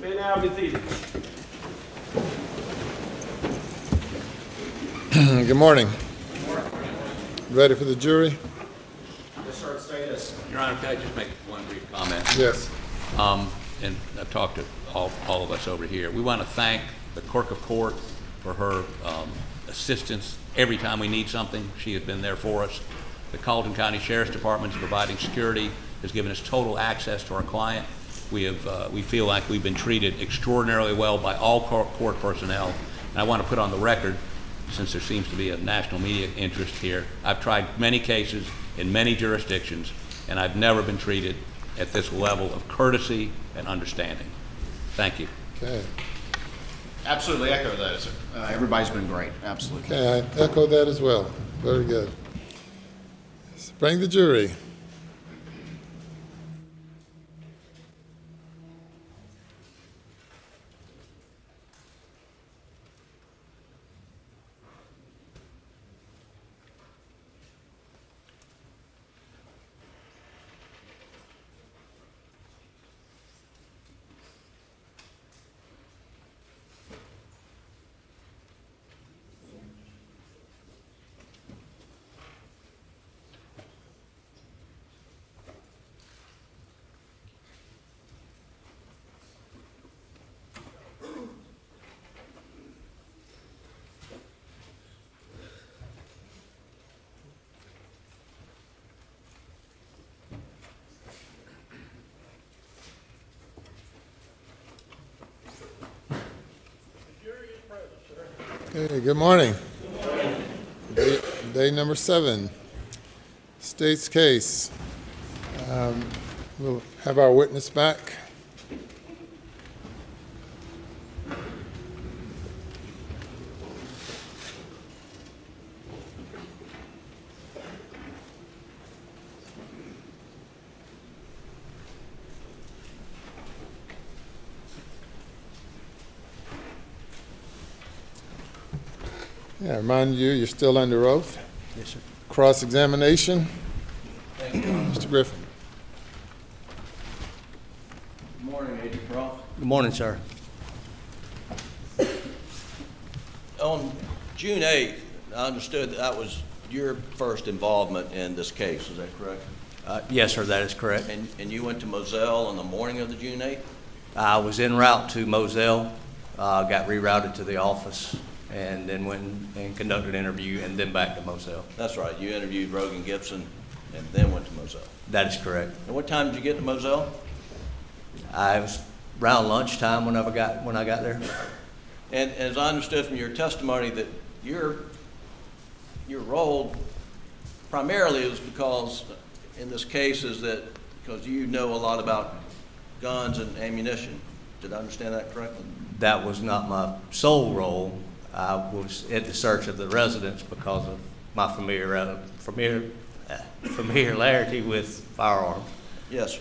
may now be seated. Good morning. Ready for the jury? Yes, sir. Status. Your Honor, can I just make one brief comment? Yes. And I've talked to all of us over here. We want to thank the Clerk of Court for her assistance every time we need something. She has been there for us. The Colleton County Sheriff's Department is providing security, has given us total access to our client. We feel like we've been treated extraordinarily well by all court personnel. And I want to put on the record, since there seems to be a national media interest here, I've tried many cases in many jurisdictions, and I've never been treated at this level of courtesy and understanding. Thank you. Okay. Absolutely echo that, sir. Everybody's been great, absolutely. Okay, I echo that as well. Very good. Let's bring the jury. Okay, good morning. Day number 7, state's case. We'll have our witness back. Yeah, remind you, you're still under oath. Yes, sir. Cross-examination. Mr. Griffin. Good morning, Agent Croft. Good morning, sir. On June 8th, I understood that was your first involvement in this case, is that correct? Yes, sir, that is correct. And you went to Moselle on the morning of the June 8th? I was en route to Moselle, got rerouted to the office, and then went and conducted an interview, and then back to Moselle. That's right, you interviewed Rogan Gibson and then went to Moselle. That is correct. And what time did you get to Moselle? I was around lunchtime when I got there. And as I understood from your testimony that your role primarily is because in this case is that because you know a lot about guns and ammunition. Did I understand that correctly? That was not my sole role. I was at the search of the residence because of my familiarity with firearms. Yes,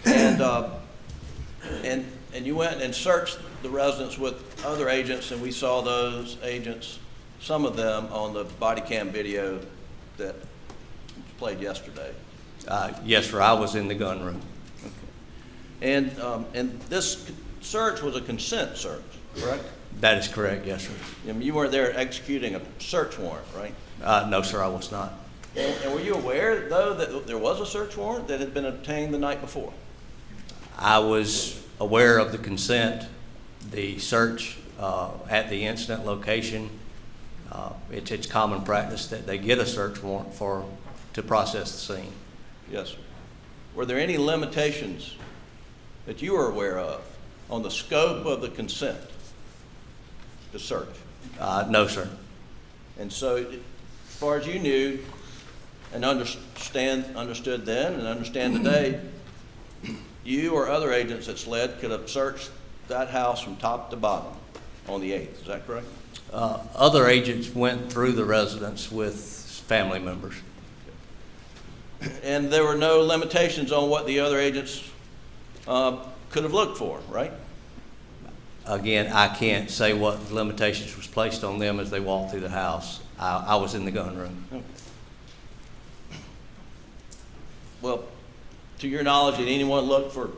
sir. And you went and searched the residence with other agents, and we saw those agents, some of them, on the body cam video that was played yesterday. Yes, sir. I was in the gun room. And this search was a consent search, correct? That is correct. Yes, sir. I mean, you weren't there executing a search warrant, right? No, sir. I was not. And were you aware, though, that there was a search warrant that had been obtained the night before? I was aware of the consent, the search at the incident location. It's common practice that they get a search warrant to process the scene. Yes, sir. Were there any limitations that you were aware of on the scope of the consent to search? No, sir. And so, as far as you knew and understood then and understand today, you or other agents at SLED could have searched that house from top to bottom on the 8th. Is that correct? Other agents went through the residence with family members. And there were no limitations on what the other agents could have looked for, right? Again, I can't say what limitations was placed on them as they walked through the house. I was in the gun room. Okay. Well, to your knowledge, did anyone look for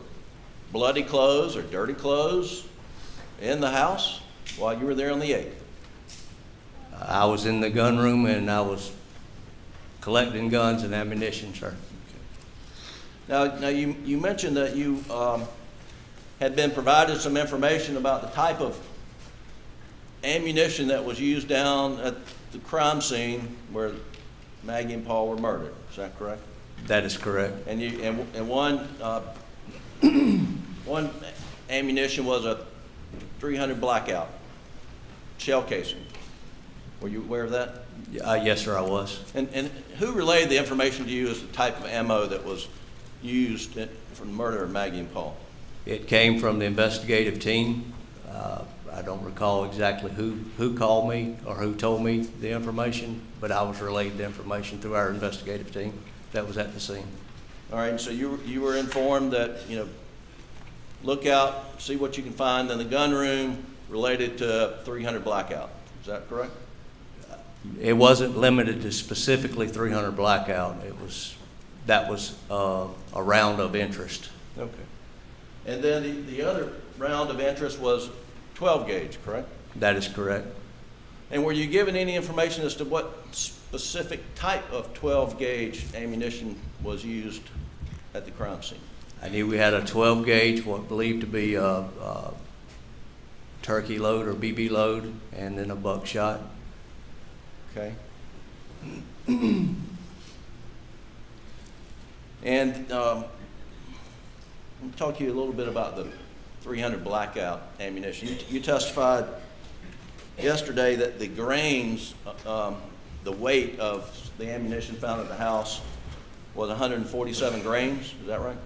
bloody clothes or dirty clothes in the house while you were there on the 8th? I was in the gun room and I was collecting guns and ammunition, sir. Now you mentioned that you had been provided some information about the type of ammunition that was used down at the crime scene where Maggie and Paul were murdered. Is that correct? That is correct. And one one ammunition was a .300 Blackout shell casing. Were you aware of that? Yes, sir, I was. And who relayed the information to you as the type of ammo that was used for the murder of Maggie and Paul? It came from the investigative team. I don't recall exactly who called me or who told me the information, but I was relayed the information through our investigative team that was at the scene. All right, and so you were informed that, look out, see what you can find in the gun room related to .300 Blackout. Is that correct? It wasn't limited to specifically .300 Blackout. That was a round of interest. Okay. And then the other round of interest was 12 gauge, correct? That is correct. And were you given any information as to what specific type of 12 gauge ammunition was used at the crime scene? I knew we had a 12 gauge, what believed to be a turkey load or BB load, and then a buckshot. Okay. And let me talk to you a little bit about the .300 Blackout ammunition. You testified yesterday that the grains, the weight of the ammunition found at the house was 147 grains. Is that right?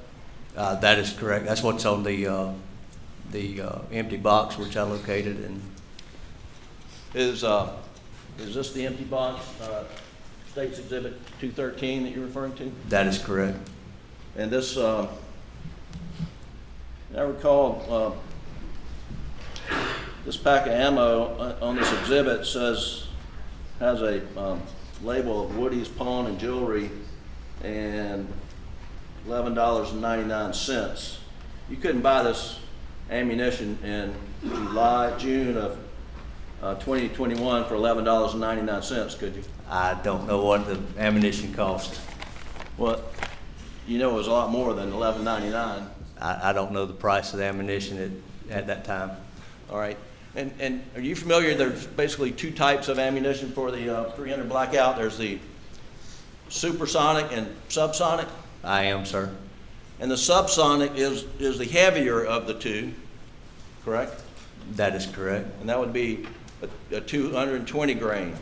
That is correct. That's what's on the empty box which I located. And is this the empty box, State's Exhibit 213 that you're referring to? that is correct. And this, I recall this pack of ammo on this exhibit has a label of Woody's Pawn and Jewelry and $11.99. You couldn't buy this ammunition in June of 2021 for $11.99, could you? I don't know what the ammunition cost. Well, it was a lot more than $11.99. I don't know the price of the ammunition at that time. All right. And are you familiar, there's basically two types of ammunition for the .300 Blackout. There's the supersonic and subsonic. I am, sir. And the subsonic is the heavier of the two, correct? That is correct. And that would be a 220 grain.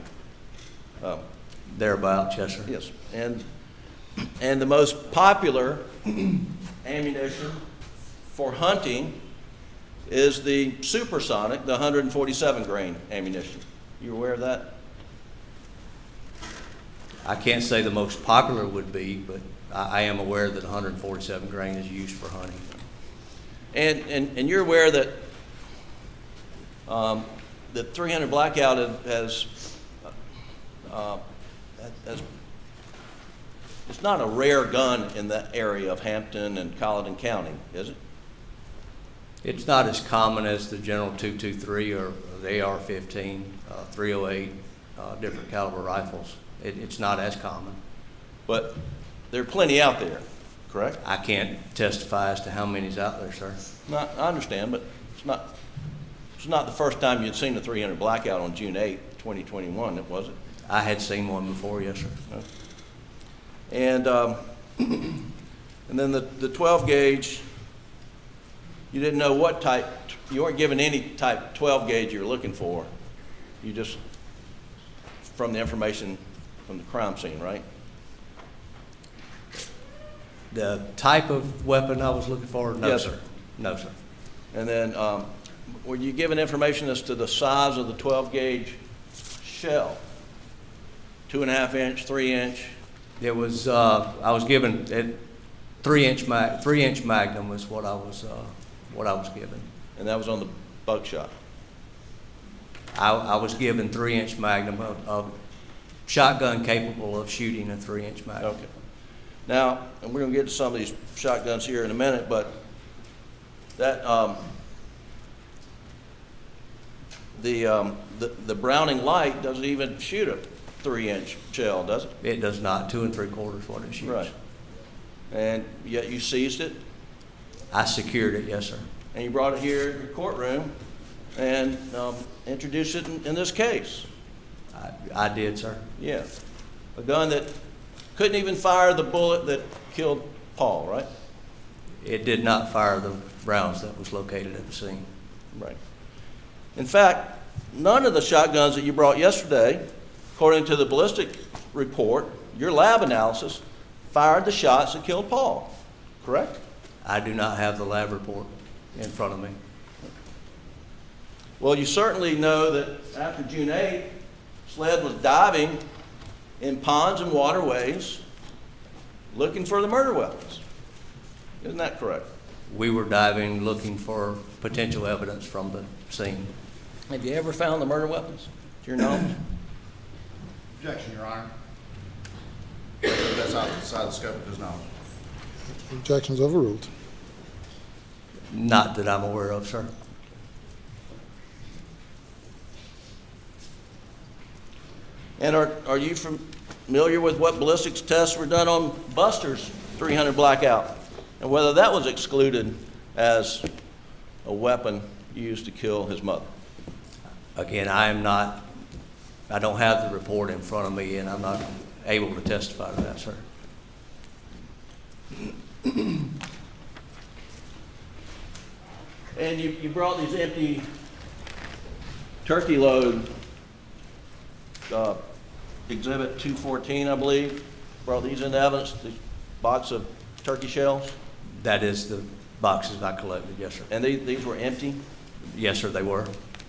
Thereabouts, yes, sir. Yes. And the most popular ammunition for hunting is the supersonic, the 147 grain ammunition. You aware of that? I can't say the most popular would be, but I am aware that 147 grain is used for hunting. And you're aware that the .300 Blackout has it's not a rare gun in that area of Hampton and Colleton County, is it? It's not as common as the General 223 or the AR-15, 308, different caliber rifles. It's not as common. But there are plenty out there, correct? I can't testify as to how many's out there, sir. I understand, but it's not the first time you'd seen a .300 Blackout on June 8, 2021, was it? I had seen one before, yes, sir. Okay. And then the 12 gauge, you didn't know what type, you weren't given any type 12 gauge you were looking for. You just, from the information from the crime scene, right? The type of weapon I was looking for? No, Yes, sir. sir. No, sir. And then were you given information as to the size of the 12 gauge shell? 2.5 inch, 3 inch? It was, I was given, 3-inch Magnum was what I was given. And that was on the buckshot? I was given 3-inch Magnum of shotgun capable of shooting a 3-inch Magnum. Okay. Now, and we're going to get to some of these shotguns here in a minute, but that the Browning light doesn't even shoot a 3-inch shell, does it? It does not. 2 3/4 what it shoots. Right. And yet you seized it, I secured it, yes, sir. and you brought it here in your courtroom and introduced it in this case. I did, sir. Yeah. A gun that couldn't even fire the bullet that killed Paul, right? It did not fire the rounds that was located at the scene. Right. In fact, none of the shotguns that you brought yesterday, according to the ballistic report, your lab analysis, fired the shots that killed Paul, correct? I do not have the lab report in front of me. Well, you certainly know that after June 8th, SLED was diving in ponds and waterways looking for the murder weapons. Isn't that correct? We were diving looking for potential evidence from the scene. Have you ever found the murder weapons, to your knowledge? Objection, Your Honor. That's outside the scope of his knowledge. Objection's overruled. Not that I'm aware of, sir. And are you familiar with what ballistics tests were done on Buster's 300 Blackout, and whether that was excluded as a weapon used to kill his mother? Again, I don't have the report in front of me, and I'm not able to testify to that, sir. And you brought these empty turkey load, exhibit 214, I believe. Brought these into evidence, the box of turkey shells. That is the boxes I collected, yes, sir. And these were empty. Yes, sir, they were.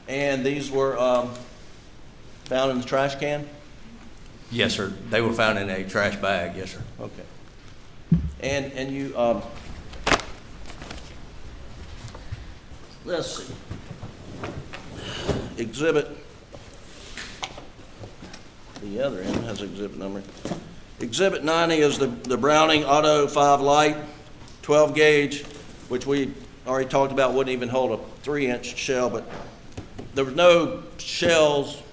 And these were found in the trash can? Yes, sir. They were found in a trash bag, yes, sir. Okay. And you, let's see. Exhibit, the other end has exhibit number. Exhibit 90 is the Browning Auto 5 Light, 12 gauge, which we already talked about wouldn't even hold a 3-inch shell, but there was no shells,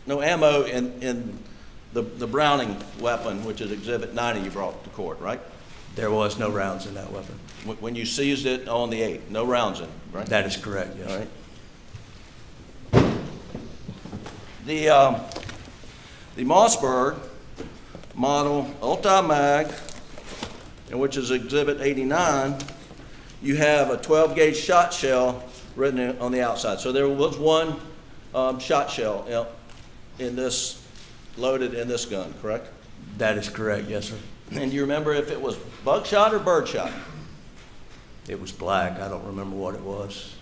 no ammo in the Browning weapon, which is exhibit 90 you brought to court, right? There was no rounds in that weapon. When you seized it on the 8th, no rounds in it, right? That is correct, yes. All right. The Mossberg model Ulti-Mag, and which is exhibit 89, you have a 12 gauge shot shell written on the outside. So there was one shot shell in this, loaded in this gun, correct? That is correct, yes, sir. And you remember if it was buckshot or birdshot? It was black. I don't remember what it was.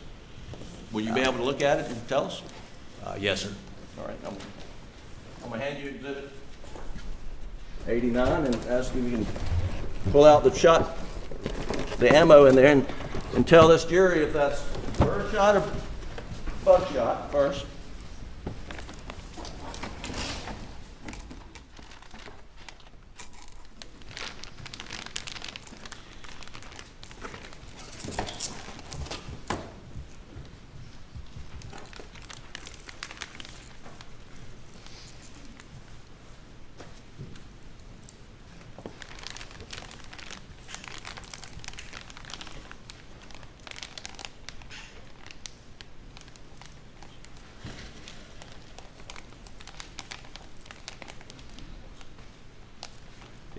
Will you be able to look at it and tell us? Yes, sir. All right, I'm gonna hand you exhibit 89 and ask if you can pull out the ammo in there and tell this jury if that's birdshot or buckshot first.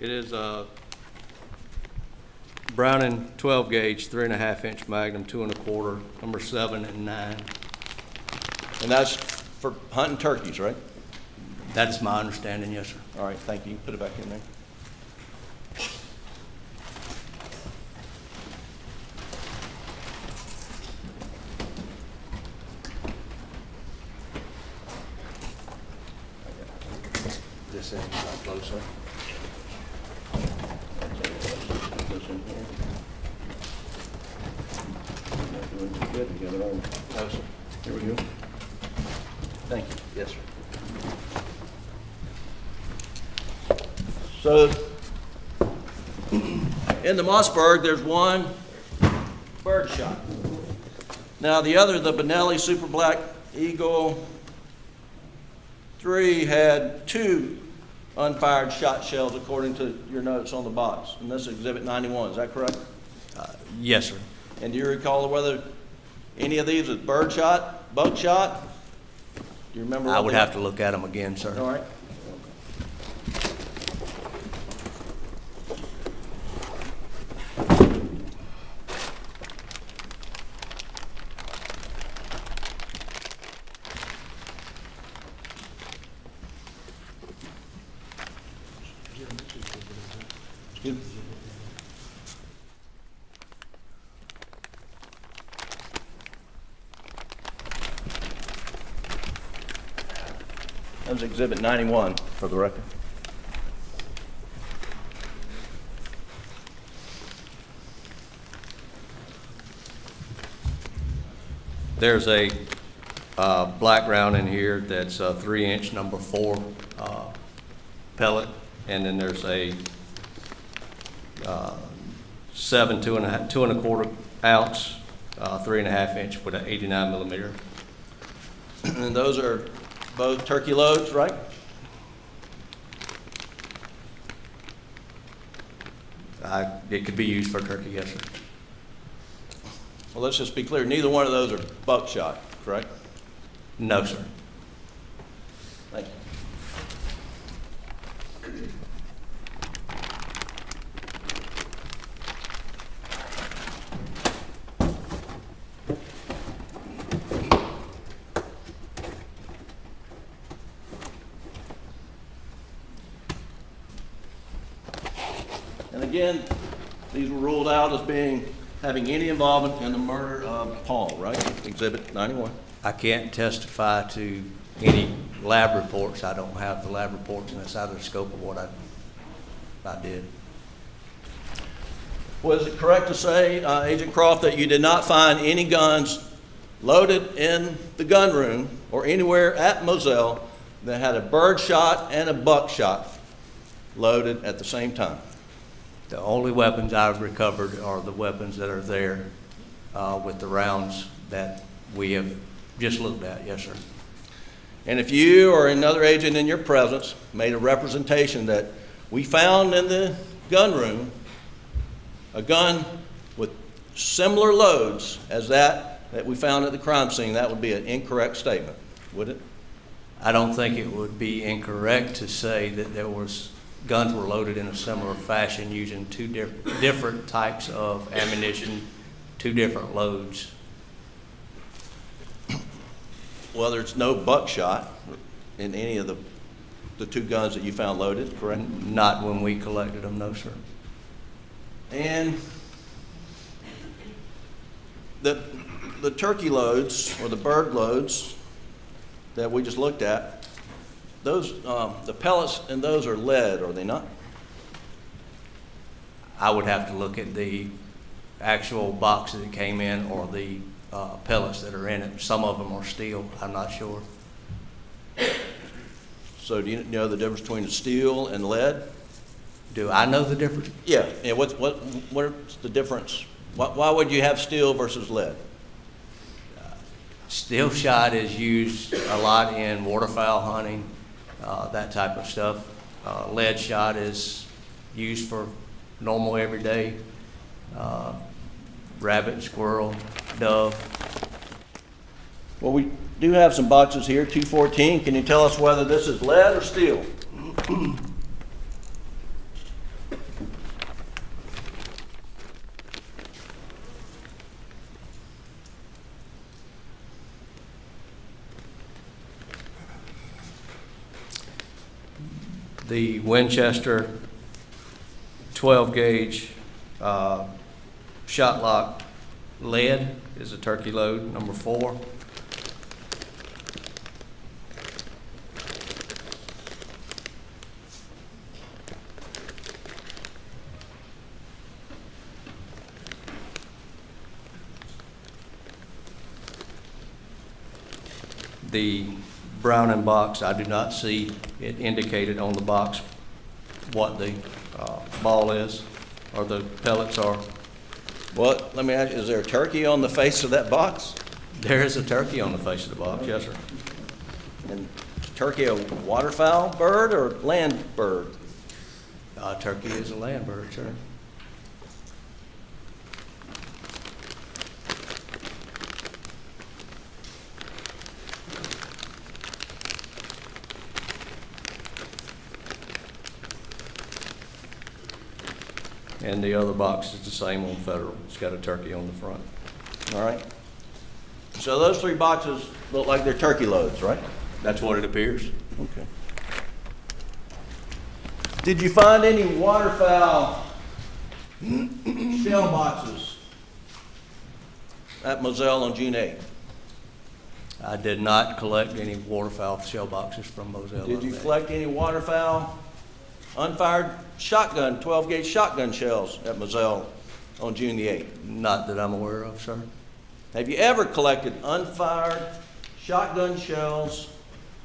It is a Browning 12 gauge, 3.5 inch Magnum, 2 1/4, number 7 and 9. And that's for hunting turkeys, right? That is my understanding, yes, sir. All right, thank you. Put it back in there. This end is not closer. This in here. Good, we got it on. No, sir. Here we go. Thank you. Yes, sir. So, in the Mossberg, there's one birdshot. Now, the Benelli Super Black Eagle 3 had 2 unfired shot shells according to your notes on the box. And this is Exhibit 91, is that correct? Yes, sir. And do you recall whether any of these was birdshot, buckshot? Do you remember? I would have to look at them again, sir. All right. Excuse me. That was Exhibit 91 for the record. There's a black round in here that's a 3-inch number 4 pellet, and then there's a 7 2.25 ounce 3.5 inch with an 89 millimeter. And those are both turkey loads, right? It could be used for turkey, yes, sir. Well, let's just be clear. Neither one of those are buckshot, correct? No, sir. Thank you. And again, these were ruled out as having any involvement in the murder of Paul, right? Exhibit 91. I can't testify to any lab reports. I don't have the lab reports, and it's out of the scope of what I did. Was it correct to say, Agent Croft, that you did not find any guns loaded in the gun room or anywhere at Moselle that had a birdshot and a buckshot loaded at the same time? The only weapons I've recovered are the weapons that are there with the rounds that we have just looked at, yes, sir. And if you or another agent in your presence made a representation that we found in the gun room a gun with similar loads as that we found at the crime scene, that would be an incorrect statement, would it? I don't think it would be incorrect to say that guns were loaded in a similar fashion using two different types of ammunition, 2 different loads. Well, there's no buckshot in any of the 2 guns that you found loaded, correct? Not when we collected them, no, sir. And the turkey loads or the bird loads that we just looked at, those the pellets in those are lead, are they not? I would have to look at the actual boxes that came in or the pellets that are in it. Some of them are steel. I'm not sure. So do you know the difference between steel and lead? Do I know the difference? Yeah. What's the difference? Why would you have steel versus lead? Steel shot is used a lot in waterfowl hunting, that type of stuff. Lead shot is used for normal everyday rabbit, squirrel, dove. Well, we do have some boxes here, 214. Can you tell us whether this is lead or steel? The Winchester 12 gauge shot lock lead is a turkey load, number 4. The Browning box, I do not see it indicated on the box what the ball is or the pellets are. What, let me ask you, is there a turkey on the face of that box? There is a turkey on the face of the box, yes, sir. And turkey a waterfowl bird or land bird? Turkey is a land bird, sir. And the other box is the same on Federal. It's got a turkey on the front. All right. So those 3 boxes look like they're turkey loads, right? That's what it appears. Okay. Did you find any waterfowl shell boxes at Moselle on June 8th? I did not collect any waterfowl shell boxes from Moselle. Did you on that. collect any waterfowl unfired shotgun, 12-gauge shotgun shells at Moselle on June the 8th? Not that I'm aware of, sir. Have you ever collected unfired shotgun shells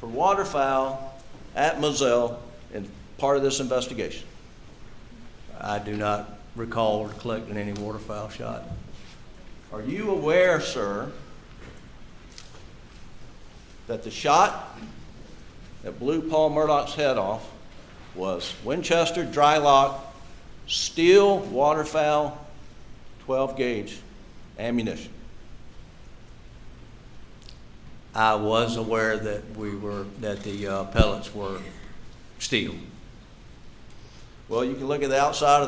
for waterfowl at Moselle in part of this investigation? I do not recall collecting any waterfowl shot. Are you aware, sir, that the shot that blew Paul Murdaugh's head off was Winchester dry lock, steel waterfowl, 12-gauge ammunition? I was aware that the pellets were steel. Well, you can look at the outside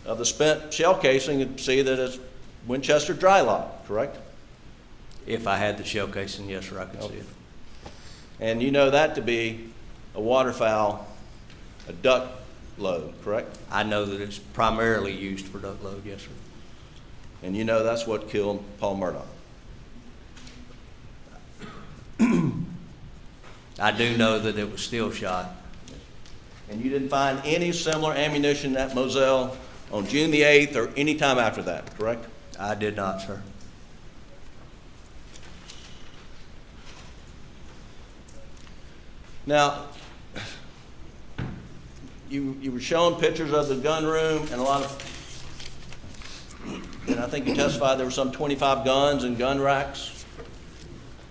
of the spent shell casing and see that it's Winchester dry lock, correct? If I had the shell casing, yes, sir, I could see it. And you know that to be a waterfowl, a duck load, correct? I know that it's primarily used for duck load, yes, sir. And you know that's what killed Paul Murdaugh. I do know that it was steel shot. And you didn't find any similar ammunition at Moselle on June the 8th or any time after that, correct? I did not, sir. Now, you were showing pictures of the gun room and and I think you testified there were some 25 guns and gun racks.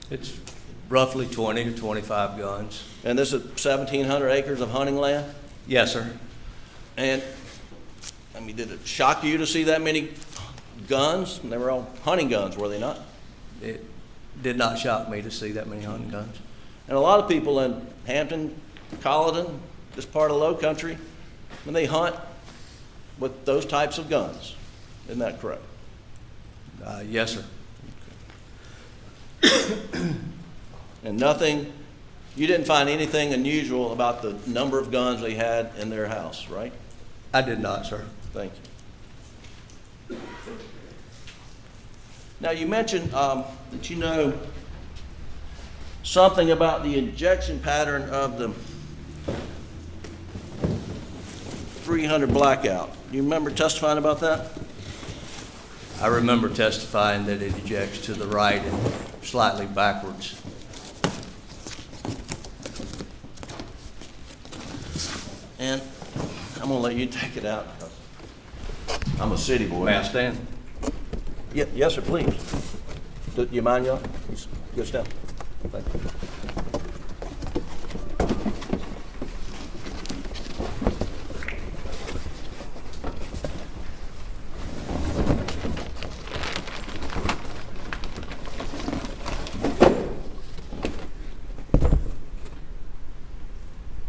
It's roughly 20 to 25 guns. And this is 1,700 acres of hunting land? Yes, sir. And, I mean, did it shock you to see that many guns? They were all hunting guns, were they not? It did not shock me to see that many hunting guns. And a lot of people in Hampton, Colleton, this part of the Low Country, when they hunt with those types of guns. Isn't that correct? Yes, sir. And you didn't find anything unusual about the number of guns they had in their house, right? I did not, sir. Thank you. Now, you mentioned that you know something about the injection pattern of the 300 Blackout. Do you remember testifying about that? I remember testifying that it ejects to the right and slightly backwards. And I'm gonna let you take it out. I'm a city boy. May I stand? Yeah, yes, sir, please. Do you mind, y'all? Good stuff. Thank you.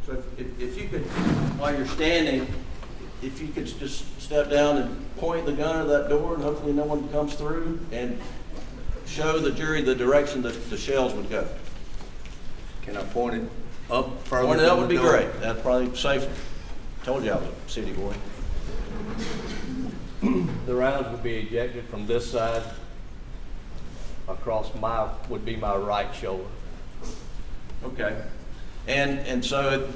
So if you could, while you're standing, if you could just step down and point the gun at that door, and hopefully no one comes through, and show the jury the direction that the shells would go. Can I point it up further? Point it up than would the be door? great. That'd probably be safer. Told you I was a city boy. The rounds would be ejected from this side across would be my right shoulder. Okay. And it's a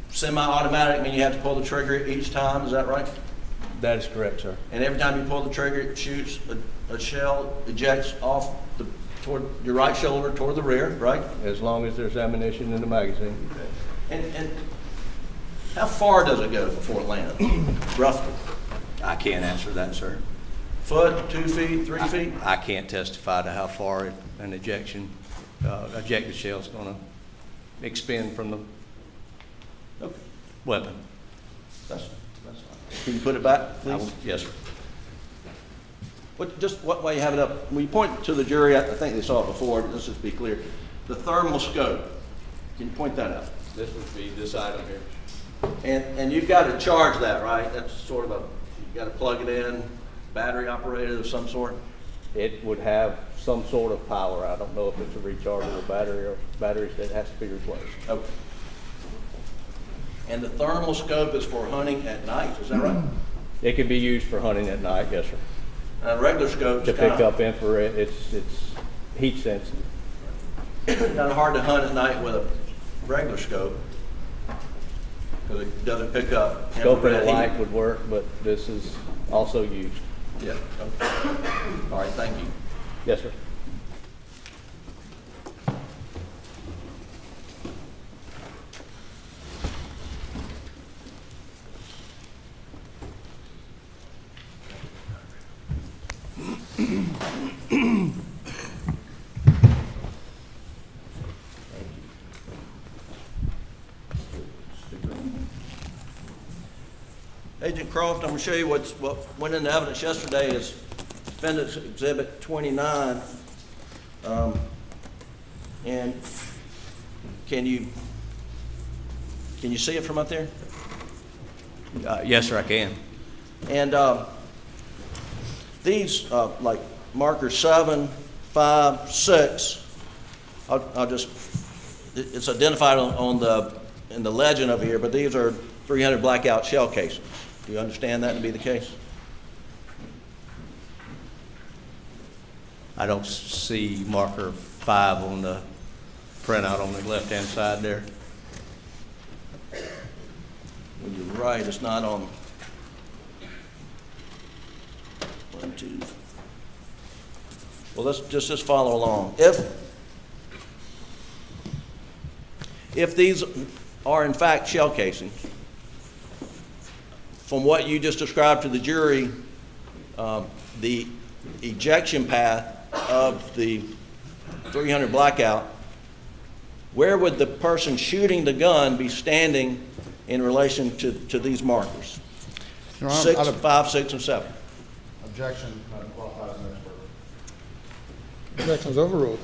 semi-automatic, I mean you have to pull the trigger each time, is that right? That is correct, sir. And every time you pull the trigger, it shoots a shell, ejects off toward your right shoulder, toward the rear, right? As long as there's ammunition in the magazine. And how far does it go before it lands, roughly? I can't answer that, sir. Foot, 2 feet, 3 feet? I can't testify to how far an ejected shell is going to expend from the Okay, weapon. that's fine. Can you put it back, please? Yes, sir. While you have it up, when you point to the jury, I think they saw it before, but let's just be clear. The thermal scope, can you point that out? This would be this item here. And you've got to charge that, right? That's sort of you've got to plug it in, battery operated of some sort? It would have some sort of power. I don't know if it's a rechargeable battery or batteries that has to be replaced. Okay. And the thermal scope is for hunting at night, is that right? It could be used for hunting at night, yes, sir. A regular scope To is pick kind up infrared, it's heat sensitive. of hard to hunt at night with a regular scope because it doesn't pick up Scope and a infrared heat. light would work, but this is also used. Yeah. Okay. All right, thank you. Yes, sir. Agent Croft, I'm going to show you what went into evidence yesterday is Defendant's Exhibit 29. And can you see it from up there? Yes, sir, I can. And these, like marker 7, 5, 6, I'll just, it's identified in the legend over here, but these are 300 Blackout shell casings. Do you understand that to be the case? I don't see marker 5 on the printout on the left-hand side there. Well, you're right, it's not on 1, 2. Well, let's just follow along. If these are in fact shell casings, from what you just described to the jury, the ejection path of the 300 Blackout, where would the person shooting the gun be standing in relation to these markers? Your Honor, 6, out of 5, 6, and 7. objection, not qualified as an expert. Objection's overruled.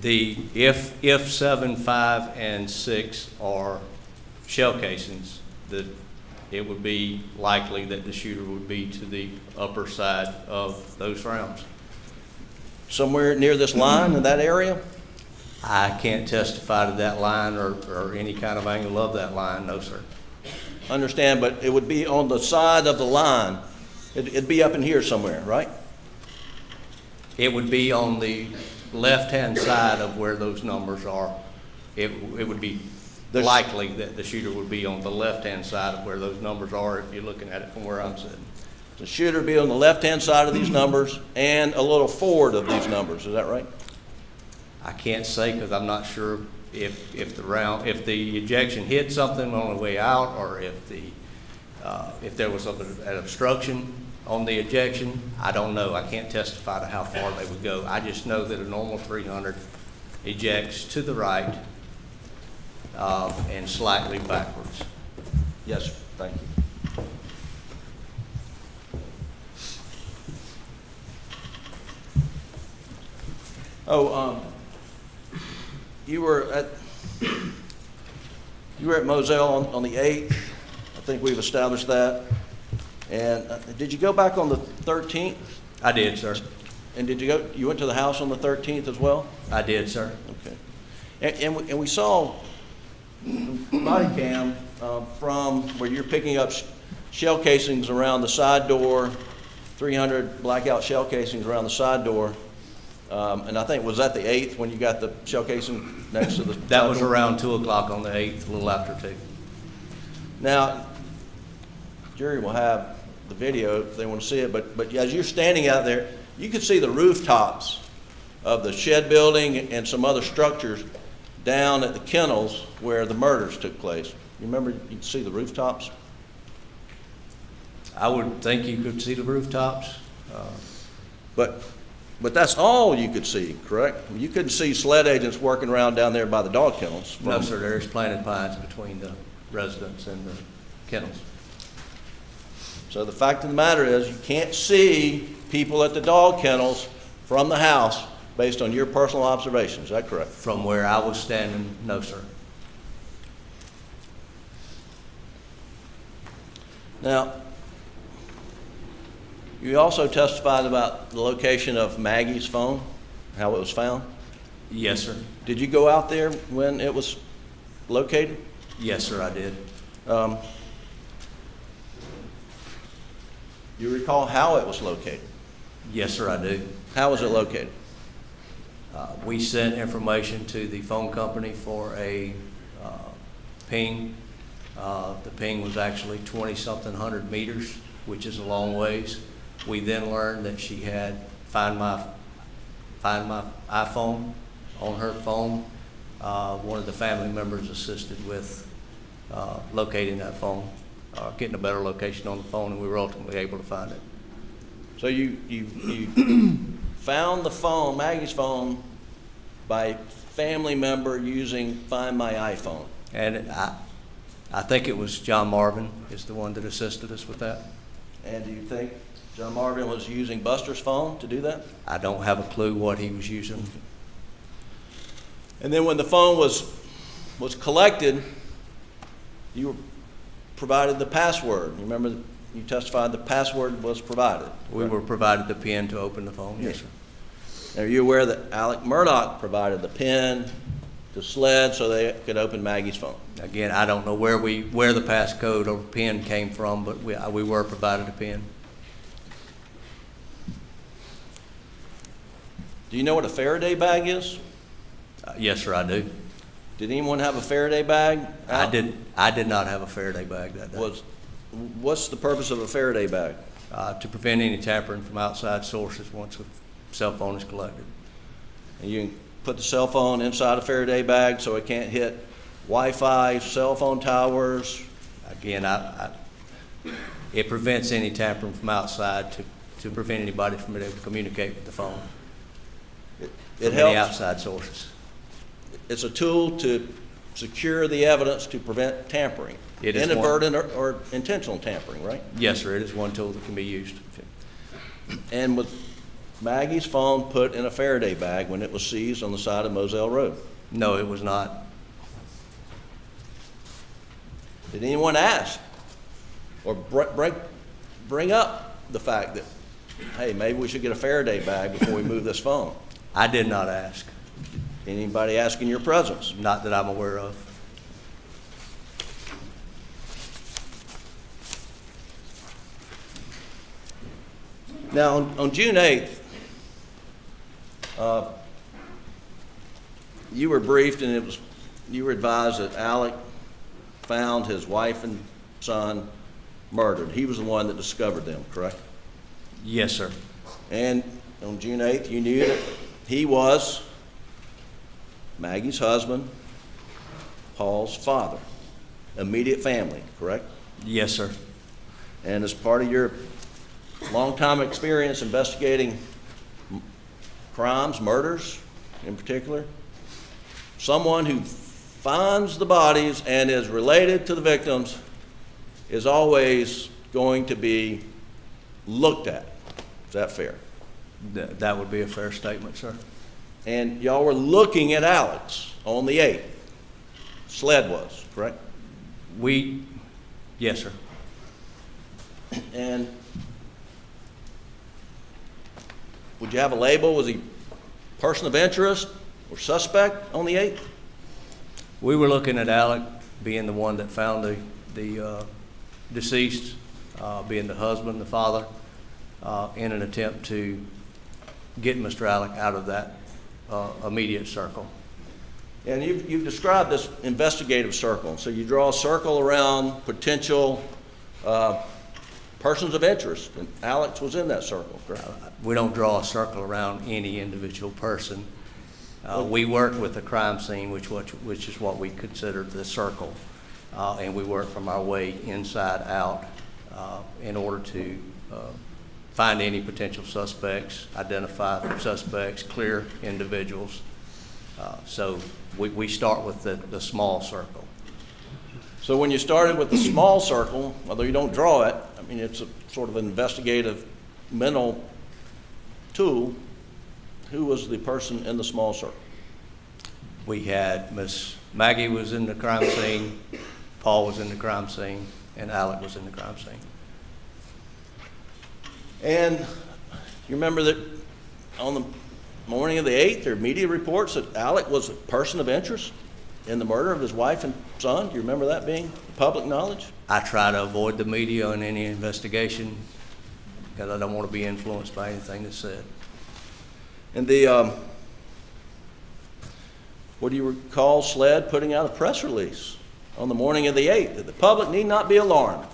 If 7, 5, and 6 are shell casings, it would be likely that the shooter would be to the upper side of those rounds. Somewhere near this line in that area? I can't testify to that line or any kind of angle of that line, no, sir. Understand, but it would be on the side of the line. It'd be up in here somewhere, right? It would be on the left-hand side of where those numbers are. It would be likely that the shooter would be on the left-hand side of where those numbers are if you're looking at it from where I'm sitting. The shooter would be on the left-hand side of these numbers and a little forward of these numbers, is that right? I can't say because I'm not sure if the ejection hit something on the way out, or if there was an obstruction on the ejection. I don't know. I can't testify to how far they would go. I just know that a normal 300 ejects to the right and slightly backwards. Yes, sir. Thank you. You were at Moselle on the 8th. I think we've established that. And did you go back on the 13th? I did, sir. And you went to the house on the 13th as well? I did, sir. Okay. And we saw body cam from where you're picking up shell casings around the side door, 300 Blackout shell casings around the side door. And I think, was that the 8th when you got the shell casing next to the That was around 2 o'clock on the 8th, a little after 2. Now, jury will have the video if they want to see it, but as you're standing out there, you could see the rooftops of the shed building and some other structures down at the kennels where the murders took place. You remember you'd see the rooftops? I would think you could see the rooftops. But that's all you could see, correct? You couldn't see SLED agents working around down there by the dog kennels. No, sir, there's planted pines between the residence and the kennels. So the fact of the matter is, you can't see people at the dog kennels from the house based on your personal observations. Is that correct? From where I was standing, no, sir. Now, you also testified about the location of Maggie's phone, how it was found. Yes, sir. Did you go out there when it was located? Yes, sir, I did. You recall how it was located? Yes, sir, I do. How was it located? We sent information to the phone company for a ping. The ping was actually 20-something hundred meters, which is a long ways. We then learned that she had Find My iPhone on her phone. One of the family members assisted with locating that phone, getting a better location on the phone, and we were ultimately able to find it. So you found the phone, Maggie's phone, by family member using Find My iPhone. And I think it was John Marvin is the one that assisted us with that. And do you think John Marvin was using Buster's phone to do that? I don't have a clue what he was using. And then when the phone was collected, you were provided the password. You remember you testified the password was provided. We were provided the PIN to open the phone, yes, sir. Now, are you aware that Alex Murdaugh provided the PIN to SLED so they could open Maggie's phone? Again, I don't know where the passcode or PIN came from, but we were provided a PIN. Do you know what a Faraday bag is? Yes, sir, I do. Did anyone have a Faraday bag? I did not have a Faraday bag that day. What's the purpose of a Faraday bag? To prevent any tampering from outside sources once a cell phone is collected. And you can put the cell phone inside a Faraday bag so it can't hit Wi-Fi, cell phone towers. Again, it prevents any tampering from outside to prevent anybody from being able to communicate with the phone. It from any helps. outside sources. It's a tool to secure the evidence to prevent tampering. It is inadvertent or intentional tampering, right? Yes, sir. It is one tool that can be used. And was Maggie's phone put in a Faraday bag when it was seized on the side of Moselle Road? No, it was not. Did anyone ask or bring up the fact that, hey, maybe we should get a Faraday bag before we move this phone? I did not ask. Anybody ask in your presence? Not that I'm aware of. Now, on June 8th, you were briefed and you were advised that Alec found his wife and son murdered. He was the one that discovered them, correct? Yes, sir. And on June 8th, you knew that he was Maggie's husband, Paul's father, immediate family, correct? Yes, sir. And as part of your long-time experience investigating crimes, murders in particular, someone who finds the bodies and is related to the victims is always going to be looked at. Is that fair? That would be a fair statement, sir. And y'all were looking at Alex on the 8th. SLED was, correct? Yes, sir. And would you have a label? Was he person of interest or suspect on the 8th? We were looking at Alec being the one that found the deceased, being the husband, the father, in an attempt to get Mr. Alec out of that immediate circle. And you've described this investigative circle. So you draw a circle around potential persons of interest, and Alex was in that circle, correct? We don't draw a circle around any individual person. We work with the crime scene, which is what we consider the circle, and we work from our way inside out in order to find any potential suspects, identify suspects, clear individuals. So we start with the small circle. So when you started with the small circle, although you don't draw it, I mean, it's a sort of investigative mental tool. Who was the person in the small circle? We had Miss Maggie was in the crime scene, Paul was in the crime scene, and Alex was in the crime scene. And you remember that on the morning of the 8th, there were media reports that Alex was a person of interest in the murder of his wife and son. Do you remember that being public knowledge? I try to avoid the media in any investigation because I don't want to be influenced by anything that's said. And the, what do you recall SLED putting out a press release on the morning of the 8th that the public need not be alarmed?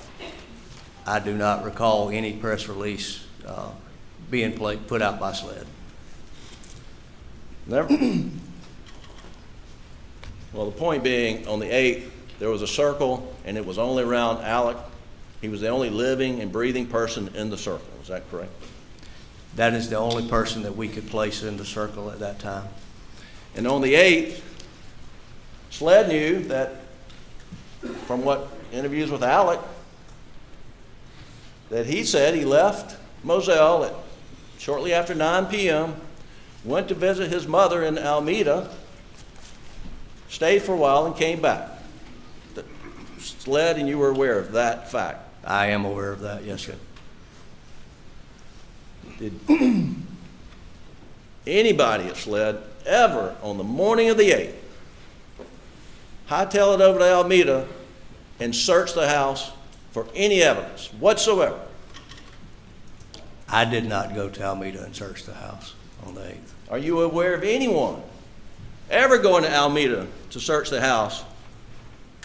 I do not recall any press release being put out by SLED. Never. Well, the point being, on the 8th, there was a circle, and it was only around Alec. He was the only living and breathing person in the circle. Is that correct? That is the only person that we could place in the circle at that time. And on the 8th, SLED knew that, from what interviews with Alec, that he said he left Moselle shortly after 9 p.m., went to visit his mother in Alameda, stayed for a while, and came back. SLED, and you were aware of that fact? I am aware of that, yes, sir. Did anybody at SLED ever, on the morning of the 8th, hightail it over to Alameda and search the house for any evidence whatsoever? I did not go to Alameda and search the house on the 8th. Are you aware of anyone ever going to Alameda to search the house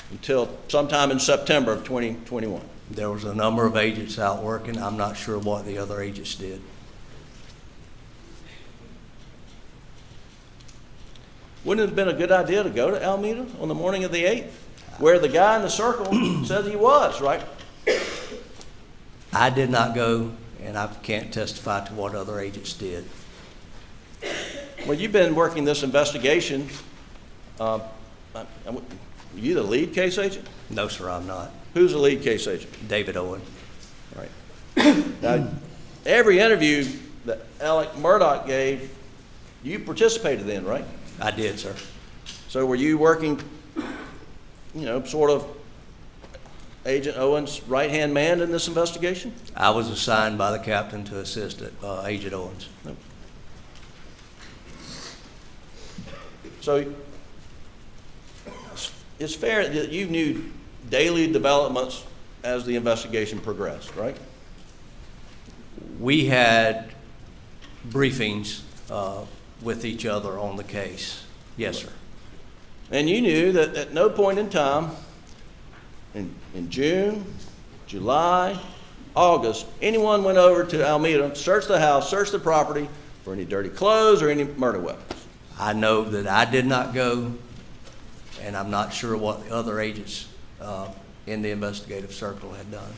until sometime in September of 2021? There was a number of agents out working. I'm not sure what the other agents did. Wouldn't it have been a good idea to go to Alameda on the morning of the 8th, where the guy in the circle said he was, right? I did not go, and I can't testify to what other agents did. Well, you've been working this investigation. Are you the lead case agent? No, sir, I'm not. Who's the lead case agent? David Owen. Right. Now, every interview that Alex Murdaugh gave, you participated in, right? I did, sir. So were you working, sort of Agent Owens' right-hand man in this investigation? I was assigned by the captain to assist Agent Owens. So it's fair that you knew daily developments as the investigation progressed, right? We had briefings with each other on the case. Yes, sir. And you knew that at no point in time, in June, July, August, anyone went over to Alameda, searched the house, searched the property for any dirty clothes or any murder weapons. I know that I did not go, and I'm not sure what the other agents in the investigative circle had done.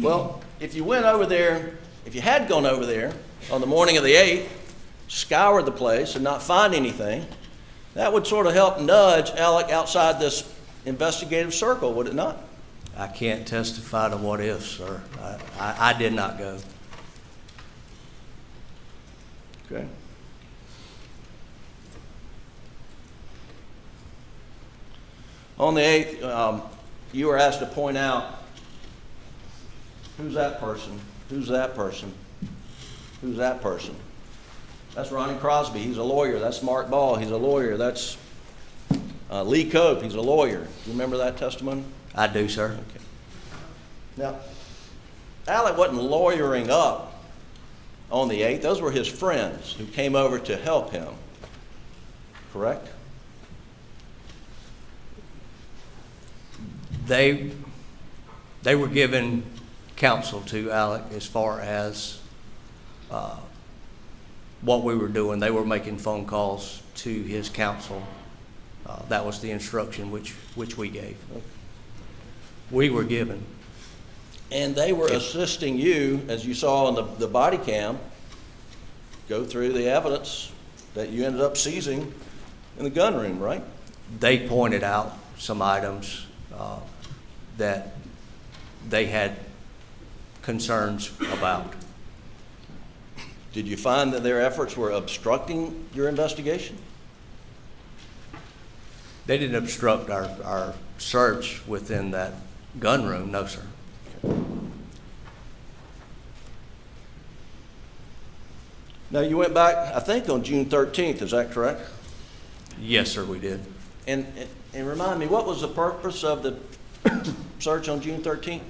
Well, if you went over there, if you had gone over there on the morning of the 8th, scoured the place and not find anything, that would sort of help nudge Alec outside this investigative circle, would it not? I can't testify to what ifs, sir. I did not go. Okay. On the 8th, you were asked to point out who's that person, who's that person, who's that person. That's Ronnie Crosby, he's a lawyer. That's Mark Ball, he's a lawyer. That's Lee Cope, he's a lawyer. Do you remember that testimony? I do, sir. Okay. Now, Alec wasn't lawyering up on the 8th. Those were his friends who came over to help him, correct? They were given counsel to Alec as far as what we were doing. They were making phone calls to his counsel. That was the instruction which we gave. We were given. And they were assisting you, as you saw in the body cam, go through the evidence that you ended up seizing in the gun room, right? They pointed out some items that they had concerns about. Did you find that their efforts were obstructing your investigation? They didn't obstruct our search within that gun room, no, sir. Now, you went back, I think, on June 13th, is that correct? Yes, sir, we did. And remind me, what was the purpose of the search on June 13th?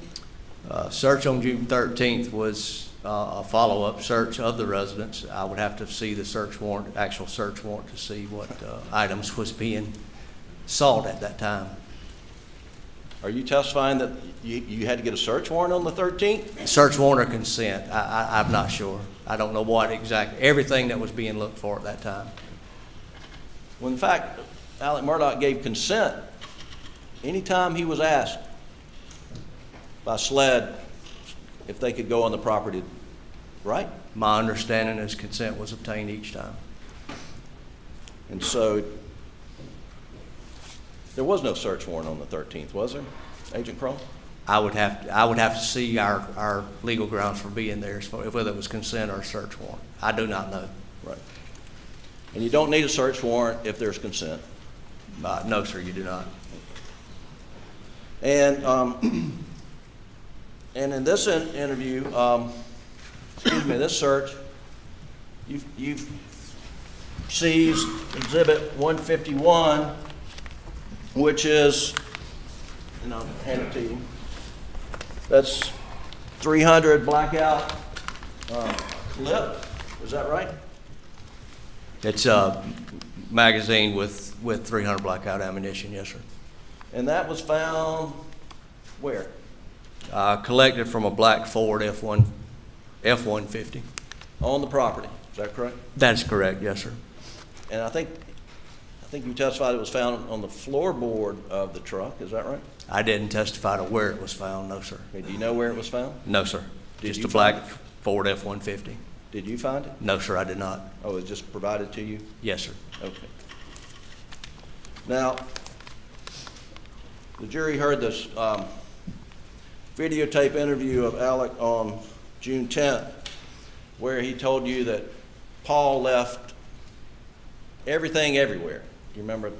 Search on June 13th was a follow-up search of the residence. I would have to see the search warrant, actual search warrant, to see what items was being sought at that time. Are you testifying that you had to get a search warrant on the 13th? Search warrant or consent, I'm not sure. I don't know what exactly, everything that was being looked for at that time. Well, in fact, Alex Murdaugh gave consent anytime he was asked by SLED if they could go on the property, right? My understanding is consent was obtained each time. And so there was no search warrant on the 13th, was there, Agent Croft? I would have to see our legal grounds for being there, as far, whether it was consent or a search warrant. I do not know. Right. And you don't need a search warrant if there's consent? No, sir, you do not. And in this interview, this search, you've seized Exhibit 151, which is, and I'll hand it to you. That's 300 Blackout clip. Is that right? It's a magazine with 300 Blackout ammunition, yes, sir. And that was found where? Collected from a black Ford F-150. On the property. Is that correct? That is correct, yes, sir. And I think you testified it was found on the floorboard of the truck. Is that right? I didn't testify to where it was found, no, sir. Okay, do you know where it was found? No, sir. Did Just you a black find it? Ford F-150. Did you find it? No, sir, I did not. Oh, it was just provided to you? Yes, sir. Okay. Now, the jury heard this videotape interview of Alec on June 10th, where he told you that Paul left everything everywhere. Do you remember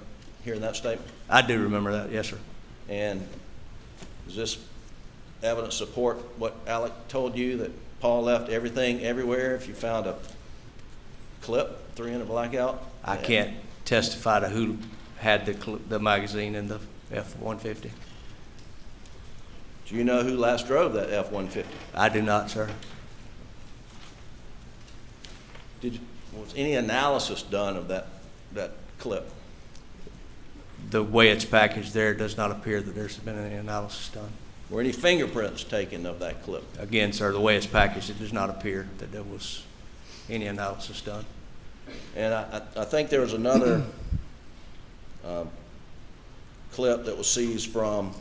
hearing that statement? I do remember that, yes, sir. And does this evidence support what Alec told you, that Paul left everything everywhere if you found a clip, 300 Blackout? I can't testify to who had the magazine in the F-150. Do you know who last drove that F-150? I do not, sir. Was any analysis done of that clip? The way it's packaged there, it does not appear that there's been any analysis done. Were any fingerprints taken of that clip? Again, sir, the way it's packaged, it does not appear that there was any analysis done. And I think there was another clip that was seized from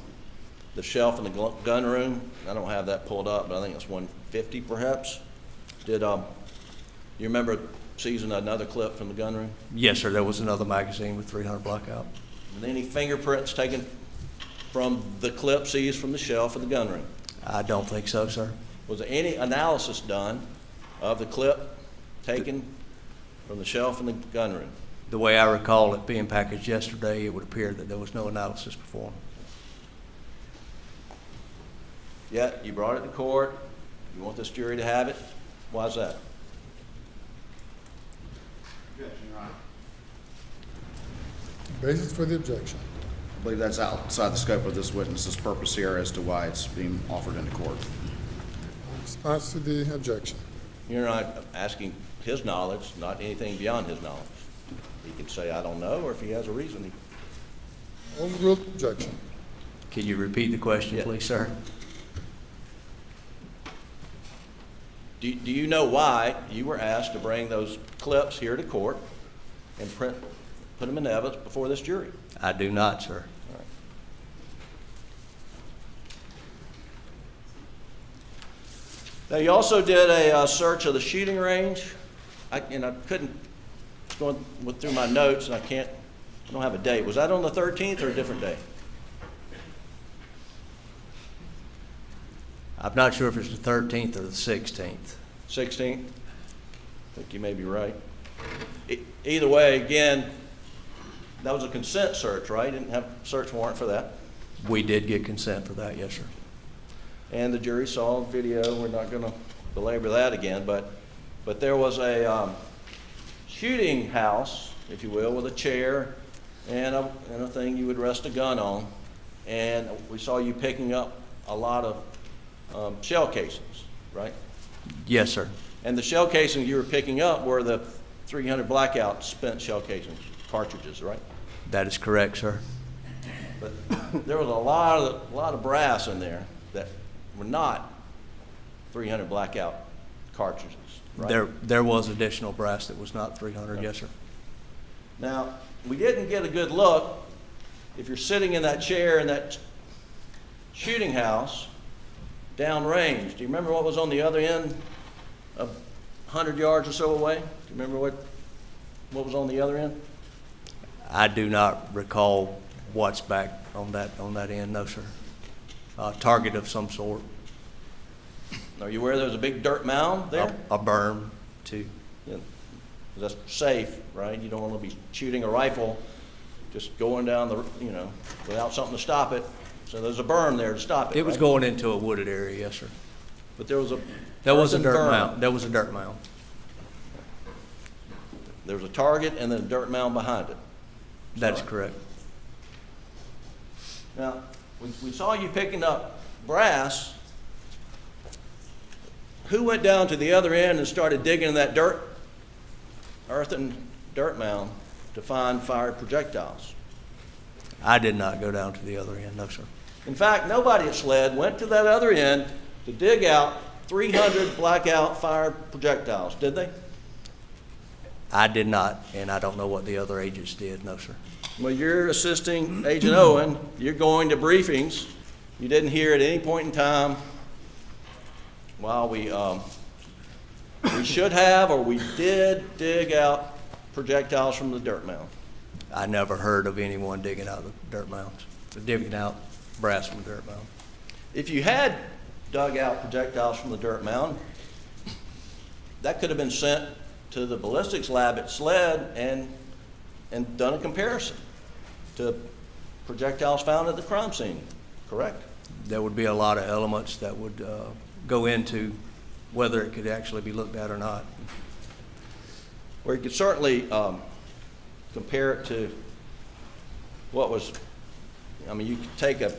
the shelf in the gun room. I don't have that pulled up, but I think it's 150 perhaps. Did you remember seizing another clip from the gun room? Yes, sir, there was another magazine with 300 Blackout. And any fingerprints taken from the clip seized from the shelf in the gun room? I don't think so, sir. Was there any analysis done of the clip taken from the shelf in the gun room? The way I recall it being packaged yesterday, it would appear that there was no analysis performed. Yet you brought it to court. You want this jury to have it. Why is that? Objection, Your Honor. Basis for the objection. I believe that's outside the scope of this witness's purpose here as to why it's being offered into court. Response to the objection. You're not asking his knowledge, not anything beyond his knowledge. He can say, I don't know, or if he has a reason. Overruled objection. Can you repeat the question, Yeah. please, sir? do you know why you were asked to bring those clips here to court and put them in evidence before this jury? I do not, sir. All right. Now, you also did a search of the shooting range. I couldn't, going through my notes, and I don't have a date. Was that on the 13th or a different day? I'm not sure if it's the 13th or the 16th. 16th? I think you may be right. Either way, again, that was a consent search, right? Didn't have a search warrant for that. We did get consent for that, yes, sir. And the jury saw the video. We're not going to belabor that again, but there was a shooting house, if you will, with a chair and a thing you would rest a gun on. And we saw you picking up a lot of shell casings, right? Yes, sir. And the shell casings you were picking up were the 300 Blackout spent shell casings, cartridges, right? That is correct, sir. But there was a lot of brass in there that were not 300 Blackout cartridges, right? There was additional brass that was not 300, okay. Yes, sir. Now, we didn't get a good look. If you're sitting in that chair in that shooting house, downrange, do you remember what was on the other end of 100 yards or so away? Do you remember what was on the other end? I do not recall what's back on that end, no, sir. Target of some sort. Are you aware there's a big dirt mound there? A berm, too. Yeah. That's safe, right? You don't want to be shooting a rifle just going down without something to stop it. So there's a berm there to stop it. It was going into a wooded area, yes, sir. But there was a dirt mound. There was a dirt mound. There was a target and then a dirt mound behind it. That's correct. Now, we saw you picking up brass. Who went down to the other end and started digging in that earthen dirt mound to find fired projectiles? I did not go down to the other end, no, sir. In fact, nobody at SLED went to that other end to dig out 300 Blackout fired projectiles, did they? I did not, and I don't know what the other agents did, no, sir. Well, you're assisting Agent Owen. You're going to briefings. You didn't hear at any point in time while we should have, or we did dig out projectiles from the dirt mound. I never heard of anyone digging out the dirt mounds, digging out brass from the dirt mound. If you had dug out projectiles from the dirt mound, that could have been sent to the ballistics lab at SLED and done a comparison to projectiles found at the crime scene, correct? There would be a lot of elements that would go into whether it could actually be looked at or not. Or you could certainly compare it to what was, you could take a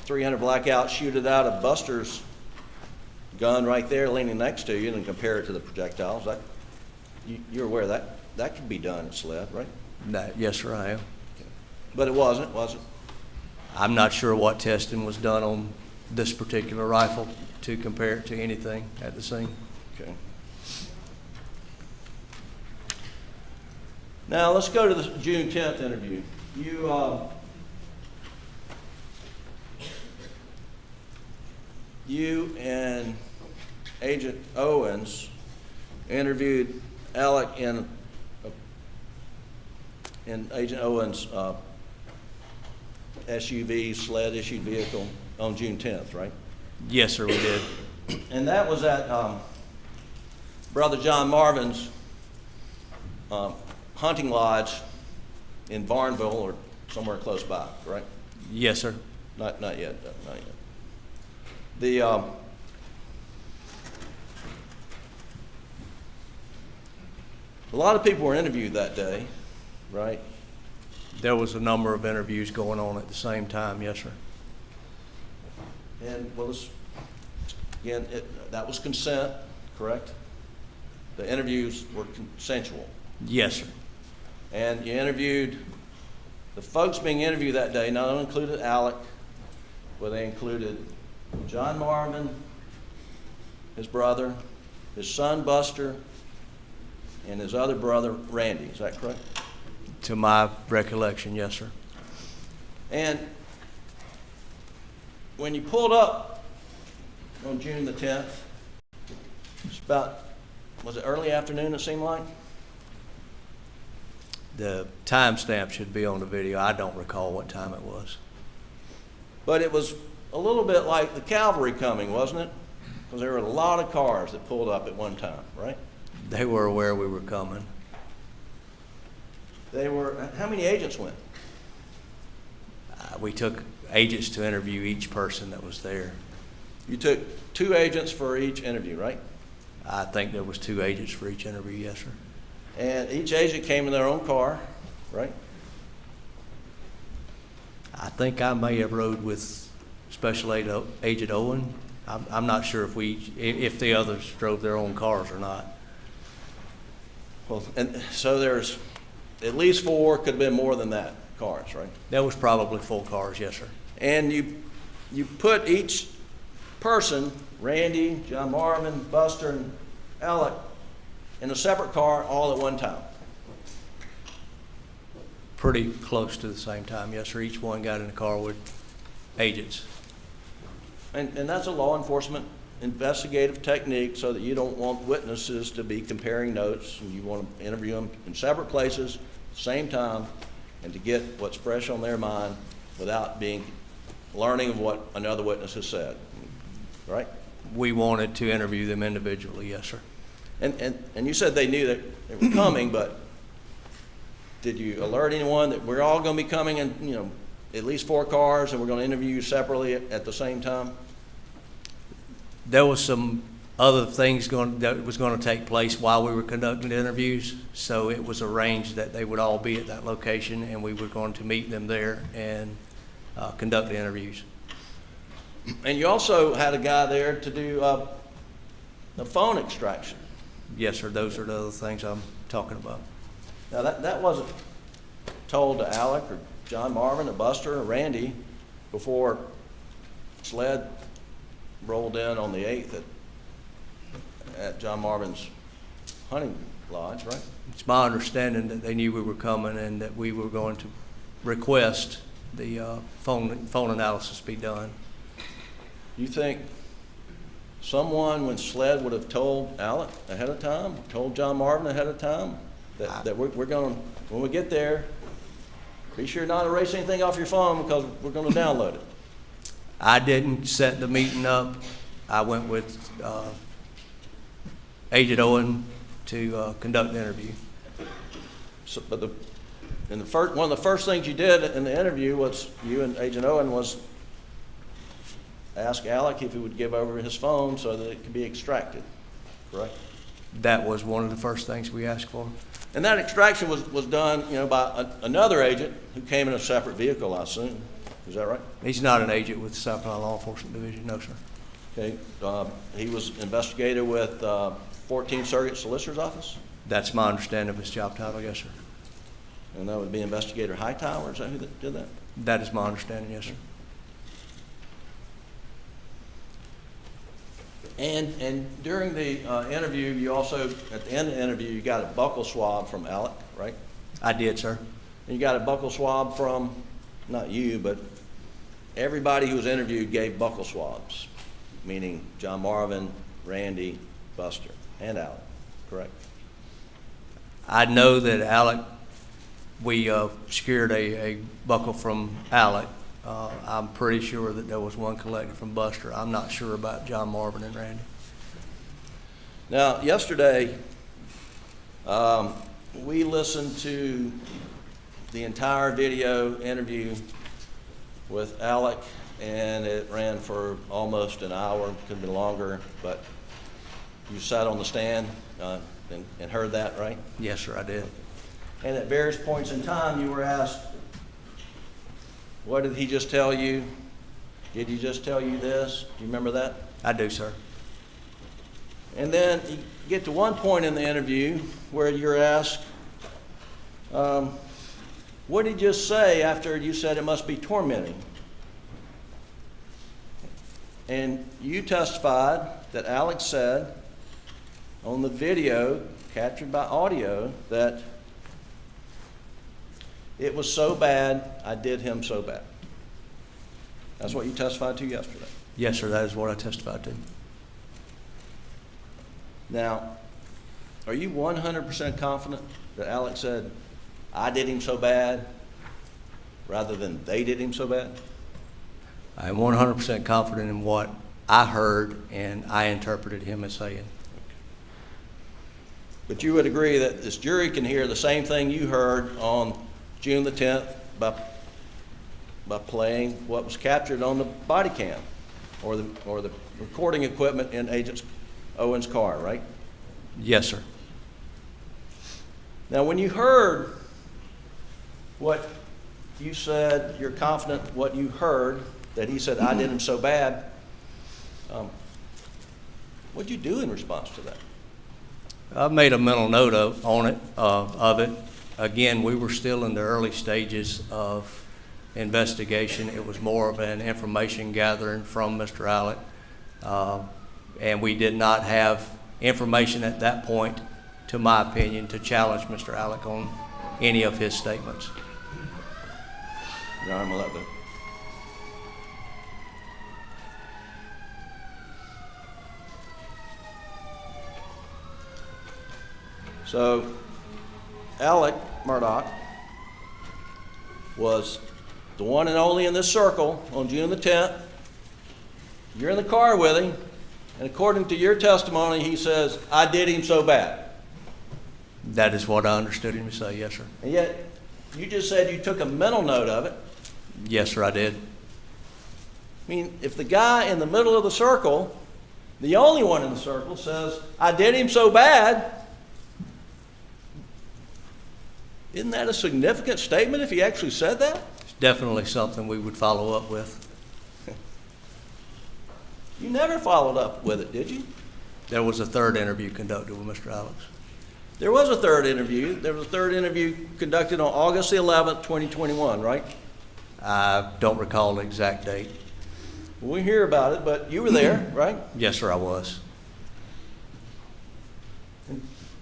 300 Blackout, shoot it out of Buster's gun right there leaning next to you and compare it to the projectiles. You're aware that could be done at SLED, right? Yes, sir, I am. But it wasn't, was it? I'm not sure what testing was done on this particular rifle to compare it to anything at the scene. Okay. Now let's go to the June 10th interview. You and Agent Owens interviewed Alec in Agent Owens' SUV, SLED issued vehicle on June 10th, right? Yes, sir, we did. And that was at Brother John Marvin's hunting lodge in Barnville or somewhere close by, right? Yes, sir. Not yet, not yet. A lot of people were interviewed that day, right? There was a number of interviews going on at the same time, yes, sir. And that was consent, correct? The interviews were consensual. Yes, sir. And you interviewed, the folks being interviewed that day not only included Alec, but they included John Marvin, his brother, his son Buster, and his other brother Randy. Is that correct? To my recollection, yes, sir. And when you pulled up on June the 10th, it's about, was it early afternoon it seemed like? The timestamp should be on the video. I don't recall what time it was. But it was a little bit like the cavalry coming, wasn't it? Because there were a lot of cars that pulled up at one time, right? They were aware we were coming. They were, how many agents went? We took agents to interview each person that was there. You took 2 agents for each interview, right? I think there was 2 agents for each interview, yes, sir. And each agent came in their own car, right? I think I may have rode with Special Agent Owen. I'm not sure if the others drove their own cars or not. Well, and so there's at least 4, could have been more than that, cars, right? There was probably 4 cars, yes, sir. And you put each person, Randy, John Marvin, Buster, and Alec, in a separate car all at one time. Pretty close to the same time, yes, sir. Each one got in a car with agents. And that's a law enforcement investigative technique so that you don't want witnesses to be comparing notes, and you want to interview them in separate places, same time, and to get what's fresh on their mind without learning of what another witness has said, right? We wanted to interview them individually, yes, sir. And you said they knew that they were coming, but did you alert anyone that we're all going to be coming in, you know, at least 4 cars, and we're going to interview you separately at the same time? There was some other things that was going to take place while we were conducting the interviews, so it was arranged that they would all be at that location, and we were going to meet them there and conduct the interviews. And you also had a guy there to do the phone extraction. Yes, sir. Those are the other things I'm talking about. Now, that wasn't told to Alec or John Marvin or Buster or Randy before SLED rolled in on the 8th at John Marvin's hunting lodge, right? It's my understanding that they knew we were coming and that we were going to request the phone analysis be done. You think someone, when SLED would have told Alec ahead of time, told John Marvin ahead of time, that we're going to, when we get there, be sure not to erase anything off your phone because we're going to download it? I didn't set the meeting up. I went with Agent Owen to conduct the interview. So, but one of the first things you did in the interview was, you and Agent Owen, was ask Alec if he would give over his phone so that it could be extracted, correct? That was one of the first things we asked for. And that extraction was done, you know, by another agent who came in a separate vehicle, I assume. Is that right? He's not an agent with the South Carolina Law Enforcement Division, no, sir. Okay. He was investigator with 14th Circuit Solicitor's Office? That's my understanding of his job title, yes, sir. And that would be Investigator Hightower, is that who did that? That is my understanding, yes, sir. And during the interview, you also, at the end of the interview, you got a buccal swab from Alec, right? I did, sir. And you got a buccal swab from, not you, but everybody who was interviewed gave buccal swabs, meaning John Marvin, Randy, Buster, and Alec, correct? I know that Alec, we secured a buckle from Alec. I'm pretty sure that there was one collected from Buster. I'm not sure about John Marvin and Randy. Now, yesterday, we listened to the entire video interview with Alec, and it ran for almost an hour, could have been longer, but you sat on the stand and heard that, right? Yes, sir, I did. And at various points in time, you were asked, what did he just tell you? Did he just tell you this? Do you remember that? I do, sir. And then you get to one point in the interview where you're asked, what did he just say after you said it must be tormenting? And you testified that Alex said on the video captured by audio that it was so bad, I did him so bad. That's what you testified to yesterday. Yes, sir, that is what I testified to. Now, are you 100% confident that Alex said, I did him so bad, rather than they did him so bad? I am 100% confident in what I heard and I interpreted him as saying. But you would agree that this jury can hear the same thing you heard on June the 10th by playing what was captured on the body cam or the recording equipment in Agent Owen's car, right? Yes, sir. Now, when you heard what you said, you're confident what you heard, that he said, I did him so bad, what'd you do in response to that? I made a mental note of it. Again, we were still in the early stages of investigation. It was more of an information gathering from Mr. Alec. And we did not have information at that point, to my opinion, to challenge Mr. Alec on any of his statements. Your Honor, I'm gonna let that. So, Alex Murdaugh was the one and only in this circle on June the 10th. You're in the car with him, and according to your testimony, he says, I did him so bad. That is what I understood him to say, yes, sir. And yet, you just said you took a mental note of it. Yes, sir, I did. I mean, if the guy in the middle of the circle, the only one in the circle, says, I did him so bad, isn't that a significant statement if he actually said that? It's definitely something we would follow up with. You never followed up with it, did you? There was a third interview conducted with Mr. Alex. There was a third interview. There was a third interview conducted on August the 11th, 2021, right? I don't recall the exact date. We hear about it, but you were there, right? Yes, sir, I was.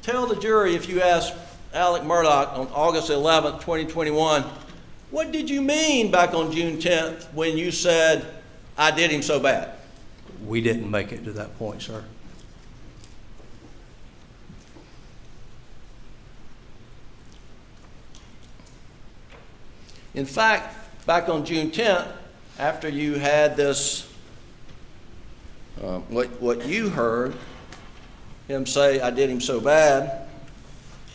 Tell the jury, if you asked Alex Murdaugh on August 11th, 2021, what did you mean back on June 10th when you said, I did him so bad? We didn't make it to that point, sir. In fact, back on June 10th, after you had this, what you heard him say, I did him so bad,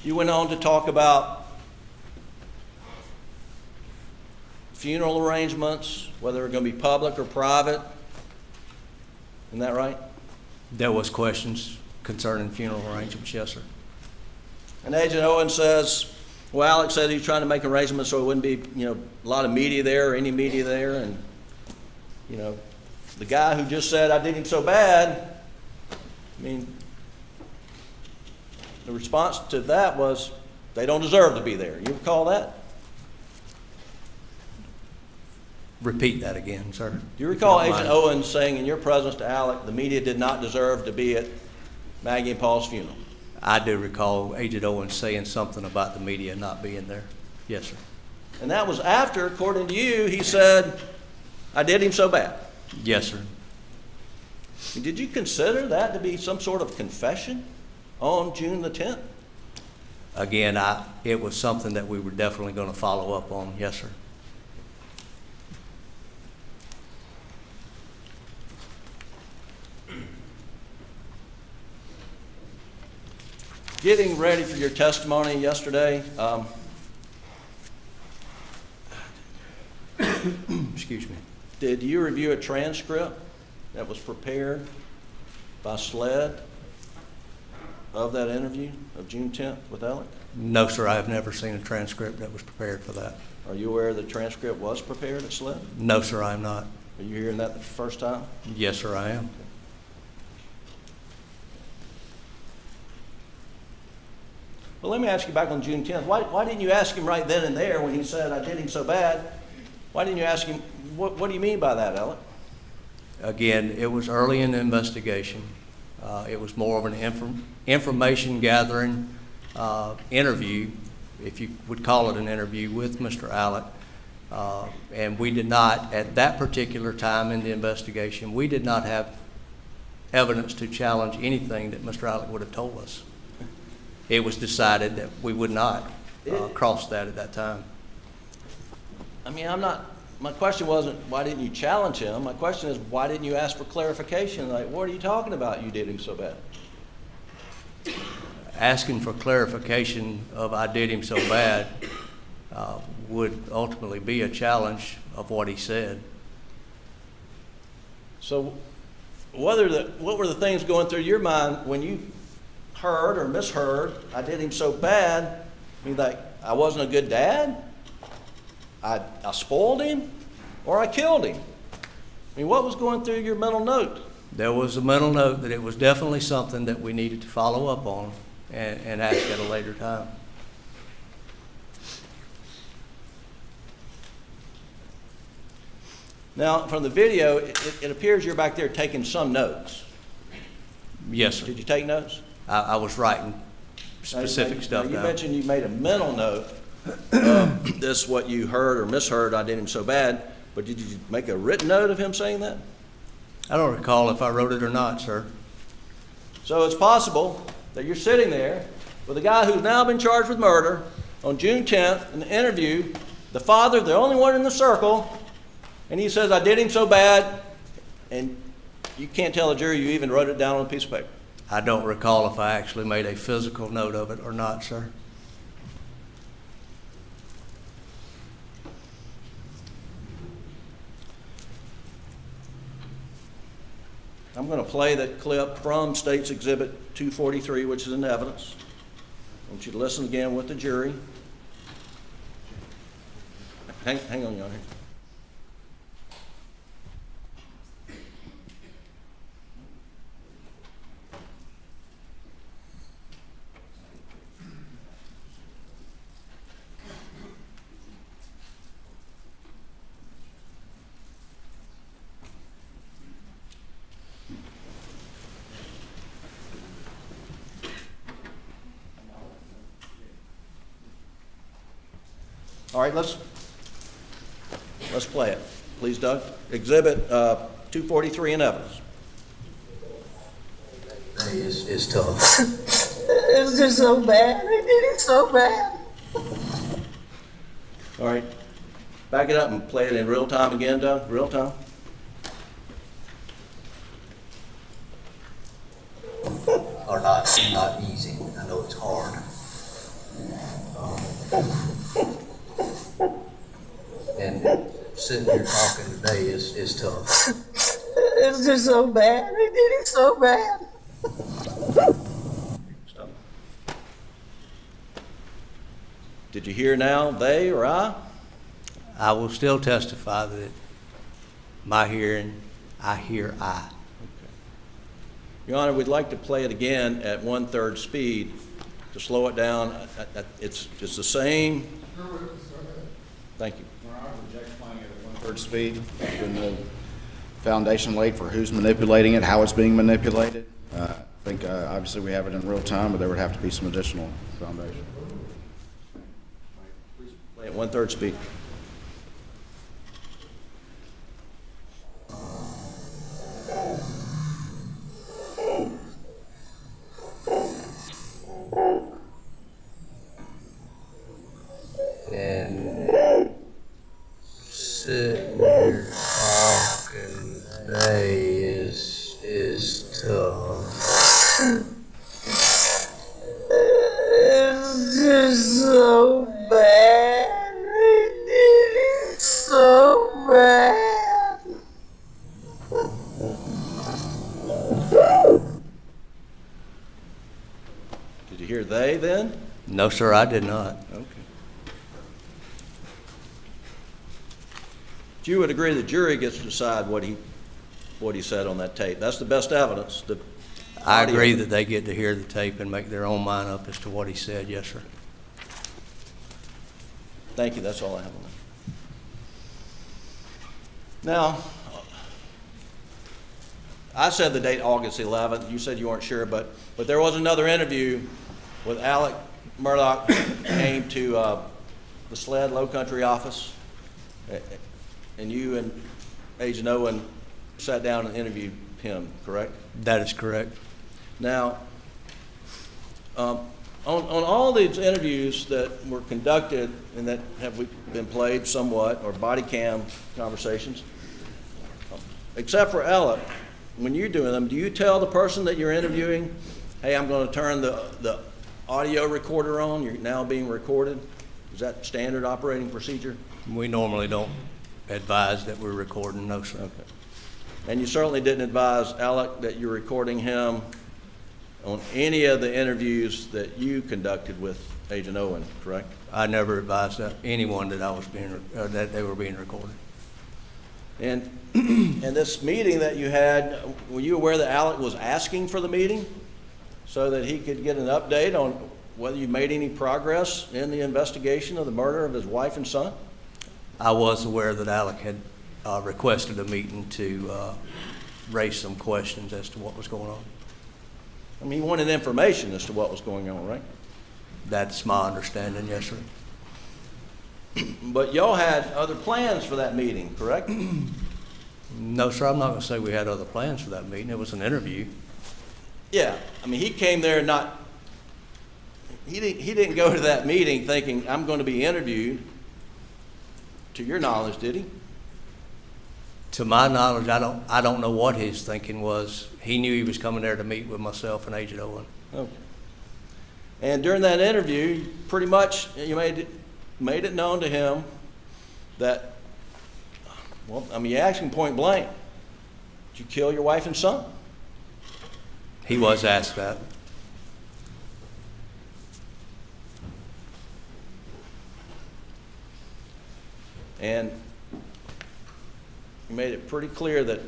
you went on to talk about funeral arrangements, whether they're going to be public or private. Isn't that right? There was questions concerning funeral arrangements, yes, sir. And Agent Owen says, well, Alex said he's trying to make arrangements so it wouldn't be, a lot of media there or any media there. And, the guy who just said, I did him so bad, the response to that was, they don't deserve to be there. You recall that? Repeat that again, sir. Do you recall Agent Owen saying in your presence to Alec, the media did not deserve to be at Maggie and Paul's funeral? I do recall Agent Owen saying something about the media not being there. Yes, sir. And that was after, according to you, he said, I did him so bad. Yes, sir. Did you consider that to be some sort of confession on June the 10th? Again, it was something that we were definitely going to follow up on. Yes, sir. Getting ready for your testimony yesterday, Excuse me. did you review a transcript that was prepared by SLED of that interview of June 10th with Alec? No, sir. I have never seen a transcript that was prepared for that. Are you aware the transcript was prepared at SLED? No, sir, I am not. Are you hearing that the first time? Yes, sir, I am. Well, let me ask you back on June 10th. Why didn't you ask him right then and there when he said, I did him so bad? Why didn't you ask him, what do you mean by that, Alec? Again, it was early in the investigation. It was more of an information gathering interview, if you would call it an interview, with Mr. Alec. And we did not, at that particular time in the investigation, we did not have evidence to challenge anything that Mr. Alec would have told us. It was decided that we would not cross that at that time. I mean, my question wasn't, why didn't you challenge him? My question is, why didn't you ask for clarification? Like, what are you talking about? You did him so bad. Asking for clarification of I did him so bad would ultimately be a challenge of what he said. So what were the things going through your mind when you heard or misheard, I did him so bad? I mean, like, I wasn't a good dad? I spoiled him? Or I killed him? I mean, what was going through your mental note? There was a mental note that it was definitely something that we needed to follow up on and ask at a later time. Now, from the video, it appears you're back there taking some notes. Yes, sir. Did you take notes? I was writing specific stuff You down. mentioned you made a mental note of this, what you heard or misheard, I did him so bad, but did you make a written note of him saying that? I don't recall if I wrote it or not, sir. So it's possible that you're sitting there with a guy who's now been charged with murder on June 10th in the interview, the father, the only one in the circle, and he says, I did him so bad, and you can't tell the jury you even wrote it down on a piece of paper. I don't recall if I actually made a physical note of it or not, sir. I'm going to play that clip from State's Exhibit 243, which is in evidence. I want you to listen again with the jury. Hang on, Your Honor. All right, let's play it. Please, Doug. Exhibit 243 in evidence. It's tough. It's just so bad. They did it so bad. All right. Back it up and play it in real time again, Doug. Real time. Are not easy. I know it's hard. And sitting here talking today is tough. It's just so bad. They did it so bad. Stop. Did you hear now, they or I? I will still testify that my hearing, I hear I. Your Honor, we'd like to play it again at 1/3 speed to slow it down. It's the same. Thank you. I reject playing it at 1/3 speed. There's been no foundation laid for who's manipulating it, how it's being manipulated. I think obviously we have it in real time, but there would have to be some additional foundation. Please play at 1/3 speed. And sitting here talking today is tough. It's just so bad. They did it so bad. Did you hear they then? No, sir, I did not. Okay. You would agree the jury gets to decide what he said on that tape. That's the best evidence. I agree that they get to hear the tape and make their own mind up as to what he said, yes, sir. Thank you. That's all I have on that. Now, I said the date August 11th. You said you weren't sure, but there was another interview with Alex Murdaugh came to the SLED Low Country office, and you and Agent Owen sat down and interviewed him, correct? That is correct. Now, on all these interviews that were conducted and that have been played somewhat, or body cam conversations, except for Alex, when you're doing them, do you tell the person that you're interviewing, hey, I'm going to turn the audio recorder on, you're now being recorded? Is that standard operating procedure? We normally don't advise that we're recording, no, sir. Okay. And you certainly didn't advise Alec that you're recording him on any of the interviews that you conducted with Agent Owen, correct? I never advised anyone that I was that they were being recorded. And this meeting that you had, were you aware that Alec was asking for the meeting so that he could get an update on whether you made any progress in the investigation of the murder of his wife and son? I was aware that Alec had requested a meeting to raise some questions as to what was going on. I mean, he wanted information as to what was going on, right? That's my understanding, yes, sir. But y'all had other plans for that meeting, correct? No, sir, I'm not going to say we had other plans for that meeting. It was an interview. Yeah, I mean, he came there he didn't go to that meeting thinking, I'm going to be interviewed. To your knowledge, did he? To my knowledge, I don't know what his thinking was. He knew he was coming there to meet with myself and Agent Owen. Okay. And during that interview, pretty much you made it known to him that, well, I mean, you asked him point blank, did you kill your wife and son? He was asked that. And you made it pretty clear that,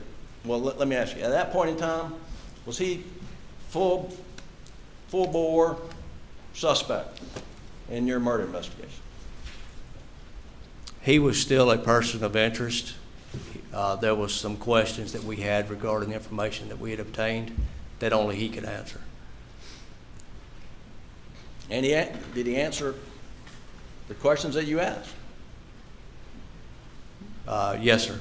well, let me ask you, at that point in time, was he full bore suspect in your murder investigation? He was still a person of interest. There was some questions that we had regarding the information that we had obtained that only he could answer. And did he answer the questions that you asked? Yes, sir.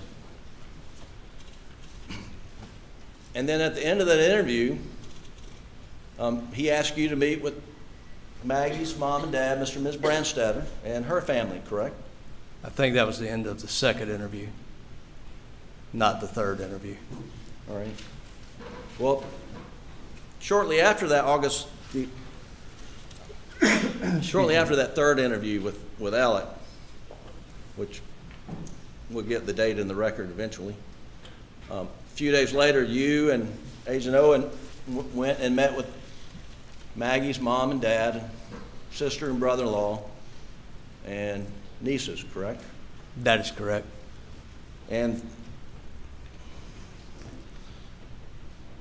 And then at the end of that interview, he asked you to meet with Maggie's mom and dad, Mr. and Ms. Brandstetter, and her family, correct? I think that was the end of the second interview, not the third interview. All right. Well, shortly after that shortly after that third interview with Alec, which we'll get the date in the record eventually, a few days later, you and Agent Owen went and met with Maggie's mom and dad, sister and brother-in-law, and nieces, correct? That is correct. And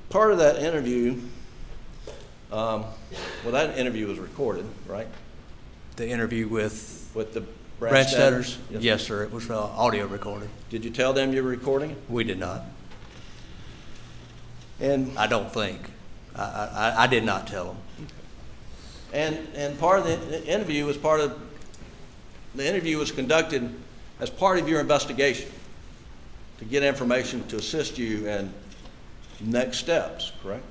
part of that interview, well, that interview was recorded, right? The interview with the Brandstetters? Yes, Yes, sir. It was audio recorded. Did you tell them you were recording it? We did not. And I don't think. I did not tell them. And part of the interview was conducted as part of your investigation to get information to assist you in next steps, correct?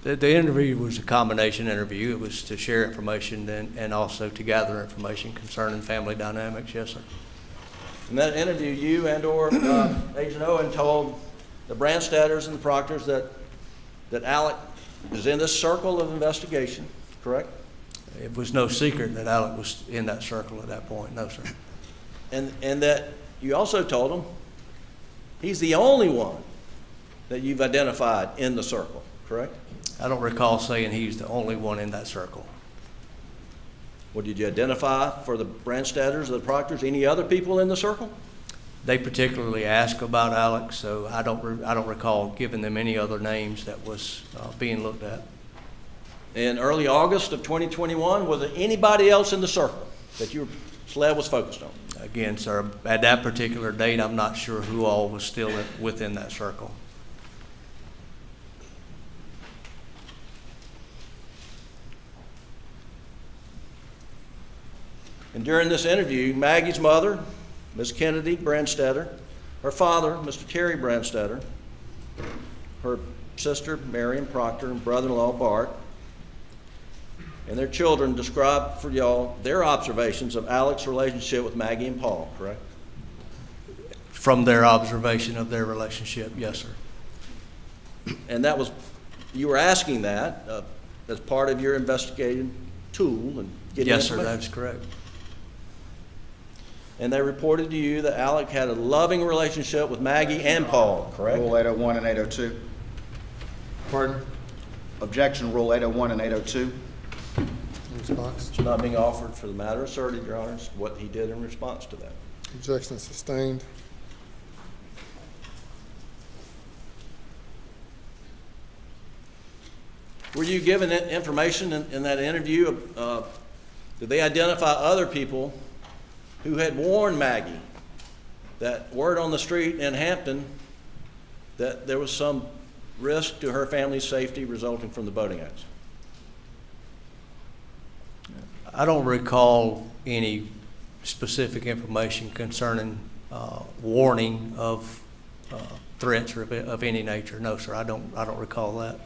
The interview was a combination interview. It was to share information and also to gather information concerning family dynamics, yes, sir. In that interview, you and/or Agent Owen told the Brandstetters and the Proctors that Alec is in this circle of investigation, correct? It was no secret that Alec was in that circle at that point, no, sir. And that you also told them he's the only one that you've identified in the circle, correct? I don't recall saying he's the only one in that circle. Well, did you identify for the Brandstetters or the Proctors any other people in the circle? They particularly asked about Alex, so I don't recall giving them any other names that was being looked at. In early August of 2021, was there anybody else in the circle that your SLED was focused on? Again, sir, at that particular date, I'm not sure who all was still within that circle. And during this interview, Maggie's mother, Ms. Kennedy Branstetter, her father, Mr. Terry Branstetter, her sister, Marion Proctor, and brother-in-law, Bart, and their children described for y'all their observations of Alex's relationship with Maggie and Paul, correct? From their observation of their relationship, yes, sir. And that was, you were asking that as part of your investigative tool and getting Yes, sir, information. that's correct. And they reported to you that Alex had a loving relationship with Maggie and Paul, correct? Rule 801 and 802. Pardon? Objection, Rule 801 and 802. Response? It's not being offered for the matter asserted, Your Honors, what he did in response to that. Objection sustained. Were you given information in that interview? Did they identify other people who had warned Maggie that word on the street in Hampton that there was some risk to her family's safety resulting from the boating accident? I don't recall any specific information concerning warning of threats or of any nature. No, sir, I don't recall that.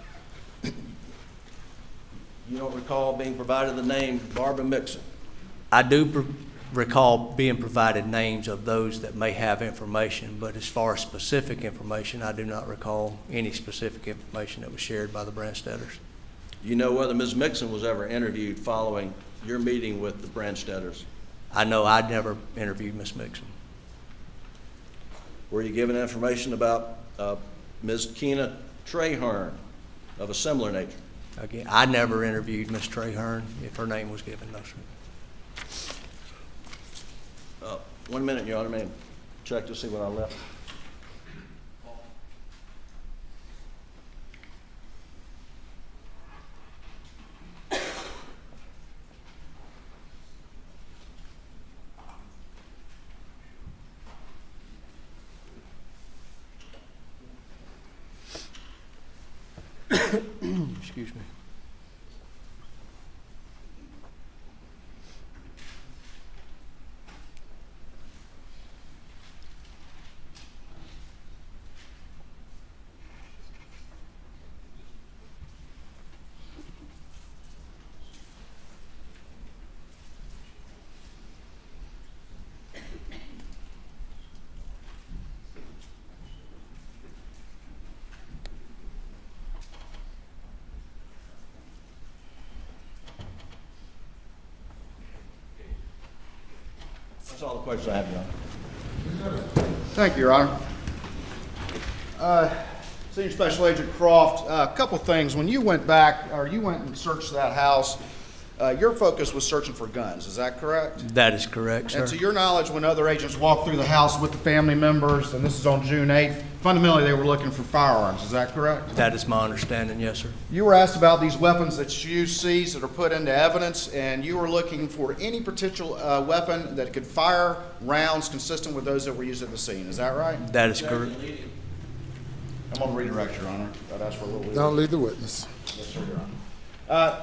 You don't recall being provided the name Barbara Mixon? I do recall being provided names of those that may have information, but as far as specific information, I do not recall any specific information that was shared by the Branstetters. Do you know whether Ms. Mixon was ever interviewed following your meeting with the Branstetters? I know I never interviewed Ms. Mixon. Were you given information about Ms. Keena Traherne of a similar nature? Again, I never interviewed Ms. Traherne, if her name was given, no, sir. 1 minute, Your Honor, may I check to see what I left? Excuse me. That's all the questions I have, Your Honor. Thank you, Your Honor. Senior Special Agent Croft, a couple things. When you went back, or you went and searched that house, your focus was searching for guns, is that correct? That is correct, sir. And to your knowledge, when other agents walked through the house with the family members, and this is on June 8th, fundamentally they were looking for firearms, is that correct? That is my understanding, yes, sir. You were asked about these weapons that you seized that are put into evidence, and you were looking for any particular weapon that could fire rounds consistent with those that were used at the scene, is that right? That is correct. I'm going to redirect, Your Honor. I'd ask for a little leeway. Don't lead the witness. Yes, sir, Your Honor.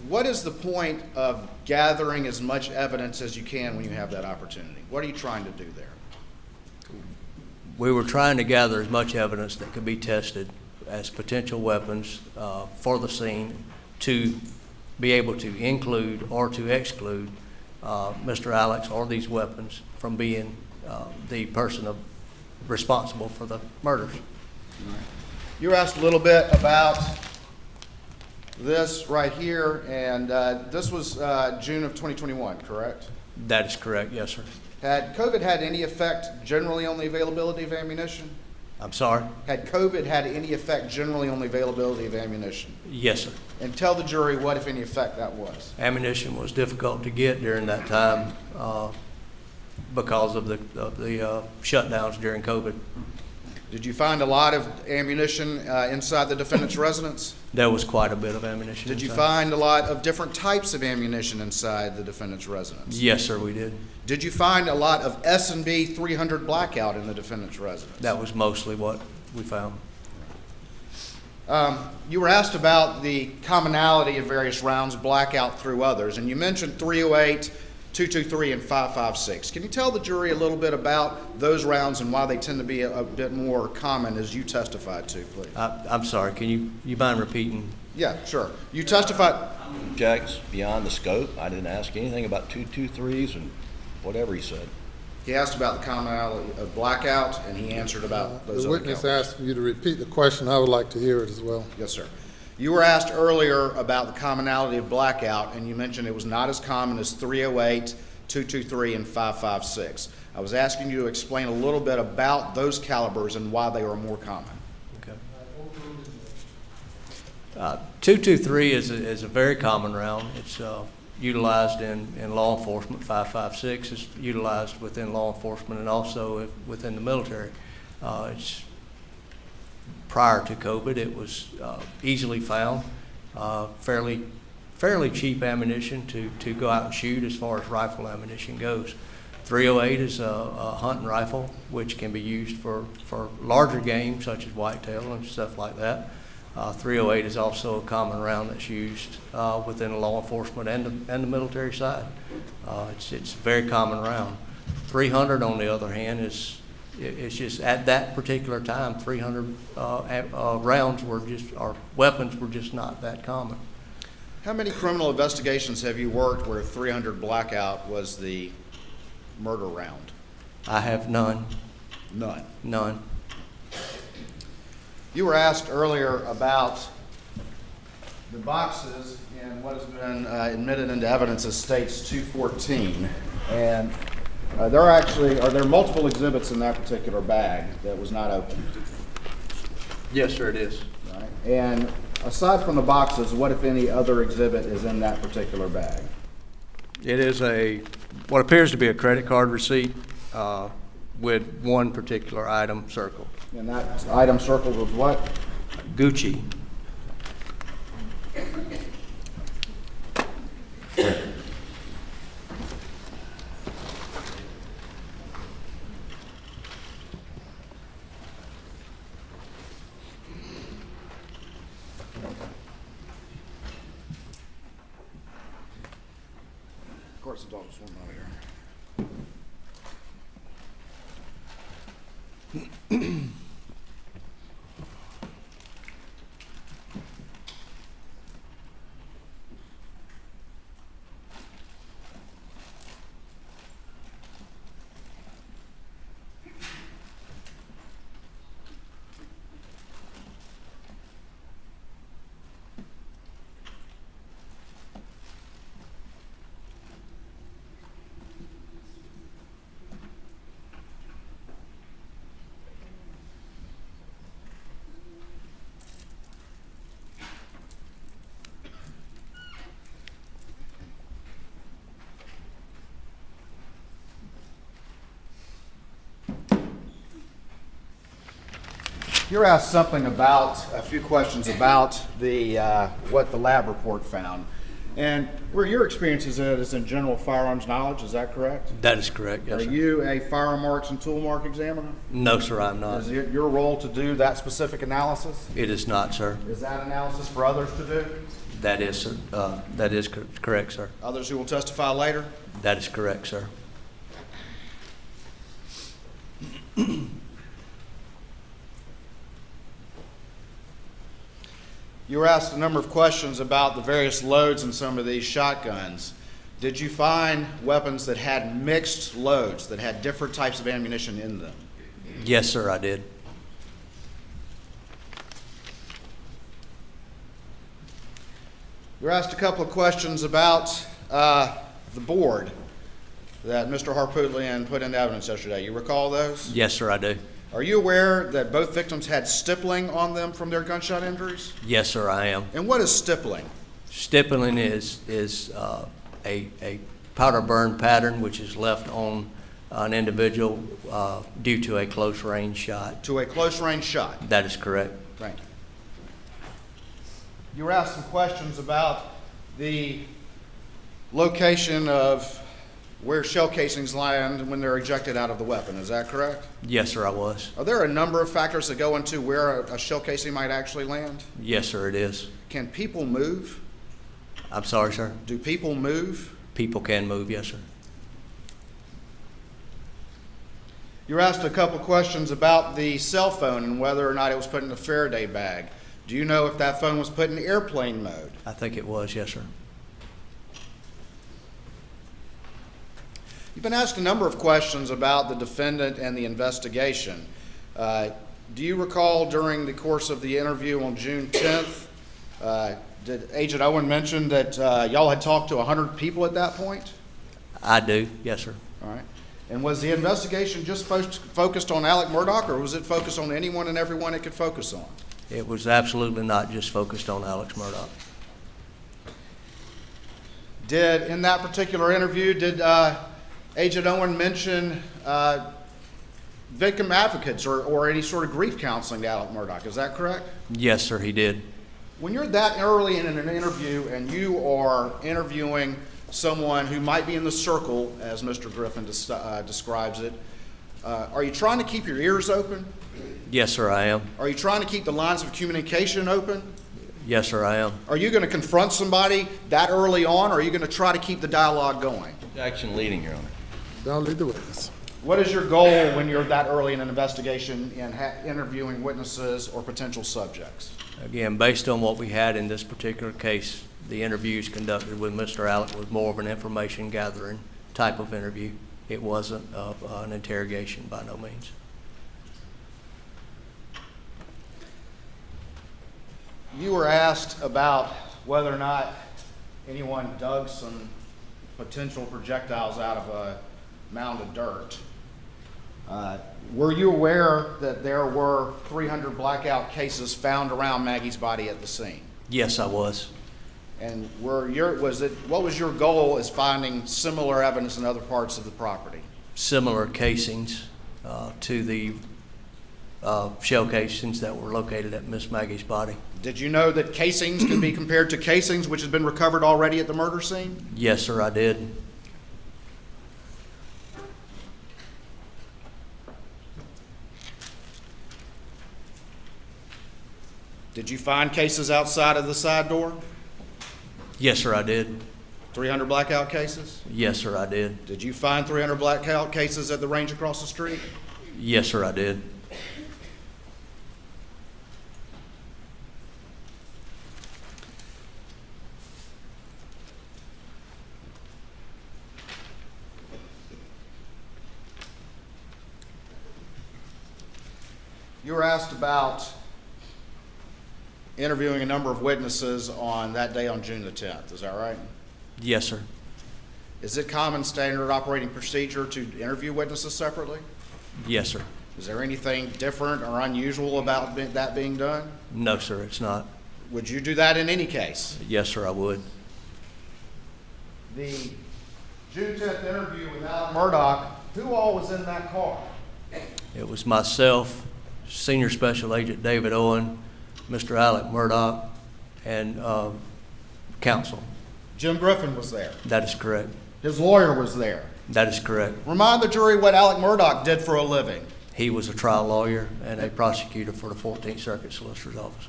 What is the point of gathering as much evidence as you can when you have that opportunity? What are you trying to do there? We were trying to gather as much evidence that could be tested as potential weapons for the scene to be able to include or to exclude Mr. Alex or these weapons from being the person responsible for the murders. You were asked a little bit about this right here, and this was June of 2021, correct? That is correct, yes, sir. Had COVID had any effect generally on the availability of ammunition? I'm sorry? Had COVID had any effect generally on the availability of ammunition? Yes, sir. And tell the jury what, if any, effect that was. Ammunition was difficult to get during that time because of the shutdowns during COVID. Did you find a lot of ammunition inside the defendant's residence? There was quite a bit of ammunition. Did you inside. find a lot of different types of ammunition inside the defendant's residence? Yes, sir, we did. Did you find a lot of S&B 300 Blackout in the defendant's residence? That was mostly what we found. You were asked about the commonality of various rounds, Blackout through others, and you mentioned 308, 223, and 556. Can you tell the jury a little bit about those rounds and why they tend to be a bit more common, as you testified to, please? I'm sorry, can you mind repeating? Yeah, sure. You testified. Objects beyond the scope. I didn't ask anything about 223s and whatever he said. He asked about the commonality of Blackout, and he answered about those The other witness calibers. asked for you to repeat the question. I would like to hear it as well. Yes, sir. You were asked earlier about the commonality of Blackout, and you mentioned it was not as common as 308, 223, and 556. I was asking you to explain a little bit about those calibers and why they are more common. Okay. 223 is a very common round. It's utilized in law enforcement. 556 is utilized within law enforcement and also within the military. It's prior to COVID, it was easily found, fairly cheap ammunition to go out and shoot as far as rifle ammunition goes. 308 is a hunting rifle, which can be used for larger game such as whitetail and stuff like that. 308 is also a common round that's used within the law enforcement and the military side. It's a very common round. 300, on the other hand, it's just at that particular time, 300 rounds were or weapons were just not that common. How many criminal investigations have you worked where 300 Blackout was the murder round? I have none. None. None. You were asked earlier about the boxes and what has been admitted into evidence as states 214. And are there multiple exhibits in that particular bag that was not opened? Yes, sir, it is. Right. And aside from the boxes, what, if any, other exhibit is in that particular bag? It is what appears to be a credit card receipt with one particular item circled. And that item circled was what? Gucci. Of course, the dog was one over here. You're asked a few questions about what the lab report found. And where your experience is in general firearms knowledge, is that correct? That is correct, yes, Are sir. you a firearm marks and tool mark examiner? No, sir, I'm not. Is it your role to do that specific analysis? It is not, sir. Is that analysis for others to do? That is, sir. That is correct, sir. Others who will testify later? That is correct, sir. You were asked a number of questions about the various loads in some of these shotguns. Did you find weapons that had mixed loads, that had different types of ammunition in them? Yes, sir, I did. You were asked a couple of questions about the board that Mr. Harpootlian put into evidence yesterday. You recall those? Yes, sir, I do. Are you aware that both victims had stippling on them from their gunshot injuries? Yes, sir, I am. And what is stippling? Stippling is a powder burn pattern which is left on an individual due to a close-range shot. To a close-range shot? That is correct. Thank you. You were asked some questions about the location of where shell casings land when they're ejected out of the weapon. Is that correct? Yes, sir, I was. Are there a number of factors that go into where a shell casing might actually land? Yes, sir, it is. Can people move? I'm sorry, sir. Do people move? People can move, yes, sir. You were asked a couple questions about the cell phone and whether or not it was put in a Faraday bag. Do you know if that phone was put in airplane mode? I think it was, yes, sir. You've been asked a number of questions about the defendant and the investigation. Do you recall during the course of the interview on June 10th, did Agent Owen mention that y'all had talked to 100 people at that point? I do, yes, sir. All right. And was the investigation just focused on Alex Murdaugh, or was it focused on anyone and everyone it could focus on? It was absolutely not just focused on Alex Murdaugh. In that particular interview, did Agent Owen mention victim advocates or any sort of grief counseling to Alex Murdaugh? Is that correct? Yes, sir, he did. When you're that early in an interview and you are interviewing someone who might be in the circle, as Mr. Griffin describes it, are you trying to keep your ears open? Yes, sir, I am. Are you trying to keep the lines of communication open? Yes, sir, I am. Are you going to confront somebody that early on, or are you going to try to keep the dialogue going? Action leading, Your Honor. Don't lead the witness. What is your goal when you're that early in an investigation in interviewing witnesses or potential subjects? Again, based on what we had in this particular case, the interviews conducted with Mr. Alex was more of an information gathering type of interview. It wasn't an interrogation by no means. You were asked about whether or not anyone dug some potential projectiles out of a mound of dirt. Were you aware that there were 300 blackout cases found around Maggie's body at the scene? Yes, I was. And what was your goal as finding similar evidence in other parts of the property? Similar casings to the shell casings that were located at Miss Maggie's body. Did you know that casings could be compared to casings which had been recovered already at the murder scene? Yes, sir, I did. Did you find cases outside of the side door? Yes, sir, I did. 300 blackout cases? Yes, sir, I did. Did you find 300 blackout cases at the range across the street? Yes, sir, I did. You were asked about interviewing a number of witnesses on that day on June the 10th, is that right? Yes, sir. Is it common standard operating procedure to interview witnesses separately? Yes, sir. Is there anything different or unusual about that being done? No, sir, it's not. Would you do that in any case? Yes, sir, I would. The June 10th interview with Alex Murdaugh, who all was in that car? It was myself, Senior Special Agent David Owen, Mr. Alex Murdaugh, and counsel. Jim Griffin was there. That is correct. His lawyer was there. That is correct. Remind the jury what Alex Murdaugh did for a living. He was a trial lawyer and a prosecutor for the 14th Circuit Solicitor's Office.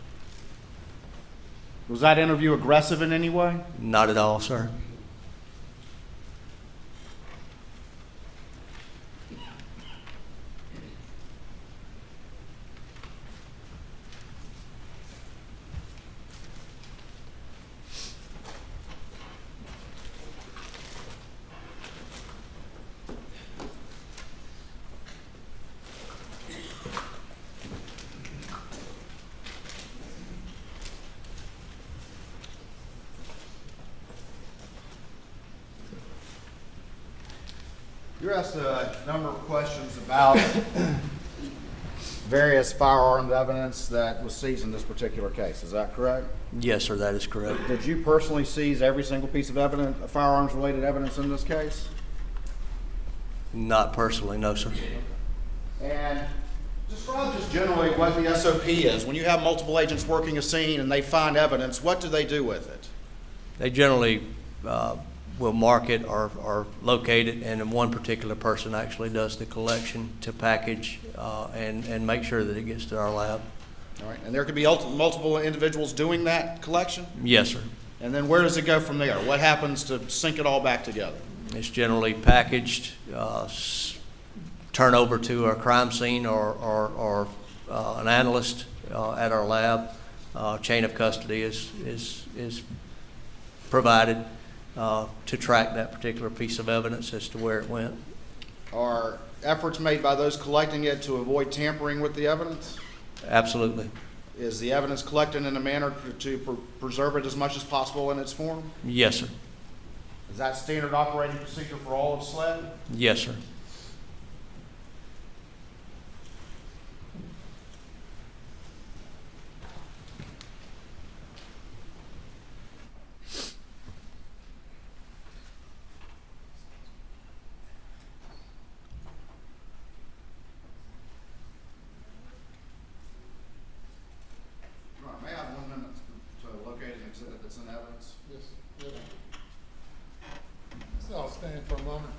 Was that interview aggressive in any way? Not at all, sir. You were asked a number of questions about various firearms evidence that was seized in this particular case. Is that correct? Yes, sir, that is correct. Did you personally seize every single piece of evidence, firearms-related evidence in this case? Not personally, no, sir. And describe just generally what the SOP is. When you have multiple agents working a scene and they find evidence, what do they do with it? They generally will mark it or locate it, and then one particular person actually does the collection to package and make sure that it gets to our lab. All right, and there could be multiple individuals doing that collection? Yes, sir. And then where does it go from there? What happens to sync it all back together? It's generally packaged, turned over to a crime scene or an analyst at our lab. Chain of custody is provided to track that particular piece of evidence as to where it went. Are efforts made by those collecting it to avoid tampering with the evidence? Absolutely. Is the evidence collected in a manner to preserve it as much as possible in its form? Yes, sir. Is that standard operating procedure for all of SLED? Yes, sir. May I have 1 minute to locate an exhibit that's in evidence? Yes, yeah. So I'll stand for a moment.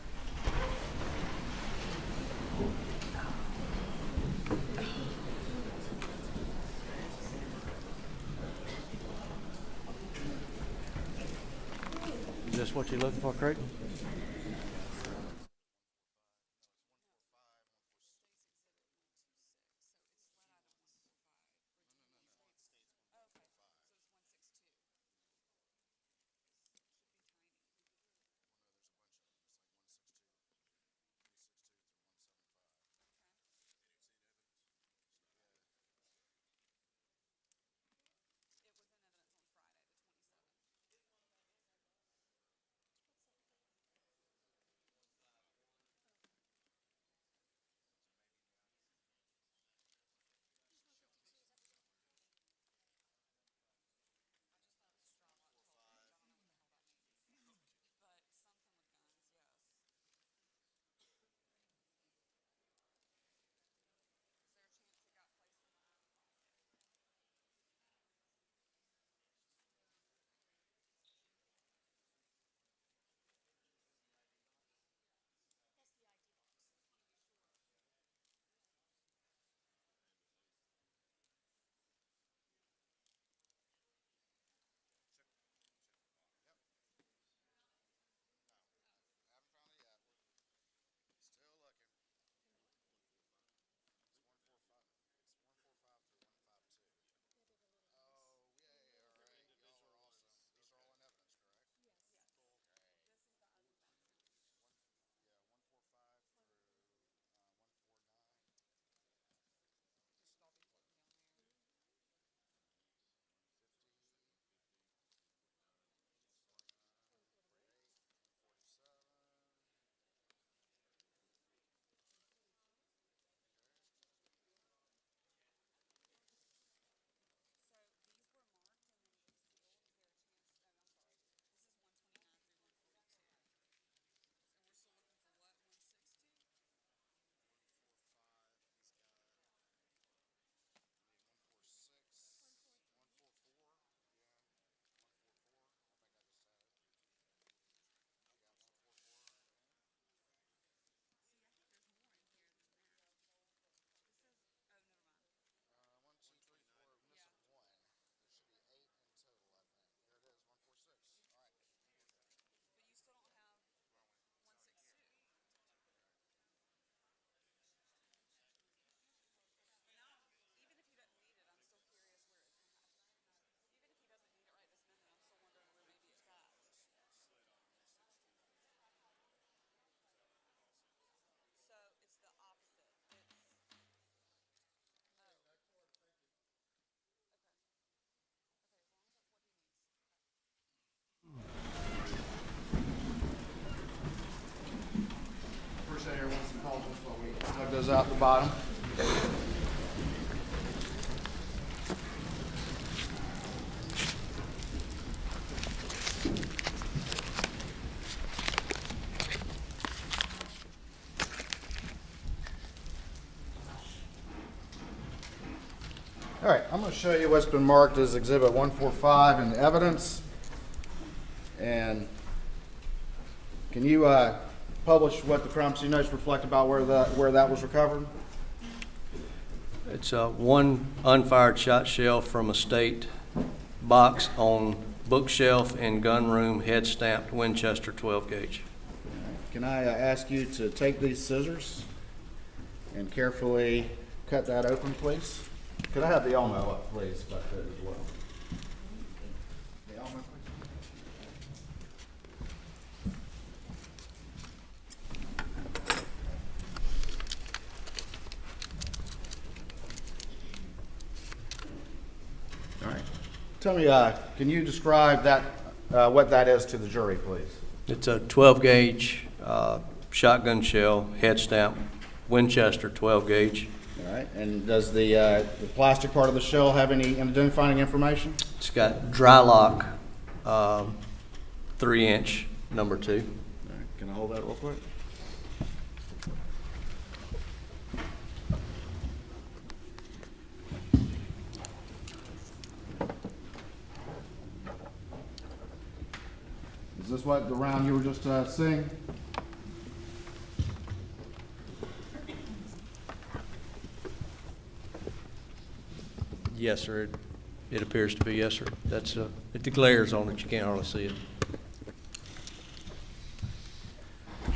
Is this what you're looking for, Craig? Appreciate everyone's indulgence while we tug those out the bottom. All right, I'm going to show you what's been marked as Exhibit 145 in the evidence. And can you publish what the crime scene notes reflect about where that was recovered? It's one unfired shot shell from a state box on bookshelf and gun room, head stamped Winchester 12 gauge. Can I ask you to take these scissors and carefully cut that open, please? Could I have the Elmo up, please, if I could as well? The Elmo, please. All right. Tell me, can you describe that, what that is to the jury, please? It's a 12 gauge shotgun shell, head stamp Winchester 12 gauge. All right, and does the plastic part of the shell have any identifying information? It's got dry lock, 3-inch, number 2. All right, can I hold that real quick? Is this what the round you were just seeing? Yes, sir. It appears to be, yes, sir. That's if the glare's on it, you can't hardly see it.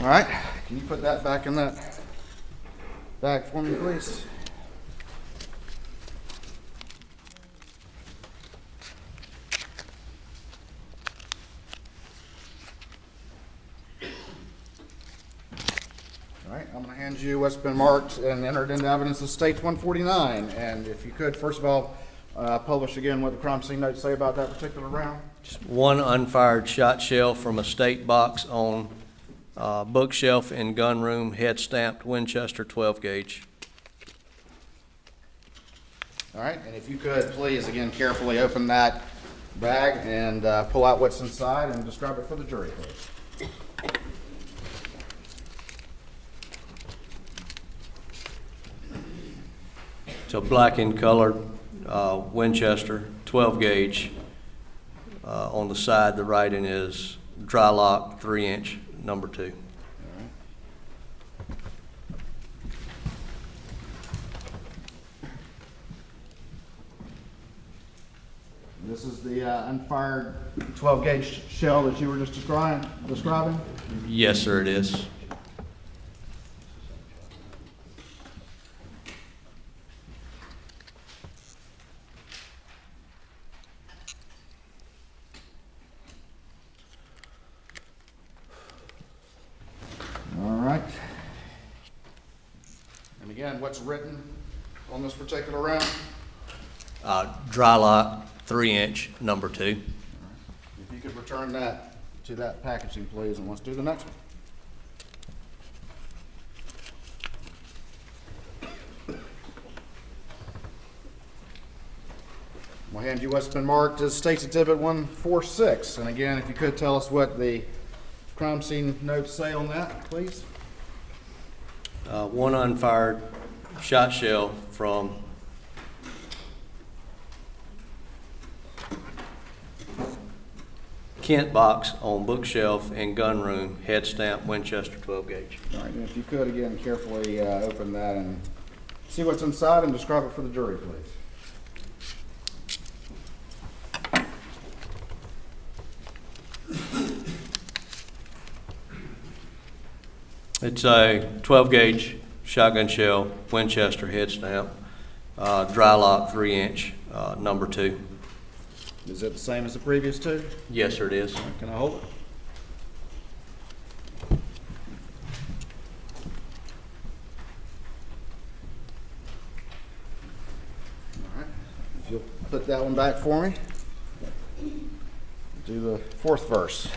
All right, can you put that back in that bag for me, please? All right, I'm going to hand you what's been marked and entered into evidence of States 149. And if you could, first of all, publish again what the crime scene notes say about that particular round. Just one unfired shot shell from a state box on bookshelf in gun room, head stamped Winchester 12 gauge. All right, and if you could, please, again, carefully open that bag and pull out what's inside and describe it for the jury, please. It's a black and colored Winchester 12 gauge. On the side, the writing is dry lock, 3-inch, number 2. This is the unfired 12 gauge shell that you were just describing? Yes, sir, it is. All right. And again, what's written on this particular round? Dry lock, 3-inch, number 2. If you could return that to that packaging, please, and let's do the next one. We'll hand you what's been marked as State's Exhibit 146. And again, if you could tell us what the crime scene notes say on that, please. One unfired shot shell from Kent box on bookshelf and gun room, head stamp Winchester 12 gauge. All right, and if you could, again, carefully open that and see what's inside and describe it for the jury, please. It's a 12 gauge shotgun shell, Winchester head stamp, dry lock, 3-inch, number 2. Is it the same as the previous two? Yes, sir, it is. Can I hold it? All right, if you'll put that one back for me. Do the fourth verse.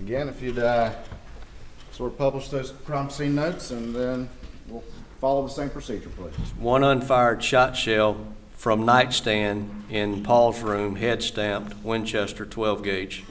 Again, if you'd sort of publish those crime scene notes, and then we'll follow the same procedure, please. One unfired shot shell from nightstand in Paul's room, head stamped Winchester 12 gauge.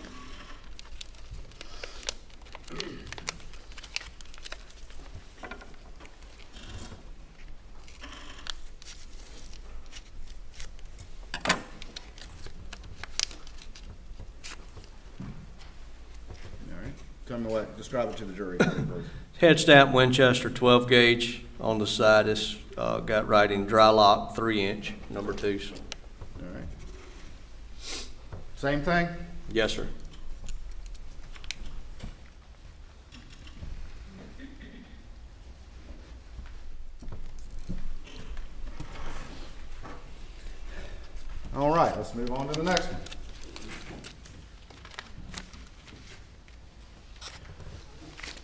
tell me what, describe it to the jury, please. Head stamp Winchester 12 gauge on the side. It's got writing dry lock 3-inch, number 2s. All right. Same thing? Yes, sir. All right, let's move on to the next one.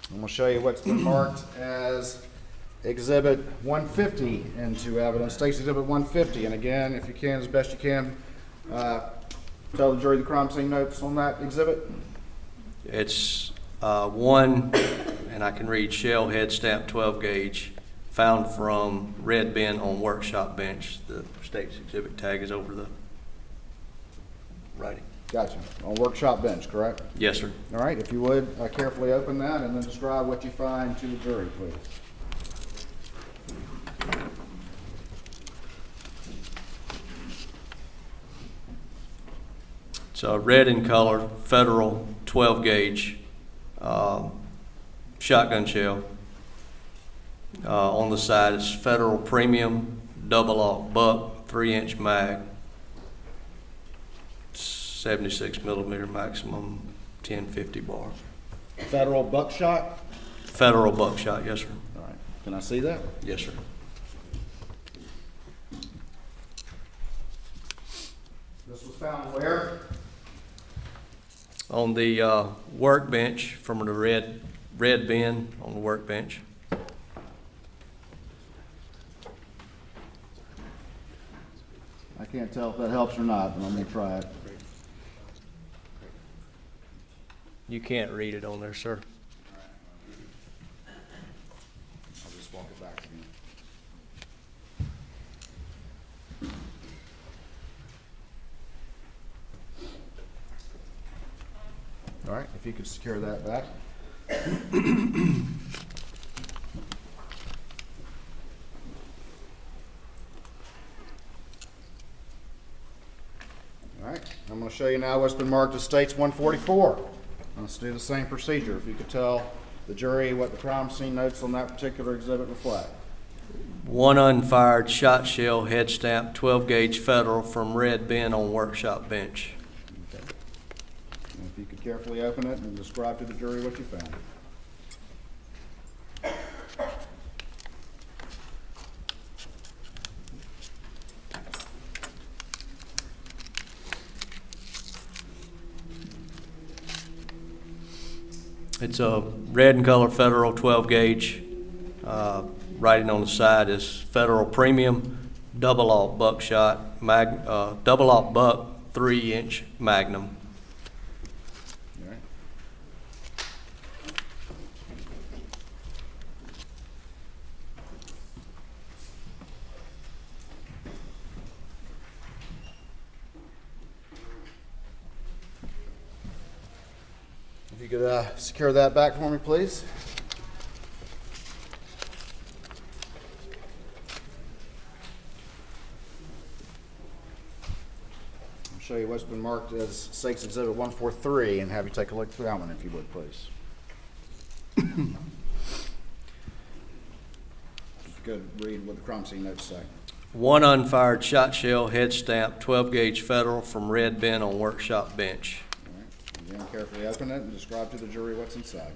I'm going to show you what's been marked as Exhibit 150 into evidence. State's Exhibit 150, and again, if you can, as best you can, tell the jury the crime scene notes on that exhibit. It's one, and I can read shell head stamp 12 gauge, found from red bin on workshop bench. The state's exhibit tag is over the writing. Gotcha. On workshop bench, correct? Yes, sir. All right, if you would, carefully open that and then describe what you find to the jury, please. It's a red in color, federal 12 gauge shotgun shell. On the side is federal premium double aught buck 3-inch mag, 76 millimeter maximum, 1050 bar. Federal buckshot? Federal buckshot, yes, sir. All right, can I see that? Yes, sir. This was found where? On the workbench, from the red bin on the workbench. I can't tell if that helps or not, but I'm gonna try it. You can't read it on there, sir. I'll just walk it back to you. All right, if you could secure that back. All right, I'm going to show you now what's been marked as States 144. Let's do the same procedure. If you could tell the jury what the crime scene notes on that particular exhibit reflect. One unfired shot shell head stamp 12 gauge federal from red bin on workshop bench. Okay. And if you could carefully open it and describe to the jury what you found. It's a red in color federal 12 gauge. Writing on the side is federal premium double aught buckshot, double aught buck 3-inch magnum. All right. If you could secure that back for me, please. I'll show you what's been marked as State's Exhibit 143 and have you take a look through that one, if you would, please. If you could read what the crime scene notes say. One unfired shot shell head stamp 12 gauge federal from red bin on workshop bench. All right. Again, carefully open it and describe to the jury what's inside.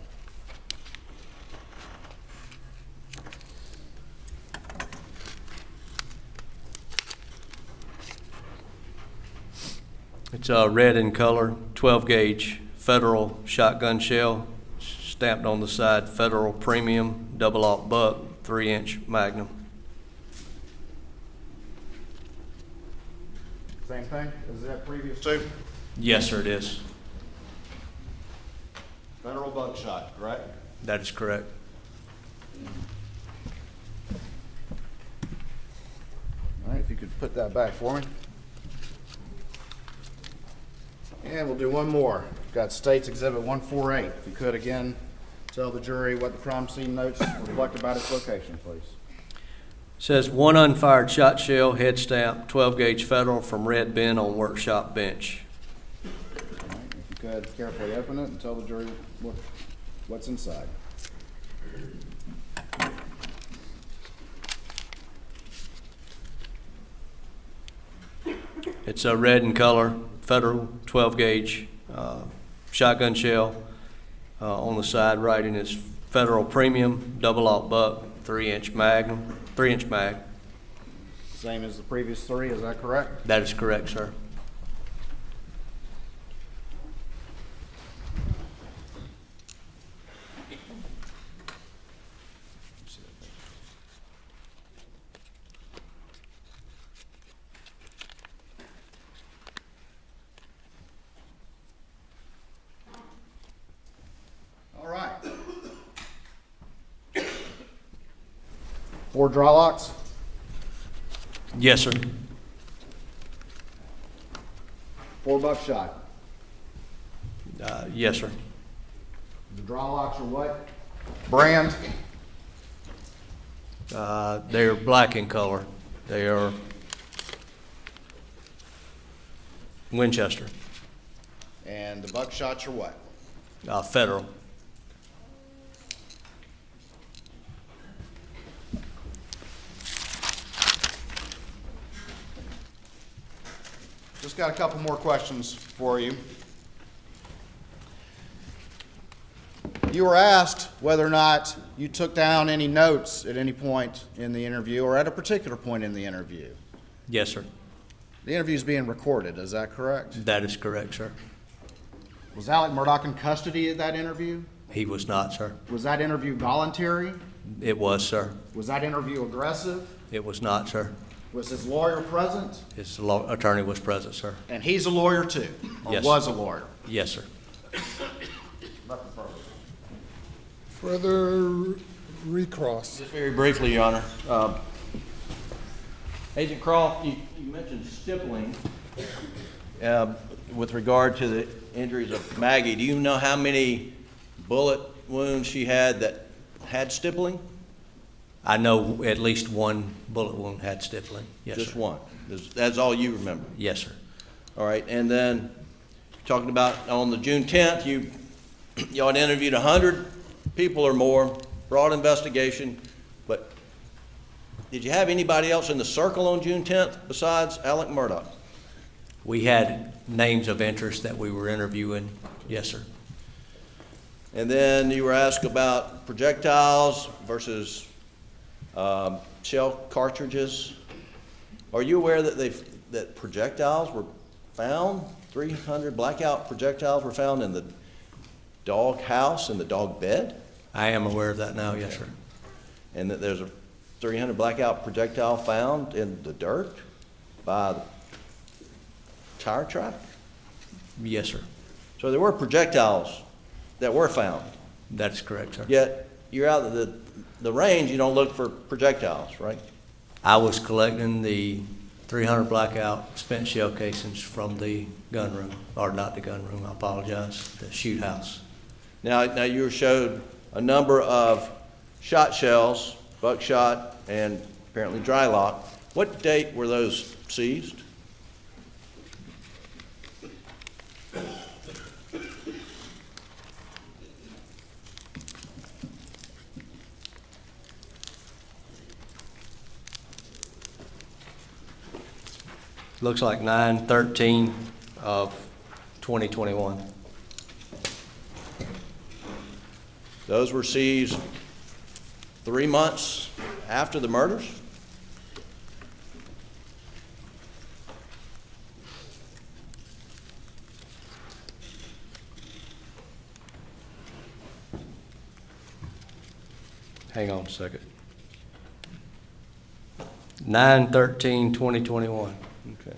It's a red in color 12 gauge federal shotgun shell, stamped on the side federal premium double aught buck 3-inch magnum. Same thing as that previous two? Yes, sir, it is. Federal buckshot, correct? That is correct. All right, if you could put that back for me. And we'll do one more. We've got State's Exhibit 148. If you could, again, tell the jury what the crime scene notes reflect about its location, please. Says one unfired shot shell head stamp 12 gauge federal from red bin on workshop bench. All right, if you could, carefully open it and tell the jury what What's inside? It's a red in color, Federal 12 gauge shotgun shell. On the side writing is Federal Premium double-aught buck 3-inch Magnum, 3-inch mag. Same as the previous three, is that correct? That is correct, sir. All right. 4 dry locks? Yes, sir. 4 buckshot? Yes, sir. The dry locks are what? Brand? They're black in color. They are Winchester, And the buckshots are what? Federal. Just got a couple more questions for you. You were asked whether or not you took down any notes at any point in the interview or at a particular point in the interview. Yes, sir. The interview is being recorded, is that correct? That is correct, sir. Was Alex Murdaugh in custody at that interview? He was not, sir. Was that interview voluntary? It was, sir. Was that interview aggressive? It was not, sir. Was his lawyer present? His attorney was present, sir. And he's a lawyer too, or Yes. was a lawyer? Yes, sir. Nothing further. Further recross. Just very briefly, Your Honor. Agent Croft, you mentioned stippling with regard to the injuries of Maggie. Do you know how many bullet wounds she had that had stippling? I know at least one bullet wound had stippling. Yes, Just sir. one. That's all you remember? Yes, sir. All right, and then talking about on the June 10th, y'all had interviewed 100 people or more, broad investigation, but did you have anybody else in the circle on June 10th besides Alex Murdaugh? We had names of interest that we were interviewing. Yes, sir. And then you were asked about projectiles versus shell cartridges. Are you aware that projectiles were found? 300 Blackout projectiles were found in the dog house and the dog bed? I am aware of that now. Yes, sir. And that there's a 300 Blackout projectile found in the dirt by the tire track? Yes, sir. So there were projectiles that were found. That's correct, sir. Yet you're out of the range, you don't look for projectiles, right? I was collecting the 300 Blackout spent shell casings from the gun room, or not the gun room, I apologize, the shoot house. Now you were showed a number of shot shells, buckshot, and apparently dry lock. What date were those seized? Looks like 9/13 of 2021. Those were seized 3 months after the murders? Hang on a second. 9/13/2021 Okay.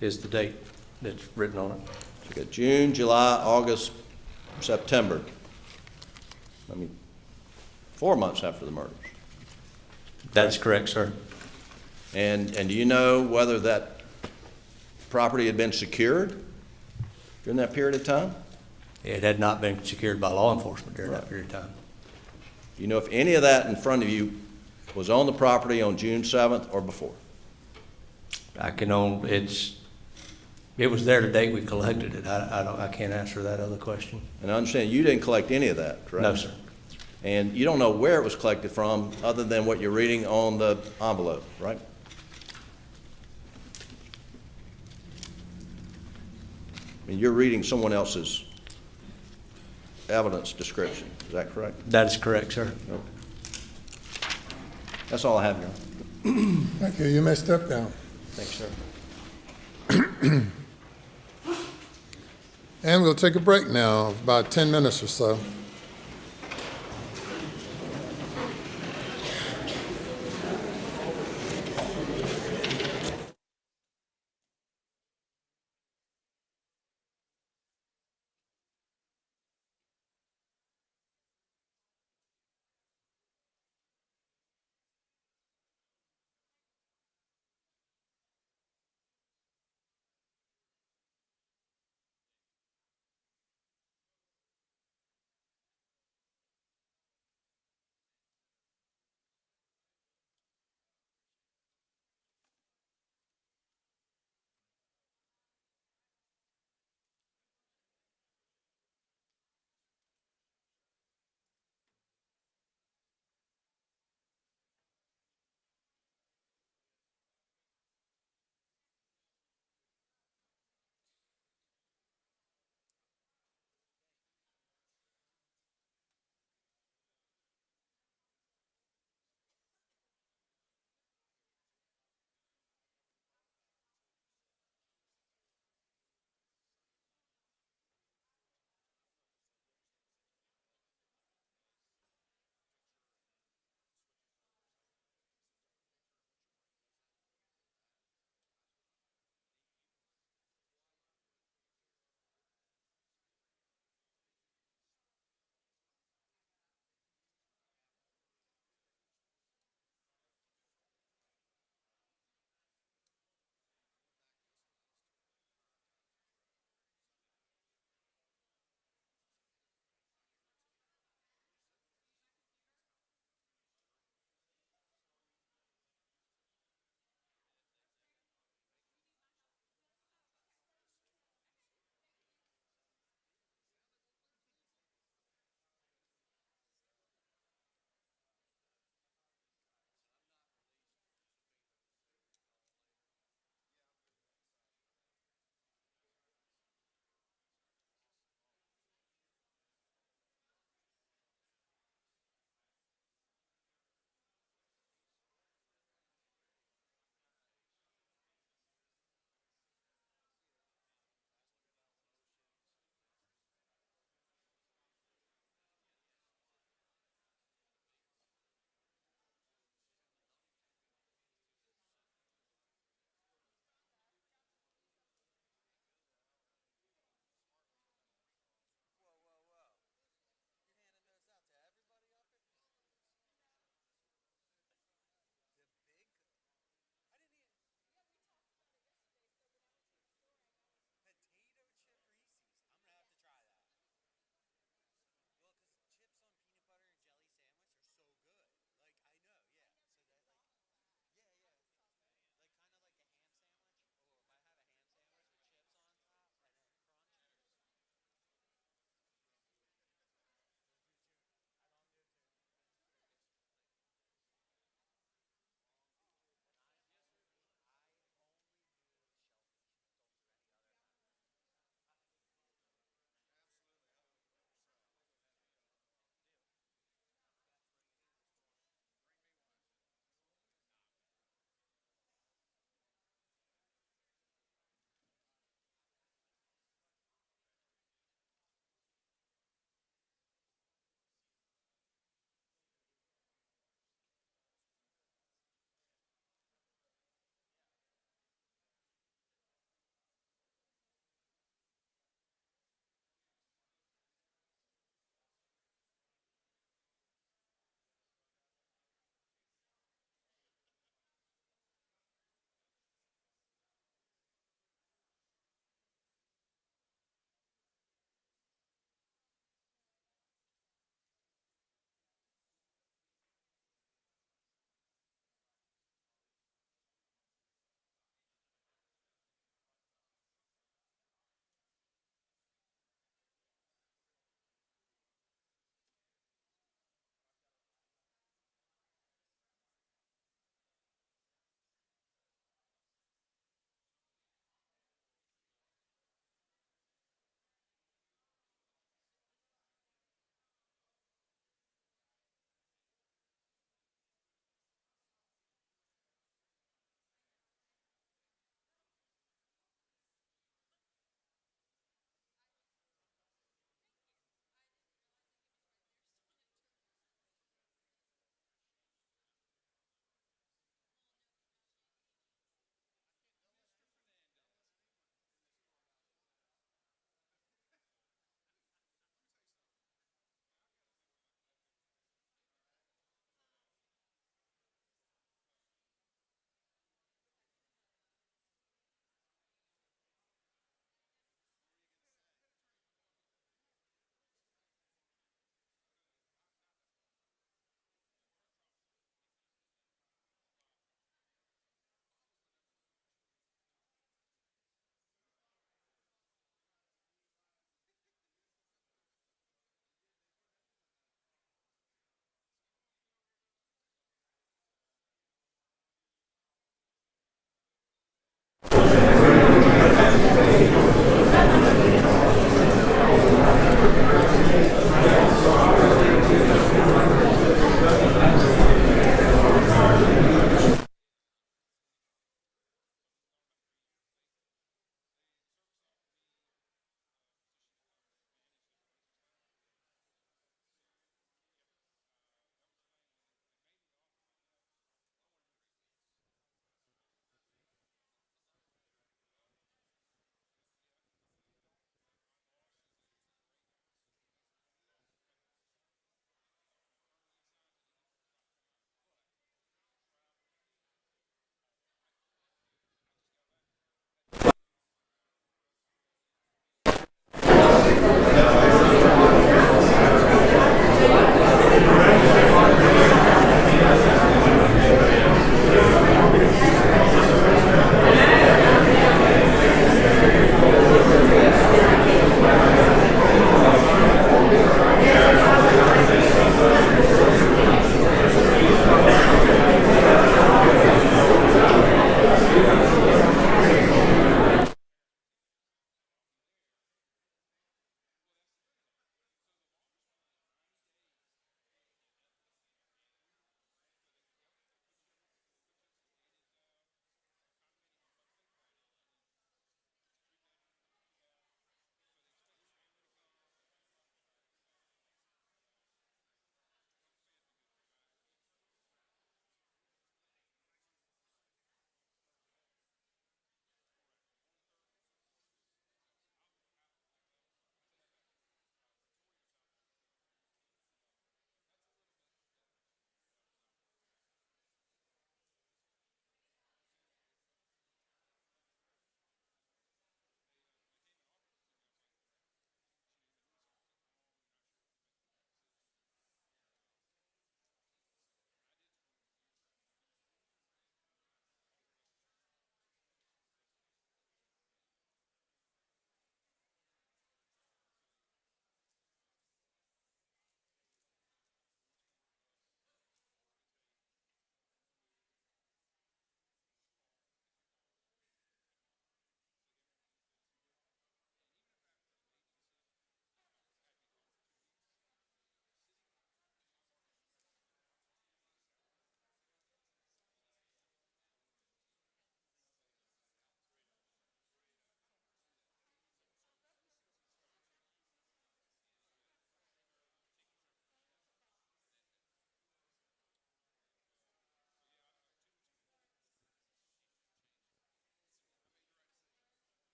is the date that's written on it. So you got June, July, August, September. 4 months after the murders. That's correct, sir. And do you know whether that property had been secured during that period of time? It had not been secured by law enforcement during that period of time. Do you know if any of that in front of you was on the property on June 7th or before? It It was there the date we collected it. I can't answer that other question. And I understand you didn't collect any of that, correct? No, sir. And you don't know where it was collected from, other than what you're reading on the envelope, right? And you're reading someone else's evidence description, is that correct? That is correct, sir. Okay. That's all I have, Your Honor. Thank you. You may step down. Thanks, sir. And we'll take a break now, of about 10 minutes or so.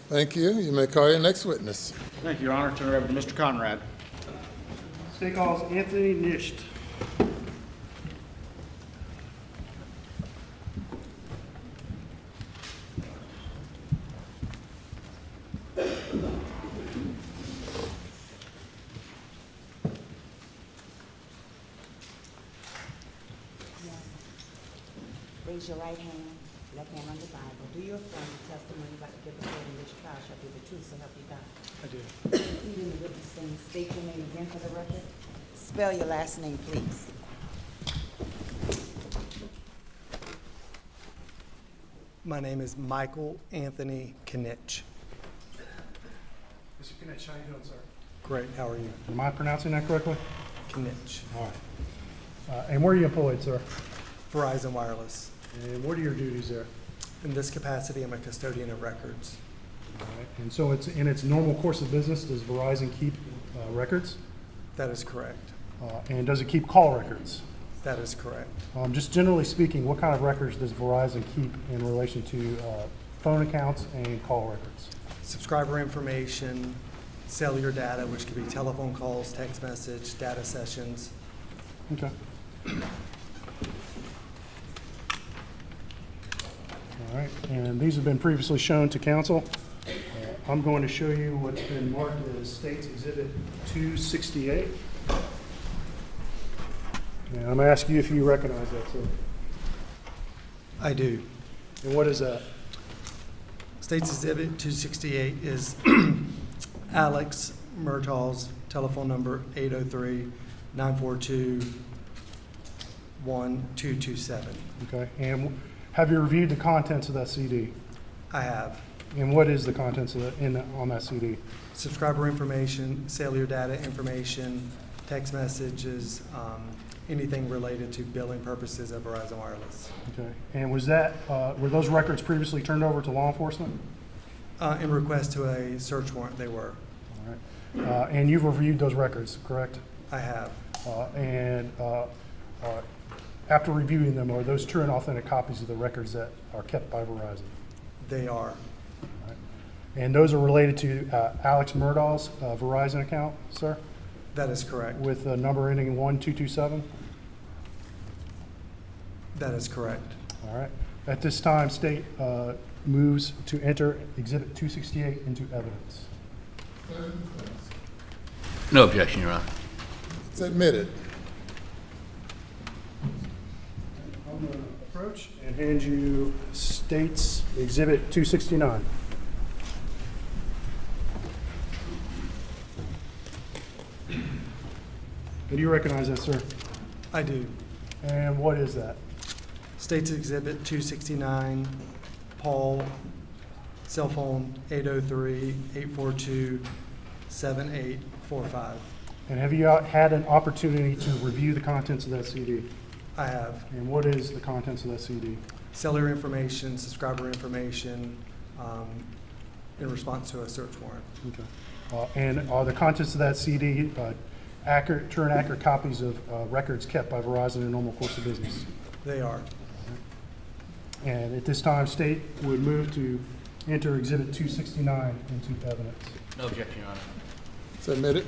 Thank you. You may call your next witness. Thank you, Your Honor. Turn it over to Mr. Conrad. State calls Anthony Nisht. Raise your right hand, left hand on the Bible. Do you affirm the testimony you're about to give before in this trial shall be the truth, so help you God? I do. Proceed in the witness stand. State your name again for the record. Spell your last name, please. My name is Michael Anthony Knitch. Mr. Knitch, how you doing, sir? Great, how are you? Am I pronouncing that correctly? Knitch. All right. And where are you employed, sir? Verizon Wireless. And what are your duties there? In this capacity, I'm a custodian of records. All right. And so it's in its normal course of business, does Verizon keep records? That is correct. And does it keep call records? That is correct. Just generally speaking, what kind of records does Verizon keep in relation to phone accounts and call records? Subscriber information, cellular data, which could be telephone calls, text message, data sessions. Okay. All right, and these have been previously shown to counsel. I'm going to show you what's been marked as State's Exhibit 268. And I'm going to ask you if you recognize that, sir. I do. And what is that? State's Exhibit 268 is Alex Murdaugh's telephone number 803-942-1227. Okay, and have you reviewed the contents of that CD? I have. And what is the contents of on that CD? Subscriber information, cellular data information, text messages, anything related to billing purposes of Verizon Wireless. Okay, and was that, were those records previously turned over to law enforcement? In request to a search warrant, they were. All right, and you've reviewed those records, correct? I have. And after reviewing them, are those true and authentic copies of the records that are kept by Verizon? They are. All right. And those are related to Alex Murdaugh's Verizon account, sir? That is correct. With the number ending in 1227? That is correct. All right. At this time, State moves to enter Exhibit 268 into evidence. No objection, Your Honor. It's admitted. I'm going to approach and hand you State's Exhibit 269. Do you recognize that, sir? I do. And what is that? State's Exhibit 269, Paul, cell phone 803-842-7845. And have you had an opportunity to review the contents of that CD? I have. And what is the contents of that CD? Cellular information, subscriber information, in response to a search warrant. Okay. And are the contents of that CD accurate, true and accurate copies of records kept by Verizon in normal course of business? They are. And at this time, State would move to enter Exhibit 269 into evidence. No objection, Your Honor. It's admitted.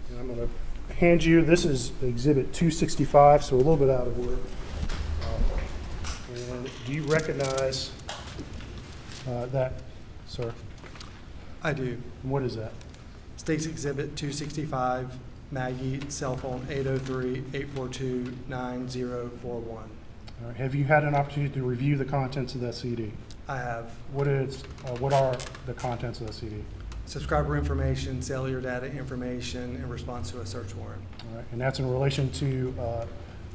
And I'm going to hand you, this is Exhibit 265, so a little bit out of order. And do you recognize that, sir? I do. And what is that? State's Exhibit 265, Maggie, cell phone 803-842-9041. All right. Have you had an opportunity to review the contents of that CD? I have. What are the contents of that CD? Subscriber information, cellular data information in response to a search warrant. All right. And that's in relation to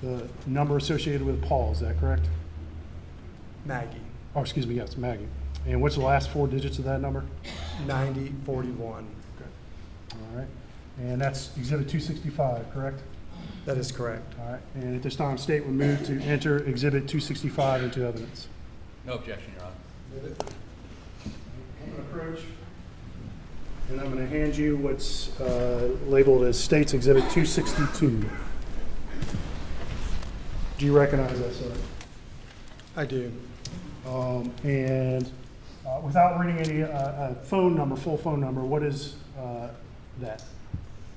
the number associated with Paul, is that correct? Maggie, Oh, excuse me, yes, Maggie. And what's the last four digits of that number? 9041. All right. And that's Exhibit 265, correct? That is correct. All right. And at this time, State would move to enter Exhibit 265 into evidence. No objection, Your Honor. I'm going to approach, and I'm going to hand you what's labeled as State's Exhibit 262. Do you recognize that, sir? I do. And without reading any phone number, full phone number, what is that?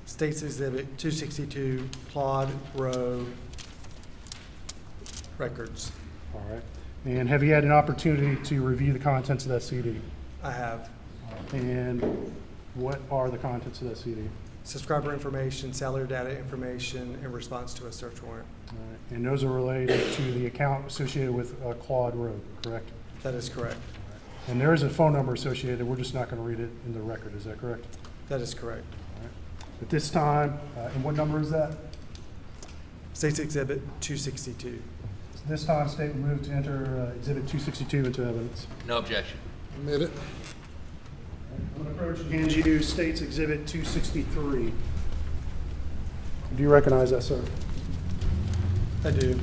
State's Exhibit 262, Claude Rowe Records. All right. And have you had an opportunity to review the contents of that CD? I have And what are the contents of that CD? subscriber information, salary data information in response to a search warrant. All right. And those are related to the account associated with Claude Rowe, correct? That is correct. And there is a phone number associated. We're just not going to read it in the record. Is that correct? That is correct. All right. At this time, and what number is that? State's Exhibit 262. This time, state will move to enter Exhibit 262 into evidence. No objection. Admit it. I'm going to approach and hand you State's Exhibit 263. Do you recognize that, sir? I do.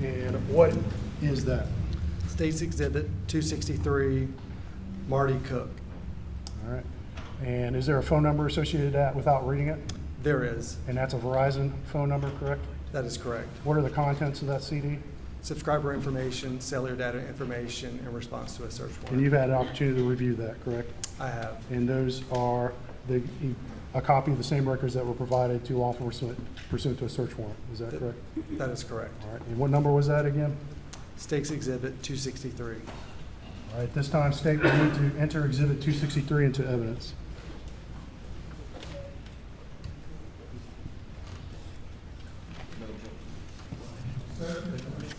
And what is that? State's Exhibit 263, Marty Cook. All right. And is there a phone number associated with that without reading it? There is. And that's a Verizon phone number, correct? That is correct. What are the contents of that CD? Subscriber information, cellular data information in response to a search And warrant. you've had an opportunity to review that, correct? I have. And those are a copy of the same records that were provided to law enforcement pursuant to a search warrant. Is that correct? That is correct. All right. And what number was that again? State's Exhibit 263. All right. This time, state will need to enter Exhibit 263 into evidence.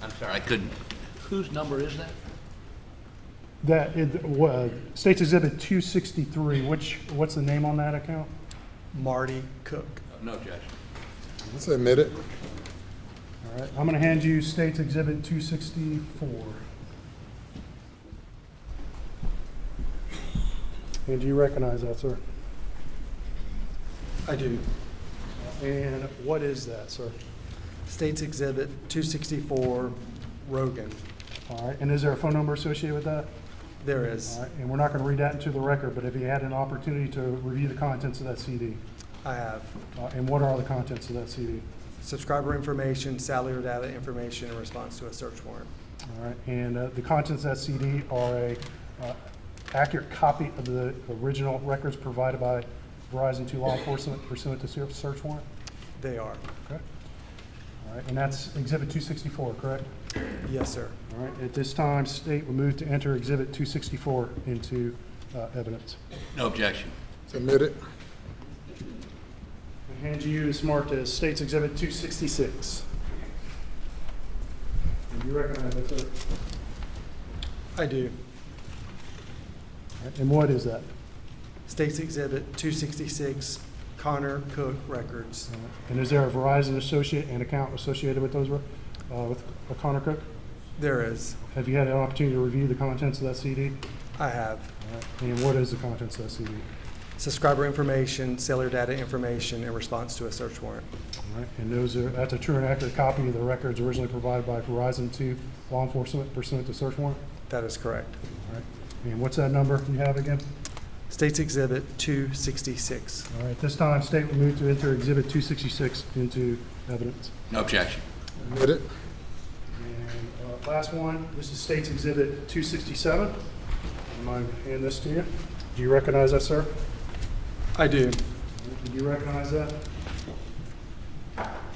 I'm sorry, I couldn't. Whose number is that? State's Exhibit 263. What's the name on that account? Marty Cook. No objection. Let's admit it. All right. I'm going to hand you State's Exhibit 264. And do you recognize that, sir? I do. And what is that, sir? State's Exhibit 264, Rogan. All right. And is there a phone number associated with that? There is. All right. And we're not going to read that into the record, but have you had an opportunity to review the contents of that CD? I have. And what are the contents of that CD? Subscriber information, salary data information in response to a search warrant. All right. And the contents of that CD are a accurate copy of the original records provided by Verizon to law enforcement pursuant to search warrant? They are. Okay. All right. And that's Exhibit 264, correct? Yes, sir. All right. At this time, state will move to enter Exhibit 264 into evidence. No objection. Let's admit it. I hand you is marked as State's Exhibit 266. And do you recognize that, sir? I do. All right. And what is that? State's Exhibit 266, Connor Cook Records. And is there a Verizon associate and account associated with those, with Connor Cook? There is. Have you had an opportunity to review the contents of that CD? I have. All right. And what is the contents of that CD? Subscriber information, cellular data information in response to a search warrant. All right. And that's a true and accurate copy of the records originally provided by Verizon to law enforcement pursuant to search warrant? That is correct. All right. And what's that number you have again? State's Exhibit 266. All right. This time, state will move to enter Exhibit 266 into evidence. No objection. Admit it. And last one, this is State's Exhibit 267. I'm going to hand this to you. Do you recognize that, sir? I do. Do you recognize that?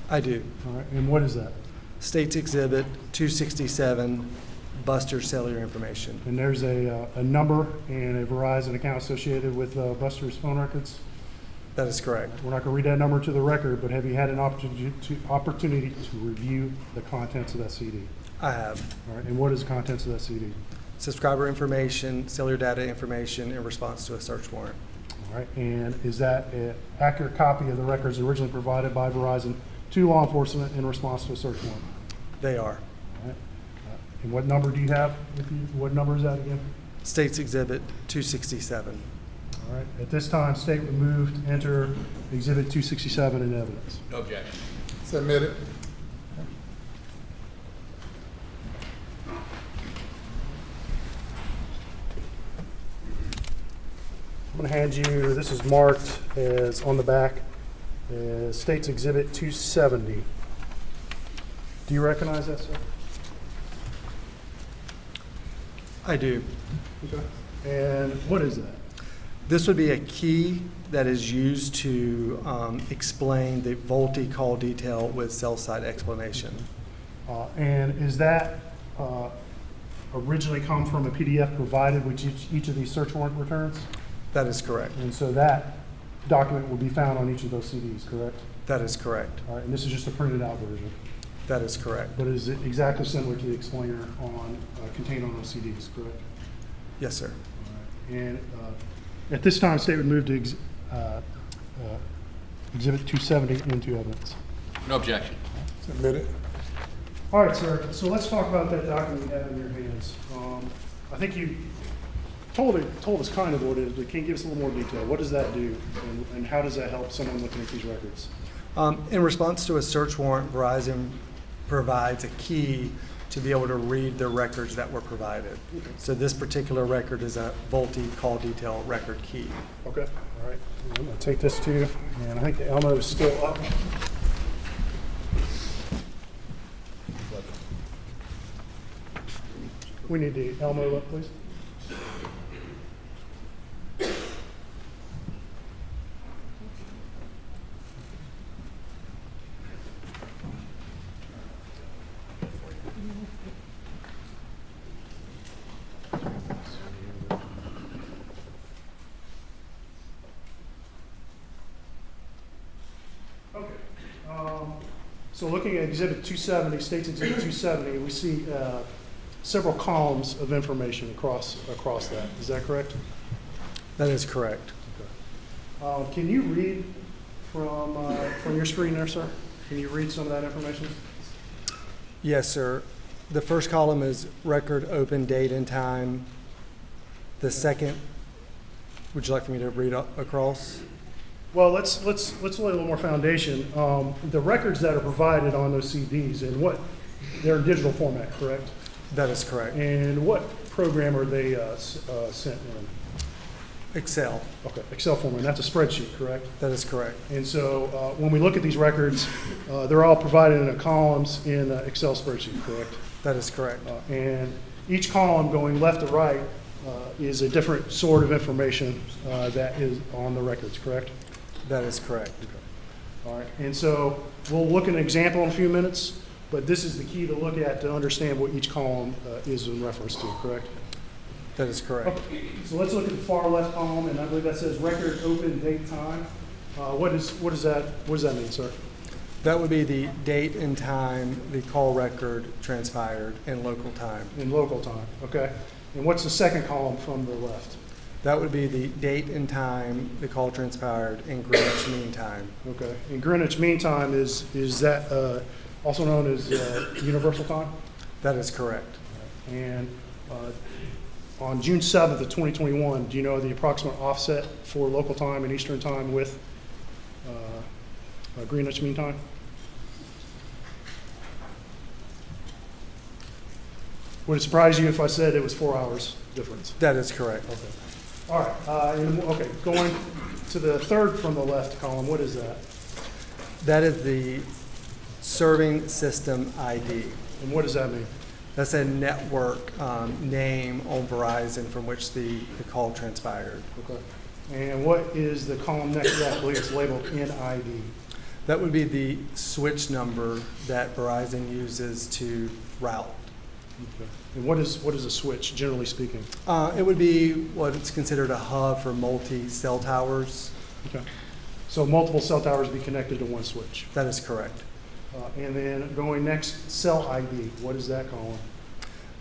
I do. All right. And what is that? State's Exhibit 267, Buster's cellular information. And there's a number and a Verizon account associated with Buster's phone records? That is correct. We're not going to read that number to the record, but have you had an opportunity to review the contents of that CD? I have. All right. And what is the contents of that CD? Subscriber information, cellular data information in response to a search warrant. All right. And is that an accurate copy of the records originally provided by Verizon to law enforcement in response to a search warrant? They are. All right. And what number do you have with you? What number is that again? State's Exhibit 267. All right. At this time, state will move to enter Exhibit 267 in evidence. No objection. Let's admit it. I'm going to hand you, this is marked as on the back, as State's Exhibit 270. Do you recognize that, sir? I do. Okay. And what is that? This would be a key that is used to explain the VoLTE call detail with cell site explanation. And is that originally come from a PDF provided with each of these search warrant returns? That is correct. And so that document will be found on each of those CDs, correct? That is correct. All right, and this is just a printed out version. That is correct. But is it exactly similar to the explainer on contained on those CDs, correct? Yes, sir. And at this time, state would move to Exhibit 270 into evidence. No objection. Submitted. All right, sir. So let's talk about that document you have in your hands. I think you told us kind of what it is, but can you give us a little more detail? What does that do, and how does that help someone looking at these records? In response to a search warrant, Verizon provides a key to be able to read the records that were provided. So this particular record is a VoLTE call detail record key. Okay. All right. I'm going to take this to you, and I think the Elmo is still up. We need the Elmo up, please. Okay. So looking at Exhibit 270, State's Exhibit 270, we see several columns of information across that. Is that correct? That is correct. Okay. Can you read from your screen there, sir? Can you read some of that information? Yes, sir. The first column is record open date and time. The second, would you like for me to read across? Well, let's lay a little more foundation. The records that are provided on those CDs and they're in digital format, correct? That is correct. And what program are they sent in? Excel. Okay, Excel format. That's a spreadsheet, correct? That is correct. And so when we look at these records, they're all provided in columns in an Excel spreadsheet, correct? That is correct. And each column going left to right is a different sort of information that is on the records, correct? That is correct. All right. And so we'll look at an example in a few minutes, but this is the key to look at to understand what each column is in reference to, correct? That is correct. Okay. So let's look at the far left column, and I believe that says record open date time. What does that mean, sir? That would be the date and time the call record transpired in local time. In local time, okay. And what's the second column from the left? That would be the date and time the call transpired in Greenwich Mean Time. Okay. And Greenwich Mean Time is that also known as universal time? That is correct. And on June 7th of 2021, do you know the approximate offset for local time and Eastern time with Greenwich Mean Time? Would it surprise you if I said it was 4 hours difference? That is correct. Okay. All right. Okay. Going to the third from the left column, what is that? That is the serving system ID. And what does that mean? That's a network name on Verizon from which the call transpired. Okay. And what is the column next to that? I believe it's labeled NID. That would be the switch number that Verizon uses to route. Okay. And what is a switch, generally speaking? It would be what is considered a hub for multi-cell towers. Okay. So multiple cell towers be connected to one switch. That is correct. And then going next, cell ID. What is that column?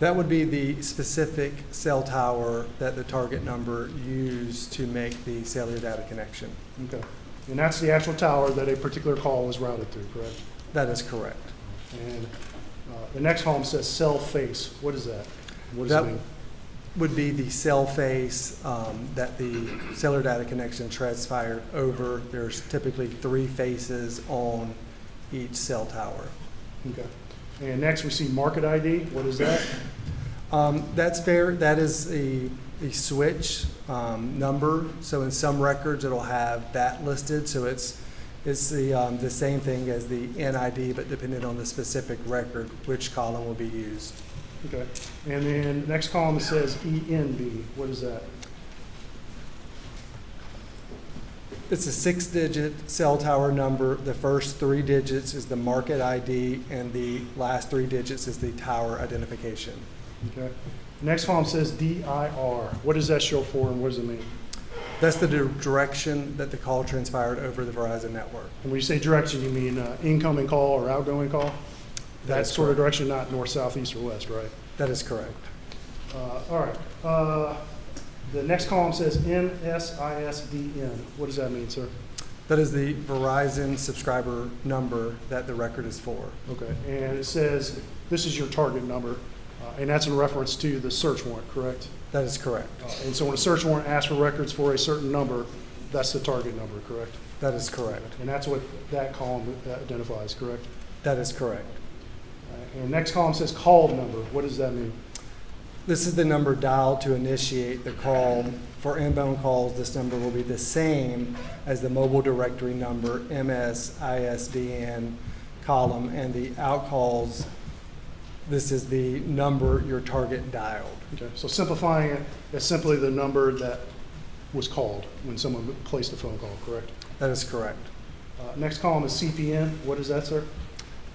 That would be the specific cell tower that the target number used to make the cellular data connection. Okay. And that's the actual tower that a particular call was routed through, correct? That is correct. And the next column says cell face. What is that? What does it mean? Would be the cell face that the cellular data connection transpired over. There's typically 3 faces on each cell tower. Okay. And next we see market ID. What is that? That's fair. That is a switch number. So in some records it'll have that listed. So it's the same thing as the NID, but depending on the specific record, which column will be used. Okay. And then next column it says ENB. What is that? It's a 6-digit cell tower number. The first 3 digits is the market ID, and the last 3 digits is the tower identification. Okay. Next column says DIR. What does that show for, and what does it mean? That's the direction that the call transpired over the Verizon network. And when you say direction, you mean incoming call or outgoing call? That is sort of correct. direction, not north, south, east, or west, right? That is correct. All right. The next column says NSISDN. What does that mean, sir? That is the Verizon subscriber number that the record is for. Okay. And it says this is your target number, and that's in reference to the search warrant, correct? That is correct. And so when a search warrant asks for records for a certain number, that's the target number, correct? That is correct. And that's what that column identifies, correct? That is correct. And next column says called number. What does that mean? This is the number dialed to initiate the call. For inbound calls, this number will be the same as the mobile directory number, MSISDN column, and the out calls, this is the number your target dialed. Okay, so simplifying it, it's simply the number that was called when someone placed a phone call, correct? That is correct. Next column is CPN. What is that, sir?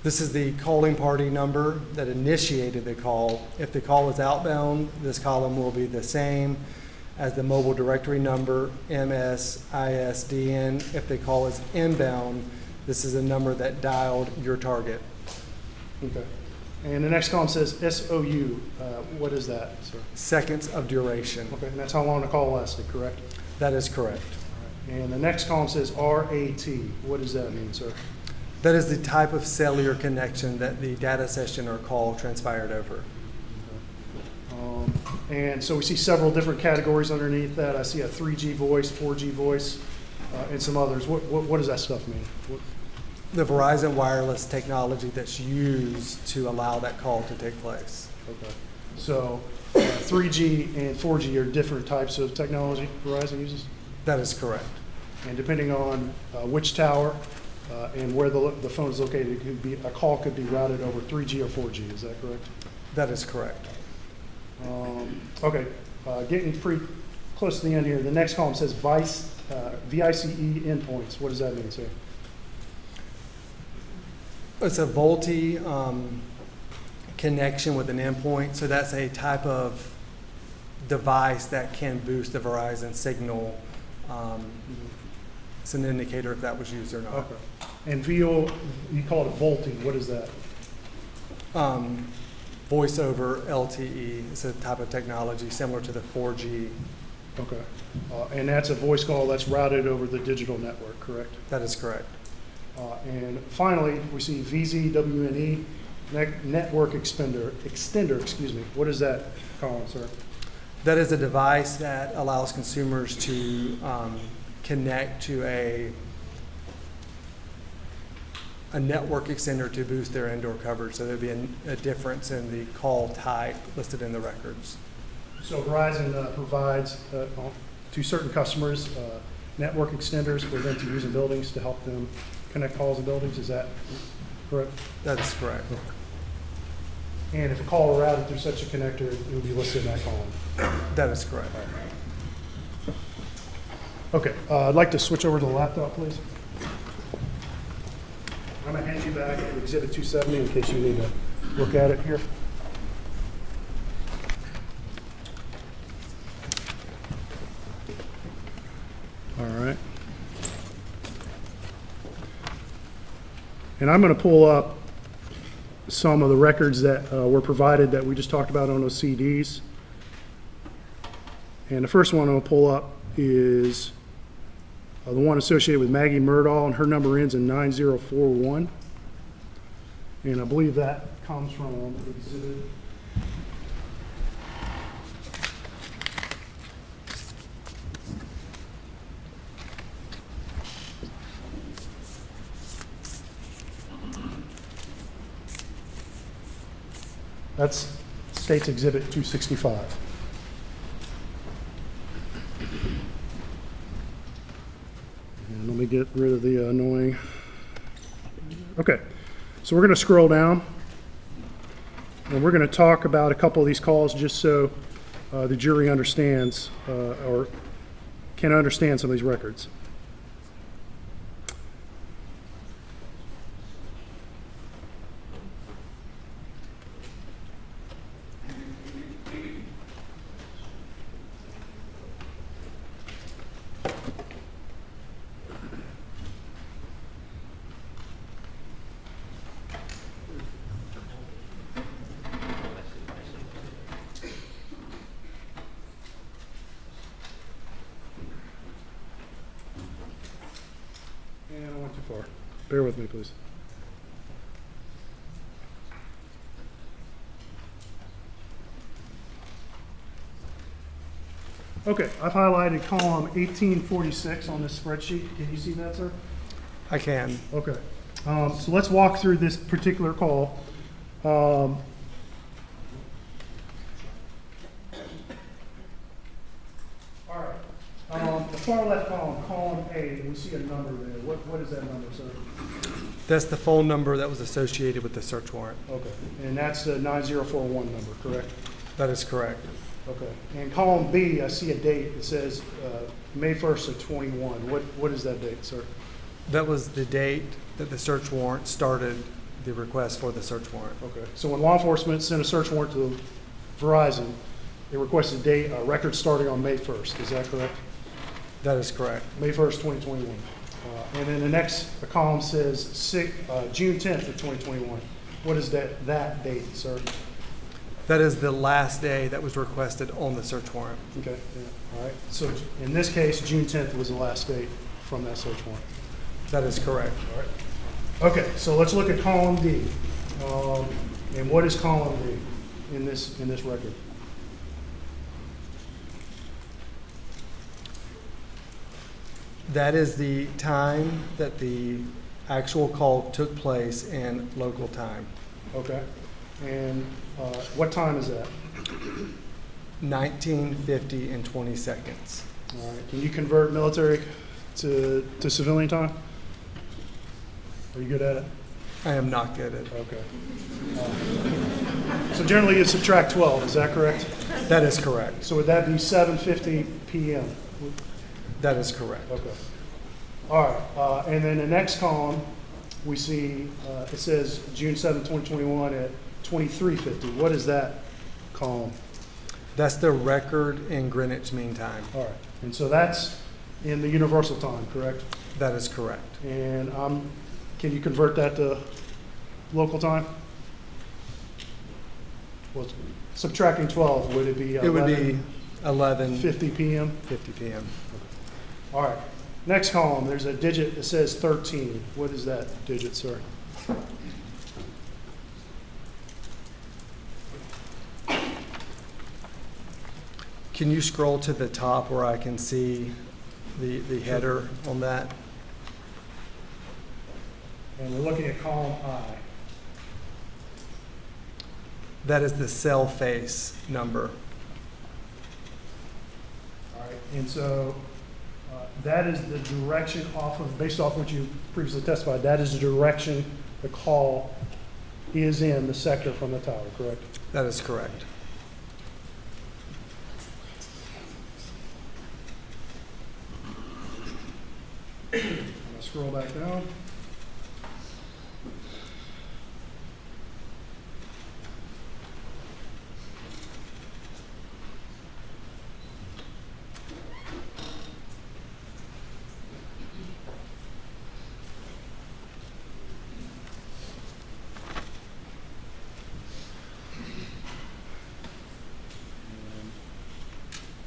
This is the calling party number that initiated the call. If the call is outbound, this column will be the same as the mobile directory number, MSISDN. If the call is inbound, this is a number that dialed your target. Okay. And the next column says SOU. What is that, sir? Seconds of duration. Okay, and that's how long the call lasted, correct? That is correct. And the next column says RAT. What does that mean, sir? That is the type of cellular connection that the data session or call transpired over. And so we see several different categories underneath that. I see a 3G voice, 4G voice, and some others. What does that stuff mean? The Verizon wireless technology that's used to allow that call to take place. Okay. So 3G and 4G are different types of technology Verizon uses? That is correct. And depending on which tower and where the phone is located, a call could be routed over 3G or 4G. Is that correct? That is correct. Okay. Getting pretty close to the end here. The next column says VICE endpoints. What does that mean, sir? It's a VoLTE connection with an endpoint. So that's a type of device that can boost the Verizon signal. It's an indicator if that was used or not. Okay. And VO, you call it VoLTE. What is that? Voice over LTE. It's a type of technology similar to the 4G. Okay. And that's a voice call that's routed over the digital network, correct? That is correct. And finally, we see VZWNE, network extender, excuse me. What is that column, sir? That is a device that allows consumers to connect to a network extender to boost their indoor coverage. So there'd be a difference in the call type listed in the records. So Verizon provides to certain customers network extenders for them to use in buildings to help them connect calls in buildings. Is that correct? That is correct. And if a call were routed through such a connector, it would be listed in that column. That is correct. Okay, I'd like to switch over to the laptop, please. I'm going to hand you back Exhibit 270 in case you need to look at it here. All right. And I'm going to pull up some of the records that were provided that we just talked about on those CDs. And the first one I'll pull up is the one associated with Maggie Murdaugh, and her number ends in 9041. And I believe that comes from Exhibit. That's State's Exhibit 265. And let me get rid of the annoying. Okay, so we're going to scroll down. And we're going to talk about a couple of these calls just so the jury understands or can understand some of these records. And I went too far. Bear with me, please. Okay, I've highlighted column 1846 on this spreadsheet. Can you see that, sir? I can. Okay. So let's walk through this particular call. All right. The far left column, column A, we see a number there. What is that number, sir? That's the phone number that was associated with the search warrant. Okay. And that's the 9041 number, correct? That is correct. Okay. And column B, I see a date. It says May 1st of 21. What is that date, sir? That was the date that the search warrant started the request for the search warrant. Okay. So when law enforcement sent a search warrant to Verizon, they requested a date, a record starting on May 1st. Is that correct? That is correct. May 1st, 2021. And then the next column says June 10th of 2021. What is that date, sir? That is the last day that was requested on the search warrant. Okay. Yeah. All right. So in this case, June 10th was the last date from that search warrant. That is correct. All right. Okay. So let's look at column D. And what is column D in this record? That is the time that the actual call took place in local time. Okay. And what time is that? 19:50 and 20 seconds. All right. Can you convert military to civilian time? Are you good at it? I am not good at it. Okay. So generally you subtract 12, is that correct? That is correct. So would that be 7:50 p.m.? That is correct. Okay. All right. And then the next column, we see it says June 7, 2021 at 23:50. What is that column? That's the record in Greenwich Mean Time. All right. And so that's in the universal time, correct? That is correct. And can you convert that to local time? Well, subtracting 12, would it be 11? It would be 11:50 50 p.m.? p.m. All right. Next column, there's a digit that says 13. What is that digit, sir? Can you scroll to the top where I can see the header on that? And we're looking at column I. That is the cell face number. All right. And so that is the direction based off what you previously testified, that is the direction the call is in the sector from the tower, correct? That is correct. I'm going to scroll back down.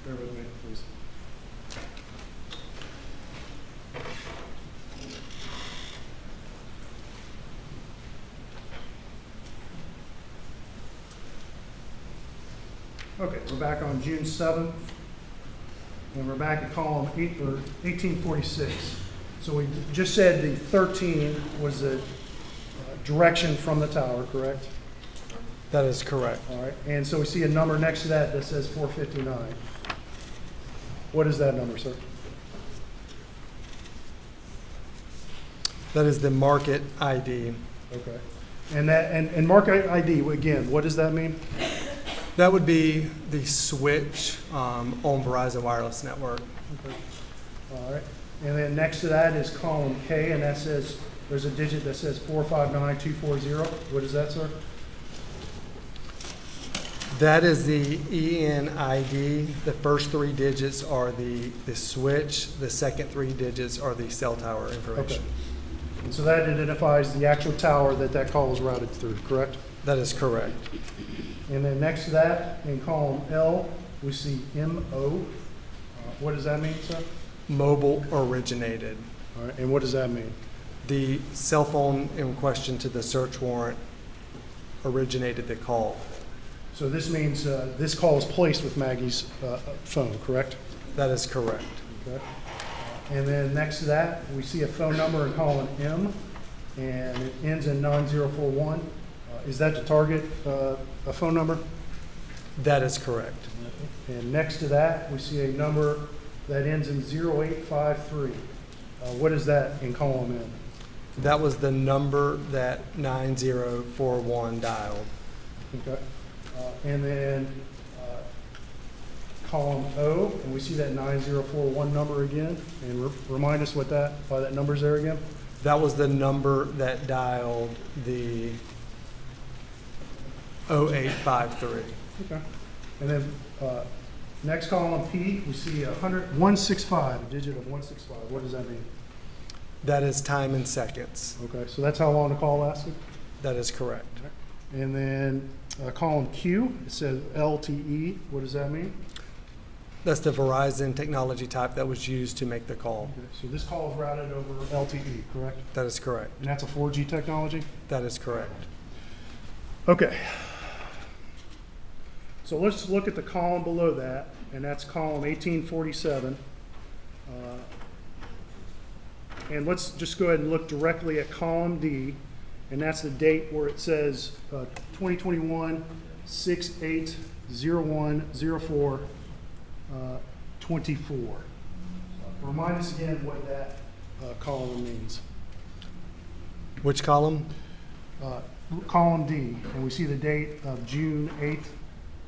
Bear with me, please. Okay, we're back on June 7th, and we're back at column 1846. So we just said the 13 was the direction from the tower, correct? That is correct. All right, and so we see a number next to that that says 459. What is that number, sir? That is the market ID. Okay. And that, and mark ID, again, what does that mean? That would be the switch on Verizon wireless network. All right. And then next to that is column K, and that says, there's a digit that says 459240. What is that, sir? That is the ENID. The first 3 digits are the switch. The second 3 digits are the cell tower information. Okay. And so that identifies the actual tower that call was routed through, correct? That is correct. And then next to that, in column L, we see MO. What does that mean, sir? Mobile originated. All right. And what does that mean? The cell phone in question to the search warrant originated the call. So this means this call was placed with Maggie's phone, correct? That is correct. Okay. And then next to that, we see a phone number in column M, and it ends in 9041. Is that the target a phone number? That is correct. And next to that, we see a number that ends in 0853. What is that in column M? That was the number that 9041 dialed. Okay. And then column O, and we see that 9041 number again. And remind us why that number's there again? That was the number that dialed the 0853. Okay. And then next column P, we see 165, a digit of 165. What does that mean? That is time in seconds. Okay, so that's how long the call lasted? That is correct. And then column Q, it says LTE. What does that mean? That's the Verizon technology type that was used to make the call. Okay, so this call is routed over LTE, correct? That is correct. And that's a 4G technology? That is correct. Okay. So let's look at the column below that, and that's column 1847. And let's just go ahead and look directly at column D, and that's the date where it says 2021 680104 24. Remind us again what that column means. Which column? Column D, and we see the date of June 8th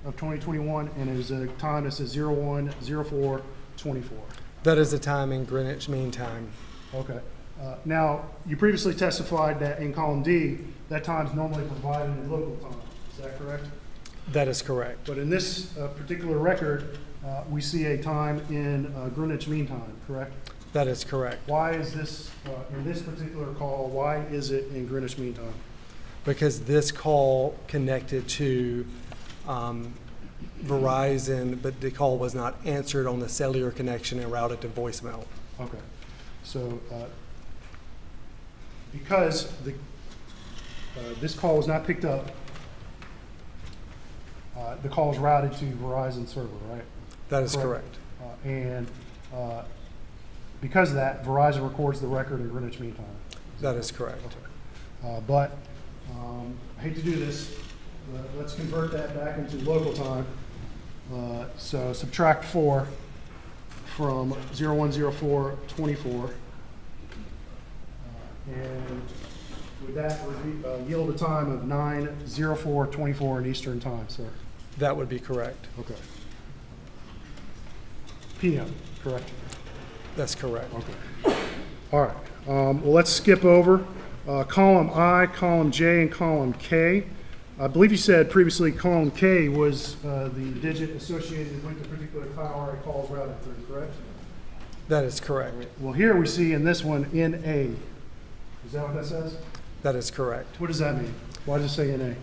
of 2021, and there's a time that says 010424. That is the time in Greenwich Mean Time. Okay. Now, you previously testified that in column D, that time is normally provided in local time. Is that correct? That is correct. But in this particular record, we see a time in Greenwich Mean Time, correct? That is correct. Why is this, in this particular call, why is it in Greenwich Mean Time? Because this call connected to Verizon, but the call was not answered on the cellular connection and routed to voicemail. Okay. So, because this call was not picked up, the call was routed to Verizon server, right? That is correct. And because of that, Verizon records the record in Greenwich Mean Time. That is correct. But I hate to do this, but let's convert that back into local time. So subtract 4 from 010424. And would that yield a time of 9:04:24 in Eastern Time, sir? That would be correct. Okay. PM, correct? That's correct. Okay. All right. Well, let's skip over column I, column J, and column K. I believe you said previously column K was the digit associated with the particular tower a call is routed through, correct? That is correct. Well, here we see in this one NA. Is that what that says? That is correct. What does that mean? Why does it say NA?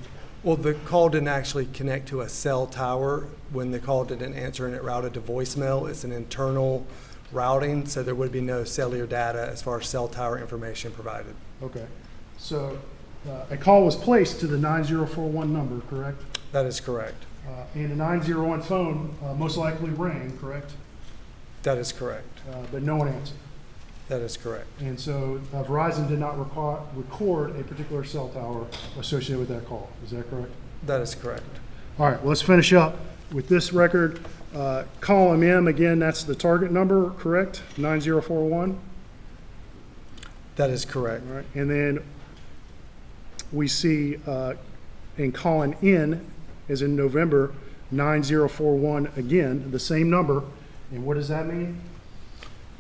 Well, the call didn't actually connect to a cell tower. When the call didn't answer and it routed to voicemail, it's an internal routing, so there would be no cellular data as far as cell tower information provided. Okay. So a call was placed to the 9041 number, correct? That is correct. And the 901 phone most likely rang, correct? That is correct. But no one answered. That is correct. And so Verizon did not record a particular cell tower associated with that call. Is that correct? That is correct. All right, well, let's finish up with this record. Column M, again, that's the target number, correct? 9041. That is correct. All right, and then we see in column N, as in November, 9041 again, the same number. And what does that mean?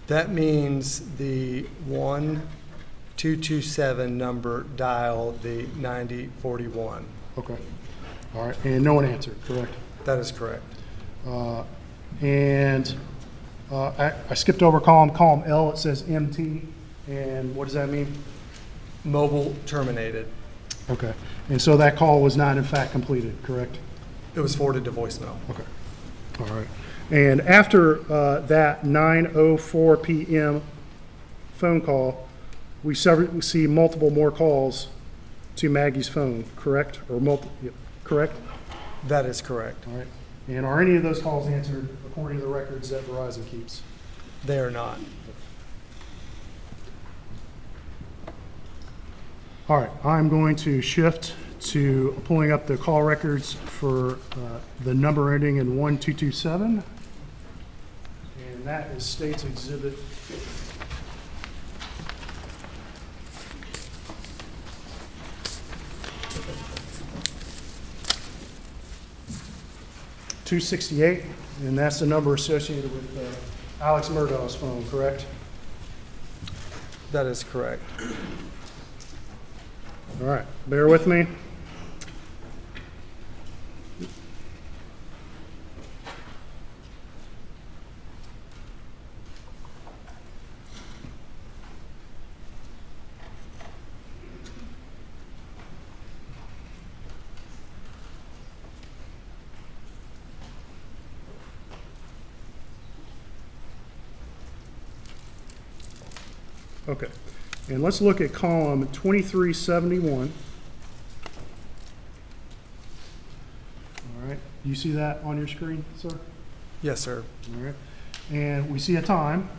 That means the 1227 number dialed the 9041. Okay. All right. And no one answered, correct? That is correct. I skipped over column L. It says MT. And what does that mean? Mobile terminated. Okay. And so that call was not in fact completed, correct? It was forwarded to voicemail. Okay. All right. And after that 9:04 p.m. phone call, we see multiple more calls to Maggie's phone, correct? Or correct? That is correct. All right. And are any of those calls answered according to the records that Verizon keeps? They are not. All right. I'm going to shift to pulling up the call records for the number ending in 1227. And that is State's Exhibit 268, and that's the number associated with Alex Murdaugh's phone, correct? That is correct. All right, bear with me. Okay, and let's look at column 2371. All right, you see that on your screen, sir? Yes, sir. All right, and we see a time,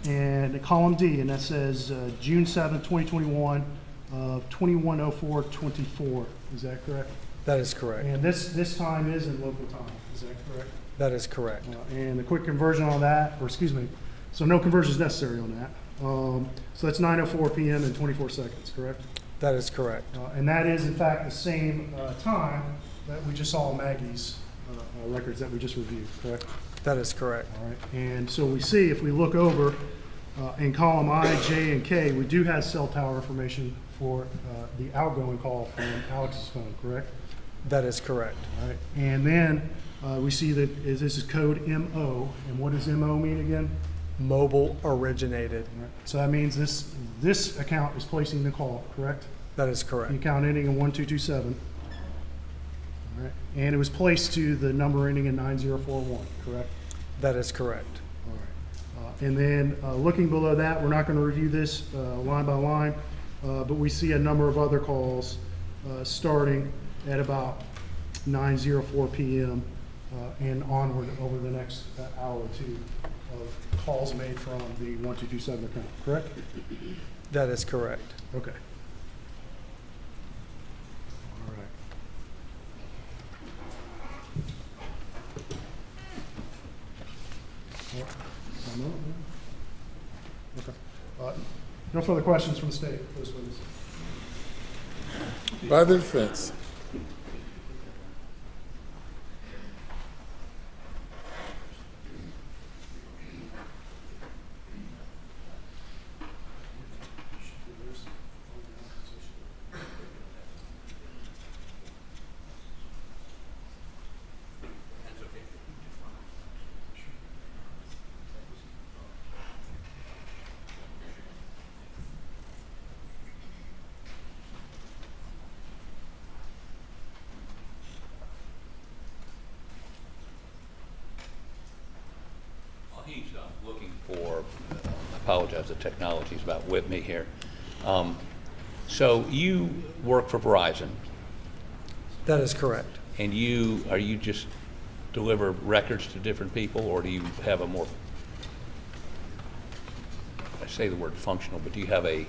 and column D, and that says June 7th, 2021 of 21:04:24. Is that correct? That is correct. And this time is in local time. Is that correct? That is correct. And the quick conversion on that, or excuse me, so no conversion is necessary on that. So that's 9:04 p.m. and 24 seconds, correct? That is correct. And that is, in fact, the same time that we just saw in Maggie's records that we just reviewed, correct? That is correct. All right. And so we see, if we look over in column I, J, and K, we do have cell tower information for the outgoing call from Alex's phone, correct? That is correct. All right. And then we see that this is code MO. And what does MO mean again? Mobile originated. All right. So that means this account is placing the call, correct? That is correct. The account ending in 1227. All right. And it was placed to the number ending in 9041, correct? That is correct. All right. And then looking below that, we're not going to review this line by line, but we see a number of other calls starting at about 9:04 p.m. And onward over the next hour or two of calls made from the 1227 account, correct? That is correct. Okay. All right. Okay. No further questions from the state for this witness. By the defense. He's looking for, I apologize, the technology's about with me here. So you work for Verizon, That is correct. and are you just deliver records to different people, or do you have a more, I say the word functional, but do you have a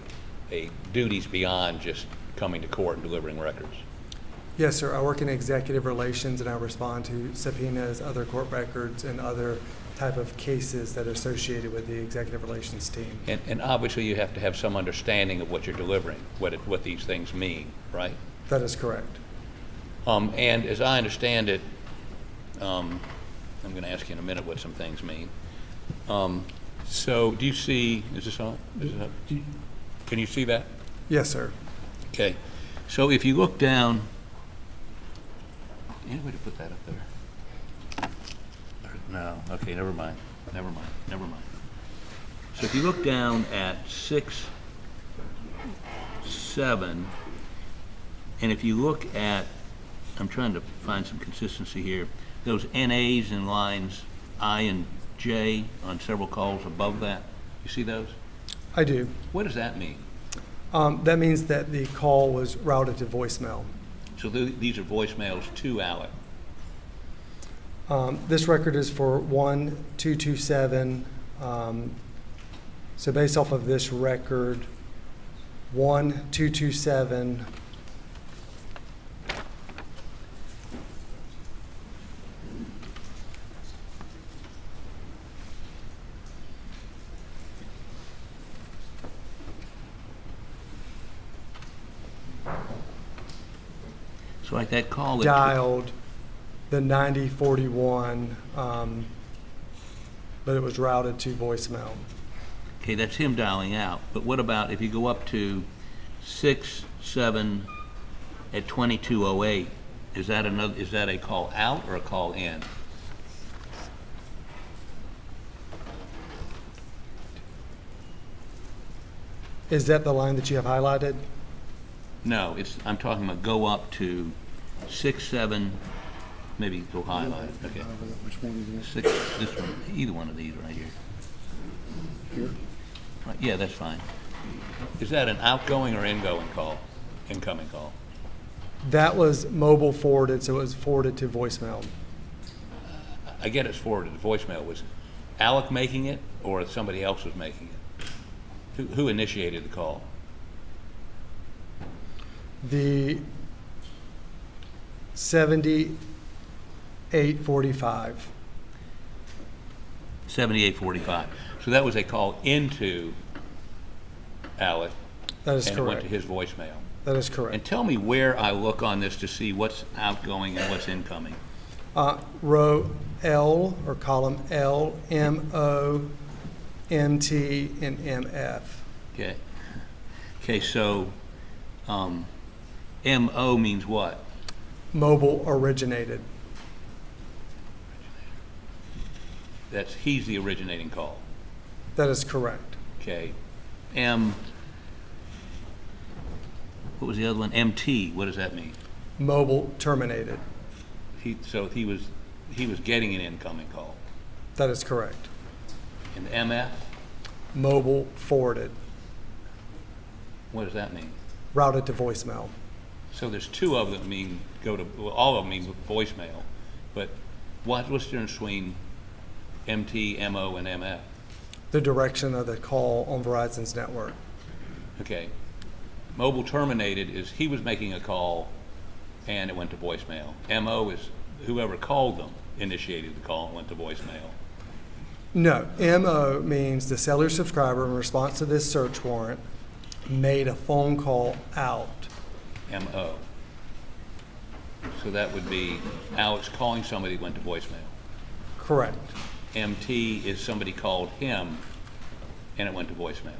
duties beyond just coming to court and delivering records? Yes, sir. I work in executive relations and I respond to subpoenas, other court records, and other type of cases that are associated with the executive relations team. And obviously you have to have some understanding of what you're delivering, what these things mean, right? That is correct. And as I understand it, I'm going to ask you in a minute what some things mean. So do you see, is this on? Is this up? Can you see that? Yes, sir. Okay. So if you look down, any way to put that up there? No. Okay, never mind. So if you look down at 6, 7, and if you look at, I'm trying to find some consistency here, those NAs in lines I and J on several calls above that, you see those? I do. What does that mean? That means that the call was routed to voicemail. So these are voicemails to Alec. This record is for 1227. So based off of this record, 1227. So like that call that Dialed the 9041, but it was routed to voicemail. okay, that's him dialing out. But what about if you go up to 6, 7 at 2208? Is that a call out or a call in? Is that the line that you have highlighted? No, I'm talking about go up to 6, 7, maybe go highlight, okay. Which one is this? 6, this one, either one of these right here. Here? Right, yeah, that's fine. Is that an outgoing or incoming call? Incoming call? That was mobile forwarded, so it was forwarded to voicemail. I get it's forwarded to voicemail. Was Alec making it or somebody else was making it? Who initiated the call? The 7845. 7845. So that was a call into Alec. That is and it went correct. to his voicemail. That is correct. And tell me where I look on this to see what's outgoing and what's incoming. Row L or column L, MO, MT, and MF. Okay. Okay, so MO means what? Mobile originated. He's the originating call. That is correct. Okay. What was the other one? MT, what does that mean? Mobile terminated. So he was getting an incoming call. That is correct. And MF, Mobile forwarded. what does that mean? Routed to voicemail. So there's two of them mean all of them mean voicemail, but what's the difference between MT, MO, and MF? The direction of the call on Verizon's network. Okay. Mobile terminated is he was making a call and it went to voicemail. MO is whoever called them initiated the call and went to voicemail. No, MO means the cellular subscriber in response to this search warrant made a phone call out. MO. So that would be Alex calling somebody went to voicemail. Correct. MT is somebody called him and it went to voicemail.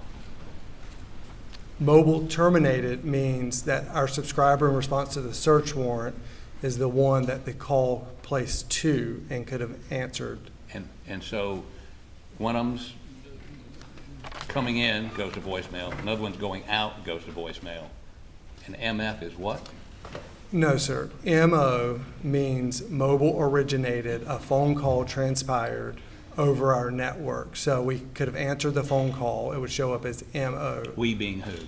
Mobile terminated means that our subscriber in response to the search warrant is the one that the call placed to and could have answered. And so one of them's coming in, goes to voicemail. Another one's going out, goes to voicemail. And MF is what? No, sir. MO means mobile originated, a phone call transpired over our network. So we could have answered the phone call. It would show up as MO. We being who?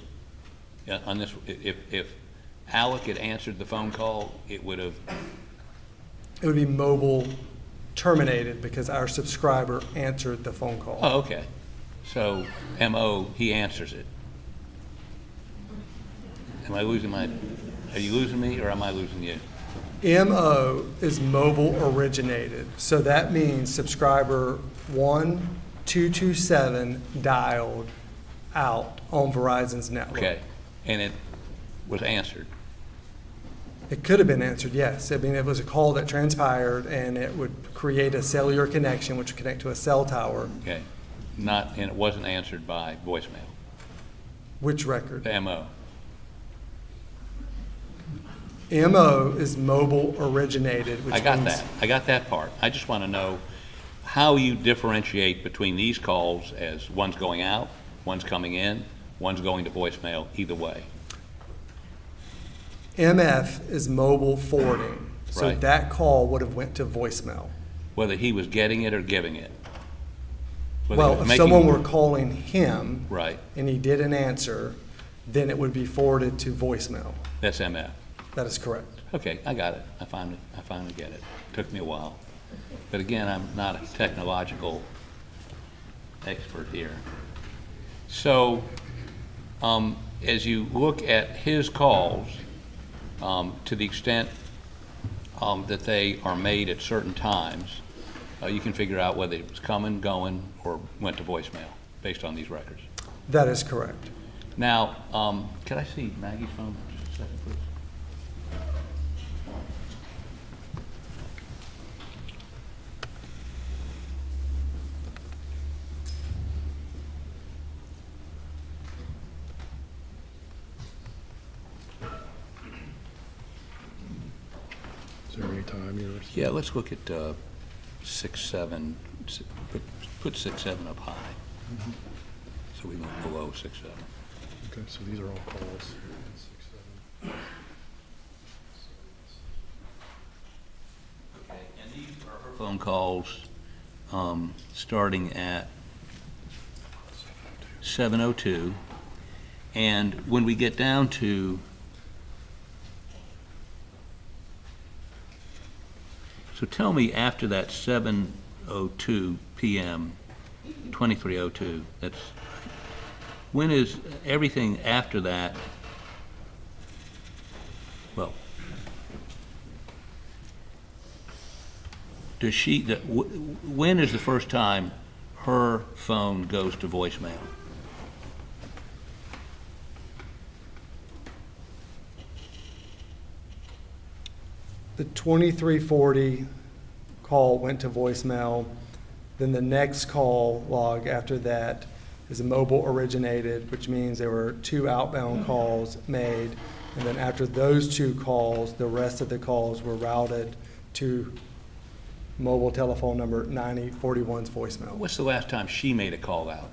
Yeah, on this, if Alec had answered the phone call, it would have, It would be mobile terminated because our subscriber answered the phone call. oh, okay. So MO, he answers it. Am I losing my, Are you losing me or am I losing you? MO is mobile originated. So that means subscriber 1227 dialed out on Verizon's network. Okay, and it was answered. It could have been answered, yes. I mean, it was a call that transpired and it would create a cellular connection which would connect to a cell tower. Okay, and it wasn't answered by voicemail, Which record? the MO. MO is mobile originated, which I got means that. I got that part. I just want to know how you differentiate between these calls as one's going out, one's coming in, one's going to voicemail, either way. MF is mobile forwarding. So Right. that call would have went to voicemail. Whether he was getting it or giving it. Whether he Well, was if making- someone were calling him Right, and he didn't answer, then it would be forwarded to voicemail. that's MF. That is correct. Okay, I got it. I finally get it. Took me a while. But again, I'm not a technological expert here. So, as you look at his calls, to the extent that they are made at certain times, you can figure out whether it was coming, going, or went to voicemail based on these records. That is correct. Now, can I see Maggie's phone for just a second, please? Is there any time yours? Yeah, let's look at 6-7. Put 6-7 up high. So we went below 6-7. Okay, so these are all calls. Okay, and these are her phone calls starting at 7:02. And when we get down to, so tell me after that 7:02 p.m., 23:02, that's, when is everything after that? Well, does she, when is the first time her phone goes to voicemail? The 2340 call went to voicemail. Then the next call log after that is a mobile originated, which means there were 2 outbound calls made. And then after those 2 calls, the rest of the calls were routed to mobile telephone number 9041's voicemail. What's the last time she made a call out?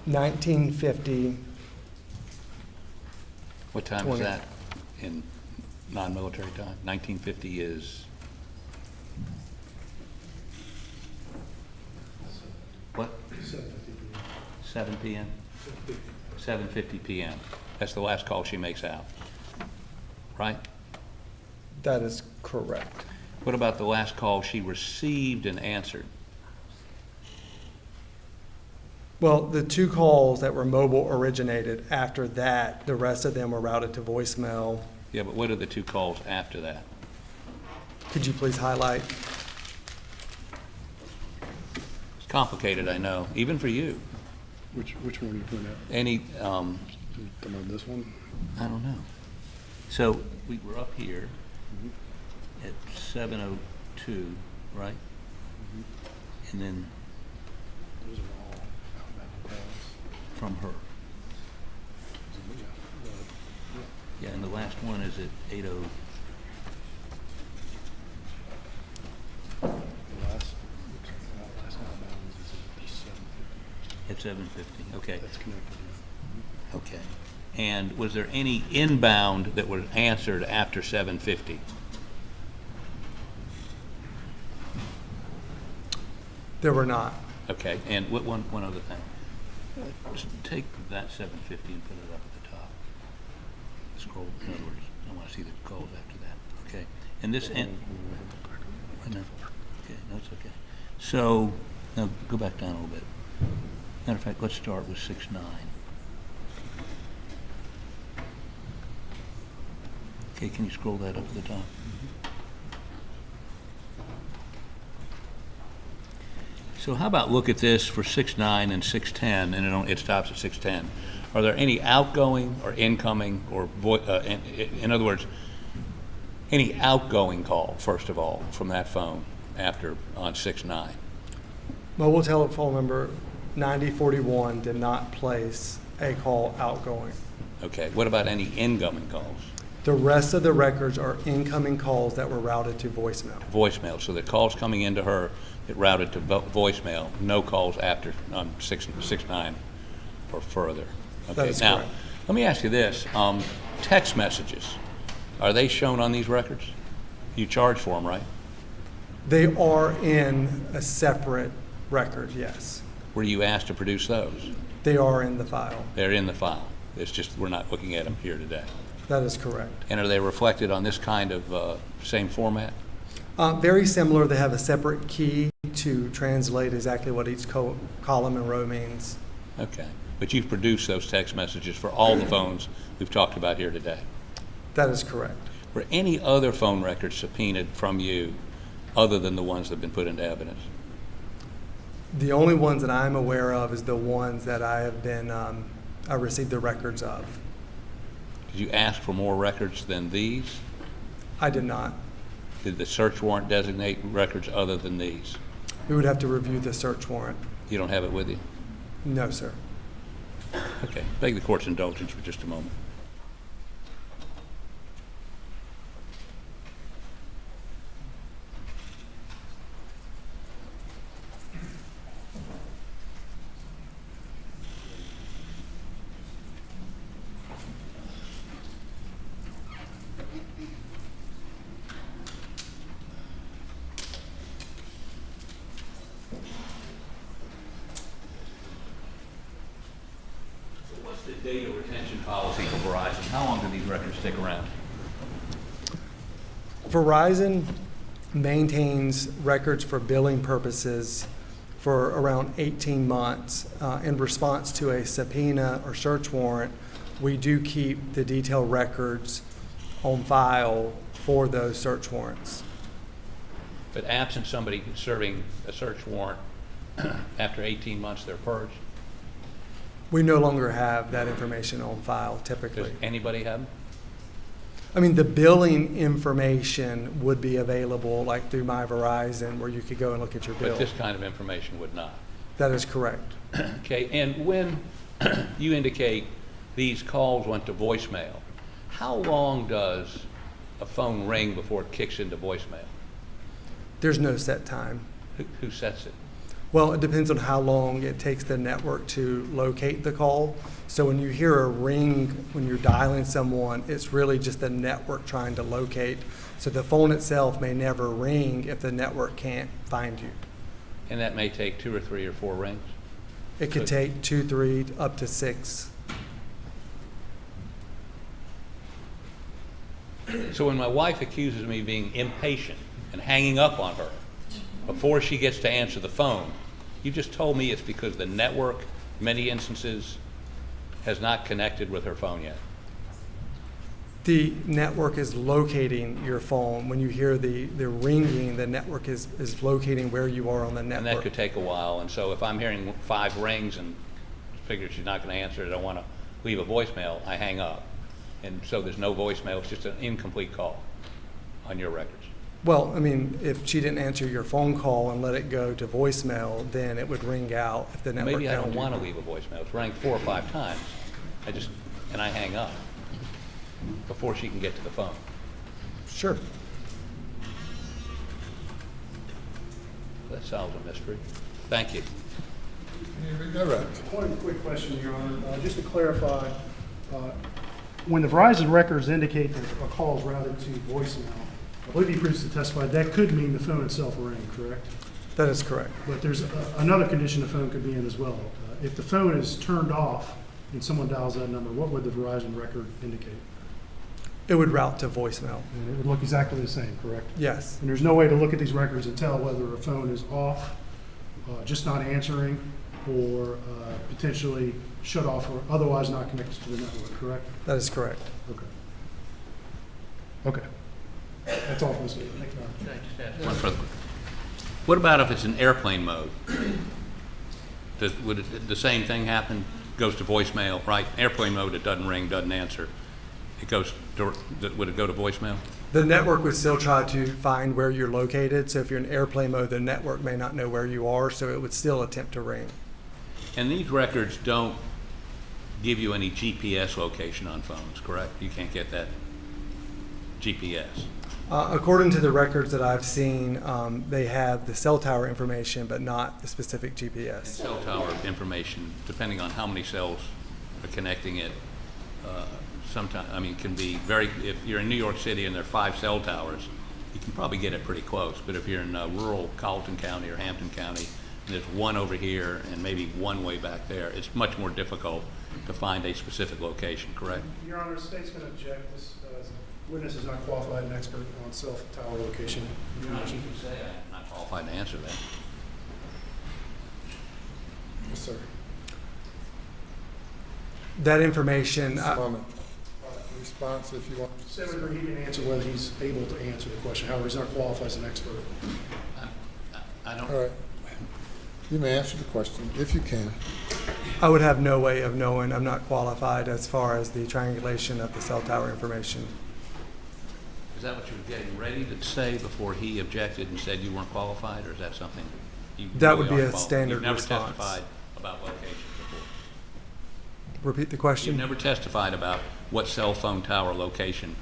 $19.50. What time 20. is that in non-military time? 1950 is? What? 7 p.m.? 7:50 p.m. That's the last call she makes out, right? That is correct. What about the last call she received and answered? Well, the 2 calls that were mobile originated, after that, the rest of them were routed to voicemail. Yeah, but what are the 2 calls after that? Could you please highlight? It's complicated, I know, even for you. Which one are you putting at? Any, Talking about this one? I don't know. So we were up here at 7:02, right? And then Those are all outbound calls. from her. Yeah, and the last one is at 8:00. The last outbound is at 7:50. At 7:50, okay. That's connected. Okay. And was there any inbound that was answered after 7:50? There were not. Okay, and one other thing. Just take that 7:50 and put it up at the top. Scroll, in other words, I want to see the calls after that. Okay, and this, and, wait a minute. Okay, no, it's okay. So, now go back down a little bit. Matter of fact, let's start with 6-9. Okay, can you scroll that up to the top? So how about look at this for 6-9 and 6-10, and it stops at 6-10. Are there any outgoing or incoming or, in other words, any outgoing call, first of all, from that phone after on 6-9? Mobile telephone number 9041 did not place a call outgoing. Okay, what about any incoming calls? The rest of the records are incoming calls that were routed to voicemail. Voicemail, so the calls coming into her, it routed to voicemail, no calls after on 6-9 or further. That Okay, is now, correct. let me ask you this, text messages, are they shown on these records? You charge for them, right? They are in a separate record, yes. Were you asked to produce those? They are in the file. They're in the file. It's just we're not looking at them here today. That is correct. And are they reflected on this kind of same format? Very similar. They have a separate key to translate exactly what each column and row means. Okay. But you've produced those text messages for all the phones we've talked about here today. That is correct. Were any other phone records subpoenaed from you other than the ones that have been put into evidence? The only ones that I'm aware of is the ones that I have been, I received the records of. Did you ask for more records than these? I did not. Did the search warrant designate records other than these? We would have to review the search warrant. You don't have it with you? No, sir. Okay. Beg the court's indulgence for just a moment. The data retention policy for Verizon, how long do these records stick around? Verizon maintains records for billing purposes for around 18 months. In response to a subpoena or search warrant, we do keep the detailed records on file for those search warrants. But absent somebody serving a search warrant after 18 months, they're purged? We no longer have that information on file typically. Does anybody have them? I mean, the billing information would be available like through My Verizon where you could go and look at your bill. But this kind of information would not. That is correct. Okay, and when you indicate these calls went to voicemail, how long does a phone ring before it kicks into voicemail? There's no set time. Who sets it? Well, it depends on how long it takes the network to locate the call. So when you hear a ring, when you're dialing someone, it's really just the network trying to locate. So the phone itself may never ring if the network can't find you. And that may take 2 or 3 or 4 rings? It could take 2, 3, up to 6. So when my wife accuses me of being impatient and hanging up on her before she gets to answer the phone, you just told me it's because the network, in many instances, has not connected with her phone yet. The network is locating your phone. When you hear the ringing, the network is locating where you are on the network. And that could take a while. And so if I'm hearing 5 rings and figure she's not going to answer it, I don't want to leave a voicemail, I hang up. And so there's no voicemail, it's just an incomplete call on your records. Well, I mean, if she didn't answer your phone call and let it go to voicemail, then it would ring out if the network Maybe I don't found you. want to leave a voicemail. It's rang 4 or 5 times. And I hang up before she can get to the phone. Sure. That solves a mystery. Thank you. All right. One quick question, Your Honor. Just to clarify, when the Verizon records indicate that a call is routed to voicemail, I believe you previously testified, that could mean the phone itself rang, correct? That is correct. But there's another condition the phone could be in as well. If the phone is turned off and someone dials that number, what would the Verizon record indicate? It would route to voicemail. And it would look exactly the same, correct? Yes. And there's no way to look at these records and tell whether a phone is off, just not answering, or potentially shut off or otherwise not connected to the network, correct? That is correct. Okay. Okay. That's all for this meeting. Thank you, Your Honor. One further. What about if it's in airplane mode? Would the same thing happen? Goes to voicemail, right? Airplane mode, it doesn't ring, doesn't answer. It goes to, would it go to voicemail? The network would still try to find where you're located. So if you're in airplane mode, the network may not know where you are, so it would still attempt to ring. And these records don't give you any GPS location on phones, correct? You can't get that GPS. According to the records that I've seen, they have the cell tower information, but not the specific GPS. Cell tower information, depending on how many cells are connecting it, sometimes, I mean, can be very, if you're in New York City and there are 5 cell towers, you can probably get it pretty close. But if you're in rural Colleton County or Hampton County, and there's one over here and maybe one way back there, it's much more difficult to find a specific location, correct? Your Honor, the state's going to object. This witness is not qualified and expert on cell tower location information. You can say I'm not qualified to answer that. Yes, sir. That information, Just a moment. Response if you want. Senator, he can answer whether he's able to answer the question. However, he's not qualified as an expert. I don't. All right. You may answer the question if you can. I would have no way of knowing. I'm not qualified as far as the triangulation of the cell tower information. Is that what you were getting ready to say before he objected and said you weren't qualified, or is that something you That really would be are a qualified? standard You've never response. testified about location before. Repeat the question. You've never testified about what cell phone tower location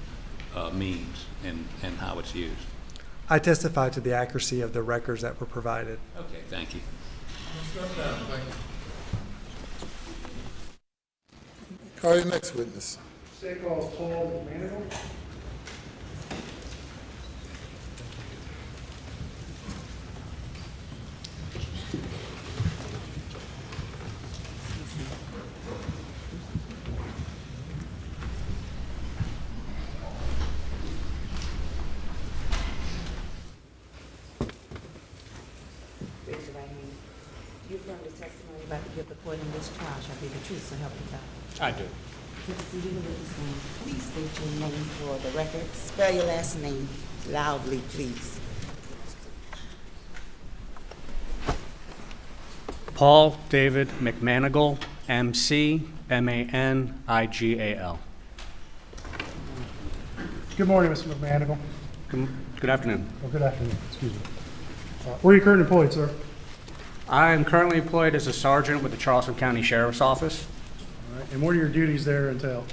means and how it's used. I testified to the accuracy of the records that were provided. Okay, thank you. Step down, thank you. Call your next witness. State calls Paul McManigal. Raise your right hand. You affirm the testimony about to give the court in this trial shall be the truth, so help you God. I do. Good to see you in the witness stand. Please state your name for the record. Spell your last name loudly, please. Paul David McManigal, M-C-M-A-N-I-G-A-L. Good morning, Mr. McManigal. Good afternoon. Oh, good afternoon, excuse me. Where are you currently employed, sir? I am currently employed as a sergeant with the Charleston County Sheriff's Office. All right. And what are your duties there entail?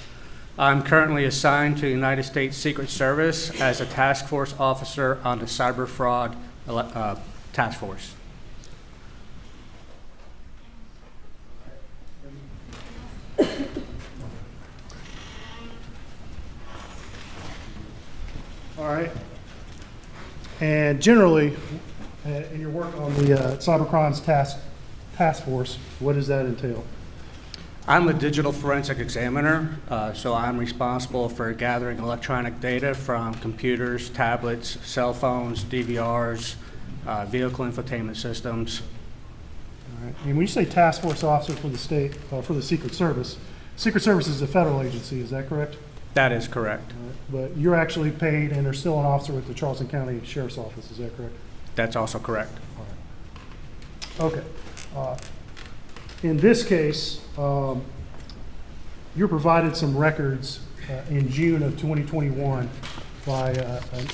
I'm currently assigned to the United States Secret Service as a task force officer on the cyber fraud task force. All right. And generally, in your work on the cybercrimes task force, what does that entail? I'm a digital forensic examiner, so I'm responsible for gathering electronic data from computers, tablets, cell phones, DVRs, vehicle infotainment systems. All right. And when you say task force officer for the state, for the Secret Service is a federal agency, is that correct? That is correct. But you're actually paid and are still an officer with the Charleston County Sheriff's Office, is that correct? That's also correct. Okay. In this case, you provided some records in June of 2021 by an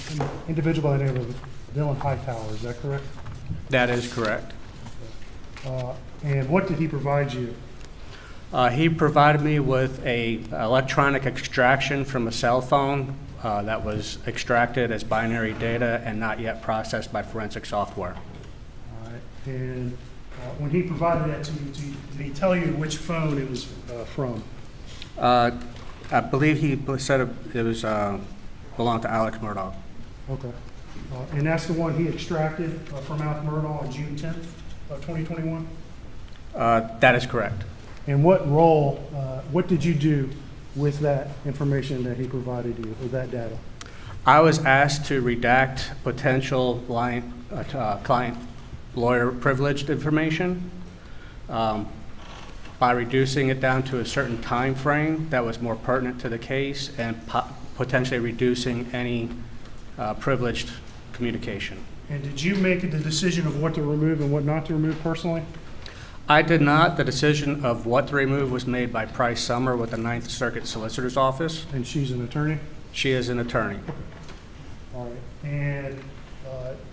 individual by the name of Dylan Hightower, is that correct? That is correct. And what did he provide you? He provided me with a electronic extraction from a cell phone that was extracted as binary data and not yet processed by forensic software. All right. And when he provided that to you, did he tell you which phone it was from? I believe he said it was belonged to Alex Murdaugh. Okay. And that's the one he extracted from Alex Murdaugh on June 10th of 2021? That is correct. And what role, what did you do with that information that he provided you, or that data? I was asked to redact potential client lawyer privileged information. by reducing it down to a certain time frame that was more pertinent to the case and potentially reducing any privileged communication. And did you make the decision of what to remove and what not to remove personally? I did not. The decision of what to remove was made by Price Summer with the Ninth Circuit Solicitor's Office. And she's an attorney? She is an attorney. All right. And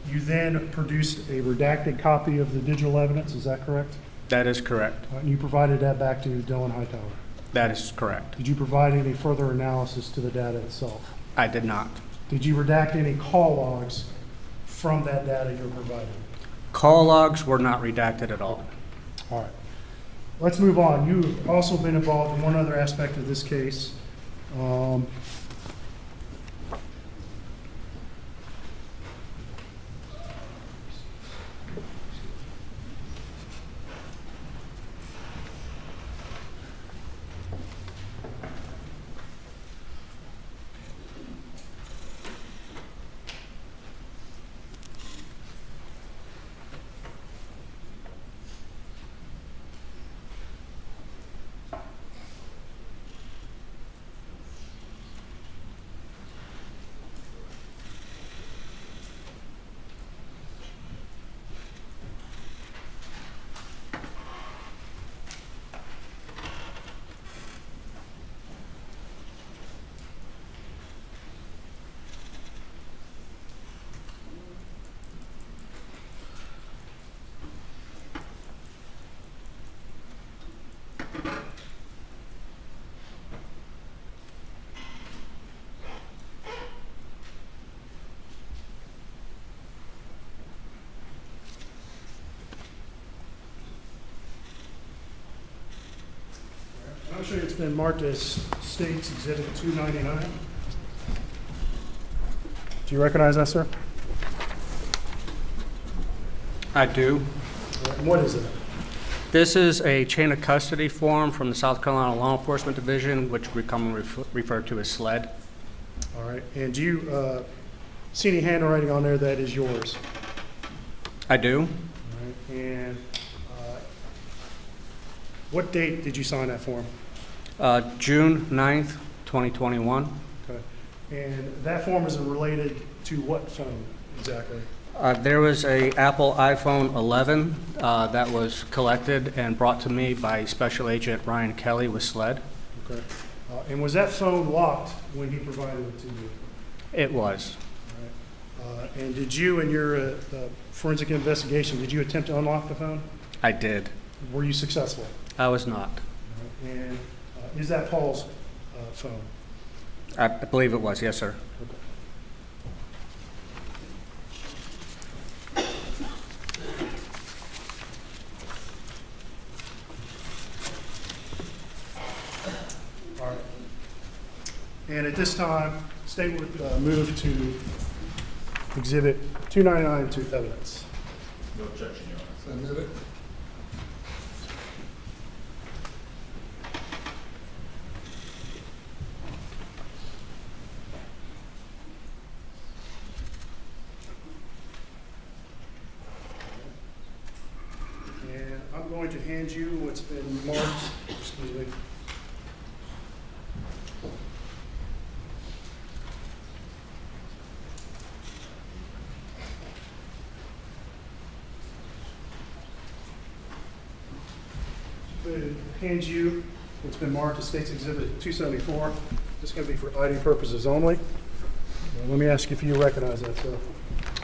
you then produced a redacted copy of the digital evidence, is that correct? That is correct. And you provided that back to Dylan Hightower? That is correct. Did you provide any further analysis to the data itself? I did not. Did you redact any call logs from that data you're providing? Call logs were not redacted at all. All right. Let's move on. You've also been involved in one other aspect of this case. I'm sure it's been marked as State's Exhibit 299. Do you recognize that, sir? I do. And what is it? This is a chain of custody form from the South Carolina Law Enforcement Division, which we commonly refer to as SLED. All right. And do you see any handwriting on there that is yours? I do. All right. And what date did you sign that form? June 9th, 2021. Okay. And that form is related to what phone exactly? There was a Apple iPhone 11 that was collected and brought to me by Special Agent Ryan Kelly with SLED. Okay. And was that phone locked when he provided it to you? It was. All right. And did you, in your forensic investigation, did you attempt to unlock the phone? I did. Were you successful? I was not. All right. And is that Paul's phone? I believe it was, yes, sir. Okay. All right. And at this time, State would move to Exhibit 299 to evidence. No objection, Your Honor. So move it. And I'm going to hand you what's been marked, excuse me. Hand you what's been marked as State's Exhibit 274. This is going to be for ID purposes only. Now, let me ask you if you recognize that, sir.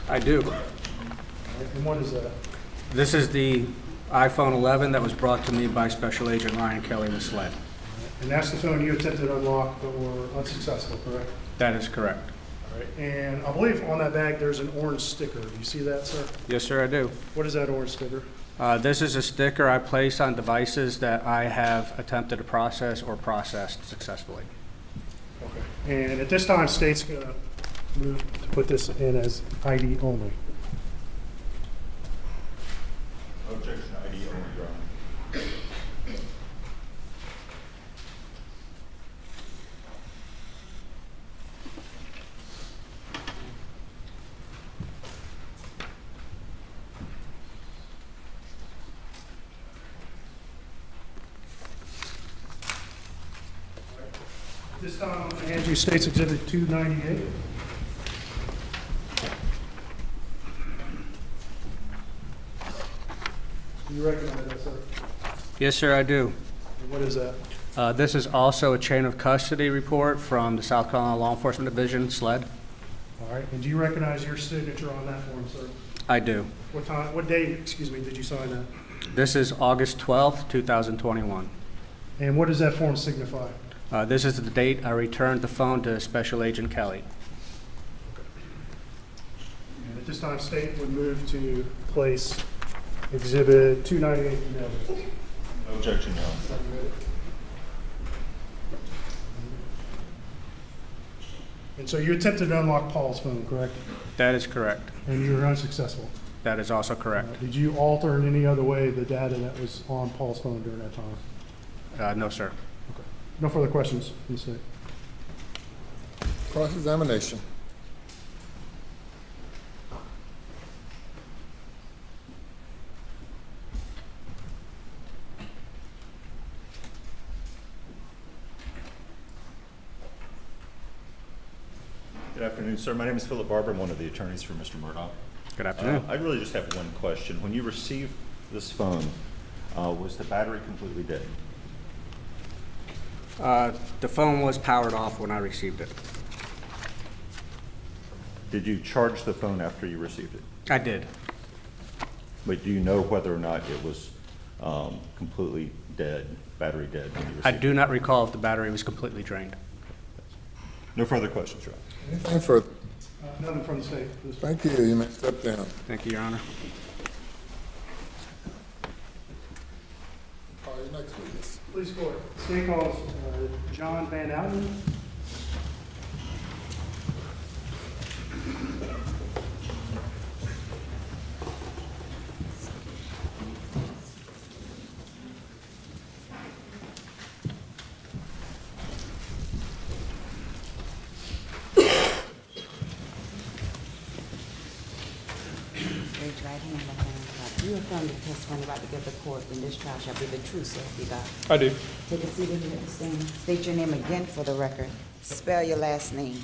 I do. And what is that? This is the iPhone 11 that was brought to me by Special Agent Ryan Kelly with SLED. And that's the phone you attempted to unlock but were unsuccessful, correct? That is correct. All right. And I believe on that bag there's an orange sticker. Do you see that, sir? Yes, sir, I do. What is that orange sticker? This is a sticker I place on devices that I have attempted to process or processed successfully. Okay. And at this time, State's going to move to put this in as ID only. Objection, ID only, Your Honor. This time, I'm going to hand you State's Exhibit 298. Do you recognize that, sir? Yes, sir, I do. And what is that? This is also a chain of custody report from the South Carolina Law Enforcement Division, SLED. All right, and do you recognize your signature on that form, sir? I do. What date, did you sign that? This is August 12th, 2021. And what does that form signify? This is the date I returned the phone to Special Agent Kelly. And at this time, State would move to place Exhibit 298 in evidence. No objection, Your Honor. And so you attempted to unlock Paul's phone, correct? That is correct. And you were unsuccessful. That is also correct. Did you alter in any other way the data that was on Paul's phone during that time? No, sir. Okay. No further questions from the State. Cross-examination. Good afternoon, sir. My name is Philip Barber. I'm one of the attorneys for Mr. Murdaugh. Good afternoon. I really just have one question. When you received this phone, was the battery completely dead? The phone was powered off when I received it. Did you charge the phone after you received it? I did. But do you know whether or not it was completely dead, battery dead when you received I it? do not recall if the battery was completely drained. No further questions, Your Honor. Anything further? Nothing from the State. Thank you. You may step down. Thank you, Your Honor. Call your next witness. Please court. State calls John Van Outen. Raise your right hand, left hand on top. You affirm the testimony about to give the court in this trial shall be the truth, so help you God. I do. Take a seat and you stand. State your name again for the record. Spell your last name.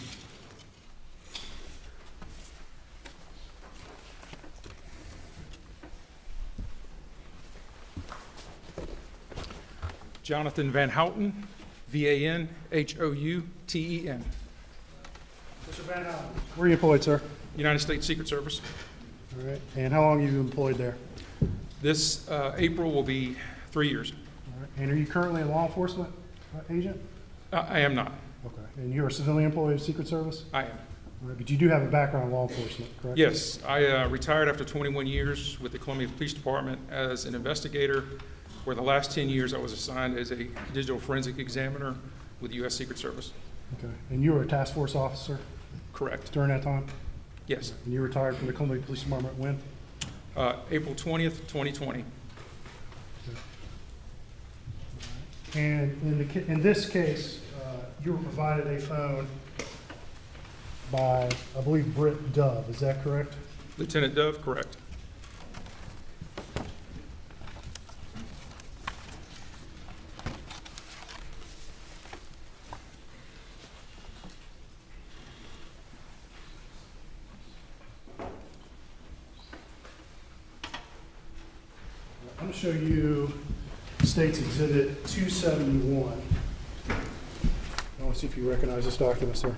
Jonathan Van Houten, V-A-N-H-O-U-T-E-N, Mr. Van Outen. Where are you employed, sir? United States Secret Service. All right. And how long have you employed there? This April will be 3 years. All right. And are you currently a law enforcement agent? I am not. Okay. And you're a civilian employee of Secret Service? I am. All right. But you do have a background in law enforcement, correct? Yes, I retired after 21 years with the Columbia Police Department as an investigator, where the last 10 years I was assigned as a digital forensic examiner with the U.S. Secret Service. Okay. And you were a task force officer Correct. during that time? Yes. And you retired from the Columbia Police Department when? April 20th, 2020. And in this case, you were provided a phone by, I believe, Britt Dove. Is that correct? Lieutenant Dove, correct. I'm going to show you State's Exhibit 271. I want to see if you recognize this document, sir.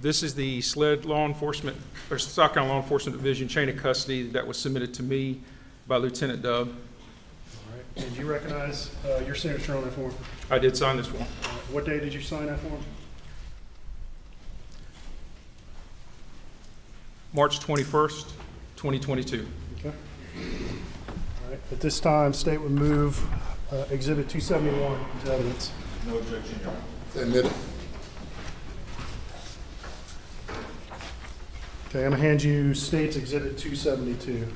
This is the SLED law enforcement, or South Carolina Law Enforcement Division chain of custody that was submitted to me by Lieutenant Dove. All right. And do you recognize your signature on that form? I did sign this form. What day did you sign that form? March 21st, 2022. Okay. All right. At this time, State would move Exhibit 271 into evidence. No objection, Your Honor. Admitted. Okay, I'm going to hand you State's Exhibit 272.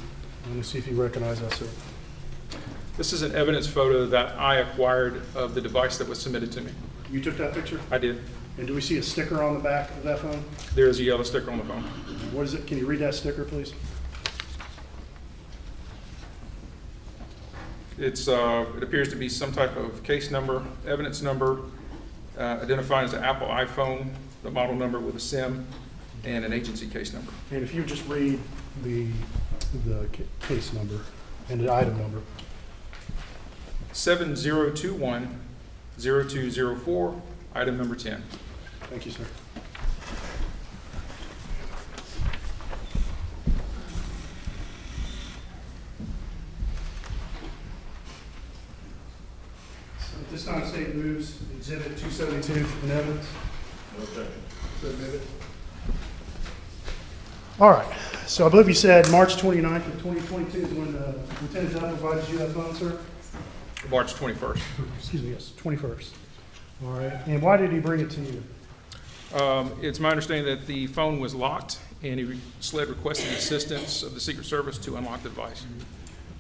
Let me see if you recognize that, sir. This is an evidence photo that I acquired of the device that was submitted to me. You took that picture? I did. And do we see a sticker on the back of that phone? There is a yellow sticker on the phone. What is it? Can you read that sticker, please? It appears to be some type of case number, evidence number, identified as an Apple iPhone, the model number with a SIM, and an agency case number. And if you just read the case number and the item number. 7021-0204, item number 10. Thank you, sir. So at this time, state moves exhibit 272 in evidence. No objection. Submit it. All right. So I believe you said March 29th of 2022 is when Lieutenant Dunn provided you that phone, sir? March 21st. Excuse me, yes, 21st. All right. And why did he bring it to you? It's my understanding that the phone was locked, and SLED requested assistance of the Secret Service to unlock the device.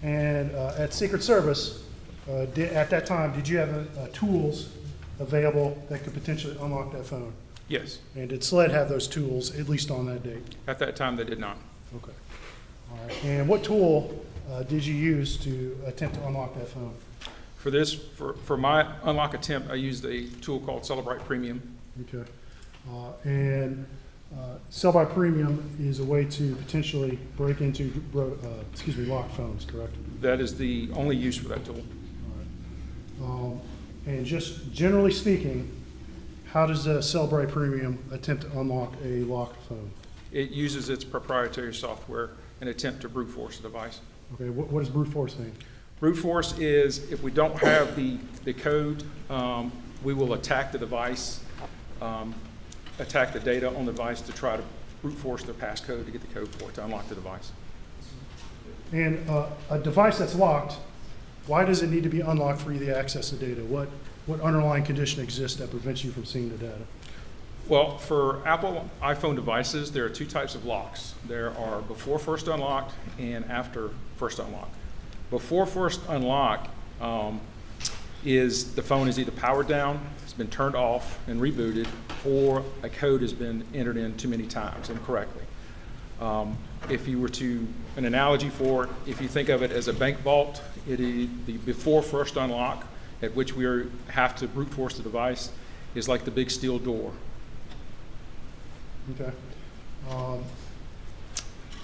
And at Secret Service, at that time, did you have tools available that could potentially unlock that phone? Yes. And did SLED have those tools, at least on that date? At that time, they did not. Okay. All right. And what tool did you use to attempt to unlock that phone? For this, for my unlock attempt, I used a tool called Celebrite Premium. Okay. And Sell by Premium is a way to potentially break into, locked phones, correct? That is the only use for that tool. All right. And just generally speaking, how does Celebrite Premium attempt to unlock a locked phone? It uses its proprietary software and attempt to brute force the device. Okay, what does brute force mean? Brute force is if we don't have the code, we will attack the device, attack the data on the device to try to brute force the passcode to get the code for it to unlock the device. And a device that's locked, why does it need to be unlocked for you to access the data? What underlying condition exists that prevents you from seeing the data? Well, for Apple iPhone devices, there are two types of locks. There are before first unlock and after first unlock. Before first unlock is the phone is either powered down, it's been turned off and rebooted, or a code has been entered in too many times incorrectly. If you were to, an analogy for it, if you think of it as a bank vault, it is the before first unlock, at which we have to brute force the device, is like the big steel door. Okay.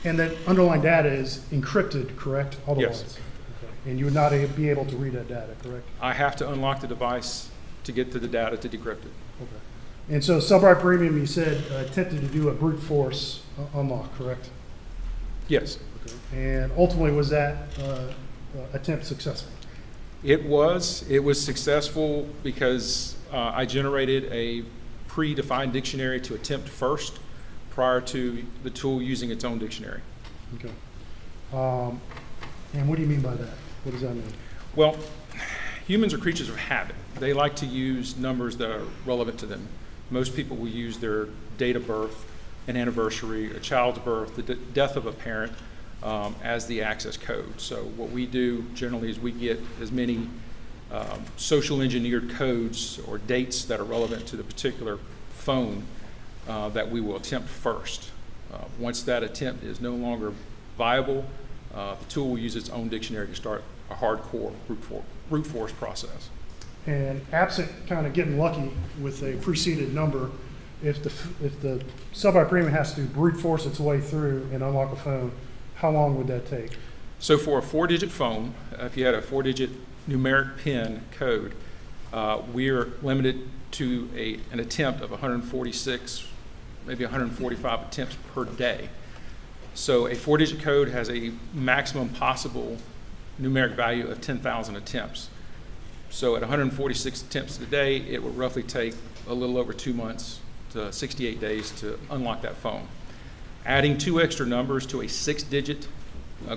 And that underlying data is encrypted, correct? Otherwise? Yes. Okay. And you would not be able to read that data, correct? I have to unlock the device to get to the data to decrypt it. Okay. And so Celebrite Premium, you said, attempted to do a brute force unlock, correct? Yes. Okay. And ultimately, was that attempt successful? It was successful because I generated a predefined dictionary to attempt first prior to the tool using its own dictionary. Okay. And what do you mean by that? What does that mean? Well, humans are creatures of habit. They like to use numbers that are relevant to them. Most people will use their date of birth, an anniversary, a child's birth, the death of a parent as the access code. So what we do generally is we get as many social engineered codes or dates that are relevant to the particular phone that we will attempt first. Once that attempt is no longer viable, the tool will use its own dictionary to start a hardcore brute force process. And absent kind of getting lucky with a preceded number, if the Celebrite Premium has to brute force its way through and unlock a phone, how long would that take? So for a 4-digit phone, if you had a 4-digit numeric PIN code, we're limited to an attempt of 146, maybe 145 attempts per day. So a 4-digit code has a maximum possible numeric value of 10,000 attempts. So at 146 attempts a day, it would roughly take a little over 2 months to 68 days to unlock that phone. Adding 2 extra numbers to a 6-digit,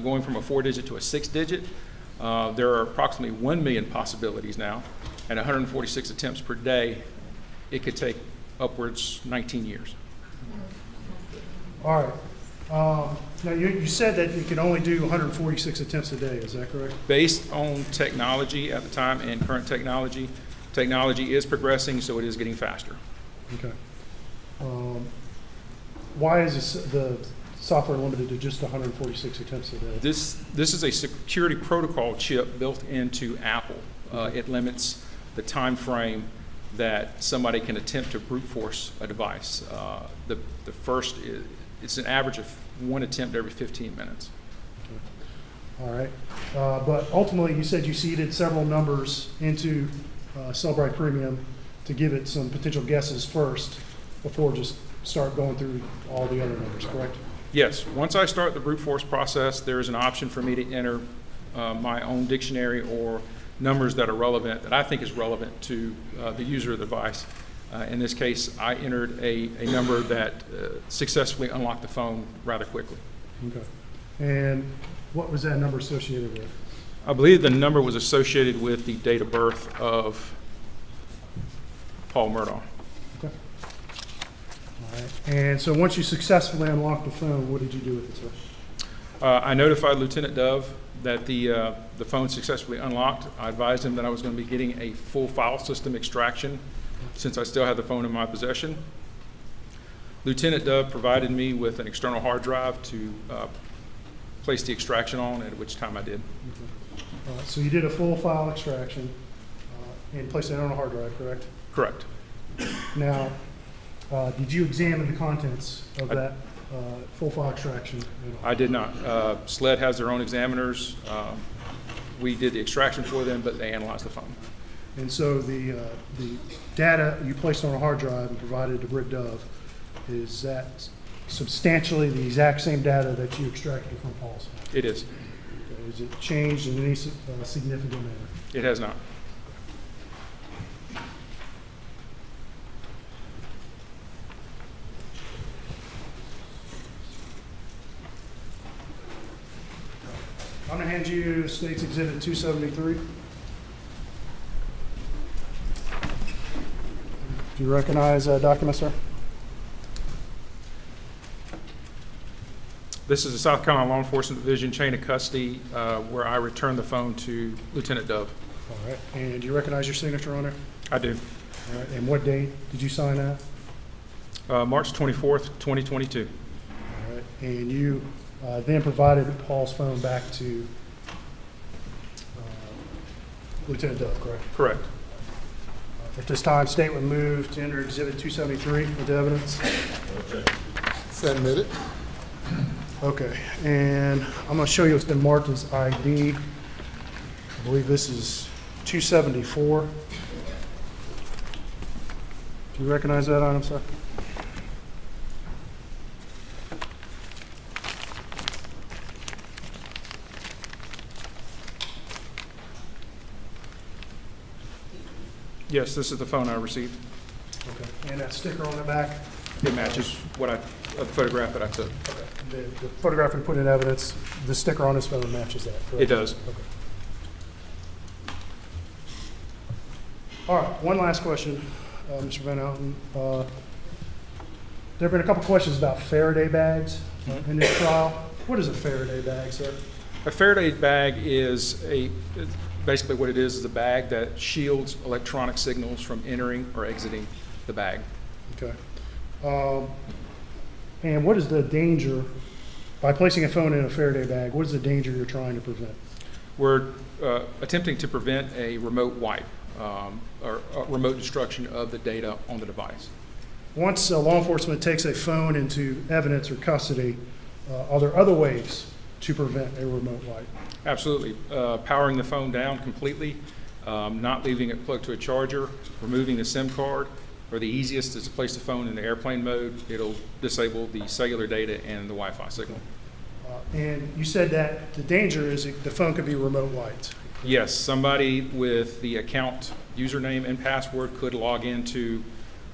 going from a 4-digit to a 6-digit, there are approximately 1 million possibilities now, and 146 attempts per day, it could take upwards 19 years. All right. Now, you said that you could only do 146 attempts a day, is that correct? Based on technology at the time and current technology, technology is progressing, so it is getting faster. Okay. Why is the software limited to just 146 attempts a day? This is a security protocol chip built into Apple. It limits the time frame that somebody can attempt to brute force a device. The first, it's an average of one attempt every 15 minutes. All right. But ultimately, you said you seeded several numbers into Cellbrite Premium to give it some potential guesses first before just start going through all the other numbers, correct? Yes. Once I start the brute force process, there is an option for me to enter my own dictionary or numbers that are relevant, that I think is relevant to the user of the device. In this case, I entered a number that successfully unlocked the phone rather quickly. Okay. And what was that number associated with? I believe the number was associated with the date of birth of Paul Murdaugh. Okay. All right. And so once you successfully unlocked the phone, what did you do with it, sir? I notified Lieutenant Dove that the phone successfully unlocked. I advised him that I was going to be getting a full file system extraction since I still had the phone in my possession. Lieutenant Dove provided me with an external hard drive to place the extraction on, at which time I did. Okay. So you did a full file extraction and placed it on a hard drive, correct? Correct. Now, did you examine the contents of that full file extraction? I did not. SLED has their own examiners. We did the extraction for them, but they analyzed the phone. And so the data you placed on a hard drive and provided to Britt Dove, is that substantially the exact same data that you extracted from Paul's phone? It is. Okay. Is it changed in any significant manner? It has not. I'm going to hand you State's Exhibit 273. Do you recognize that document, sir? This is the South Carolina Law Enforcement Division chain of custody where I returned the phone to Lieutenant Dove. All right. And do you recognize your signature on there? I do. All right. And what date did you sign that? March 24th, 2022. All right. And you then provided Paul's phone back to Lieutenant Dove, correct? Correct. At this time, State would move to enter Exhibit 273 into evidence. Submitted. Okay, and I'm going to show you what's been marked as ID. I believe this is 274. Do you recognize that item, sir? Yes, this is the phone I received. Okay, and that sticker on the back? It matches what the photograph that I took. Okay. The photograph we put in evidence, the sticker on this phone matches that, correct? It does. Okay. All right, one last question, Mr. Van Houten. There have been a couple questions about Faraday bags in this trial. What is a Faraday bag, sir? A Faraday bag is basically what it is a bag that shields electronic signals from entering or exiting the bag. Okay. And what is the danger, by placing a phone in a Faraday bag, what is the danger you're trying to prevent? We're attempting to prevent a remote wipe or remote destruction of the data on the device. Once law enforcement takes a phone into evidence or custody, are there other ways to prevent a remote wipe? Absolutely. Powering the phone down completely, not leaving it plugged to a charger, removing the SIM card, or the easiest is to place the phone in the airplane mode. It'll disable the cellular data and the Wi-Fi signal. And you said that the danger is the phone could be remote wiped. Yes, somebody with the account username and password could log into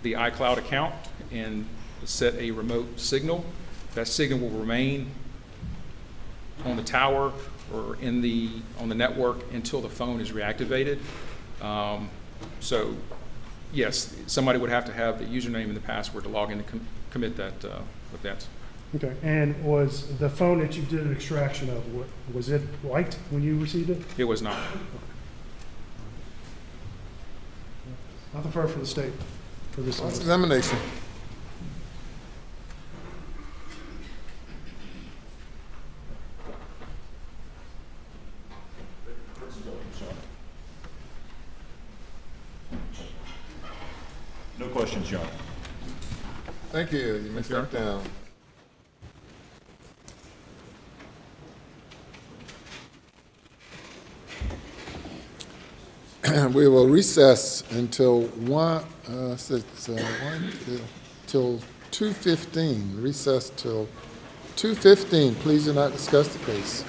the iCloud account and set a remote signal. That signal will remain on the tower or on the network until the phone is reactivated. So yes, somebody would have to have the username and the password to log in to commit that offense. Okay, and was the phone that you did an extraction of, was it wiped when you received it? It was not. Nothing further for the state for this. Cross-examination. questions, Your Honor. Thank you. You may step down. We will recess until till 2:15. Recess till 2:15. Please do not discuss the case.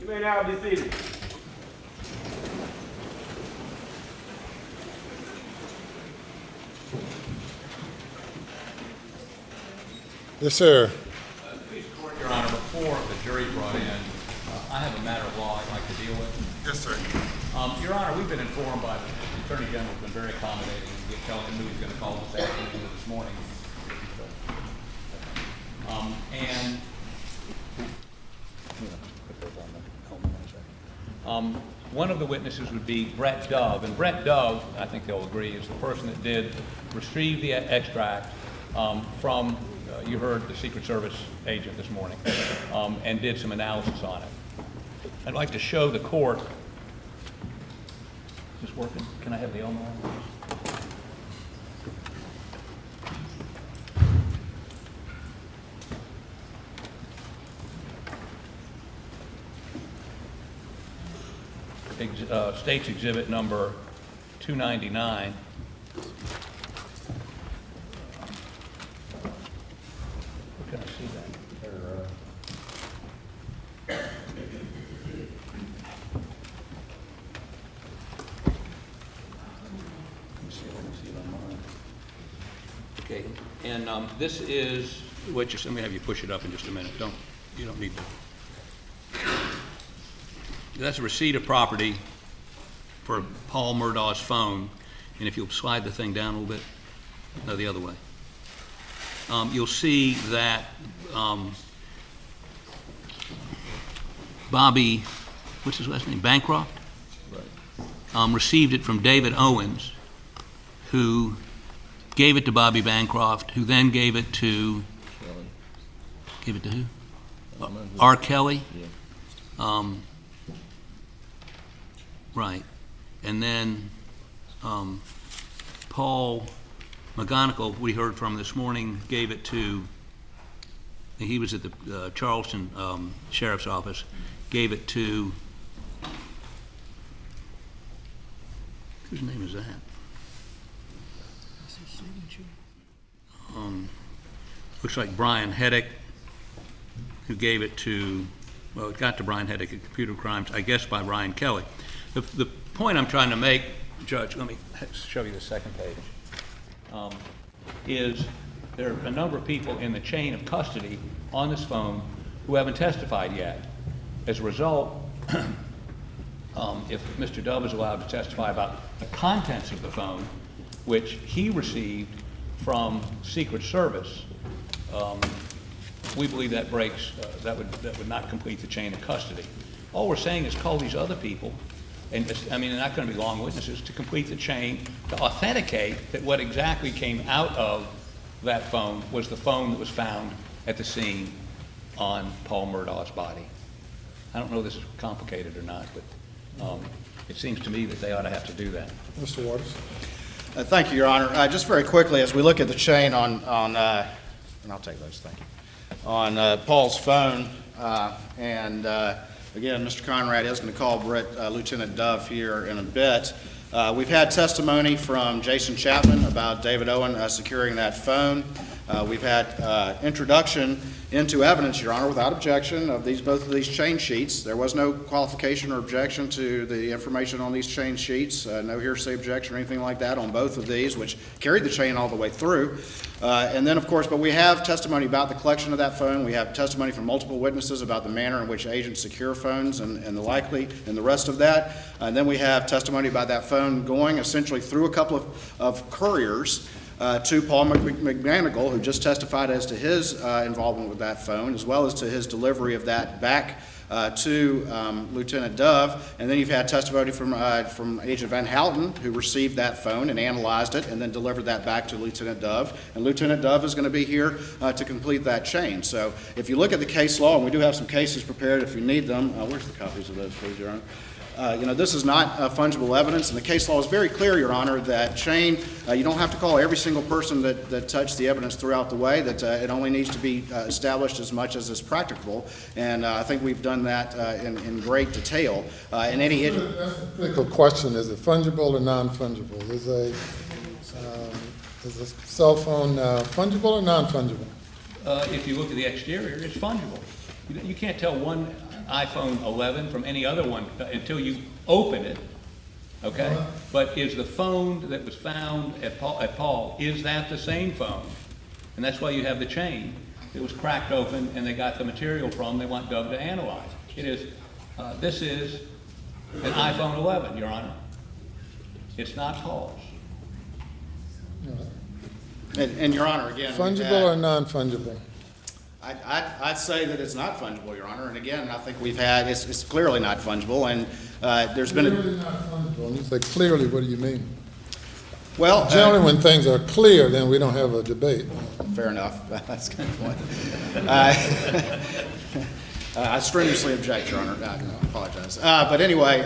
You may now be seated. Yes, sir. Please court, Your Honor, before the jury brought in, I have a matter of law I'd like to deal with. Yes, sir. Your Honor, we've been informed by the Attorney General, has been very accommodating. He telling him who he's going to call this afternoon or this morning. One of the witnesses would be Brett Dove, and Brett Dove, I think they'll agree, is the person that did retrieve the extract from, you heard the Secret Service agent this morning, and did some analysis on it. I'd like to show the court. Is this working? Can I have the Elmo on? State's Exhibit number 299. Where can I see that? Okay, and this is, wait, just let me have you push it up in just a minute. You don't need to. That's a receipt of property for Paul Murdaugh's phone, and if you'll slide the thing down a little bit, no, the other way. You'll see that Bobby, what's his last name, Bancroft? Right. Received it from David Owens, who gave it to Bobby Bancroft, who then gave it to, gave it to who? R. Kelly? Yeah. Right. And then Paul McGonigal, we heard from this morning, gave it to, he was at the Charleston Sheriff's Office, gave it to, whose name is that? Looks like Brian Heddick, who gave it to, well, it got to Brian Heddick at Computer Crimes, I guess by Ryan Kelly. The point I'm trying to make, Judge, let me show you the second page, is there are a number of people in the chain of custody on this phone who haven't testified yet. As a result, if Mr. Dove is allowed to testify about the contents of the phone, which he received from Secret Service, we believe that breaks, that would not complete the chain of custody. All we're saying is call these other people, and I mean, they're not going to be long witnesses, to complete the chain, to authenticate that what exactly came out of that phone was the phone that was found at the scene on Paul Murdaugh's body. I don't know if this is complicated or not, but it seems to me that they ought to have to do that. Mr. Waters. Thank you, Your Honor. Just very quickly, as we look at the chain on and I'll take those, thank you, on Paul's phone, and again, Mr. Conrad is going to call Lieutenant Dove here in a bit. We've had testimony from Jason Chapman about David Owen securing that phone. We've had introduction into evidence, Your Honor, without objection of both of these chain sheets. There was no qualification or objection to the information on these chain sheets, no hearsay objection or anything like that on both of these, which carried the chain all the way through. And then, of course, but we have testimony about the collection of that phone. We have testimony from multiple witnesses about the manner in which agents secure phones and the likely and the rest of that. And then we have testimony about that phone going essentially through a couple of couriers to Paul McGonigal, who just testified as to his involvement with that phone, as well as to his delivery of that back to Lieutenant Dove. And then you've had testimony from Agent Van Houten, who received that phone and analyzed it and then delivered that back to Lieutenant Dove. And Lieutenant Dove is going to be here to complete that chain. So if you look at the case law, and we do have some cases prepared if you need them. Where's the copies of those, please, Your Honor? This is not fungible evidence, and the case law is very clear, Your Honor, that chain, you don't have to call every single person that touched the evidence throughout the way, that it only needs to be established as much as is practicable, and I think we've done that in great detail. That's a critical question. Is it fungible or non-fungible? Is a cell phone fungible or non-fungible? If you look at the exterior, it's fungible. You can't tell one. iPhone 11 from any other one until you open it, okay? But is the phone that was found at Paul, is that the same phone? And that's why you have the chain. It was cracked open and they got the material from, they want Doug to analyze. It is, this is an iPhone 11, Your Honor. It's not Paul's. And Your Honor, again. Fungible or non-fungible? I'd say that it's not fungible, Your Honor. And again, I think we've had, it's clearly not fungible, and there's been Clearly not fungible. And you say clearly, what do you mean? Well, generally when things are clear, then we don't have a debate. Fair enough. That's kind of point. I strenuously object, Your Honor. I apologize. But anyway,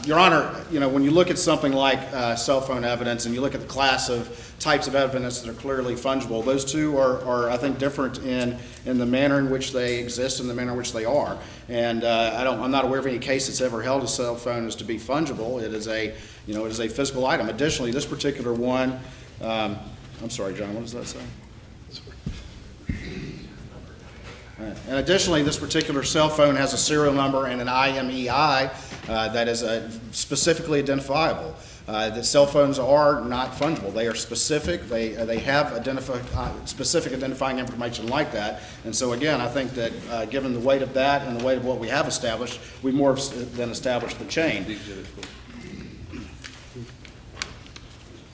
Your Honor, you know, when you look at something like cell phone evidence and you look at the class of types of evidence that are clearly fungible, those two are I think, different in the manner in which they exist and the manner in which they are. And I'm not aware of any case that's ever held a cell phone as to be fungible. It is a, you know, it is a physical item. Additionally, this particular one, I'm sorry, John, what does that say? And additionally, this particular cell phone has a serial number and an IMEI that is specifically identifiable. The cell phones are not fungible. They are specific. They have specific identifying information like that. And so again, I think that given the weight of that and the weight of what we have established, we more than established the chain.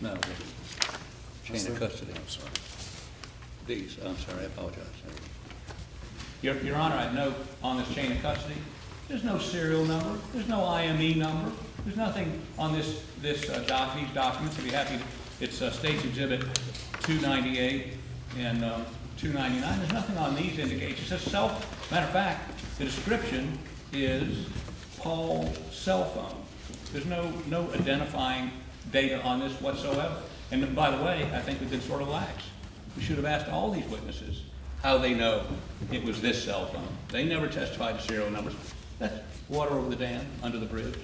No, chain of custody. I'm sorry. These, I'm sorry, I apologize. Your Honor, I note on this chain of custody, there's no serial number, there's no IME number, there's nothing on these documents. I'd be happy to, it's State's Exhibit 298 and 299. There's nothing on these indications. It says matter of fact, the description is Paul's cell phone. There's no identifying data on this whatsoever. And by the way, I think we've been sort of lax. We should have asked all these witnesses how they know it was this cell phone. They never testified to serial numbers. That's water over the dam, under the bridge.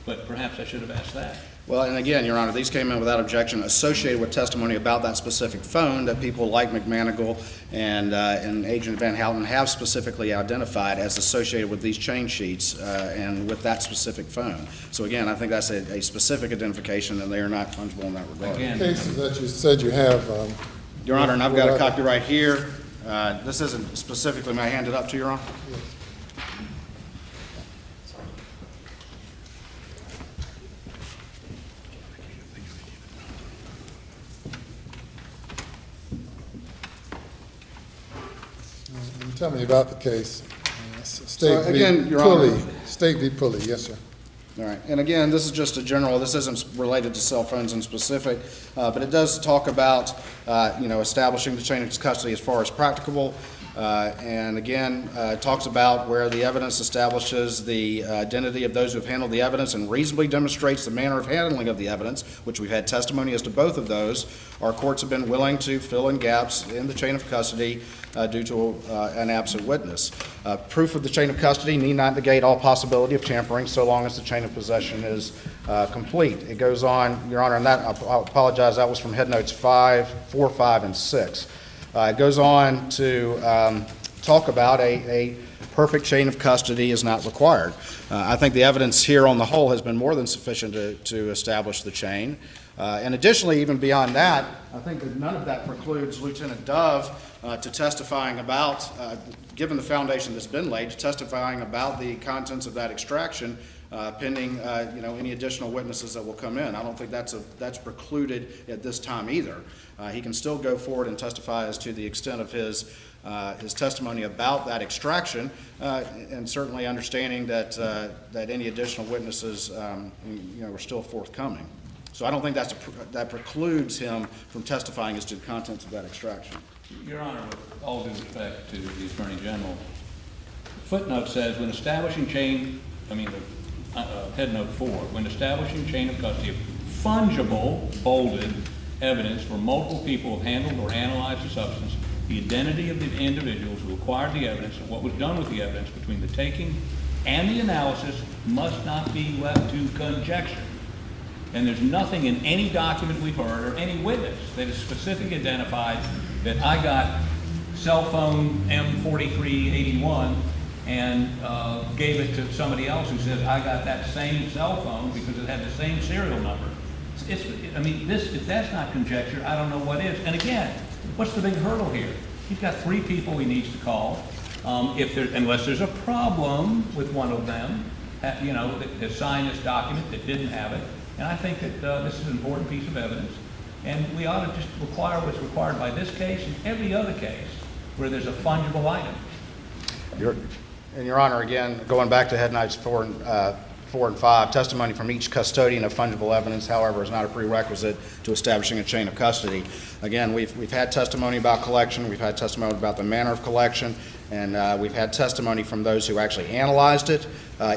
But perhaps I should have asked that. Well, and again, Your Honor, these came in without objection associated with testimony about that specific phone that people like McManigal and Agent Van Houten have specifically identified as associated with these chain sheets and with that specific phone. So again, I think that's a specific identification and they are not fungible in that regard. Again, Cases that you said you have. Your Honor, and I've got a copy right here. This isn't specifically, may I hand it up to Your Honor? Yes. Tell me about the case. State v. Pulley. State v. Pulley, yes, sir. All right, and again, this is just a general, this isn't related to cell phones in specific, but it does talk about, establishing the chain of custody as far as practicable. And again, it talks about where the evidence establishes the identity of those who have handled the evidence and reasonably demonstrates the manner of handling of the evidence, which we've had testimony as to both of those. Our courts have been willing to fill in gaps in the chain of custody due to an absent witness. Proof of the chain of custody need not negate all possibility of tampering so long as the chain of possession is complete. It goes on, Your Honor, and that, I apologize, that was from Head Notes 4, 5, and 6. It goes on to talk about a perfect chain of custody is not required. I think the evidence here on the whole has been more than sufficient to establish the chain. And additionally, even beyond that, I think that none of that precludes Lieutenant Dove to testifying about, given the foundation that's been laid, to testifying about the contents of that extraction pending any additional witnesses that will come in. I don't think that's precluded at this time either. He can still go forward and testify as to the extent of his testimony about that extraction, and certainly understanding that any additional witnesses are still forthcoming. So I don't think that precludes him from testifying as to the contents of that extraction. Your Honor, with all due respect to the Attorney General, the footnote says when establishing Head Note 4, when establishing chain of custody of fungible, bolded evidence where multiple people have handled or analyzed the substance, the identity of the individuals who acquired the evidence and what was done with the evidence between the taking and the analysis must not be left to conjecture. And there's nothing in any document we've heard or any witness that is specifically identified that I got cell phone M4381 and gave it to somebody else who says, I got that same cell phone because it had the same serial number. I mean, if that's not conjecture, I don't know what is. And again, what's the big hurdle here? He's got 3 people he needs to call. Unless there's a problem with one of them, that signed this document that didn't have it. And I think that this is an important piece of evidence. And we ought to just require what's required by this case and every other case where there's a fungible item. Your Honor, again, going back to Headnights 4 and 5, testimony from each custodian of fungible evidence, however, is not a prerequisite to establishing a chain of custody. Again, we've had testimony about collection, we've had testimony about the manner of collection, and we've had testimony from those who actually analyzed it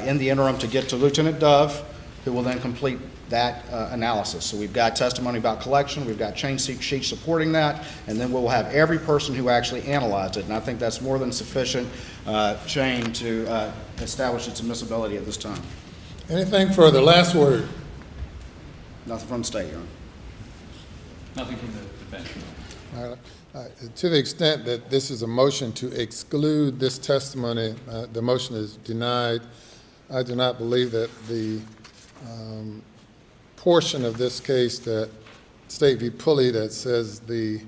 in the interim to get to Lieutenant Dove, who will then complete that analysis. So we've got testimony about collection, we've got chain sheets supporting that, and then we'll have every person who actually analyzed it. And I think that's more than sufficient chain to establish its admissibility at this time. Anything further? Last word. Nothing from the state, Your Honor. Nothing from the defense. All right. To the extent that this is a motion to exclude this testimony, the motion is denied. I do not believe that the portion of this case that State v. Pulley that says the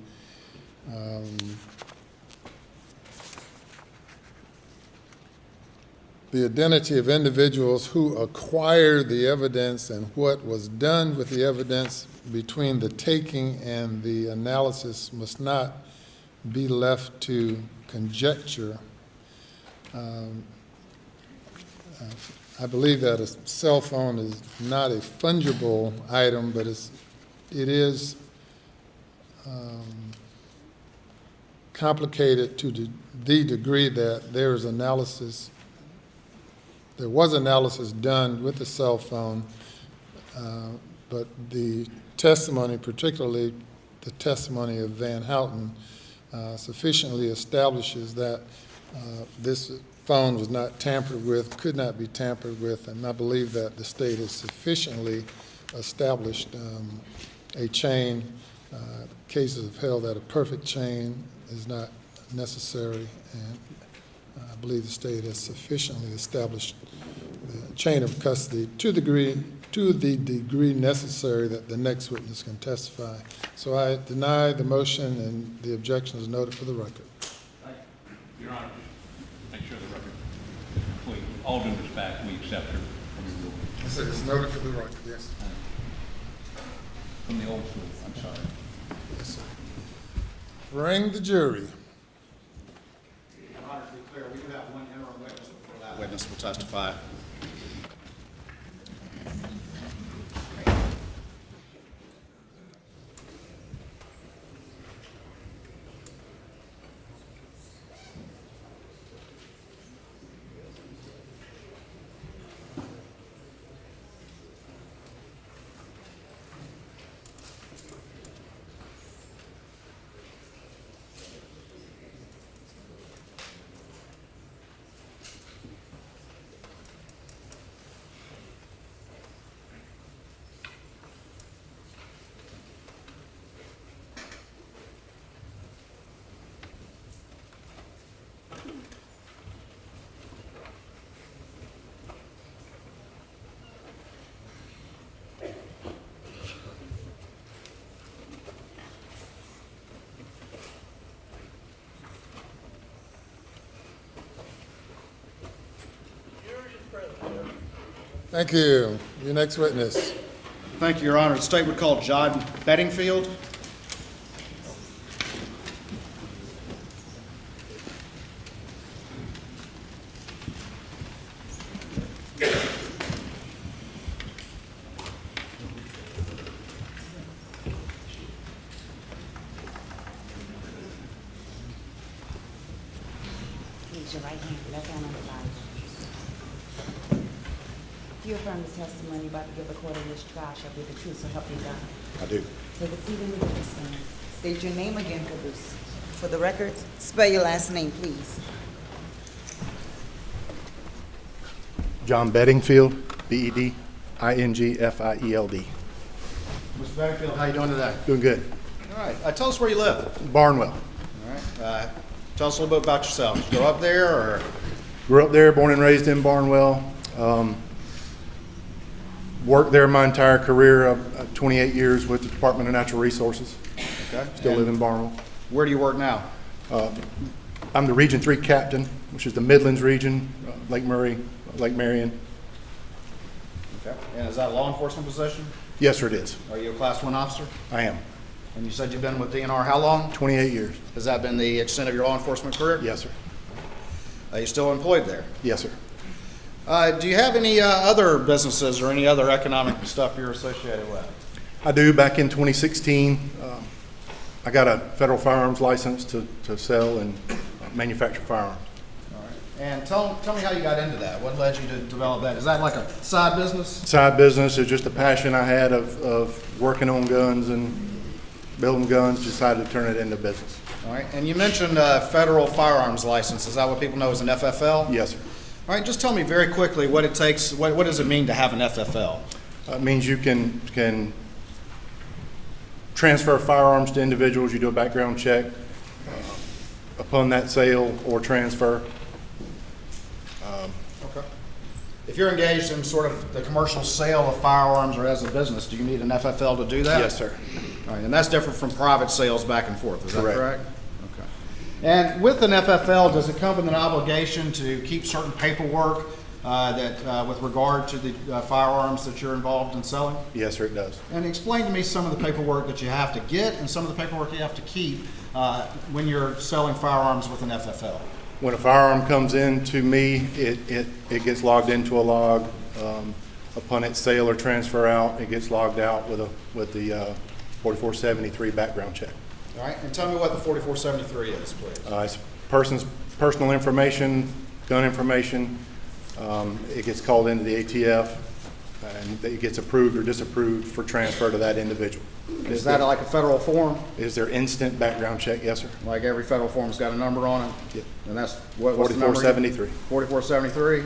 identity of individuals who acquired the evidence and what was done with the evidence between the taking and the analysis must not be left to conjecture. I believe that a cell phone is not a fungible item, but it is complicated to the degree that there was analysis done with the cell phone, but the testimony, particularly the testimony of Van Houten, sufficiently establishes that this phone was not tampered with, could not be tampered with, and I believe that the state has sufficiently established a chain. Cases have held that a perfect chain is not necessary, and I believe the state has sufficiently established the chain of custody to the degree necessary that the next witness can testify. So I deny the motion, and the objection is noted for the record. Your Honor, make sure the record is complete. With all due respect, we accept her from your rule. It's noted for the record, yes. From the old school, I'm sorry. Yes, sir. Ring the jury. Your Honor, to be clear, we do have one interim witness before that witness will testify. Thank you. Your next witness. Thank you, Your Honor. The state would call John Bedingfield. Raise your right hand, left hand on the Bible. Do you affirm the testimony you're about to give the court in this trial shall be the truth, so help you God? I do. Take a seat in the witness stand. State your name again, Caboose. For the record, spell your last name, please. John Bedingfield, B-E-D-I-N-G-F-I-E-L-D. Mr. Bedingfield, how you doing today? Doing good. All right. Tell us where you live. Barnwell. All right. Tell us a little bit about yourself. Did you grow up there, or? Grew up there, born and raised in Barnwell. Worked there my entire career, 28 years with the Department of Natural Resources. Okay. Still live in Barnwell. Where do you work now? I'm the Region 3 captain, which is the Midlands region, Lake Murray, Lake Marion. Okay. And is that a law enforcement position? Yes, sir, it is. Are you a Class 1 officer? I am. And you said you've been with DNR how long? 28 years. Has that been the extent of your law enforcement career? Yes, sir. Are you still employed there? Yes, sir. Do you have any other businesses or any other economic stuff you're associated with? I do. Back in 2016, I got a federal firearms license to sell and manufacture firearms. All right. And tell me how you got into that. What led you to develop that? Is that like a side business? Side business is just a passion I had of working on guns and building guns. Decided to turn it into business. All right. And you mentioned federal firearms license. Is that what people know as an FFL? Yes, sir. All right. Just tell me very quickly what it takes. What does it mean to have an FFL? It means you can transfer firearms to individuals. You do a background check upon that sale or transfer. Okay. If you're engaged in sort of the commercial sale of firearms or as a business, do you need an FFL to do that? Yes, sir. All right. And that's different from private sales back and forth. Is that Correct. correct? Okay. And with an FFL, does it come with an obligation to keep certain paperwork with regard to the firearms that you're involved in selling? Yes, sir, it does. And explain to me some of the paperwork that you have to get and some of the paperwork you have to keep when you're selling firearms with an FFL. When a firearm comes in to me, it gets logged into a log. Upon its sale or transfer out, it gets logged out with the 4473 background check. All right, and tell me what the 4473 is, please. It's person's personal information, gun information. It gets called into the ATF, and it gets approved or disapproved for transfer to that individual. Is that like a federal form? Is there instant background check? Yes, sir. Like every federal form's got a number on it? Yep. And that's what's the number? 4473. 4473?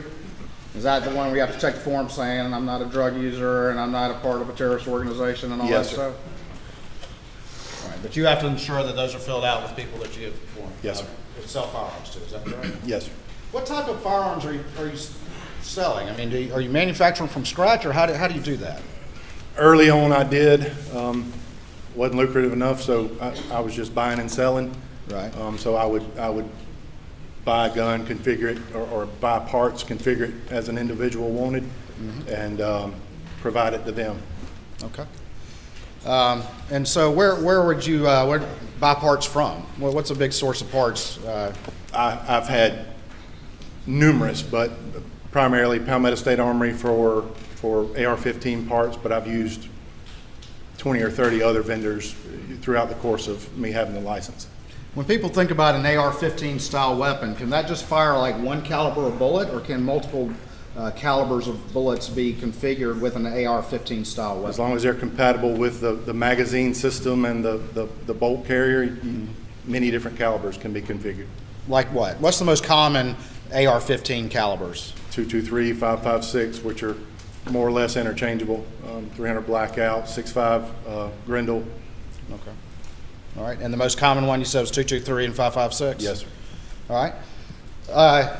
Is that the one where you have to check the form saying I'm not a drug user and I'm not a part of a terrorist organization and all Yes, that sir. stuff? All right, but you have to ensure that those are filled out with people that you Yes, sir. sell firearms to, is that correct? Yes, sir. What type of firearms are you selling? I mean, are you manufacturing from scratch, or how do you do that? Early on, I did. Wasn't lucrative enough, so I was just buying and selling. Right. So I would buy a gun, configure it, or buy parts, configure it as an individual wanted, and provide it to them. Okay. And so where would you buy parts from? What's a big source of parts? I've had numerous, but primarily Palmetto State Armory for AR-15 parts, but I've used 20 or 30 other vendors throughout the course of me having the license. When people think about an AR-15 style weapon, can that just fire like one caliber of bullet, or can multiple calibers of bullets be configured with an AR-15 style weapon? As long as they're compatible with the magazine system and the bolt carrier, many different calibers can be configured. Like what? What's the most common AR-15 calibers? 223, 5.56, which are more or less interchangeable. 300 Blackout, 6.5 Grendel. Okay. All right. And the most common one you said was 223 and 5.56? Yes, sir. All right.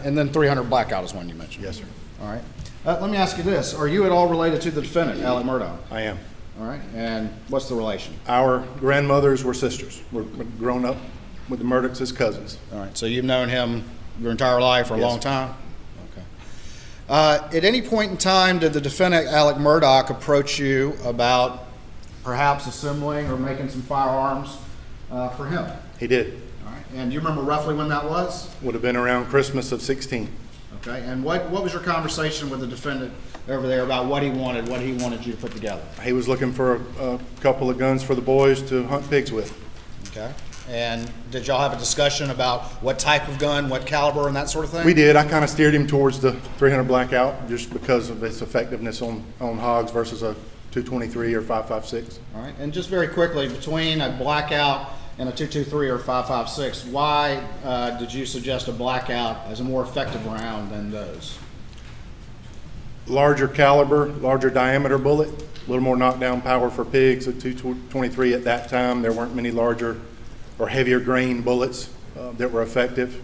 And then 300 Blackout is one you mentioned. Yes, sir. All right. Let me ask you this. Are you at all related to the defendant, Alex Murdaugh? I am. All right. And what's the relation? Our grandmothers were sisters. We're grown up with the Murdaughs as cousins. All right. So you've known him your entire life for a Yes, long sir. time? Okay. At any point in time, did the defendant, Alex Murdaugh, approach you about perhaps assembling or making some firearms for him? He did. All right. And do you remember roughly when that was? Would have been around Christmas of 16. Okay. And what was your conversation with the defendant over there about what he wanted you to put together? He was looking for a couple of guns for the boys to hunt pigs with. Okay. And did y'all have a discussion about what type of gun, what caliber, and that sort of thing? We did. I kind of steered him towards the 300 Blackout just because of its effectiveness on hogs versus a 223 or 5.56. All right. And just very quickly, between a Blackout and a 223 or 5.56, why did you suggest a Blackout as a more effective round than those? Larger caliber, larger diameter bullet, a little more knockdown power for pigs. A 223 at that time, there weren't many larger or heavier grain bullets that were effective.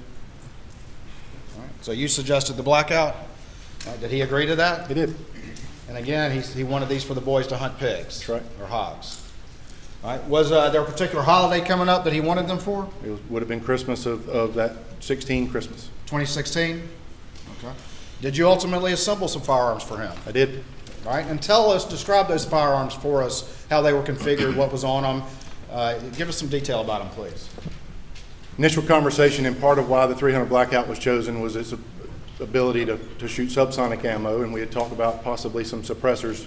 All right. So you suggested the Blackout? Did he agree to that? He did. And again, he wanted these for the boys to hunt pigs. That's right. Or hogs. All right. Was there a particular holiday coming up that he wanted them for? Would have been Christmas of that 16 Christmas. 2016? Okay. Did you ultimately assemble some firearms for him? I did. All right. And describe those firearms for us, how they were configured, what was on them. Give us some detail about them, please. Initial conversation, and part of why the 300 Blackout was chosen was its ability to shoot subsonic ammo, and we had talked about possibly some suppressors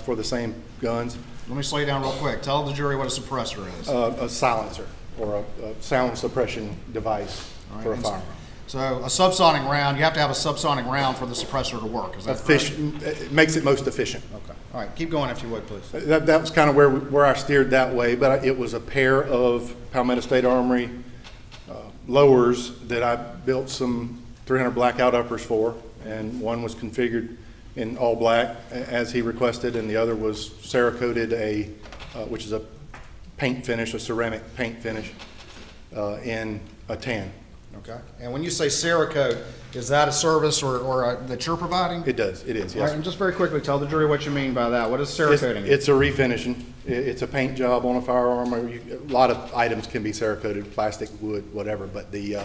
for the same guns. Let me slow you down real quick. Tell the jury what a suppressor is. A silencer or a sound suppression device for a firearm. So a subsonic round, you have to have a subsonic round for the suppressor to work. Is that correct? It makes it most efficient. Okay. All right. Keep going if you would, please. That was kind of where I steered that way, but it was a pair of Palmetto State Armory lowers that I built some 300 Blackout uppers for, and one was configured in all black as he requested, and the other was Cerakoted, which is a paint finish, a ceramic paint finish, in a tan. Okay. And when you say Cerakote, is that a service or that you're providing? It does. It is, yes. All right, and just very quickly, tell the jury what you mean by that. What is Cerakoting? It's a refinishing. It's a paint job on a firearm. A lot of items can be Cerakoted, plastic, wood, whatever, but you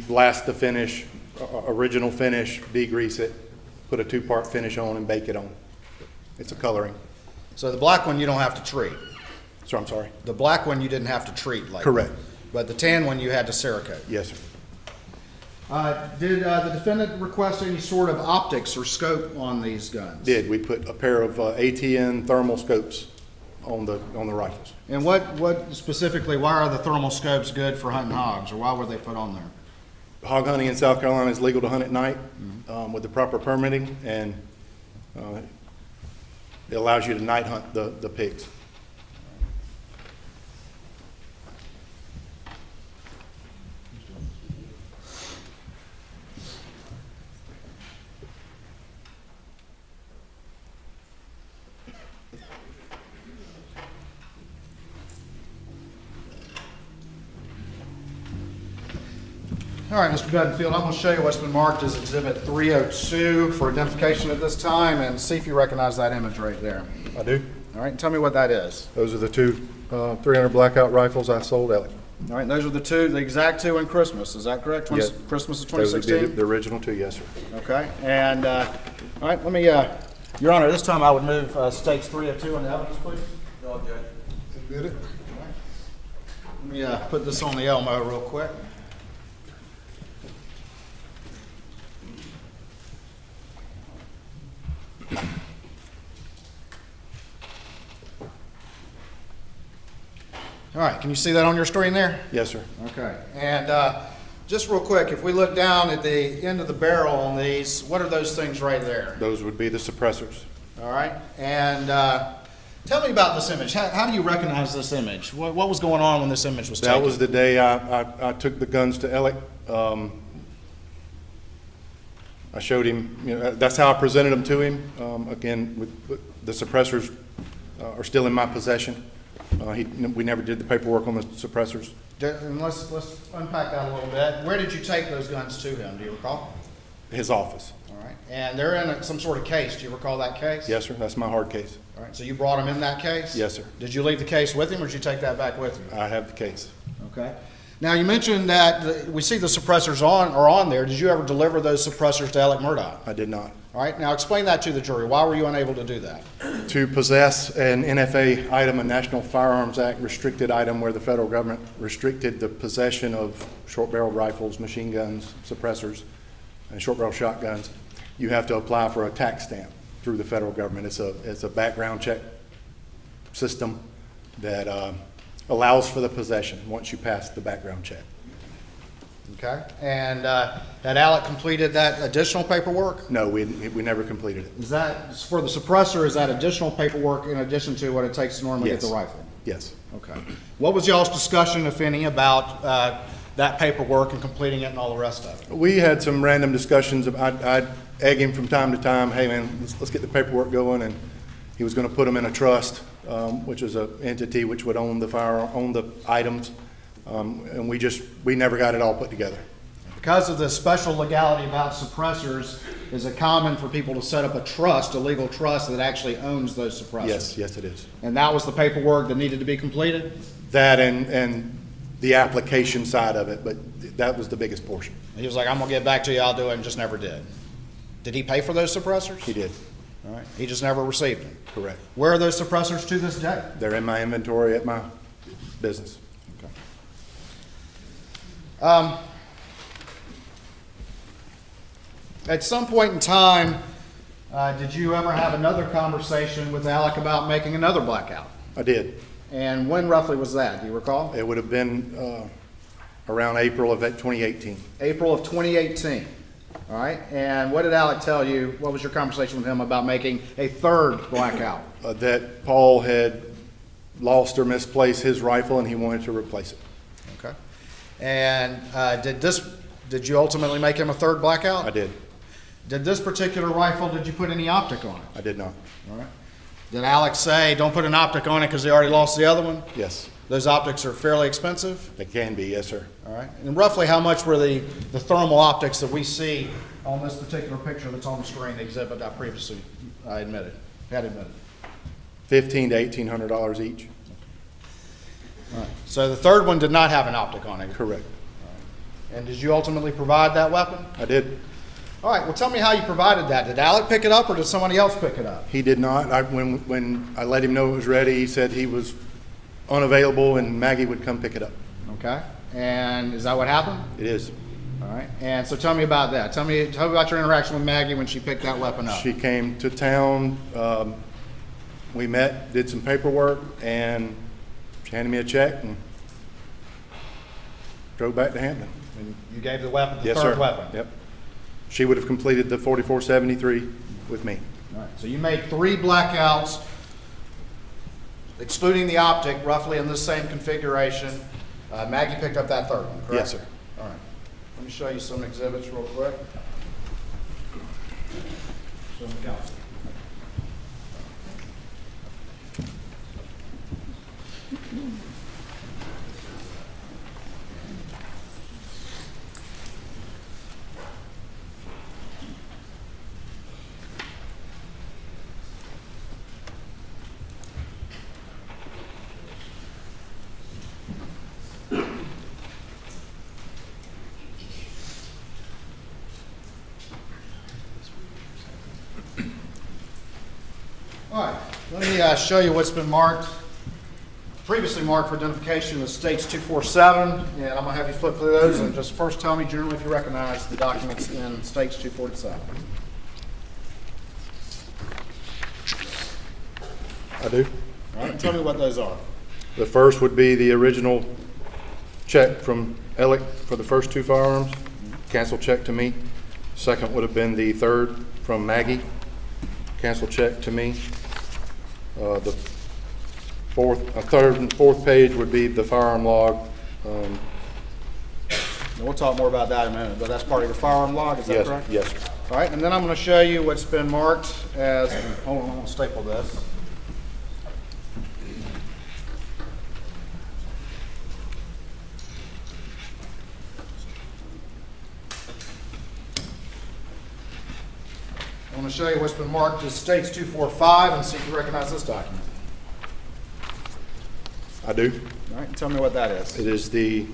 blast the finish, original finish, degrease it, put a 2-part finish on, and bake it on. It's a coloring. So the black one you don't have to treat. So I'm sorry? The black one you didn't have to treat. Correct. But the tan one you had to Cerakote. Yes, sir. Did the defendant request any sort of optics or scope on these guns? Did. We put a pair of ATN thermal scopes on the rifles. And what specifically, why are the thermal scopes good for hunting hogs, or why were they put on there? Hog hunting in South Carolina is legal to hunt at night with the proper permitting, and it allows you to night hunt the pigs. All right, Mr. Bedingfield, I'm going to show you what's been marked as Exhibit 302 for identification at this time, and see if you recognize that image right there. I do. All right, and tell me what that is. Those are the two 300 Blackout rifles I sold Alex. All right, those are the exact two in Christmas, is that correct? Yes. Christmas of Those 2016? would be the original two, yes, sir. Okay, and, all right, let me, Your Honor, this time I would move Stakes 302 into evidence, please. No objection. Admit it. Let me put this on the Elmo real quick. All right, can you see that on your screen there? Yes, sir. Okay, and just real quick, if we look down at the end of the barrel on these, what are those things right there? Those would be the suppressors. All right, and tell me about this image. How do you recognize this image? What was going on when this image was taken? That was the day I took the guns to Alex. I showed him, that's how I presented them to him. Again, the suppressors are still in my possession. We never did the paperwork on the suppressors. And let's unpack that a little bit. Where did you take those guns to him? Do you recall? His office. All right. And they're in some sort of case. Do you recall that case? Yes, sir. That's my hard case. All right. So you brought him in that case? Yes, sir. Did you leave the case with him, or did you take that back with you? I have the case. Okay. Now, you mentioned that we see the suppressors are on there. Did you ever deliver those suppressors to Alex Murdaugh? I did not. All right. Now, explain that to the jury. Why were you unable to do that? To possess an NFA item, a National Firearms Act restricted item, where the federal government restricted the possession of short-barrel rifles, machine guns, suppressors, and short-barrel shotguns, you have to apply for a tax stamp through the federal government. It's a background check system that allows for the possession once you pass the background check. Okay. And had Alec completed that additional paperwork? No, we never completed it. Is that, for the suppressor, is that additional paperwork in addition to what it takes to normally get the rifle? Yes. Okay. What was y'all's discussion, if any, about that paperwork and completing it and all the rest of it? We had some random discussions. I'd egg him from time to time, hey man, let's get the paperwork going, and he was going to put them in a trust, which is an entity which would own the items. And we never got it all put together. Because of the special legality about suppressors, is it common for people to set up a trust, a legal trust that actually owns those suppressors? Yes, it is. And that was the paperwork that needed to be completed? That and the application side of it, but that was the biggest portion. He was like, I'm gonna get back to you, I'll do it, and just never did. Did he pay for those suppressors? He did. All right, he just never received them? Correct. Where are those suppressors to this day? They're in my inventory at my business. At some point in time, did you ever have another conversation with Alec about making another blackout? I did. And when roughly was that? Do you recall? It would have been around April of 2018. April of 2018. All right. And what did Alec tell you? What was your conversation with him about making a third blackout? That Paul had lost or misplaced his rifle and he wanted to replace it. Okay. And did you ultimately make him a third blackout? I did. Did this particular rifle, did you put any optic on it? I did not. All right. Did Alex say, don't put an optic on it because he already lost the other one? Yes. Those optics are fairly expensive? They can be, yes, sir. All right. And roughly how much were the thermal optics that we see on this particular picture that's on the screen, the exhibit I previously had admitted? $1,500 to $1,800 each. All right. So the third one did not have an optic on it? Correct. All right. And did you ultimately provide that weapon? I did. All right. Well, tell me how you provided that. Did Alec pick it up or did somebody else pick it up? He did not. When I let him know it was ready, he said he was unavailable and Maggie would come pick it up. Okay. And is that what happened? It is. All right. And so tell me about that. Tell me about your interaction with Maggie when she picked that weapon up. She came to town. We met, did some paperwork, and she handed me a check and drove back to Hampton. And you gave the weapon, the Yes, third sir. weapon? Yep. She would have completed the 4473 with me. All right. So you made 3 blackouts, excluding the optic, roughly in this same configuration. Maggie picked up that third one, correct? Yes, sir. All right. Let me show you some exhibits real quick. Show them counsel. All right, let me show you what's been marked, previously marked for identification as States 247, and I'm going to have you flip through those and just first tell me generally if you recognize the documents in States 247. I do. All right, tell me what those are. The first would be the original check from Alex for the first 2 firearms, cancel check to me. Second would have been the third from Maggie, cancel check to me. The third and fourth page would be the firearm log. We'll talk more about that in a minute, but that's part of your firearm log, is that correct? Yes, sir. All right, and then I'm going to show you what's been marked as, hold on, I'm going to staple this. I'm going to show you what's been marked as States 245 and see if you recognize this document. I do. All right, tell me what that is. It is the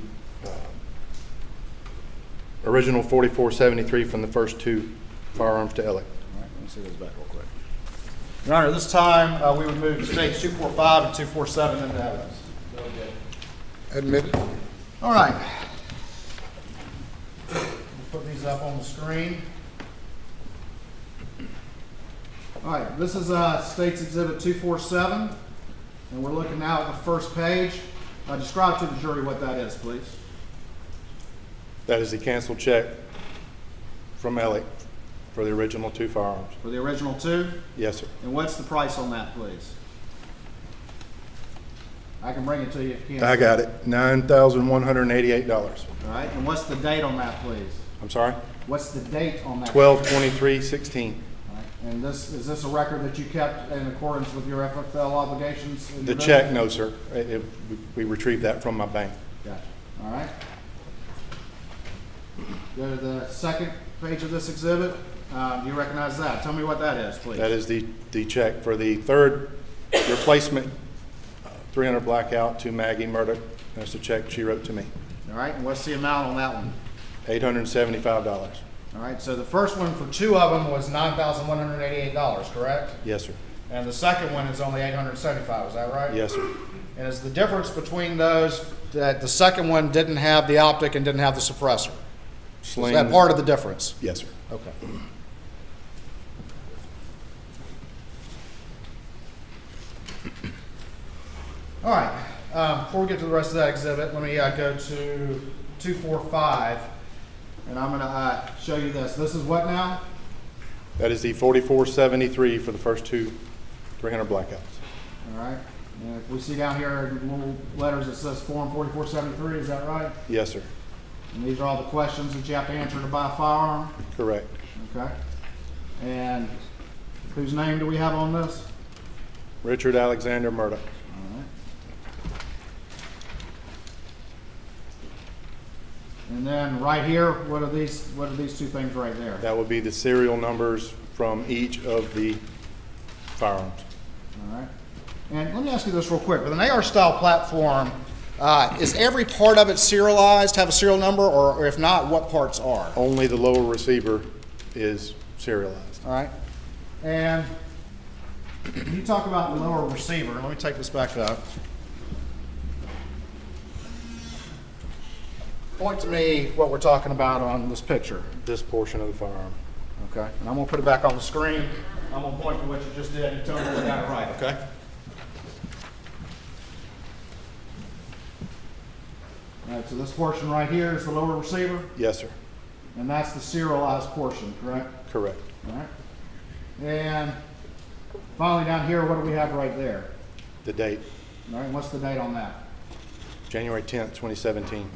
original 4473 from the first 2 firearms to Alex. All right, let me see those back real quick. Your Honor, this time we would move States 245 and 247 into evidence. Admitted. All right. We'll put these up on the screen. All right, this is States Exhibit 247, and we're looking now at the first page. Describe to the jury what that is, please. That is the cancel check from Alex for the original 2 firearms. For the original 2? Yes, sir. And what's the price on that, please? I can bring it to you if you can. I got it. $9,188. All right, and what's the date on that, please? I'm sorry? What's the date on that? 12/23/16. And is this a record that you kept in accordance with your FFL obligations? The check, no, sir. We retrieved that from my bank. Gotcha. All right. Go to the second page of this exhibit. Do you recognize that? Tell me what that is, please. That is the check for the third replacement 300 Blackout to Maggie Murdaugh. That's the check she wrote to me. All right, and what's the amount on that one? $875. All right, so the first one for two of them was $9,188, correct? Yes, sir. And the second one is only $875, is that right? Yes, sir. And is the difference between those that the second one didn't have the optic and didn't have the suppressor? Is that part of the difference? Yes, sir. Okay. All right, before we get to the rest of that exhibit, let me go to 245, and I'm gonna show you this. This is what now? That is the 4473 for the first two 300 Blackouts. All right, and if we see down here in little letters it says Form 4473, is that right? Yes, sir. And these are all the questions that you have to answer to buy a firearm? Correct. Okay. And whose name do we have on this? Richard Alexander Murdaugh. All right. And then right here, what are these two things right there? That would be the serial numbers from each of the firearms. All right. And let me ask you this real quick. With an AR-style platform, is every part of it serialized, have a serial number, or if not, what parts are? Only the lower receiver is serialized. All right. And you talk about the lower receiver. Let me take this back up. Point to me what we're talking about on this picture. This portion of the firearm. Okay. And I'm going to put it back on the screen. I'm going to point to what you just did and tell me we got it right, okay? All right, so this portion right here is the lower receiver? Yes, sir. And that's the serialized portion, correct? Correct. All right. And finally down here, what do we have right there? The date. All right, what's the date on that? January 10th, 2017.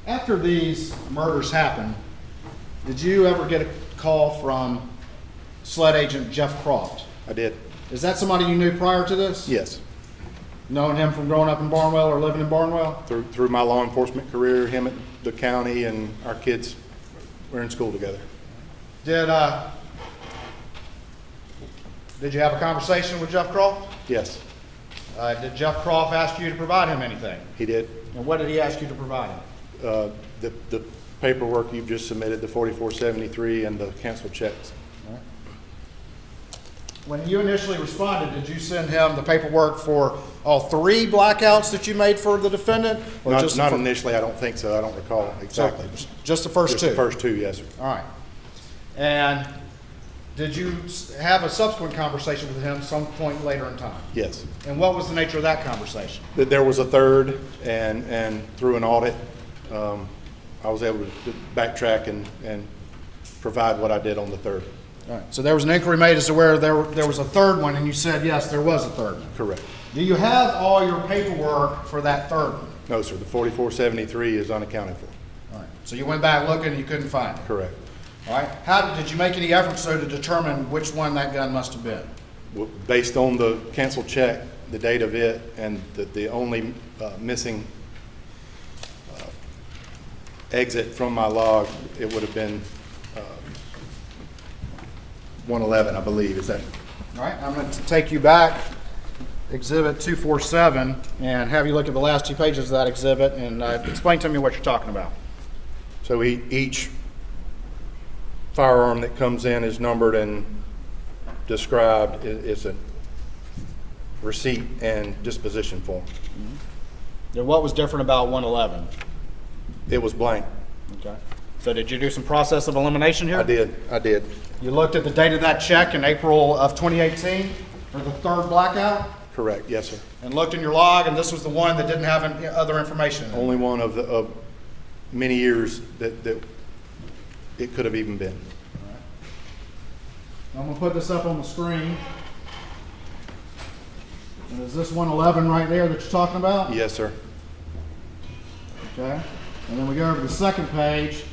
After these murders happened, did you ever get a call from SLED agent Jeff Croft? I did. Is that somebody you knew prior to this? Yes. Knowing him from growing up in Barnwell or living in Barnwell? Through my law enforcement career, him at the county and our kids were in school together. Did you have a conversation with Jeff Croft? Yes. Did Jeff Croft ask you to provide him anything? He did. And what did he ask you to provide him? The paperwork you've just submitted, the 4473 and the canceled checks. When you initially responded, did you send him the paperwork for all three blackouts that you made for the defendant? Or Not initially, I don't think so. I don't recall exactly. So, just the first two? Just the first two, yes, sir. All right. And did you have a subsequent conversation with him some point later in time? Yes. And what was the nature of that conversation? There was a third, and through an audit, I was able to backtrack and provide what I did on the third. All right. So there was an inquiry made as to where there was a third one, and you said, yes, there was a third one. Correct. Do you have all your paperwork for that third one? No, sir. The 4473 is unaccounted for. All right. So you went back looking and you couldn't find it? Correct. All right. Did you make any efforts, though, to determine which one that gun must have been? Well, based on the canceled check, the date of it, and the only missing exit from my log, it would have been 111, I believe. Is that? All right. I'm going to take you back, Exhibit 247, and have you look at the last 2 pages of that exhibit and explain to me what you're talking about. So each firearm that comes in is numbered and described is a receipt and disposition form. Mm-hmm. And what was different about 111? It was blank. Okay. So did you do some process of elimination here? I did. You looked at the date of that check in April of 2018 for the third blackout? Correct, yes, sir. And looked in your log, and this was the one that didn't have any other information in it? Only one of many years that it could have even been. All right. I'm going to put this up on the screen. And is this 111 right there that you're talking about? Yes, sir. Okay. And then we go over to the second page,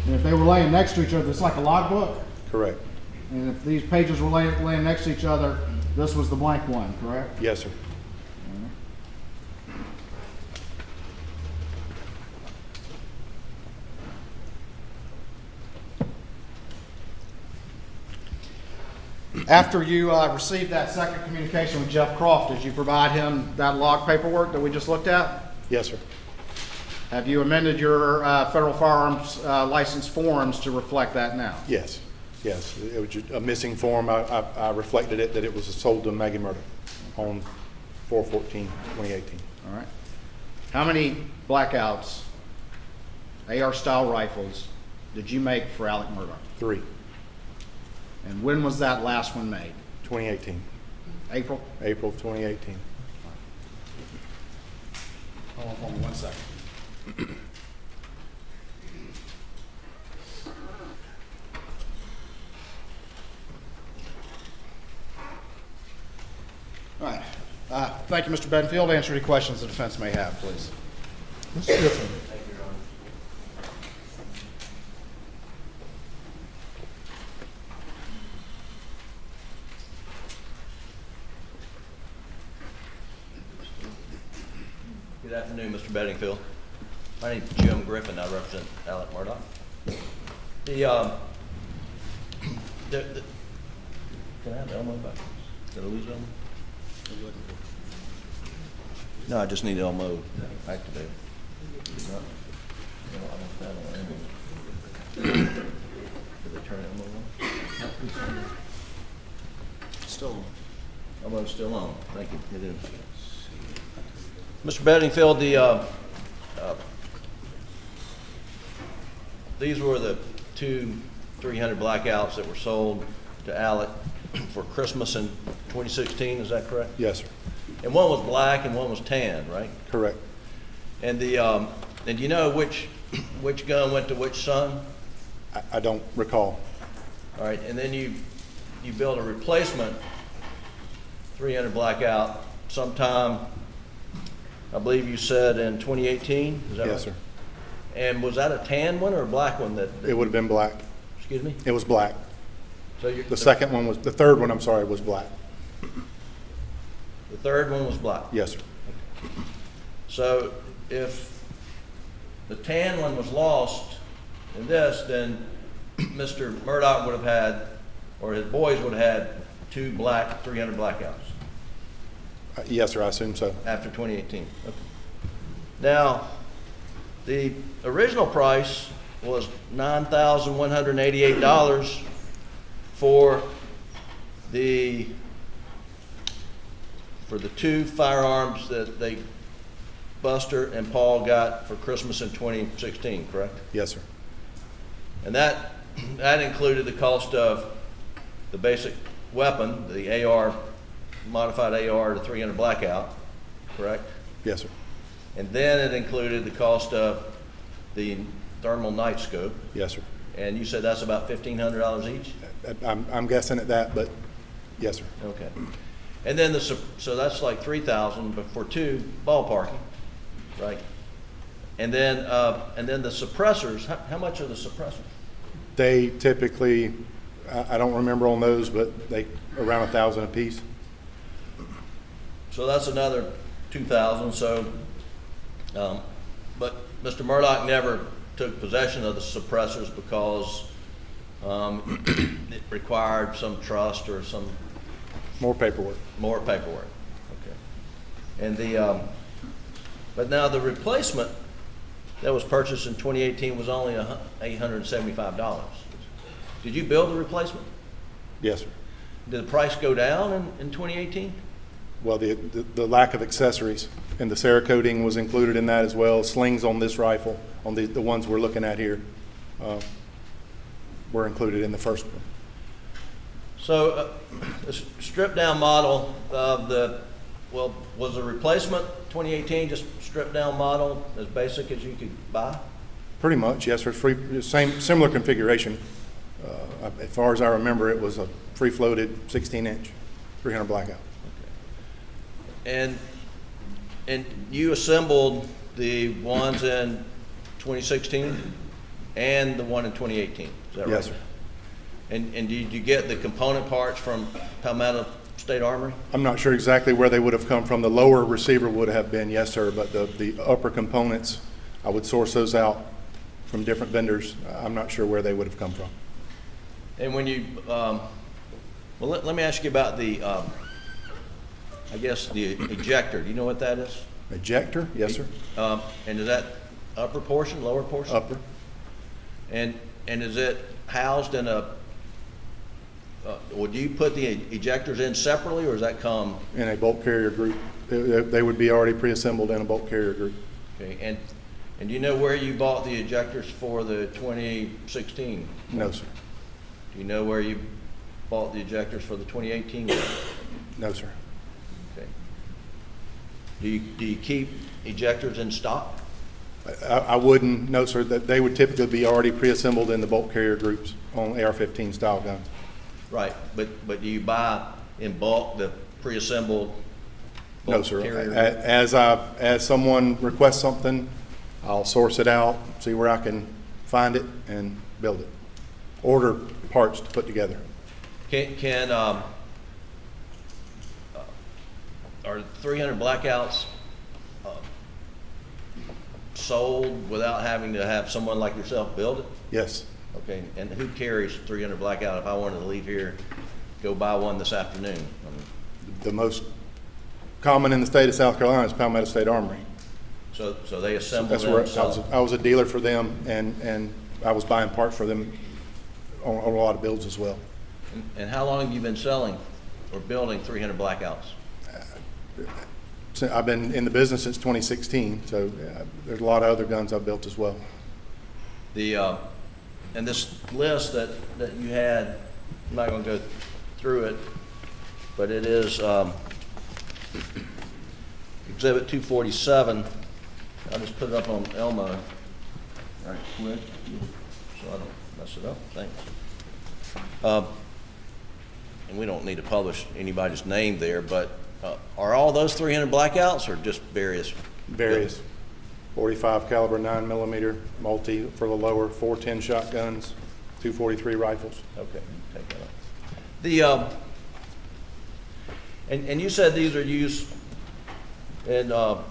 and if they were laying next to each other, it's like a logbook? Correct. And if these pages were laying next to each other, This was the blank one, correct? Yes, sir. After you received that second communication with Jeff Croft, did you provide him that log paperwork that we just looked at? Yes, sir. Have you amended your federal firearms license forms to reflect that now? Yes, yes. It was just a missing form. I reflected it that it was sold to Maggie Murdaugh on 4/14/2018. All right. How many Blackouts, AR-style rifles, did you make for Alex Murdaugh? 3, And when was that last one made? 2018. April? April of 2018. Hold on for me 1 second. All right. Thank you, Mr. Bedingfield. Answer any questions the defense may have, please. Mr. Griffin. Good afternoon, Mr. Bedingfield. My name's Jim Griffin. I represent Alex Murdaugh. Can I have Elmo back? Did I lose Elmo? No, I just need Elmo activated. Did they turn Elmo on? Still on. Elmo's still on. Thank you. It is. Mr. Bedingfield, these were the 2 300 Blackouts that were sold to Alec for Christmas in 2016, is that correct? Yes, sir. And one was black and one was tan, right? Correct. And and do you know which gun went to which son? I don't recall. All right, and then you built a replacement 300 Blackout sometime, I believe you said in 2018, is that right? Yes, sir. And was that a tan one or a black one that It would have been black. excuse me? It was black. So The second one was, the third one, I'm sorry, was black. The third one was black. Yes, sir. So if the tan one was lost in this, then Mr. Murdaugh would have had, or his boys would have had 2 black 300 Blackouts Yes, sir, I assume so. after 2018. Okay. Now, the original price was $9,188 for the 2 firearms that Buster and Paul got for Christmas in 2016, correct? Yes, sir. And that included the cost of the basic weapon, the AR, modified AR to 300 Blackout, correct? Yes, sir. And then it included the cost of the thermal night scope. Yes, sir. And you said that's about $1,500 each? I'm guessing at that, but yes, sir. Okay. And then so that's like $3,000, but for 2 ballparking, right? And then the suppressors, how much are the suppressors? They typically, I don't remember on those, but they around $1,000 a piece. So that's another $2,000. So, but Mr. Murdaugh never took possession of the suppressors because it required some trust or some More paperwork. more paperwork. Okay. And but now the replacement that was purchased in 2018 was only $875. Did you build the replacement? Yes, sir. Did the price go down in 2018? Well, the lack of accessories and the Cerakoting was included in that as well. Slings on this rifle, on the ones we're looking at here, were included in the first one. So the stripped down model of was the replacement 2018 just stripped down model as basic as you could buy? Pretty much, yes, sir. Similar configuration. As far as I remember, it was a free-floated 16-inch 300 Blackout. And you assembled the ones in 2016 and the one in 2018, is that right? Yes, sir. And did you get the component parts from Palmetto State Armory? I'm not sure exactly where they would have come from. The lower receiver would have been, yes, sir, but the upper components, I would source those out from different vendors. I'm not sure where they would have come from. And when you, well, let me ask you about the, I guess, the ejector. Do you know what that is? Ejector? Yes, sir. And is that upper portion, lower portion? Upper. And is it housed in a, would you put the ejectors in separately, or does that come? In a bulk carrier group. They would be already pre-assembled in a bulk carrier group. Okay, and do you know where you bought the ejectors for the 2016? No, sir. Do you know where you bought the ejectors for the 2018? No, sir. Okay. Do you keep ejectors in stock? I wouldn't, no, sir. That they would typically be already pre-assembled in the bulk carrier groups on AR-15 style guns. Right, but do you buy in bulk the pre-assembled bulk No, sir. carrier? As someone requests something, I'll source it out, see where I can find it, and build it. Order parts to put together. Are 300 Blackouts sold without having to have someone like yourself build it? Yes. Okay, and who carries 300 Blackout if I wanted to leave here, go buy one this afternoon? The most common in the state of South Carolina is Palmetto State Armory. So they assemble That's them where themselves? I was a dealer for them, and I was buying parts for them on a lot of builds as well. And how long have you been selling or building 300 Blackouts? So I've been in the business since 2016, so there's a lot of other guns I've built as well. And this list that you had, I'm not going to go through it, but it is Exhibit 247. I'll just put it up on Elmo right quick so I don't mess it up. Thanks. And we don't need to publish anybody's name there, but are all those 300 Blackouts or just various? Various. 45 caliber 9mm multi for the lower, 410 shotguns, 243 rifles. Okay, take that out. And you said these are used, and that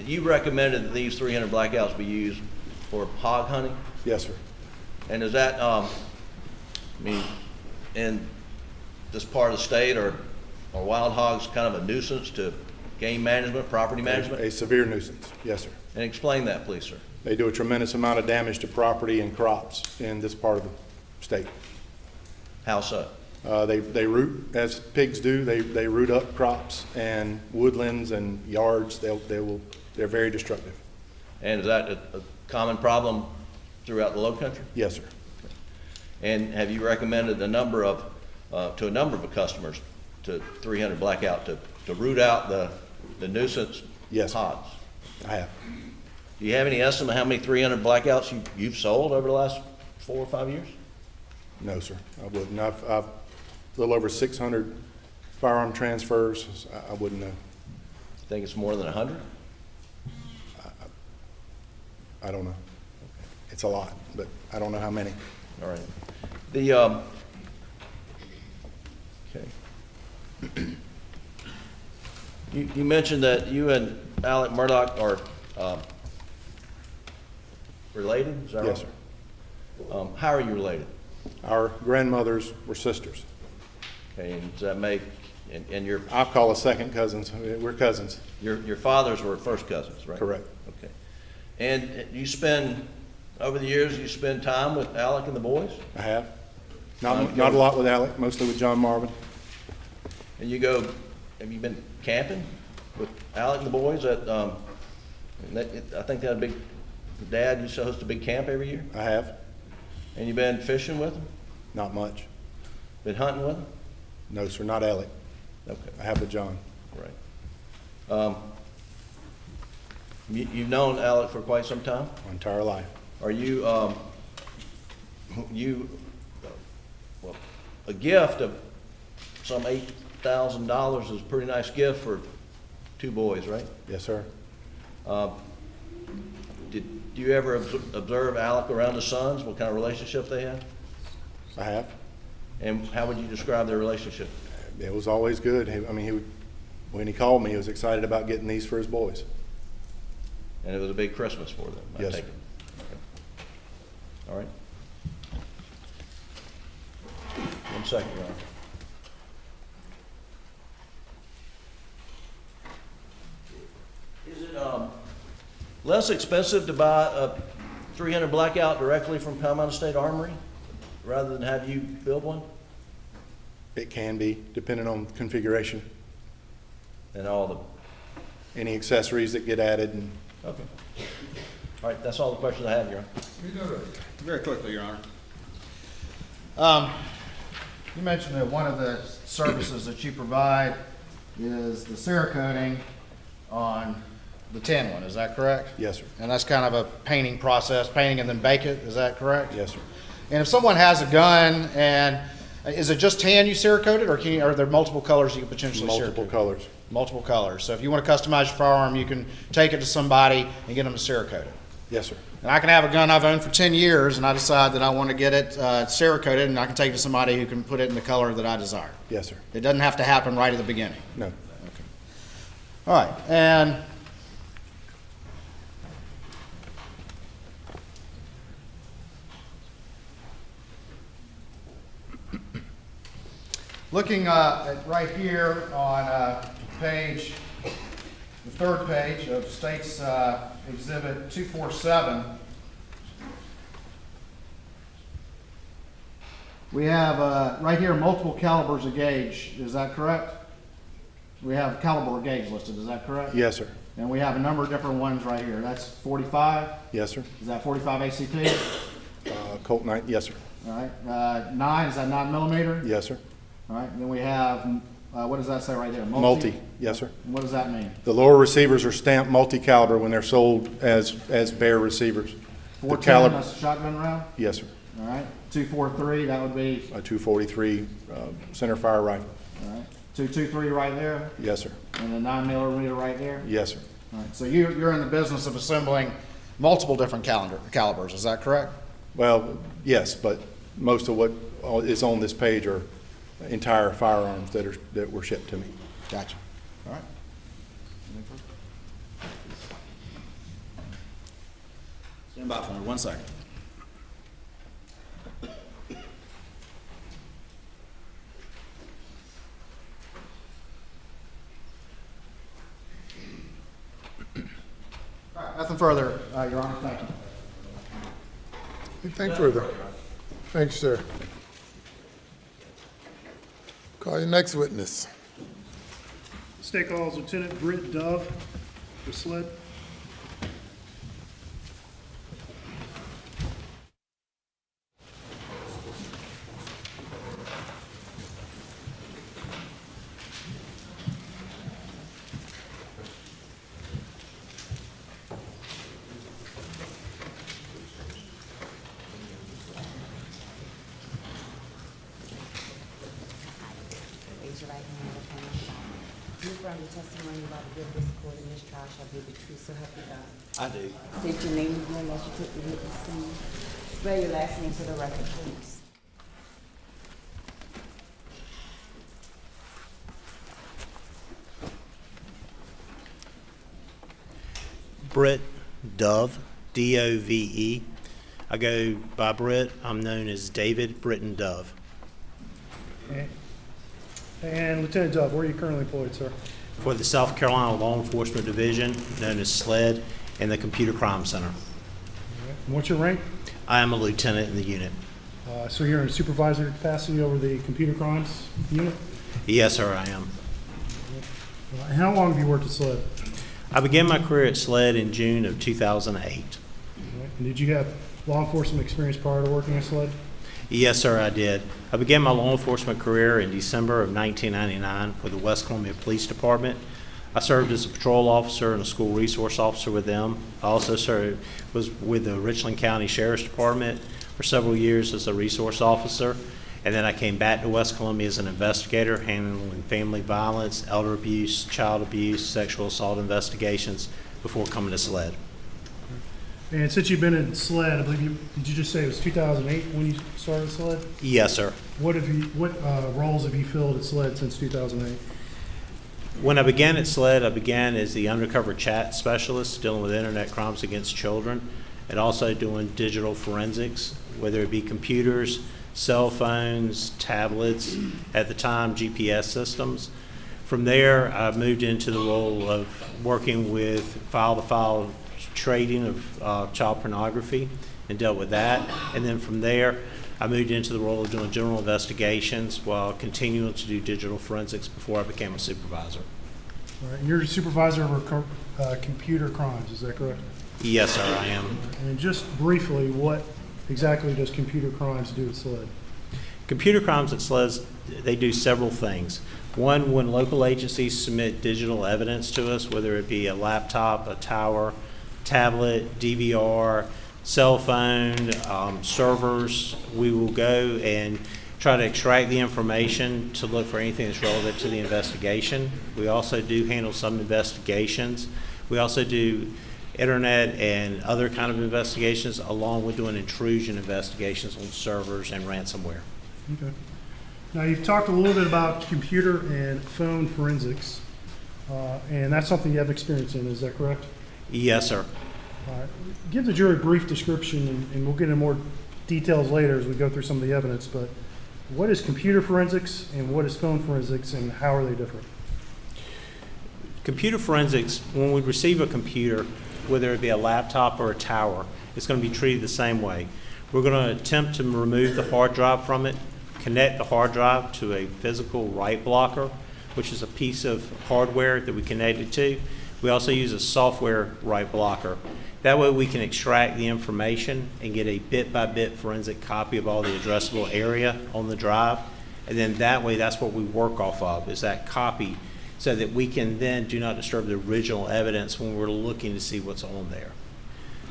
you recommended that these 300 Blackouts be used for hog hunting? Yes, sir. And is that, I mean, in this part of the state, are wild hogs kind of a nuisance to game management, property management? A severe nuisance, yes, sir. And explain that, please, sir. They do a tremendous amount of damage to property and crops in this part of the state. How so? They root, as pigs do, they root up crops and woodlands and yards. They're very destructive. And is that a common problem throughout the Low Country? Yes, sir. And have you recommended to a number of customers to 300 Blackout to root out the nuisance hogs? I have. Do you have any estimate how many 300 Blackouts you've sold over the last 4 or 5 years? No, sir, I wouldn't. I've a little over 600 firearm transfers. I wouldn't know. Think it's more than 100? I don't know. It's a lot, but I don't know how many. All right. Okay. You mentioned that you and Alex Murdaugh are related, is that right? Yes, sir. How are you related? Our grandmothers were sisters. Okay, and does that make, and your... I'll call us second cousins. We're cousins. Your fathers were first cousins, right? Correct. Okay. And over the years, you spend time with Alec and the boys? I have. Not a lot with Alec, mostly with John Marvin. And have you been camping with Alec and the boys at, I think that Dad used to host a big camp every year? I have. And you been fishing with them? Not much. Been hunting with them? No, sir, not Alec. Okay. I have with John. Right. You've known Alec for quite some time? My entire life. Are you, a gift of some $8,000 is a pretty nice gift for 2 boys, right? Yes, sir. Do you ever observe Alec around his sons? What kind of relationship they have? I have. And how would you describe their relationship? It was always good. When he called me, he was excited about getting these for his boys. And it was a big Christmas for them, I Yes, take sir. it. Okay. All right. 1 second, Your Honor. Is it less expensive to buy a 300 Blackout directly from Palmetto State Armory rather than have you build one? It can be, depending on configuration, And all the, any accessories that get added. And okay. All right, that's all the questions I have, Your Honor. Very quickly, Your Honor. You mentioned that one of the services that you provide is the Cerakoting on the tin one, is that correct? Yes, sir. And that's kind of a painting process, painting and then bake it, is that correct? Yes, sir. And if someone has a gun, and is it just tan you Cerakote it, or are there multiple colors you can potentially Multiple Cerakote? colors. Multiple colors. So if you want to customize your firearm, you can take it to somebody and get them to Cerakote it. Yes, sir. And I can have a gun I've owned for 10 years, and I decide that I want to get it Cerakoted, and I can take it to somebody who can put it in the color that I desire. Yes, sir. It doesn't have to happen right at the beginning. No. Okay. All right. And looking at right here on page, the third page of State's Exhibit 247, we have right here multiple calibers of gauge. Is that correct? We have caliber of gauge listed. Is that correct? Yes, sir. And we have a number of different ones right here. That's 45. Yes, sir. Is that 45 ACP? Colt 9, yes, sir. All right. 9, is that 9 millimeter? Yes, sir. All right. And then we have, what does that say right there? Multi, yes, sir. And what does that mean? The lower receivers are stamped multi-caliber when they're sold as bare receivers. The 410, that's a shotgun round? Yes, sir. All right. 243, that would be? A 243 center fire rifle. All right. 223 right there? Yes, sir. And the 9 millimeter right there? Yes, sir. All right. So you're in the business of assembling multiple different calibers, is that correct? Well, yes, but most of what is on this page are entire firearms that were shipped to me. Gotcha. All right. Stand by for me 1 second. All right, nothing further, Your Honor. Thank you. Anything further? Thanks, sir. Call your next witness. State calls Lieutenant Britt Dove for SLED. Raise your right hand, left hand on the Bible. Do you affirm the testimony you're about to give this court in this trial shall be the truth, so help you God? I do. State your name again as you took the witness stand. Spell your last name for the record, please. Britt Dove, D-O-V-E. I go by Britt. I'm known as David Britton Dove. And Lieutenant Dove, where are you currently employed, sir? For the South Carolina Law Enforcement Division, known as SLED, and the Computer Crime Center. And what's your rank? I am a lieutenant in the unit. So you're in a supervisory capacity over the computer crimes unit? Yes, sir, I am. And how long have you worked at SLED? I began my career at SLED in June of 2008. And did you have law enforcement experience prior to working at SLED? Yes, sir, I did. I began my law enforcement career in December of 1999 with the West Columbia Police Department. I served as a patrol officer and a school resource officer with them. I also was with the Richland County Sheriff's Department for several years as a resource officer. And then I came back to West Columbia as an investigator, handling family violence, elder abuse, child abuse, sexual assault investigations before coming to SLED. And since you've been in SLED, I believe did you just say it was 2008 when you started SLED? Yes, sir. What roles have you filled at SLED since 2008? When I began at SLED, I began as the undercover chat specialist dealing with internet crimes against children and also doing digital forensics, whether it be computers, cell phones, tablets, at the time GPS systems. From there, I moved into the role of working with file-to-file trading of child pornography and dealt with that. And then from there, I moved into the role of doing general investigations while continuing to do digital forensics before I became a supervisor. All right, and you're a supervisor over computer crimes, is that correct? Yes, sir, I am. And just briefly, what exactly does computer crimes do at SLED? Computer crimes at SLED, they do several things. One, when local agencies submit digital evidence to us, whether it be a laptop, a tower, tablet, DVR, cell phone, servers, we will go and try to extract the information to look for anything that's relevant to the investigation. We also do handle some investigations. We also do internet and other kind of investigations, along with doing intrusion investigations on servers and ransomware. Okay. Now, you've talked a little bit about computer and phone forensics, and that's something you have experience in, is that correct? Yes, sir. All right. Give the jury a brief description, and we'll get into more details later as we go through some of the evidence, but what is computer forensics and what is phone forensics, and how are they different? Computer forensics, when we receive a computer, whether it be a laptop or a tower, it's going to be treated the same way. We're going to attempt to remove the hard drive from it, connect the hard drive to a physical write blocker, which is a piece of hardware that we connect it to. We also use a software write blocker. That way we can extract the information and get a bit-by-bit forensic copy of all the addressable area on the drive. And then that way, that's what we work off of, is that copy, so that we can then do not disturb the original evidence when we're looking to see what's on there.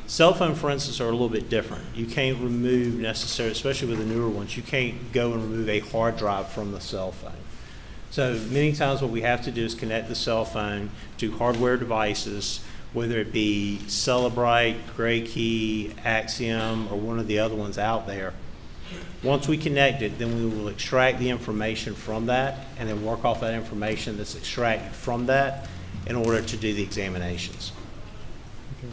Cell phone forensics are a little bit different. You can't remove necessarily, especially with the newer ones, you can't go and remove a hard drive from the cell phone. So many times what we have to do is connect the cell phone to hardware devices, whether it be Celebrite, Gray Key, Axiom, or one of the other ones out there. Once we connect it, then we will extract the information from that and then work off that information that's extracted from that in order to do the examinations. Okay.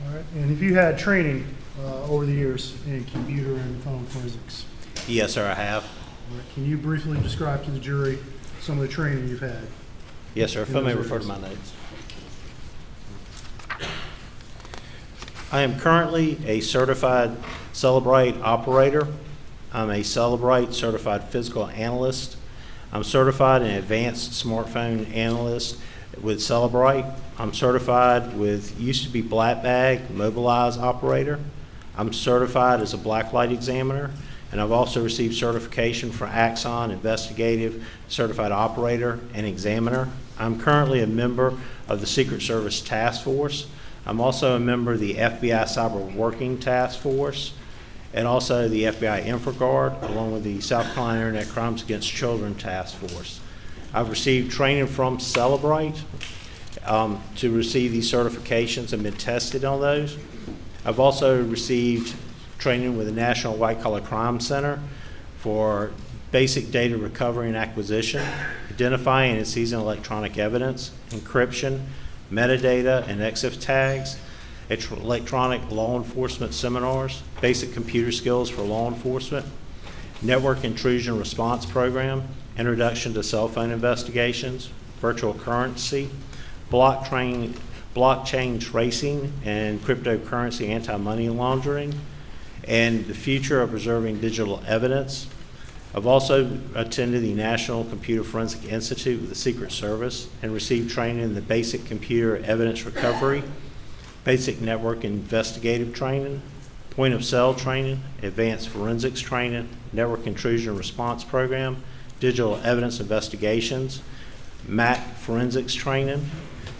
All right. And have you had training over the years in computer and phone forensics? Yes, sir, I have. All right. Can you briefly describe to the jury some of the training you've had? Yes, sir, if I may refer to my notes. I am currently a certified Celebrite operator. I'm a Celebrite certified physical analyst. I'm certified in advanced smartphone analyst with Celebrite. I'm certified with used to be Black Bag Mobilize operator. I'm certified as a blacklight examiner, and I've also received certification for Axon Investigative Certified Operator and Examiner. I'm currently a member of the Secret Service Task Force. I'm also a member of the FBI Cyber Working Task Force and also the FBI InfraGuard, along with the South Carolina Internet Crimes Against Children Task Force. I've received training from Celebrite to receive these certifications and been tested on those. I've also received training with the National White Collar Crime Center for basic data recovery and acquisition, identifying and seizing electronic evidence, encryption, metadata and EXIF tags, electronic law enforcement seminars, basic computer skills for law enforcement, network intrusion response program, introduction to cell phone investigations, virtual currency, blockchain tracing and cryptocurrency anti-money laundering, and the future of preserving digital evidence. I've also attended the National Computer Forensic Institute with the Secret Service and received training in the basic computer evidence recovery, basic network investigative training, point of sale training, advanced forensics training, network intrusion response program, digital evidence investigations, MAC forensics training.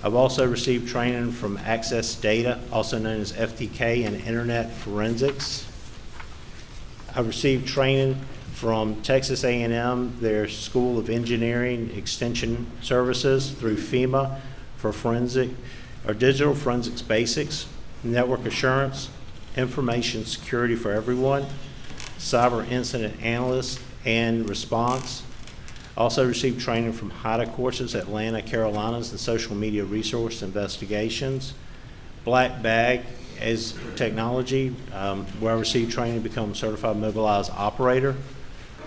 I've also received training from Access Data, also known as FTK, and Internet Forensics. I've received training from Texas A&M, their School of Engineering Extension Services, through FEMA for forensic are digital forensics basics, network assurance, information security for everyone, cyber incident analyst and response. Also received training from HIDA courses at Atlanta, Carolinas, and social media resource investigations. Black Bag as technology, where I received training to become a certified mobilized operator.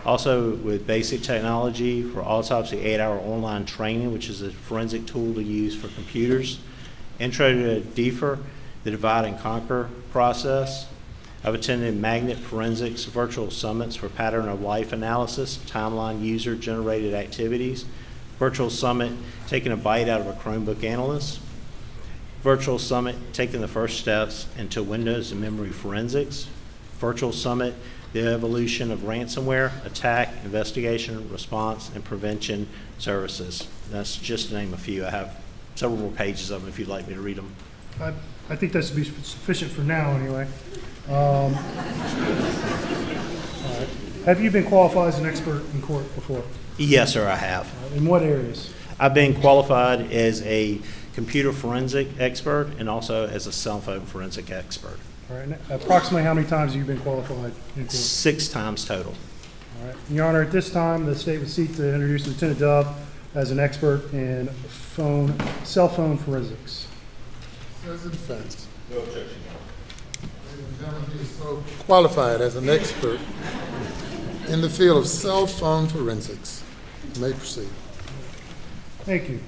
Also with basic technology for autopsy 8-hour online training, which is a forensic tool to use for computers. Intro to DFIR, the divide and conquer process. I've attended magnet forensics virtual summits for pattern of life analysis, timeline user generated activities. Virtual summit, taking a bite out of a Chromebook analyst. Virtual summit, taking the first steps into Windows and memory forensics. Virtual summit, the evolution of ransomware, attack, investigation, response, and prevention services. That's just to name a few. I have several more pages of them if you'd like me to read them. I think that should be sufficient for now, anyway. All right. Have you been qualified as an expert in court before? Yes, sir, I have. In what areas? I've been qualified as a computer forensic expert and also as a cell phone forensic expert. All right. Approximately how many times have you been qualified in court? 6 times total. All right. Your Honor, at this time, the state would seek to introduce Lieutenant Dove as an expert in cell phone forensics. As a defense. No objection. He is so qualified as an expert in the field of cell phone forensics. You may proceed. Thank you.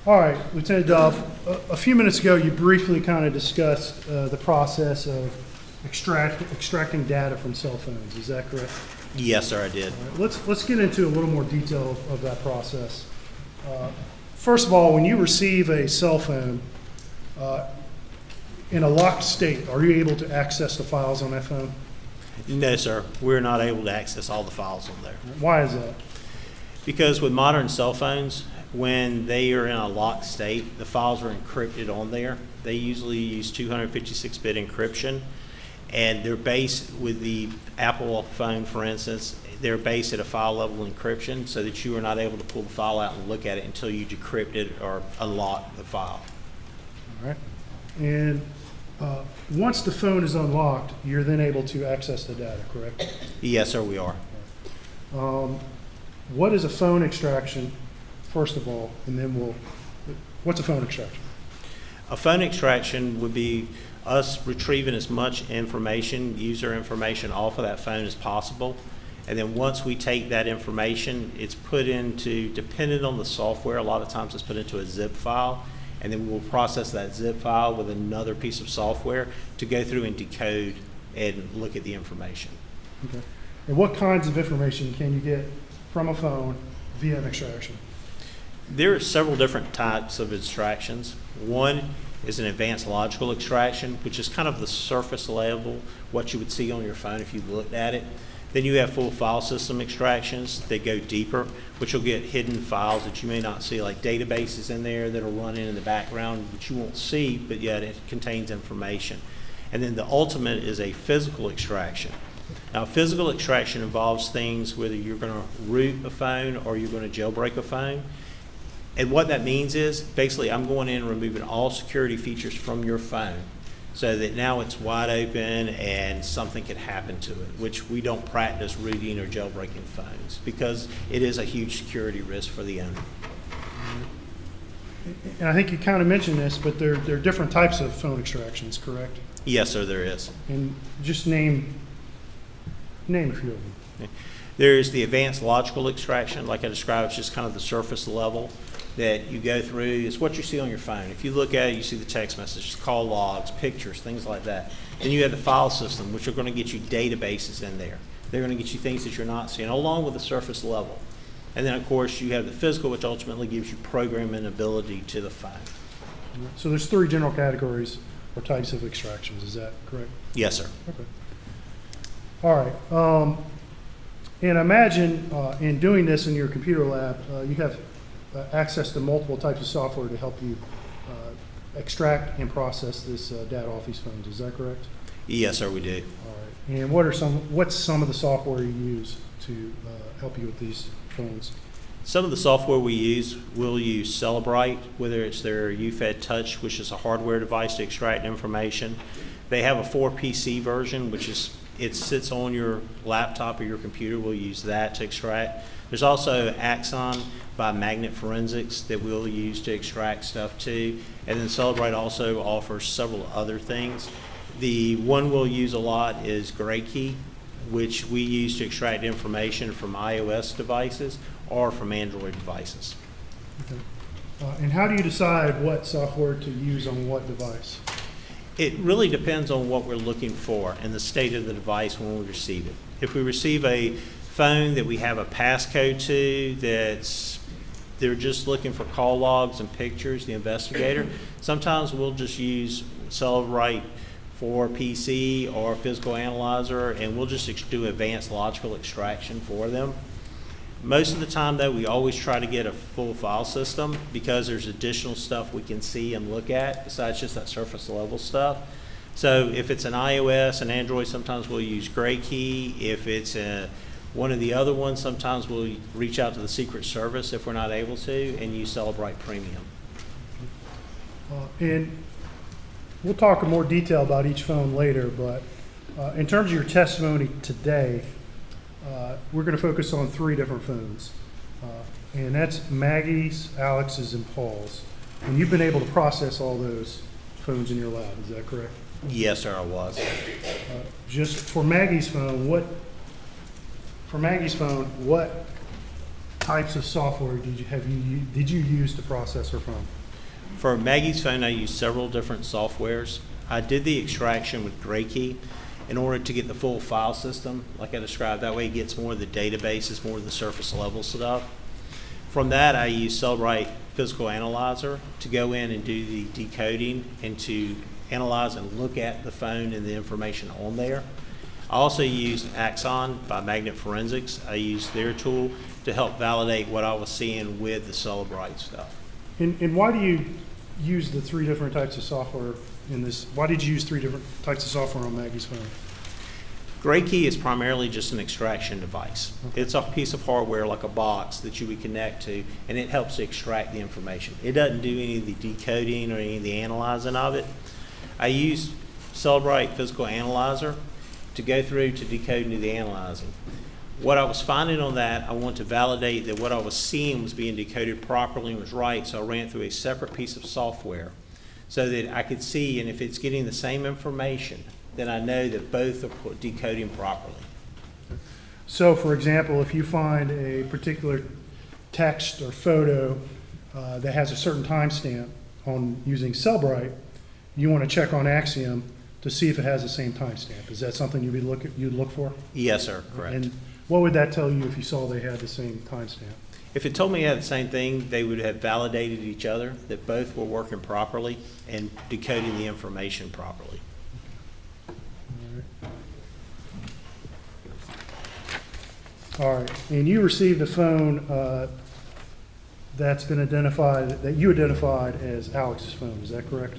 All right, Lieutenant Dove, a few minutes ago you briefly kind of discussed the process of extracting data from cell phones. Is that correct? Yes, sir, I did. All right, let's get into a little more detail of that process. First of all, when you receive a cell phone in a locked state, are you able to access the files on that phone? No, sir. We're not able to access all the files on there. Why is that? Because with modern cell phones, when they are in a locked state, the files are encrypted on there. They usually use 256-bit encryption, and they're based with the Apple phone, for instance, they're based at a file level encryption so that you are not able to pull the file out and look at it until you decrypt it or unlock the file. All right. And once the phone is unlocked, you're then able to access the data, correct? Yes, sir, we are. What is a phone extraction, first of all, and then what's a phone extraction? A phone extraction would be us retrieving as much information, user information off of that phone as possible. And then once we take that information, it's put into, depending on the software, a lot of times it's put into a zip file. And then we'll process that zip file with another piece of software to go through and decode and look at the information. Okay. And what kinds of information can you get from a phone via an extraction? There are several different types of extractions. One is an advanced logical extraction, which is kind of the surface level, what you would see on your phone if you looked at it. Then you have full file system extractions that go deeper, which will get hidden files that you may not see, like databases in there that'll run in the background, which you won't see, but yet it contains information. And then the ultimate is a physical extraction. Now, physical extraction involves things whether you're going to root a phone or you're going to jailbreak a phone. And what that means is, basically, I'm going in and removing all security features from your phone so that now it's wide open and something could happen to it, which we don't practice rooting or jailbreaking phones because it is a huge security risk for the owner. And I think you kind of mentioned this, but there are different types of phone extractions, correct? Yes, sir, there is. And just name a few of them. There's the advanced logical extraction, like I described, it's just kind of the surface level that you go through. It's what you see on your phone. If you look at it, you see the text messages, call logs, pictures, things like that. Then you have the file system, which are going to get you databases in there. They're going to get you things that you're not seeing, along with the surface level. And then, of course, you have the physical, which ultimately gives you programming ability to the phone. So there's 3 general categories or types of extractions. Is that correct? Yes, sir. Okay. All right. And imagine in doing this in your computer lab, you have access to multiple types of software to help you extract and process this data off these phones. Is that correct? Yes, sir, we do. All right. And what's some of the software you use to help you with these phones? Some of the software we use, we'll use Celebrite, whether it's their UFED Touch, which is a hardware device to extract information. They have a 4PC version, which is, it sits on your laptop or your computer. We'll use that to extract. There's also Axon by Magnet Forensics that we'll use to extract stuff too. And then Celebrite also offers several other things. The one we'll use a lot is Gray Key, which we use to extract information from iOS devices or from Android devices. Okay. And how do you decide what software to use on what device? It really depends on what we're looking for and the state of the device when we receive it. If we receive a phone that we have a passcode to they're just looking for call logs and pictures, the investigator, sometimes we'll just use Celebrite for PC or Physical Analyzer, and we'll just do advanced logical extraction for them. Most of the time, though, we always try to get a full file system because there's additional stuff we can see and look at besides just that surface level stuff. So if it's an iOS and Android, sometimes we'll use Gray Key. If it's one of the other ones, sometimes we'll reach out to the Secret Service if we're not able to and use Celebrite Premium. And we'll talk in more detail about each phone later, but in terms of your testimony today, we're going to focus on 3 different phones, and that's Maggie's, Alex's, and Paul's. And you've been able to process all those phones in your lab, is that correct? Yes, sir, I was. Just for Maggie's phone, what types of software did you use to process her phone? For Maggie's phone, I used several different softwares. I did the extraction with Gray Key in order to get the full file system, like I described. That way it gets more of the databases, more of the surface level stuff. From that, I used Celebrite Physical Analyzer to go in and do the decoding and to analyze and look at the phone and the information on there. I also used Axon by Magnet Forensics. I used their tool to help validate what I was seeing with the Celebrite stuff. And why do you use the 3 different types of software in this? Why did you use 3 different types of software on Maggie's phone? Gray Key is primarily just an extraction device. Okay. It's a piece of hardware like a box that you would connect to, and it helps to extract the information. It doesn't do any of the decoding or any of the analyzing of it. I use Celebrite Physical Analyzer to go through to decode and do the analyzing. What I was finding on that, I want to validate that what I was seeing was being decoded properly and was right, so I ran through a separate piece of software so that I could see, and if it's getting the same information, then I know that both are decoding properly. So, for example, if you find a particular text or photo that has a certain timestamp on using Celebrite, you want to check on Axiom to see if it has the same timestamp. Is that something you'd look for? Yes, sir, correct. And what would that tell you if you saw they had the same timestamp? If it told me it had the same thing, they would have validated each other, that both were working properly and decoding the information properly. All right, and you received a phone that's been identified, that you identified as Alex's phone, is that correct?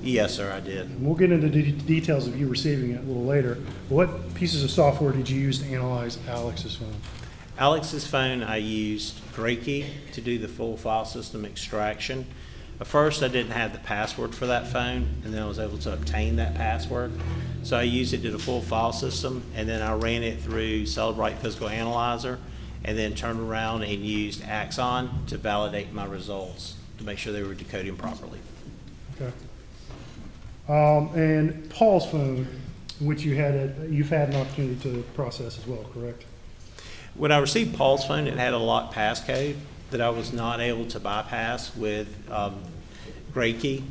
Yes, sir, I did. And we'll get into the details of you receiving it a little later. What pieces of software did you use to analyze Alex's phone? Alex's phone, I used Gray Key to do the full file system extraction. At first, I didn't have the password for that phone, and then I was able to obtain that password. So I used it to the full file system, and then I ran it through Celebrite Physical Analyzer, and then turned around and used Axon to validate my results to make sure they were decoding properly. Okay. And Paul's phone, which you've had an opportunity to process as well, correct? When I received Paul's phone, it had a locked passcode that I was not able to bypass with Gray Key.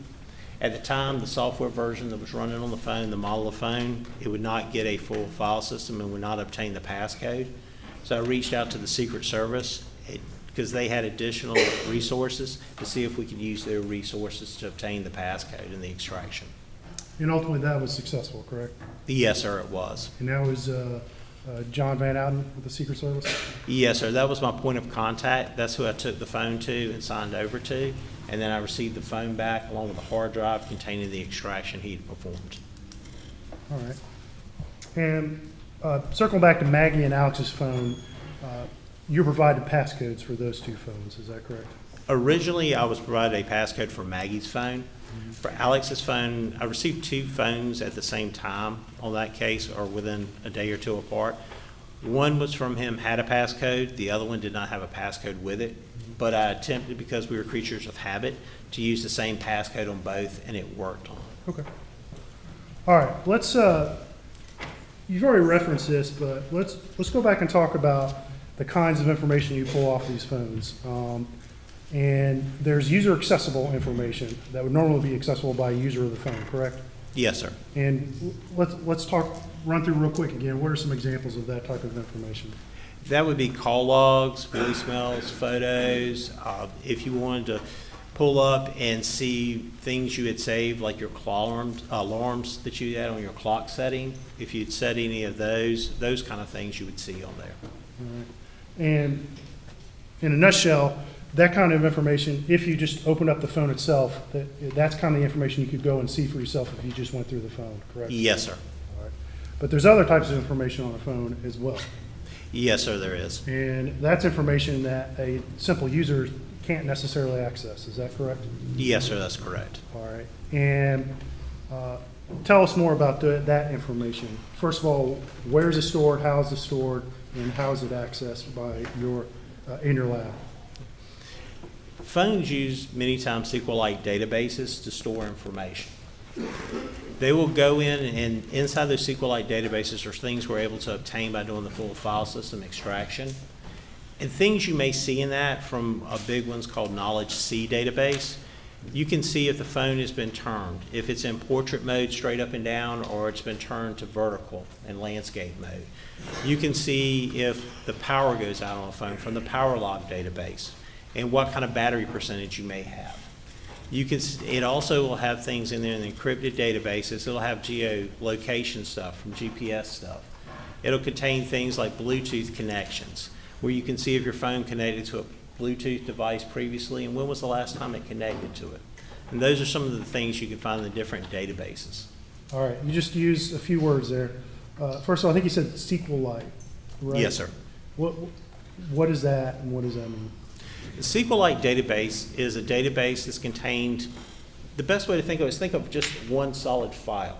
At the time, the software version that was running on the phone, the model of phone, it would not get a full file system and would not obtain the passcode. So I reached out to the Secret Service because they had additional resources to see if we could use their resources to obtain the passcode and the extraction. And ultimately that was successful, correct? Yes, sir, it was. And that was John Van Ouden with the Secret Service? Yes, sir. That was my point of contact. That's who I took the phone to and signed over to. And then I received the phone back along with a hard drive containing the extraction he had performed. All right. And circling back to Maggie and Alex's phone, you provided passcodes for those two phones, is that correct? Originally, I was provided a passcode for Maggie's phone. For Alex's phone, I received two phones at the same time on that case, or within a day or two apart. One was from him, had a passcode. The other one did not have a passcode with it. But I attempted, because we were creatures of habit, to use the same passcode on both, and it worked on it. Okay. All right, let's, you've already referenced this, but let's go back and talk about the kinds of information you pull off these phones. And there's user accessible information that would normally be accessible by a user of the phone, correct? Yes, sir. And let's run through real quick again. What are some examples of that type of information? That would be call logs, voicemails, photos. If you wanted to pull up and see things you had saved, like your alarms that you had on your clock setting, if you'd set any of those kind of things you would see on there. All right. And in a nutshell, that kind of information, if you just open up the phone itself, that's kind of the information you could go and see for yourself if you just went through the phone, correct? Yes, sir. All right. But there's other types of information on a phone as well. Yes, sir, there is. And that's information that a simple user can't necessarily access, is that correct? Yes, sir, that's correct. All right. And tell us more about that information. First of all, where is it stored, how is it stored, and how is it accessed by in your lab? Phones use many times SQLite databases to store information. They will go in, and inside those SQLite databases are things we're able to obtain by doing the full file system extraction. And things you may see in that from a big one's called Knowledge C database. You can see if the phone has been turned, if it's in portrait mode straight up and down, or it's been turned to vertical in landscape mode. You can see if the power goes out on a phone from the power log database, and what kind of battery percentage you may have. It also will have things in there in the encrypted databases. It'll have geolocation stuff from GPS stuff. It'll contain things like Bluetooth connections, where you can see if your phone connected to a Bluetooth device previously and when was the last time it connected to it. And those are some of the things you can find in the different databases. All right, you just used a few words there. First of all, I think you said SQLite, right? Yes, sir. What is that, and what does that mean? The SQLite database is a database that's contained, the best way to think of it is think of just one solid file.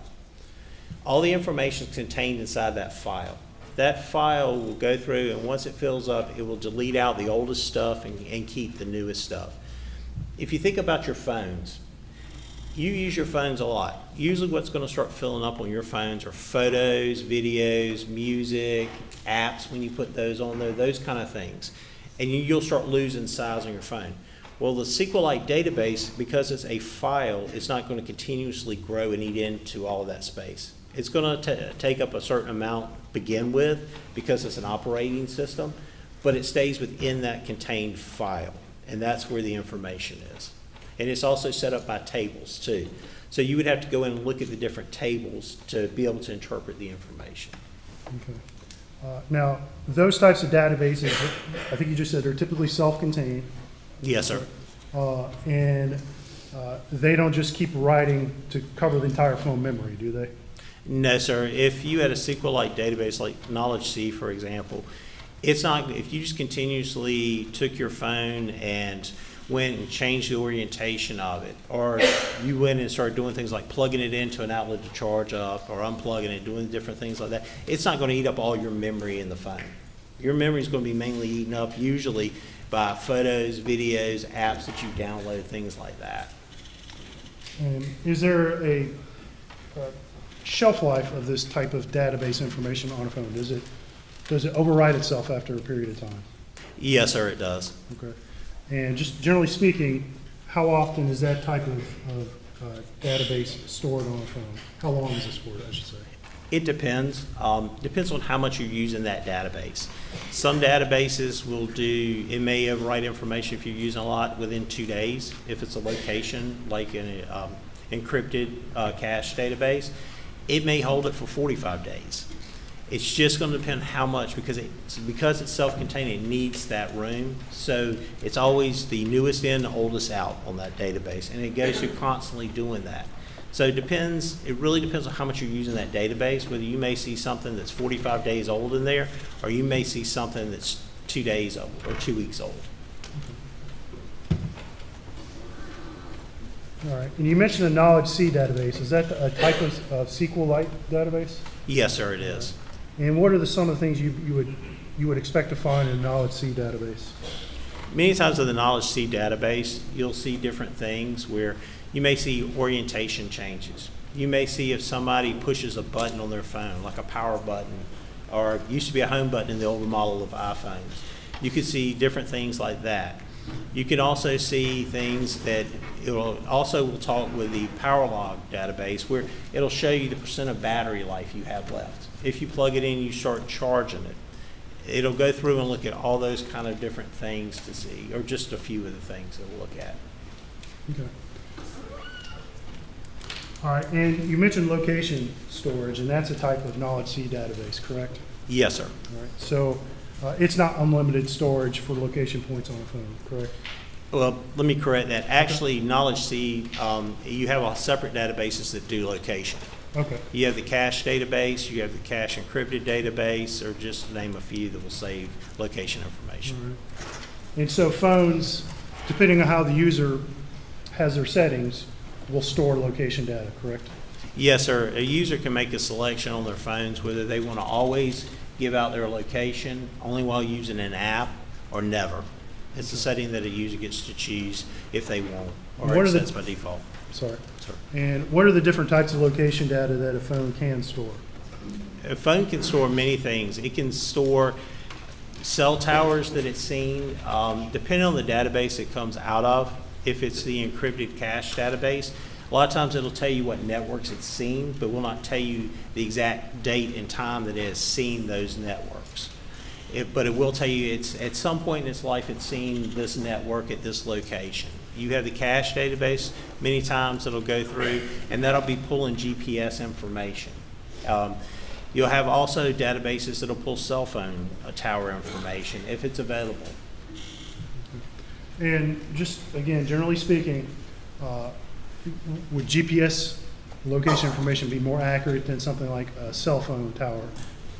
All the information is contained inside that file. That file will go through, and once it fills up, it will delete out the oldest stuff and keep the newest stuff. If you think about your phones, you use your phones a lot. Usually what's going to start filling up on your phones are photos, videos, music, apps when you put those on there, those kind of things. And you'll start losing size on your phone. Well, the SQLite database, because it's a file, it's not going to continuously grow and eat into all of that space. It's going to take up a certain amount to begin with because it's an operating system, but it stays within that contained file, and that's where the information is. And it's also set up by tables too. So you would have to go in and look at the different tables to be able to interpret the information. Okay. Now, those types of databases, I think you just said, they're typically self-contained. Yes, sir. And they don't just keep writing to cover the entire phone memory, do they? No, sir. If you had a SQLite database like Knowledge C, for example, it's not, if you just continuously took your phone and went and changed the orientation of it, or you went and started doing things like plugging it into an outlet to charge up or unplugging it, doing different things like that, it's not going to eat up all your memory in the phone. Your memory is going to be mainly eaten up usually by photos, videos, apps that you download, things like that. And is there a shelf life of this type of database information on a phone? Does it overwrite itself after a period of time? Yes, sir, it does. Okay. And just generally speaking, how often is that type of database stored on a phone? How long is it stored, I should say? It depends. Depends on how much you're using that database. Some databases will do, it may overwrite information if you're using a lot within 2 days. If it's a location, like an encrypted cache database, it may hold it for 45 days. It's just going to depend how much, because it's self-contained, it needs that room. So it's always the newest in, the oldest out on that database, and it goes through constantly doing that. So it really depends on how much you're using that database, whether you may see something that's 45 days old in there, or you may see something that's 2 days old or 2 weeks old. All right. And you mentioned a knowledge C database. Is that a type of SQLite database? Yes, sir, it is. And what are some of the things you would expect to find in a knowledge C database? Many times in the knowledge C database, you'll see different things where you may see orientation changes. You may see if somebody pushes a button on their phone, like a power button, or it used to be a home button in the older model of iPhones. You could see different things like that. You can also see things that will talk with the power log database where it'll show you the percent of battery life you have left. If you plug it in, you start charging it. It'll go through and look at all those kind of different things to see, or just a few of the things it'll look at. Okay. All right, and you mentioned location storage, and that's a type of knowledge C database, correct? Yes, sir. All right, so it's not unlimited storage for location points on a phone, correct? Well, let me correct that. Actually, Knowledge C, you have a separate databases that do location. Okay. You have the cache database, you have the cache encrypted database, or just to name a few that will save location information. All right. And so phones, depending on how the user has their settings, will store location data, correct? Yes, sir. A user can make a selection on their phones whether they want to always give out their location only while using an app or never. It's a setting that a user gets to choose if they want, or it sets by default. Sorry. And what are the different types of location data that a phone can store? A phone can store many things. It can store cell towers that it's seen, depending on the database it comes out of. If it's the encrypted cache database, a lot of times it'll tell you what networks it's seen, but will not tell you the exact date and time that it has seen those networks. But it will tell you it's at some point in its life it's seen this network at this location. You have the cache database, many times it'll go through, and that'll be pulling GPS information. You'll have also databases that'll pull cell phone tower information if it's available. And just, again, generally speaking, would GPS location information be more accurate than something like a cell phone tower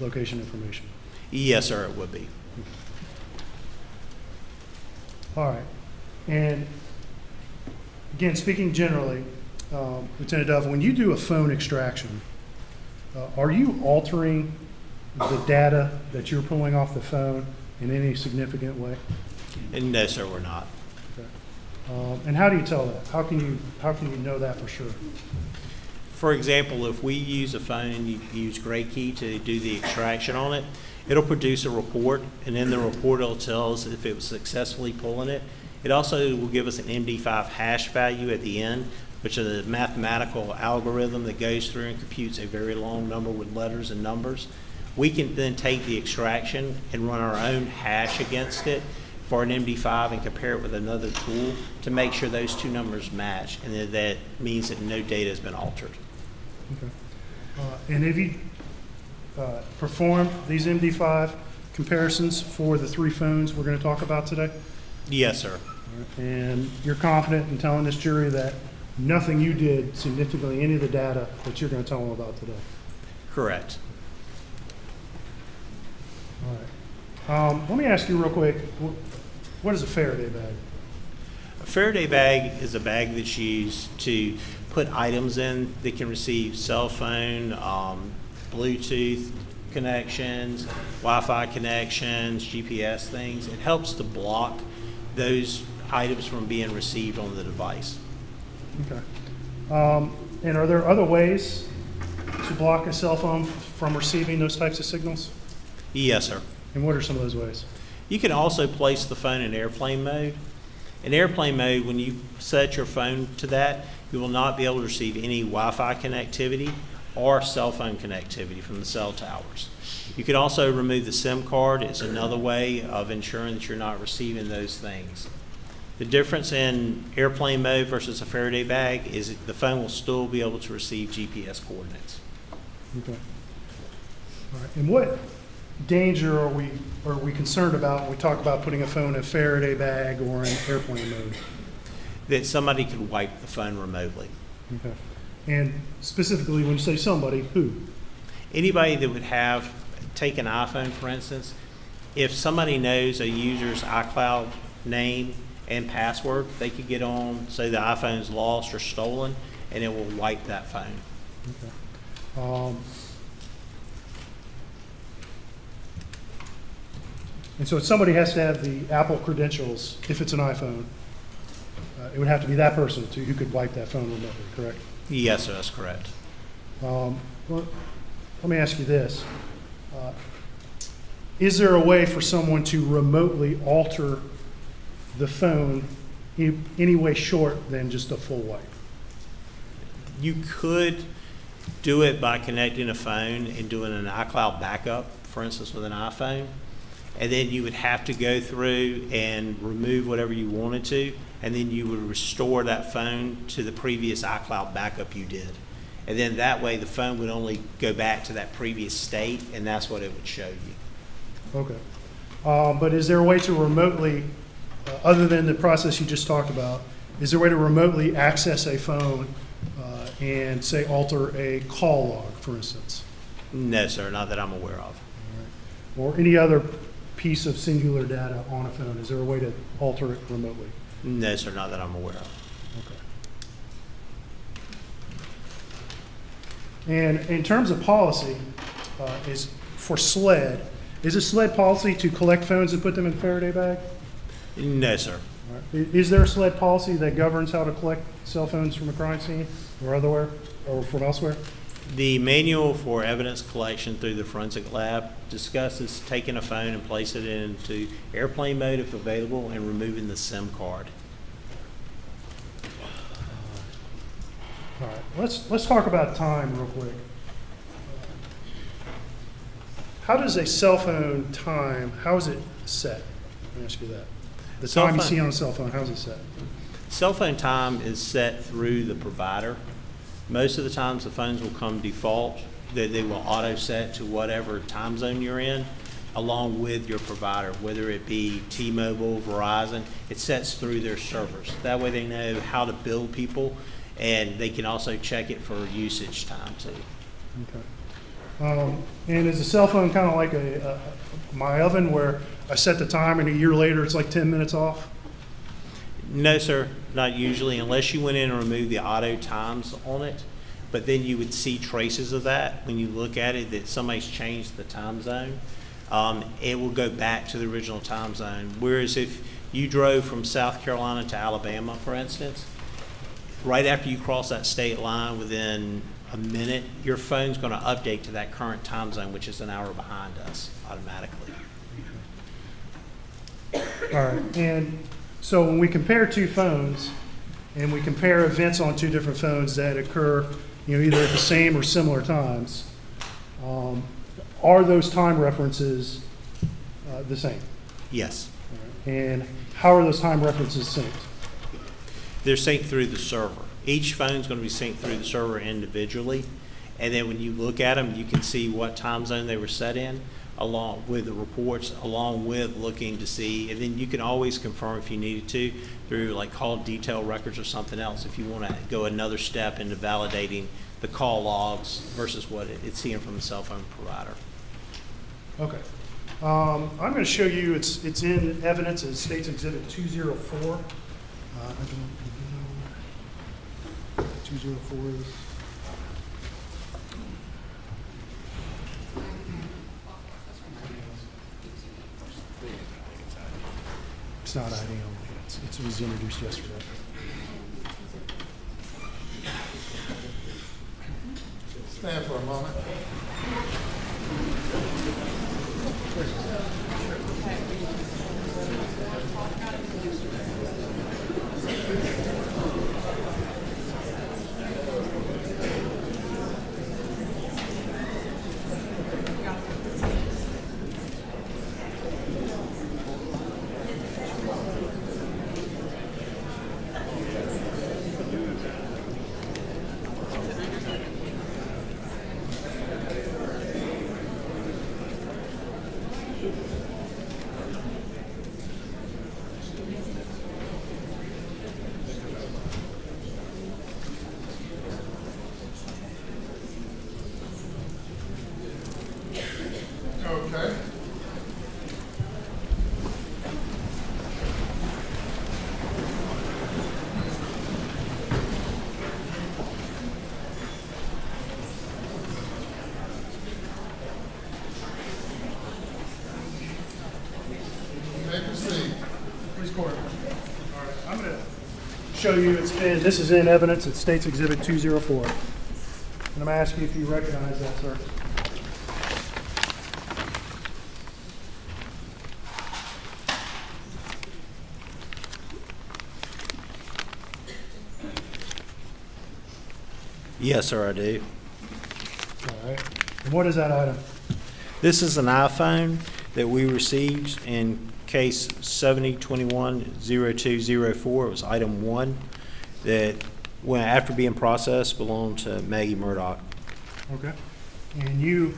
location information? Yes, sir, it would be. All right. And again, speaking generally, Lieutenant Dove, when you do a phone extraction, are you altering the data that you're pulling off the phone in any significant way? And no, sir, we're not. Okay. And how do you tell that? How can you know that for sure? For example, if we use a phone and you use Gray Key to do the extraction on it, it'll produce a report, and in the report it'll tell us if it was successfully pulling it. It also will give us an MD5 hash value at the end, which is a mathematical algorithm that goes through and computes a very long number with letters and numbers. We can then take the extraction and run our own hash against it for an MD5 and compare it with another tool to make sure those two numbers match, and that means that no data has been altered. Okay. And have you performed these MD5 comparisons for the three phones we're going to talk about today? Yes, sir. And you're confident in telling this jury that nothing you did significantly any of the data that you're going to tell them about today? Correct. All right. Let me ask you real quick, what is a Faraday bag? A Faraday bag is a bag that's used to put items in that can receive cell phone, Bluetooth connections, Wi-Fi connections, GPS things. It helps to block those items from being received on the device. Okay. And are there other ways to block a cell phone from receiving those types of signals? Yes, sir. And what are some of those ways? You can also place the phone in airplane mode. In airplane mode, when you set your phone to that, you will not be able to receive any Wi-Fi connectivity or cell phone connectivity from the cell towers. You can also remove the SIM card. It's another way of ensuring that you're not receiving those things. The difference in airplane mode versus a Faraday bag is the phone will still be able to receive GPS coordinates. Okay. All right. And what danger are we concerned about when we talk about putting a phone in a Faraday bag or in airplane mode? That somebody could wipe the phone remotely. Okay. And specifically, when you say somebody, who? Anybody that would have, take an iPhone for instance, If somebody knows a user's iCloud name and password, they could get on, say the iPhone's lost or stolen, and it will wipe that phone. And so if somebody has to have the Apple credentials, if it's an iPhone, it would have to be that person who could wipe that phone remotely, correct? Yes, sir, that's correct. Well, let me ask you this. Is there a way for someone to remotely alter the phone in any way short than just a full wipe? You could do it by connecting a phone and doing an iCloud backup, for instance, with an iPhone. And then you would have to go through and remove whatever you wanted to, and then you would restore that phone to the previous iCloud backup you did. And then that way the phone would only go back to that previous state, and that's what it would show you. Okay. But is there a way to remotely, other than the process you just talked about, is there a way to remotely access a phone and, say, alter a call log, for instance? No, sir, not that I'm aware of. Or any other piece of singular data on a phone? Is there a way to alter it remotely? No, sir, not that I'm aware of. Okay. And in terms of policy, is for SLED, is a SLED policy to collect phones and put them in Faraday bag? No, sir. All right. Is there a SLED policy that governs how to collect cell phones from a crime scene or otherwhere, or from elsewhere? The manual for evidence collection through the forensic lab discusses taking a phone and place it into airplane mode if available and removing the SIM card. All right, let's talk about time real quick. How does a cell phone time, how is it set? Let me ask you that. The time you see on a cell phone, how is it set? Cell phone time is set through the provider. Most of the times the phones will come default, that they will auto set to whatever time zone you're in, along with your provider, whether it be T-Mobile, Verizon. It sets through their servers. That way they know how to bill people, and they can also check it for usage time too. Okay. And is a cell phone kind of like my oven where I set the time and a year later it's like 10 minutes off? No, sir, not usually, unless you went in and removed the auto times on it. But then you would see traces of that when you look at it, that somebody's changed the time zone. It will go back to the original time zone. Whereas if you drove from South Carolina to Alabama, for instance, right after you cross that state line, within a minute, your phone's going to update to that current time zone, which is an hour behind us automatically. All right, and so when we compare two phones and we compare events on two different phones that occur, either at the same or similar times, are those time references the same? Yes. And how are those time references synced? They're synced through the server. Each phone's going to be synced through the server individually, and then when you look at them, you can see what time zone they were set in, along with the reports, along with looking to see, and then you can always confirm if you needed to through like call detail records or something else if you want to go another step into validating the call logs versus what it's seeing from the cell phone provider. Okay. I'm going to show you, it's in evidence as State's Exhibit 204. 204 is... It's not ID only. It was introduced yesterday. Stand for a moment. Please court. All right, I'm going to show you, this is in evidence, it's State's Exhibit 204. And I'm going to ask you if you recognize that, sir. Yes, sir, I do. All right. And what is that item? This is an iPhone that we received in case 7021-0204. It was item 1 that, when after being processed, belonged to Maggie Murdaugh. Okay. And you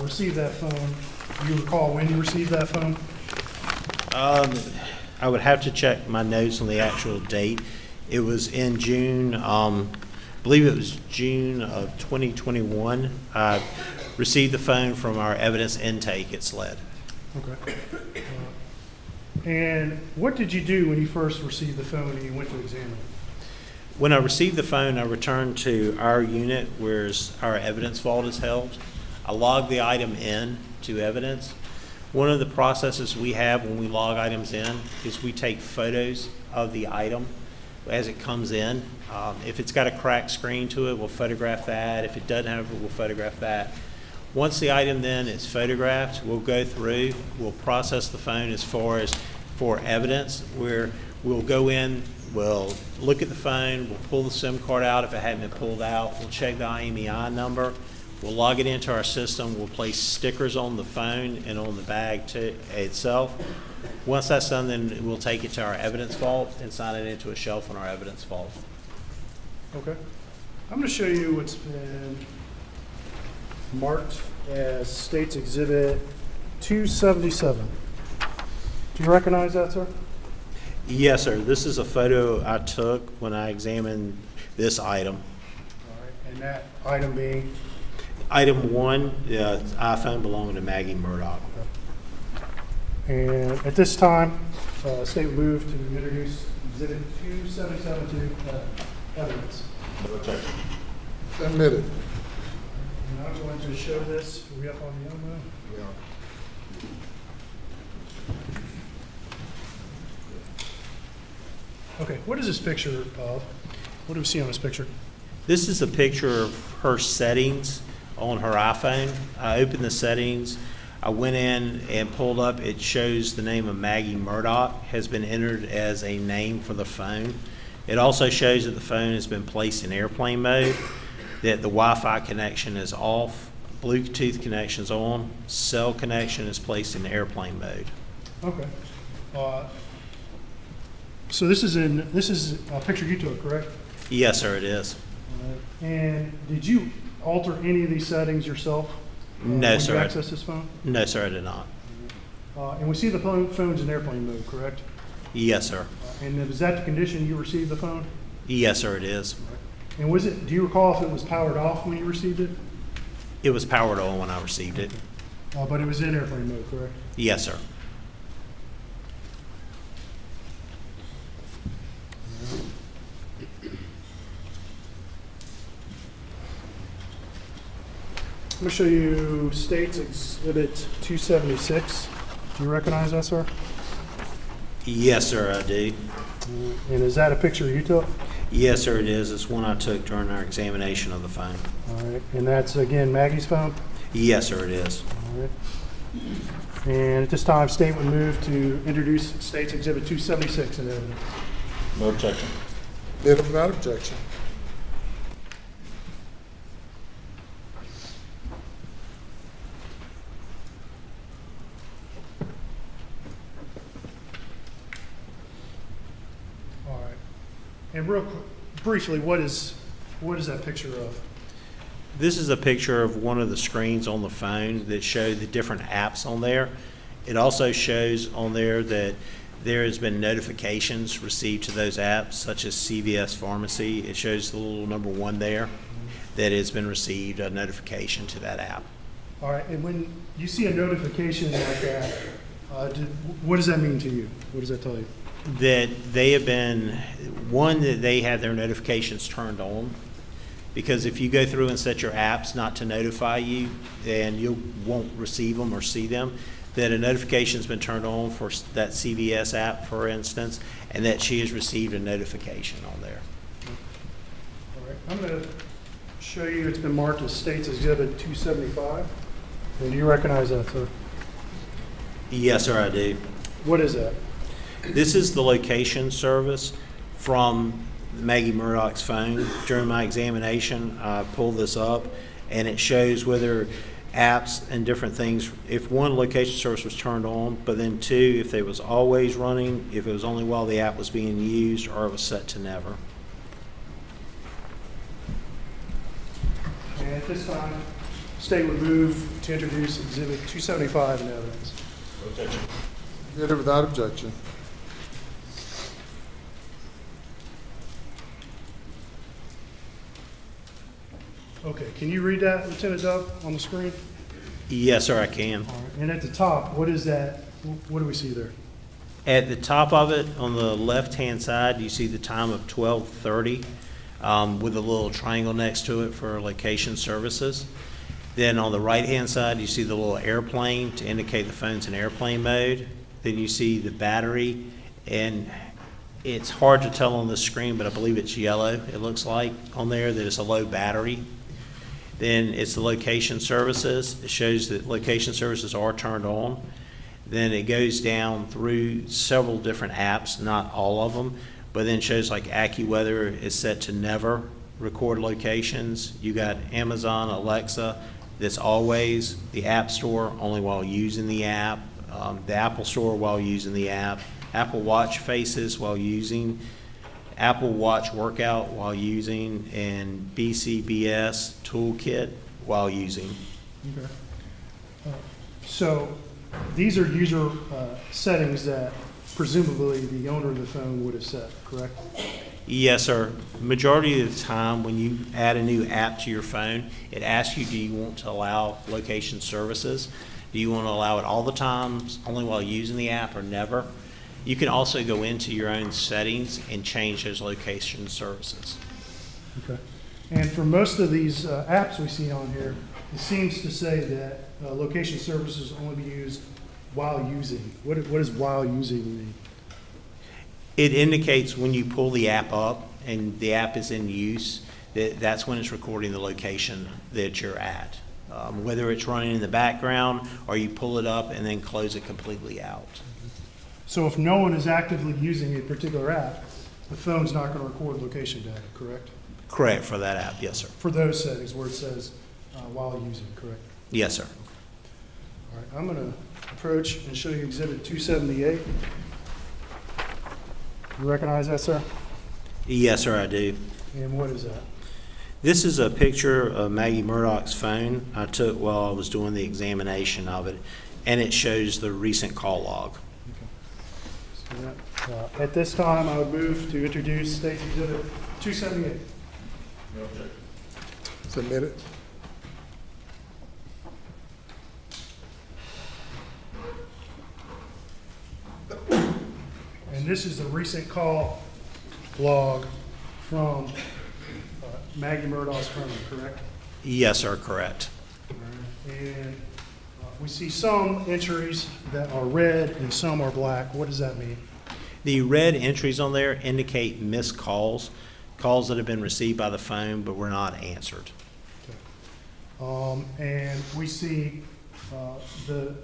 received that phone. Do you recall when you received that phone? I would have to check my notes on the actual date. It was in June, I believe it was June of 2021. I received the phone from our evidence intake at SLED. Okay. And what did you do when you first received the phone and you went to examine it? When I received the phone, I returned to our unit where our evidence vault is held. I logged the item in to evidence. One of the processes we have when we log items in is we take photos of the item as it comes in. If it's got a cracked screen to it, we'll photograph that. If it doesn't have it, we'll photograph that. Once the item then is photographed, we'll go through, we'll process the phone as far as for evidence, where we'll go in, we'll look at the phone, we'll pull the SIM card out if it hadn't been pulled out, we'll check the IMEI number, we'll log it into our system, we'll place stickers on the phone and on the bag itself. Once that's done, then we'll take it to our evidence vault and sign it into a shelf in our evidence vault. Okay. I'm going to show you what's been marked as State's Exhibit 277. Do you recognize that, sir? Yes, sir. This is a photo I took when I examined this item. All right. And that item being? Item 1, the iPhone belonging to Maggie Murdaugh. And at this time, State will move to introduce Exhibit 277 to evidence. No objection. Admitted. And I'm going to show this. Are we up on the elbow? We are. Okay, what is this picture of? What do we see on this picture? This is a picture of her settings on her iPhone. I opened the settings. I went in and pulled up. It shows the name of Maggie Murdaugh has been entered as a name for the phone. It also shows that the phone has been placed in airplane mode, that the Wi-Fi connection is off, Bluetooth connection is on, cell connection is placed in airplane mode. Okay. So this is a picture you took, correct? Yes, sir, it is. And did you alter any of these settings yourself? No, sir. When you access this phone? No, sir, I did not. And we see the phone's in airplane mode, correct? Yes, sir. And is that the condition you received the phone? Yes, sir, it is. And do you recall if it was powered off when you received it? It was powered on when I received it. But it was in airplane mode, correct? Yes, sir. I'm going to show you State's Exhibit 276. Do you recognize that, sir? Yes, sir, I do. And is that a picture you took? Yes, sir, it is. It's one I took during our examination of the phone. All right. And that's, again, Maggie's phone? Yes, sir, it is. All right. And at this time, State would move to introduce State's Exhibit 276 in evidence. No objection. Admitted without objection. All right. And real briefly, what is that picture of? This is a picture of one of the screens on the phone that show the different apps on there. It also shows on there that there has been notifications received to those apps, such as CVS Pharmacy. It shows the little number 1 there that has been received a notification to that app. All right. And when you see a notification like that, what does that mean to you? What does that tell you? That they have been, one, that they have their notifications turned on. Because if you go through and set your apps not to notify you, then you won't receive them or see them. that a notification's been turned on for that CVS app, for instance, and that she has received a notification on there. All right, I'm going to show you, it's been marked as States Exhibit 275. And do you recognize that, sir? Yes, sir, I do. What is that? This is the location service from Maggie Murdaugh's phone. During my examination, I pulled this up, and it shows whether apps and different things, if one, location service was turned on, but then two, if it was always running, if it was only while the app was being used, or it was set to never. And at this time, State would move to introduce Exhibit 275 in evidence. Heard it without objection. Okay, can you read that, Lieutenant Dove, on the screen? Yes, sir, I can. All right, and at the top, what is that? What do we see there? At the top of it, on the left-hand side, you see the time of 12:30 with a little triangle next to it for location services. Then on the right-hand side, you see the little airplane to indicate the phone's in airplane mode. Then you see the battery, and it's hard to tell on the screen, but I believe it's yellow, it looks like, on there, that it's a low battery. Then it's the location services. It shows that location services are turned on. Then it goes down through several different apps, not all of them, but then shows like AccuWeather is set to never record locations. You got Amazon, Alexa, that's always, the App Store only while using the app, the Apple Store while using the app, Apple Watch faces while using, Apple Watch workout while using, and BCBS toolkit while using. Okay. So these are user settings that presumably the owner of the phone would have set, correct? Yes, sir. Majority of the time when you add a new app to your phone, it asks you, do you want to allow location services? Do you want to allow it all the times, only while using the app, or never? You can also go into your own settings and change those location services. Okay. And for most of these apps we see on here, it seems to say that location services only be used while using. What does while using mean? It indicates when you pull the app up and the app is in use, that's when it's recording the location that you're at. Whether it's running in the background or you pull it up and then close it completely out. So if no one is actively using a particular app, the phone's not going to record location data, correct? Correct, for that app, yes, sir. For those settings where it says while using, correct? Yes, sir. All right, I'm going to approach and show you Exhibit 278. You recognize that, sir? Yes, sir, I do. And what is that? This is a picture of Maggie Murdaugh's phone I took while I was doing the examination of it, and it shows the recent call log. Okay. So at this time, I would move to introduce State Exhibit 278. Submit it. And this is the recent call log from Maggie Murdaugh's phone, correct? Yes, sir, correct. And we see some entries that are red and some are black. What does that mean? The red entries on there indicate missed calls, calls that have been received by the phone but were not answered. Okay. And we see the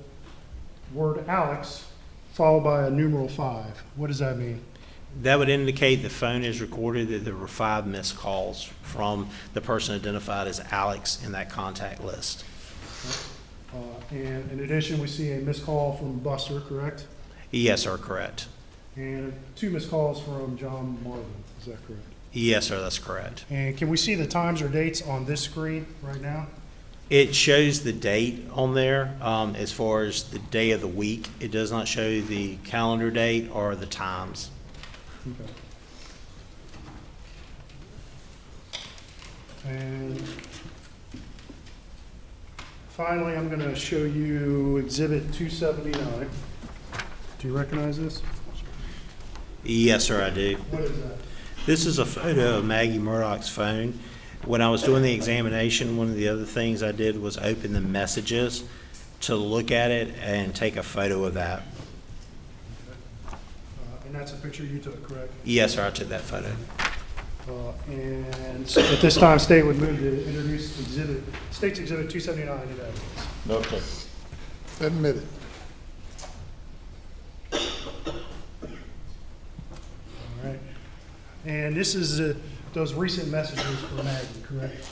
word Alex followed by a numeral 5. What does that mean? That would indicate the phone is recorded that there were 5 missed calls from the person identified as Alex in that contact list. And in addition, we see a missed call from Buster, correct? Yes, sir, correct. And 2 missed calls from John Marvin, is that correct? Yes, sir, that's correct. And can we see the times or dates on this screen right now? It shows the date on there as far as the day of the week. It does not show the calendar date or the times. Okay. And finally, I'm going to show you Exhibit 279. Do you recognize this? Yes, sir, I do. What is that? This is a photo of Maggie Murdaugh's phone. When I was doing the examination, one of the other things I did was open the messages to look at it and take a photo of that. And that's a picture you took, correct? Yes, sir, I took that photo. And so at this time, state would move to introduce State's Exhibit 279 into evidence. No objection. Admitted. All right. And this is those recent messages for Maggie, correct?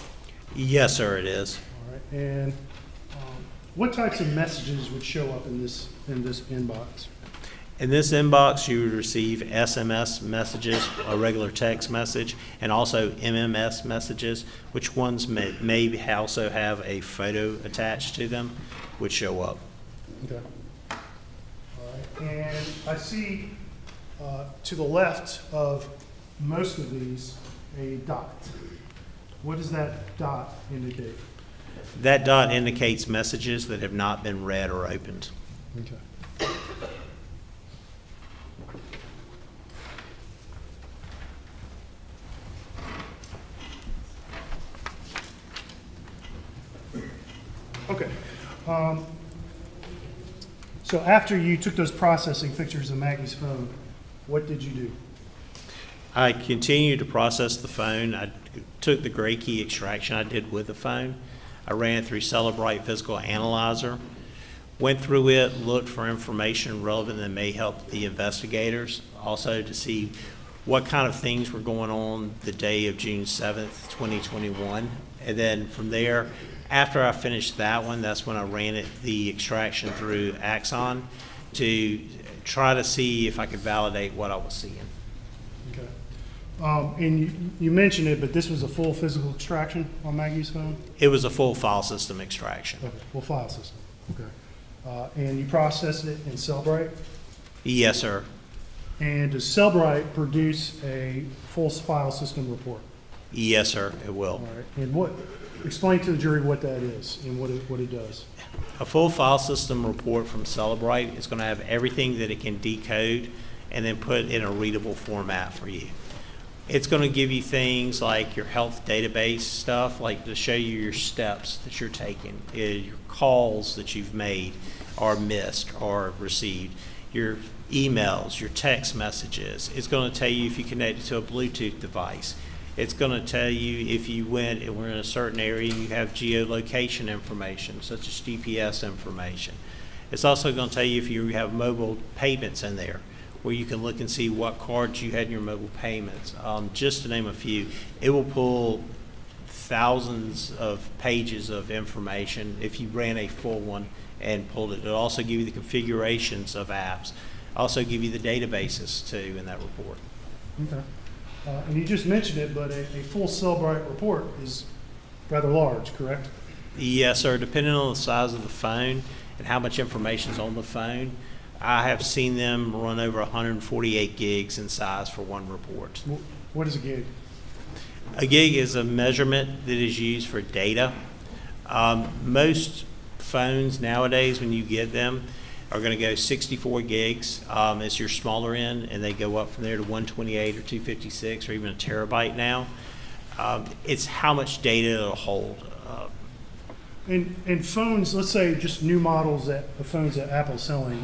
Yes, sir, it is. All right. And what types of messages would show up in this inbox? In this inbox, you would receive SMS messages, a regular text message, and also MMS messages, which ones may also have a photo attached to them, would show up. Okay. All right. And I see to the left of most of these a dot. What does that dot indicate? That dot indicates messages that have not been read or opened. Okay. Okay. So after you took those processing pictures of Maggie's phone, what did you do? I continued to process the phone. I took the gray key extraction I did with the phone. I ran it through Celebrite Physical Analyzer, went through it, looked for information relevant that may help the investigators, also to see what kind of things were going on the day of June 7th, 2021. And then from there, after I finished that one, that's when I ran the extraction through Axon to try to see if I could validate what I was seeing. Okay. And you mentioned it, but this was a full physical extraction on Maggie's phone? It was a full file system extraction. Okay, full file system. Okay. And you processed it in Cellbrite? Yes, sir. And does Cellbrite produce a full file system report? Yes, sir, it will. All right. And explain to the jury what that is and what it does. A full file system report from Celebrite is going to have everything that it can decode and then put in a readable format for you. It's going to give you things like your health database stuff, like to show you your steps that you're taking, your calls that you've made or missed or received, your emails, your text messages. It's going to tell you if you connected to a Bluetooth device. It's going to tell you if you went and were in a certain area and you have geolocation information, such as GPS information. It's also going to tell you if you have mobile payments in there, where you can look and see what cards you had in your mobile payments. Just to name a few, it will pull thousands of pages of information if you ran a full one and pulled it. It'll also give you the configurations of apps. Also give you the databases too in that report. Okay. And you just mentioned it, but a full Cellbrite report is rather large, correct? Yes, sir. Depending on the size of the phone and how much information is on the phone, I have seen them run over 148 gigs in size for one report. What is a gig? A gig is a measurement that is used for data. Most phones nowadays, when you get them, are going to go 64 gigs as your smaller end, and they go up from there to 128 or 256 or even a terabyte now. It's how much data it'll hold. And phones, let's say just new models the phones that Apple's selling,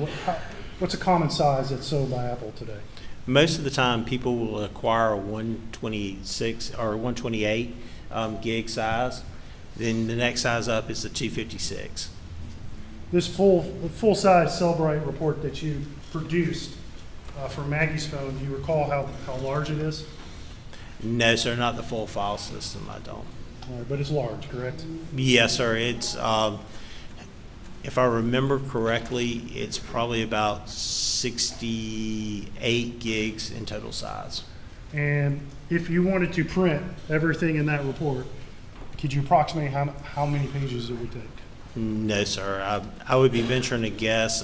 what's a common size that's sold by Apple today? Most of the time, people will acquire a 126 or 128 gig size. Then the next size up is the 256. This full-size Cellbrite report that you produced for Maggie's phone, do you recall how large it is? No, sir, not the full file system. I don't. All right, but it's large, correct? Yes, sir. It's, if I remember correctly, it's probably about 68 gigs in total size. And if you wanted to print everything in that report, could you approximate how many pages it would take? No, sir. I would be venturing to guess.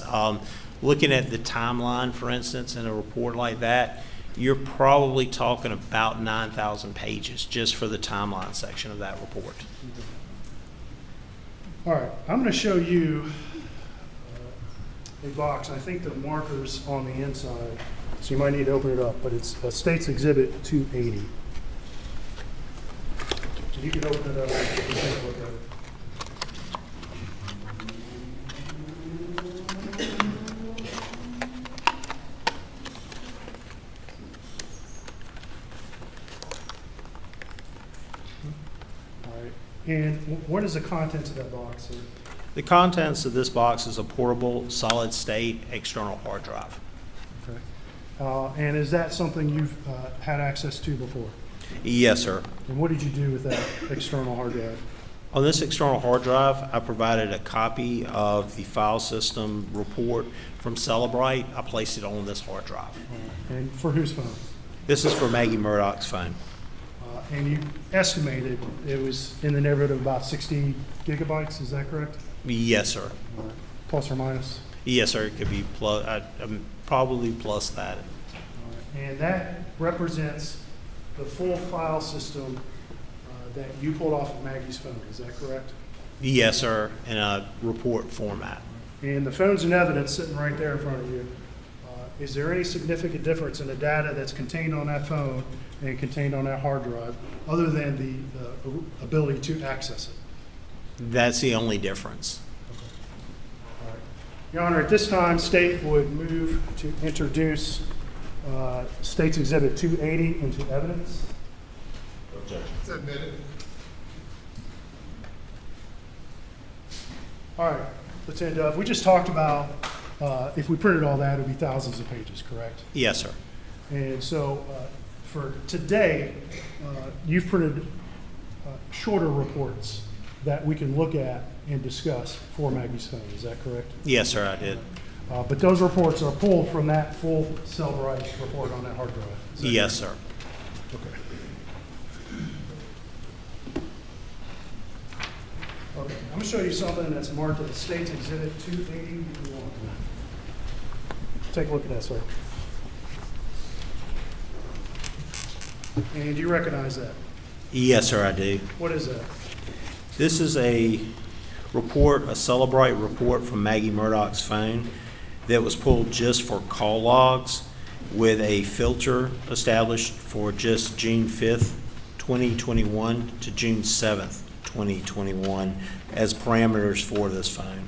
Looking at the timeline, for instance, in a report like that, you're probably talking about 9,000 pages just for the timeline section of that report. All right, I'm going to show you a box. I think the marker's on the inside, so you might need to open it up, but it's State's Exhibit 280. So you can open it up and take a look at it. And what is the contents of that box, sir? The contents of this box is a portable, solid-state external hard drive. Okay. And is that something you've had access to before? Yes, sir. And what did you do with that external hard drive? On this external hard drive, I provided a copy of the file system report from Celebrite. I placed it on this hard drive. And for whose phone? This is for Maggie Murdaugh's phone. And you estimated it was in the neighborhood of about 60 gigabytes, is that correct? Yes, sir. Plus or minus? Yes, sir. It could be plus, probably plus that. And that represents the full file system that you pulled off of Maggie's phone, is that correct? Yes, sir, in a report format. And the phone's in evidence sitting right there in front of you. Is there any significant difference in the data that's contained on that phone and contained on that hard drive, other than the ability to access it? That's the only difference. All right. Your Honor, at this time, State would move to introduce State's Exhibit 280 into evidence. Objection. It's admitted. All right, Lieutenant Dove, we just talked about if we printed all that, it would be thousands of pages, correct? Yes, sir. And so for today, you've printed shorter reports that we can look at and discuss for Maggie's phone, is that correct? Yes, sir, I did. But those reports are pulled from that full Celebrite report on that hard drive? Yes, sir. Okay. Okay, I'm going to show you something that's marked as State's Exhibit 281. Take a look at that, sir. And do you recognize that? Yes, sir, I do. What is that? This is a report, a Celebrite report from Maggie Murdaugh's phone that was pulled just for call logs with a filter established for just June 5th, 2021 to June 7th, 2021 as parameters for this phone.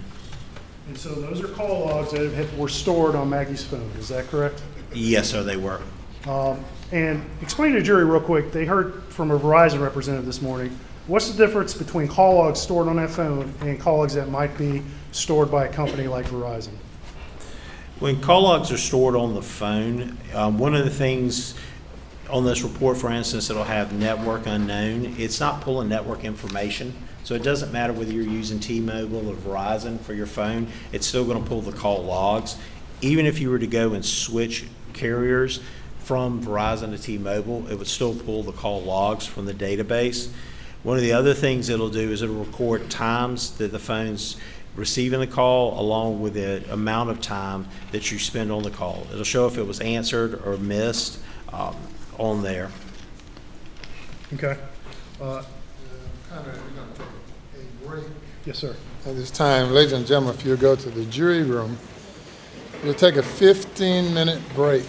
And so those are call logs that were stored on Maggie's phone, is that correct? Yes, sir, they were. And explain to the jury real quick, they heard from a Verizon representative this morning, what's the difference between call logs stored on that phone and call logs that might be stored by a company like Verizon? When call logs are stored on the phone, one of the things on this report, for instance, it'll have network unknown. It's not pulling network information, so it doesn't matter whether you're using T-Mobile or Verizon for your phone, it's still going to pull the call logs. Even if you were to go and switch carriers from Verizon to T-Mobile, it would still pull the call logs from the database. One of the other things it'll do is it'll record times that the phone's receiving the call along with the amount of time that you spend on the call. It'll show if it was answered or missed on there. Okay. Conrad, we're going to take a break. Yes, sir. At this time, ladies and gentlemen, if you'll go to the jury room, we'll take a 15-minute break.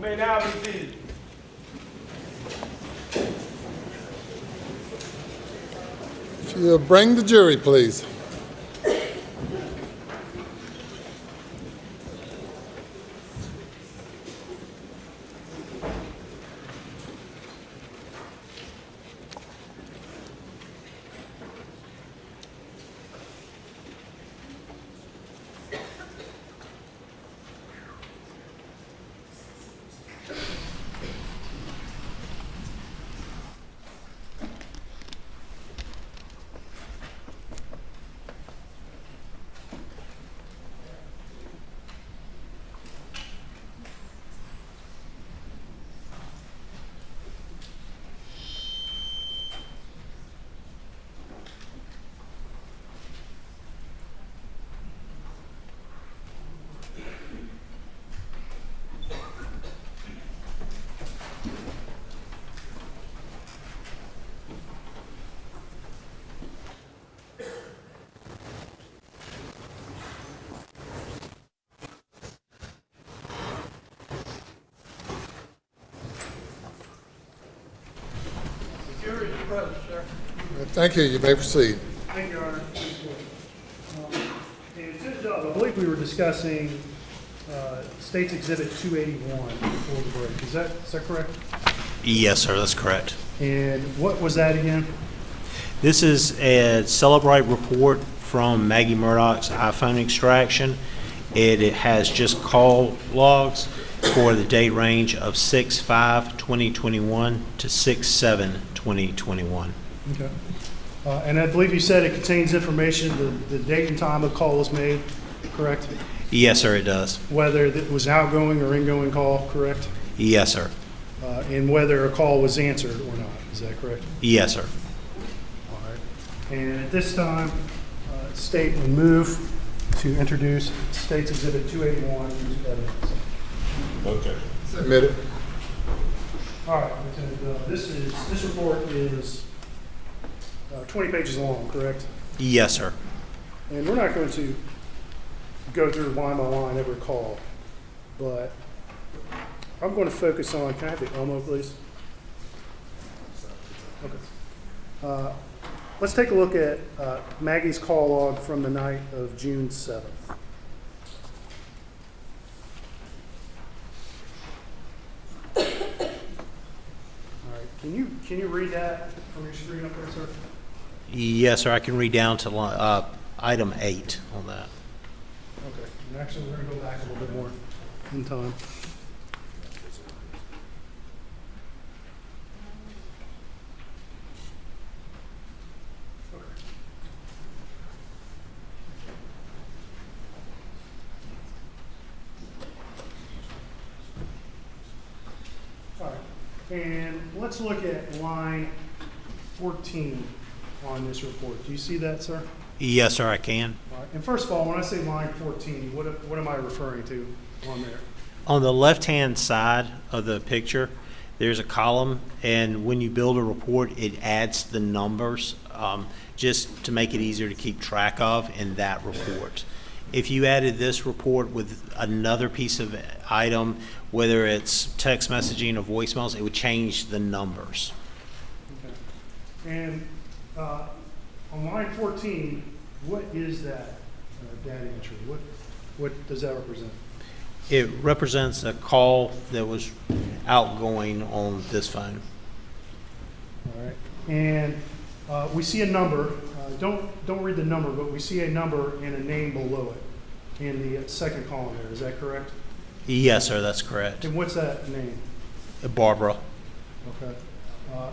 may now be seated. If you'll bring the jury, please. Thank you. You may proceed. Thank you, Your Honor. And Judge, I believe we were discussing State's Exhibit 281 before the break. Is that correct? Yes, sir, that's correct. And what was that again? This is a Celebrate report from Maggie Murdaugh's iPhone extraction. It has just call logs for the date range of 6/5/2021 to 6/7/2021. Okay. And I believe you said it contains information, the date and time a call was made, correct? Yes, sir, it does. Whether it was an outgoing or incoming call, correct? Yes, sir. And whether a call was answered or not, is that correct? Yes, sir. All right. And at this time, State will move to introduce State's Exhibit 281 into evidence. Okay. Submit it. All right, Lieutenant, this report is 20 pages long, correct? Yes, sir. And we're not going to go through line by line every call, but I'm going to focus on, can I have the Elmo, please? Okay. Let's take a look at Maggie's call log from the night of June 7th. All right, can you read that from your screen up there, sir? Yes, sir. I can read down to item 8 on that. Okay, and actually, we're going to go back a little bit more in time. All right, and let's look at line 14 on this report. Do you see that, sir? Yes, sir, I can. All right. And first of all, when I say line 14, what am I referring to on there? On the left-hand side of the picture, there's a column, and when you build a report, it adds the numbers just to make it easier to keep track of in that report. If you added this report with another piece of item, whether it's text messaging or voicemails, it would change the numbers. Okay. And on line 14, what is that data entry? What does that represent? It represents a call that was outgoing on this phone. All right. And we see a number. Don't read the number, but we see a number and a name below it in the second column there. Is that correct? Yes, sir, that's correct. And what's that name? Barbara. Okay.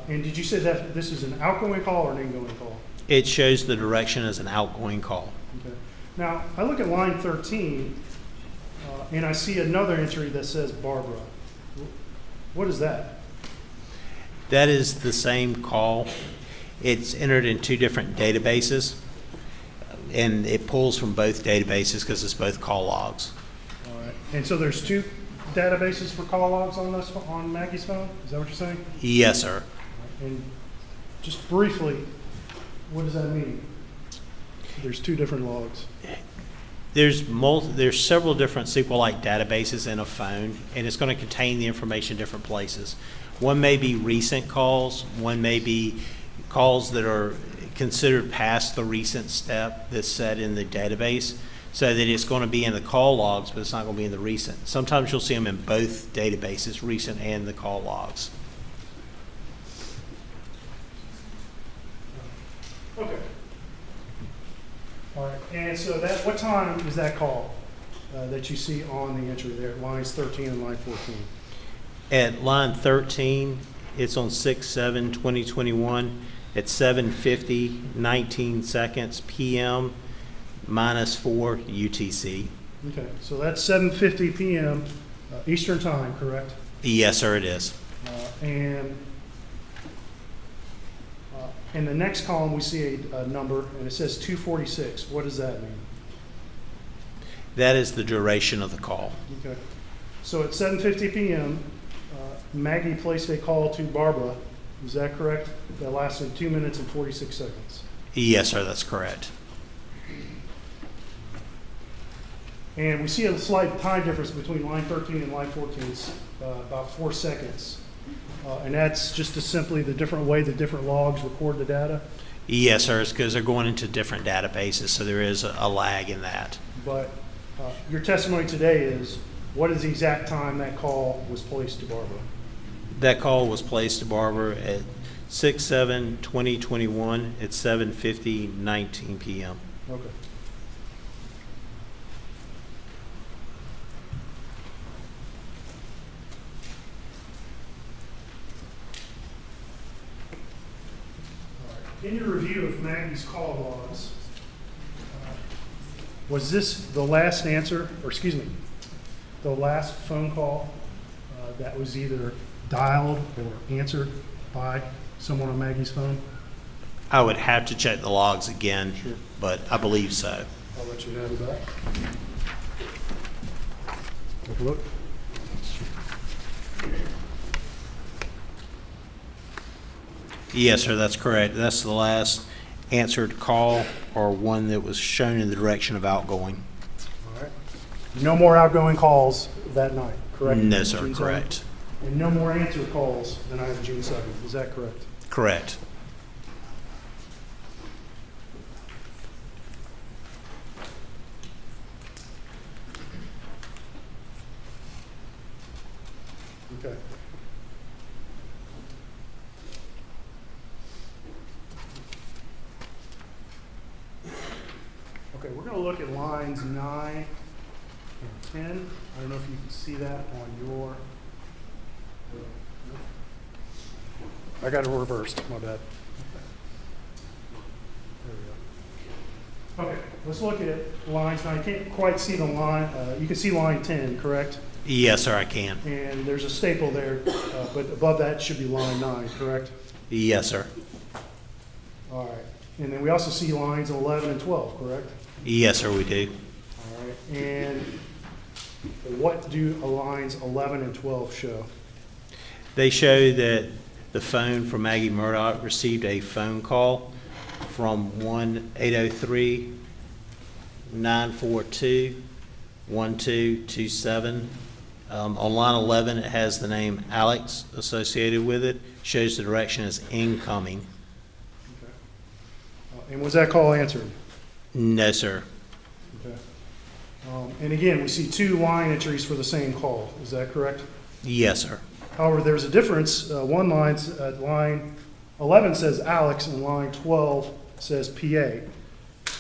And did you say that this is an outgoing call or an incoming call? It shows the direction as an outgoing call. Okay. Now, I look at line 13, and I see another entry that says Barbara. What is that? That is the same call. It's entered in two different databases, and it pulls from both databases because it's both call logs. All right. And so there's two databases for call logs on Maggie's phone? Is that what you're saying? Yes, sir. And just briefly, what does that mean? There's two different logs. There's several different SQLite databases in a phone, and it's going to contain the information in different places. One may be recent calls, one may be calls that are considered past the recent step that's set in the database, so that it's going to be in the call logs, but it's not going to be in the recent. Sometimes you'll see them in both databases, recent and the call logs. Okay. All right, and so that, what time is that call that you see on the entry there, lines 13 and line 14? At line 13, it's on 6/7/2021 at 7:50, 19 seconds p.m. -4 UTC. Okay, so that's 7:50 p.m. Eastern time, correct? Yes, sir, it is. And in the next column, we see a number, and it says 246. What does that mean? That is the duration of the call. Okay. So at 7:50 p.m., Maggie placed a call to Barbara. Is that correct? That lasted 2 minutes and 46 seconds. Yes, sir, that's correct. And we see a slight time difference between line 13 and line 14. It's about 4 seconds. And that's just as simply the different way the different logs record the data. Yes, sir, it's because they're going into different databases, so there is a lag in that. But your testimony today is, what is the exact time that call was placed to Barbara? That call was placed to Barbara at 6/7/2021 at 7:50, 19 p.m. Okay. In your review of Maggie's call logs, was this the last answer, or excuse me, the last phone call that was either dialed or answered by someone on Maggie's phone? I would have to check the logs again, Sure. but I believe so. I'll let you have it back. Take a look. Yes, sir, that's correct. That's the last answered call or one that was shown in the direction of outgoing. All right. No more outgoing calls that night, correct? No, sir, June 7th? correct. And no more answered calls the night of June 7th, is that correct? Correct. Okay. Okay, we're going to look at lines 9 and 10. I don't know if you can see that on your... I got it reversed, my bad. There we go. Okay, let's look at lines 9. You can't quite see the line. You can see line 10, correct? Yes, sir, I can. And there's a staple there, but above that should be line 9, correct? Yes, sir. All right. And then we also see lines 11 and 12, correct? Yes, sir, we do. All right. And what do lines 11 and 12 show? They show that the phone from Maggie Murdaugh received a phone call from 1-803-942-1227. On line 11, it has the name Alex associated with it. Shows the direction as incoming. Okay. And was that call answered? No, sir. Okay. And again, we see 2 line entries for the same call. Is that correct? Yes, sir. However, there's a difference. One line 11 says Alex, and line 12 says PA.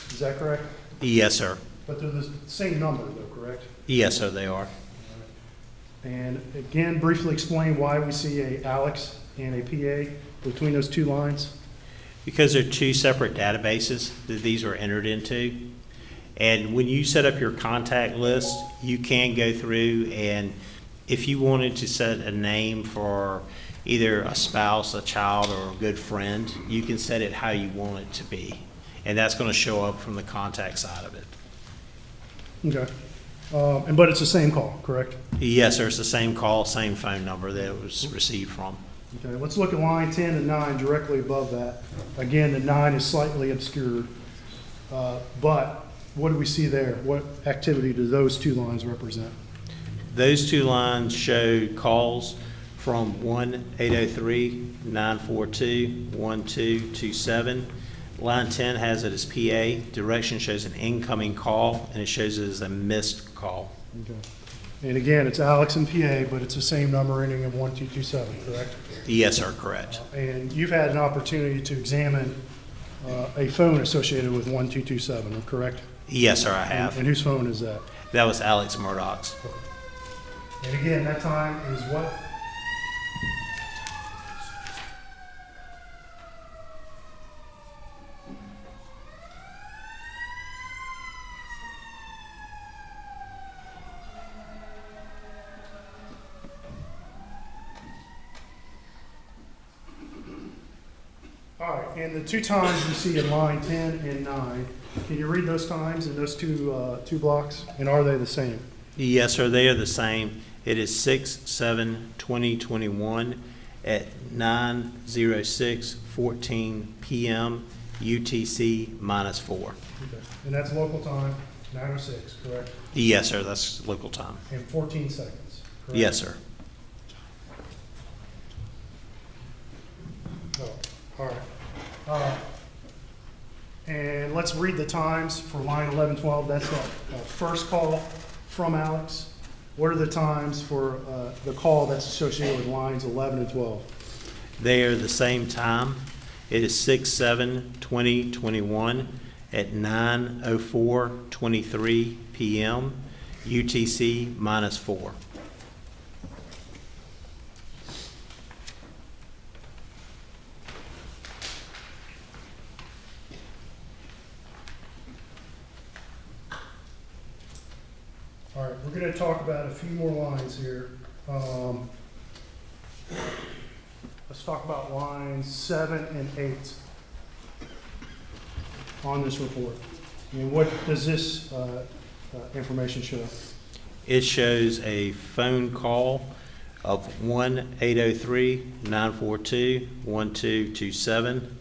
Is that correct? Yes, sir. But they're the same number, though, correct? Yes, sir, they are. And again, briefly explain why we see a Alex and a PA between those 2 lines. Because they're 2 separate databases that these were entered into. And when you set up your contact list, you can go through, and if you wanted to set a name for either a spouse, a child, or a good friend, you can set it how you want it to be. And that's going to show up from the contact side of it. Okay. But it's the same call, correct? Yes, sir, it's the same call, same phone number that it was received from. Okay, let's look at line 10 and 9 directly above that. Again, the 9 is slightly obscured, but what do we see there? What activity do those two lines represent? Those two lines show calls from 1-803-942-1227. Line 10 has it as PA. Direction shows an incoming call, and it shows it as a missed call. Okay. And again, it's Alex and PA, but it's the same number ending in 1227, correct? Yes, sir, correct. And you've had an opportunity to examine a phone associated with 1227, correct? Yes, sir, I have. And whose phone is that? That was Alex Murdaugh's. And again, that time is what? All right, and the two times you see in line 10 and 9, can you read those times in those two blocks? And are they the same? Yes, sir, they are the same. It is 6/7/2021 at 9:06:14 p.m. UTC -4. Okay. And that's local time, 9:06, correct? Yes, sir, that's local time. And 14 seconds, correct? Yes, sir. Oh, all right. And let's read the times for line 11-12. That's the first call from Alex. What are the times for the call that's associated with lines 11 and 12? They are the same time. It is 6/7/2021 at 9:04:23 p.m. UTC -4. All right, we're going to talk about a few more lines here. Let's talk about lines 7 and 8 on this report. And what does this information show? It shows a phone call of 1-803-942-1227.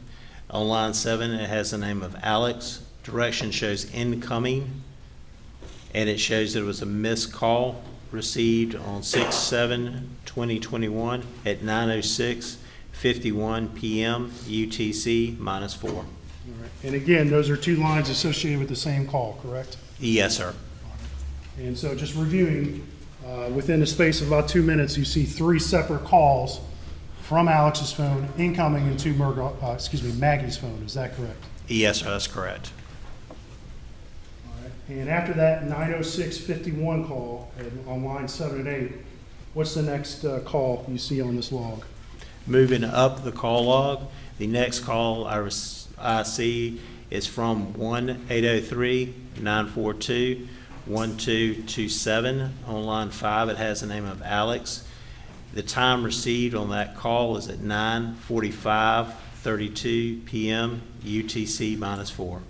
On line 7, it has the name of Alex. Direction shows incoming, and it shows that it was a missed call received on 6/7/2021 at 9:06:51 p.m. UTC -4. All right. And again, those are two lines associated with the same call, correct? Yes, sir. And so just reviewing, within the space of about 2 minutes, you see 3 separate calls from Alex's phone incoming into Maggie's phone. Is that correct? Yes, sir, that's correct. All right. And after that 9:06:51 call on line 7 and 8, what's the next call you see on this log? Moving up the call log, the next call I see is from 1-803-942-1227. On line 5, it has the name of Alex. The time received on that call is at 9:45:32 p.m. UTC -4. All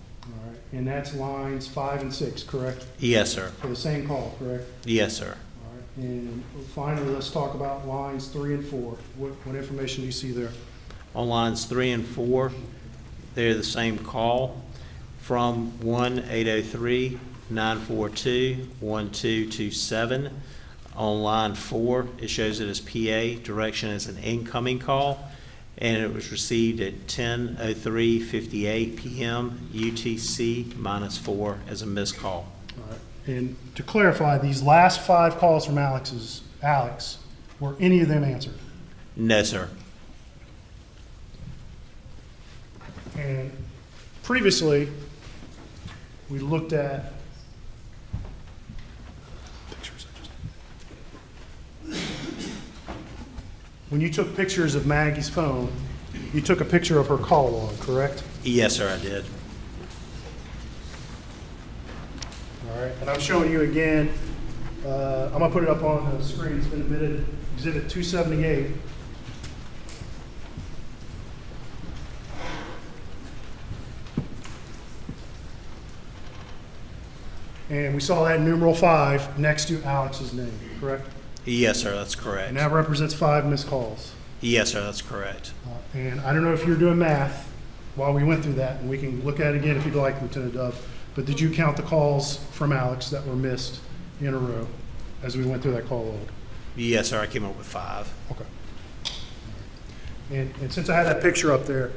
right. And that's lines 5 and 6, correct? Yes, sir. For the same call, correct? Yes, sir. All right. And finally, let's talk about lines 3 and 4. What information do you see there? On lines 3 and 4, they're the same call from 1-803-942-1227. On line 4, it shows it as PA. Direction is an incoming call, and it was received at 10:03:58 p.m. UTC -4 as a missed call. All right. And to clarify, these last 5 calls from Alex, were any of them answered? No, sir. And previously, we looked at when you took pictures of Maggie's phone, you took a picture of her call log, correct? Yes, sir, I did. All right, and I'm showing you again, I'm gonna put it up on the screen, it's been admitted, Exhibit 278. And we saw that numeral 5 next to Alex's name, correct? Yes, sir, that's correct. And that represents 5 missed calls. Yes, sir, that's correct. And I don't know if you're doing math while we went through that, and we can look at it again if you'd like, Lieutenant Dove. but did you count the calls from Alex that were missed in a row as we went through that call log? Yes, sir, I came up with 5. Okay. And since I had that picture up there,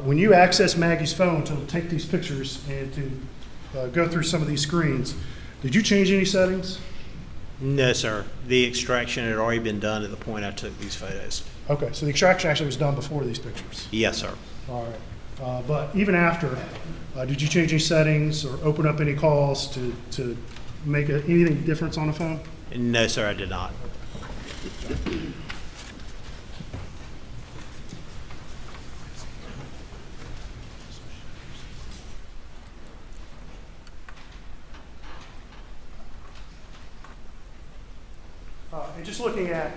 when you access Maggie's phone to take these pictures and to go through some of these screens, did you change any settings? No, sir. The extraction had already been done at the point I took these photos. Okay, so the extraction actually was done before these pictures? Yes, sir. All right. But even after, did you change any settings or open up any calls to make anything difference on the phone? No, sir, I did not. And just looking at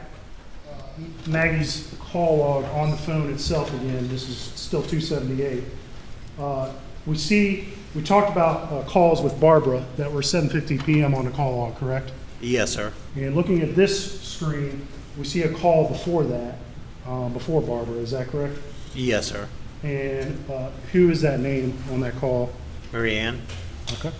Maggie's call log on the phone itself again, this is still 278. We talked about calls with Barbara that were 7:50 p.m. on the call log, correct? Yes, sir. And looking at this screen, we see a call before that, before Barbara, is that correct? Yes, sir. And who is that name on that call? Mary Ann? Okay.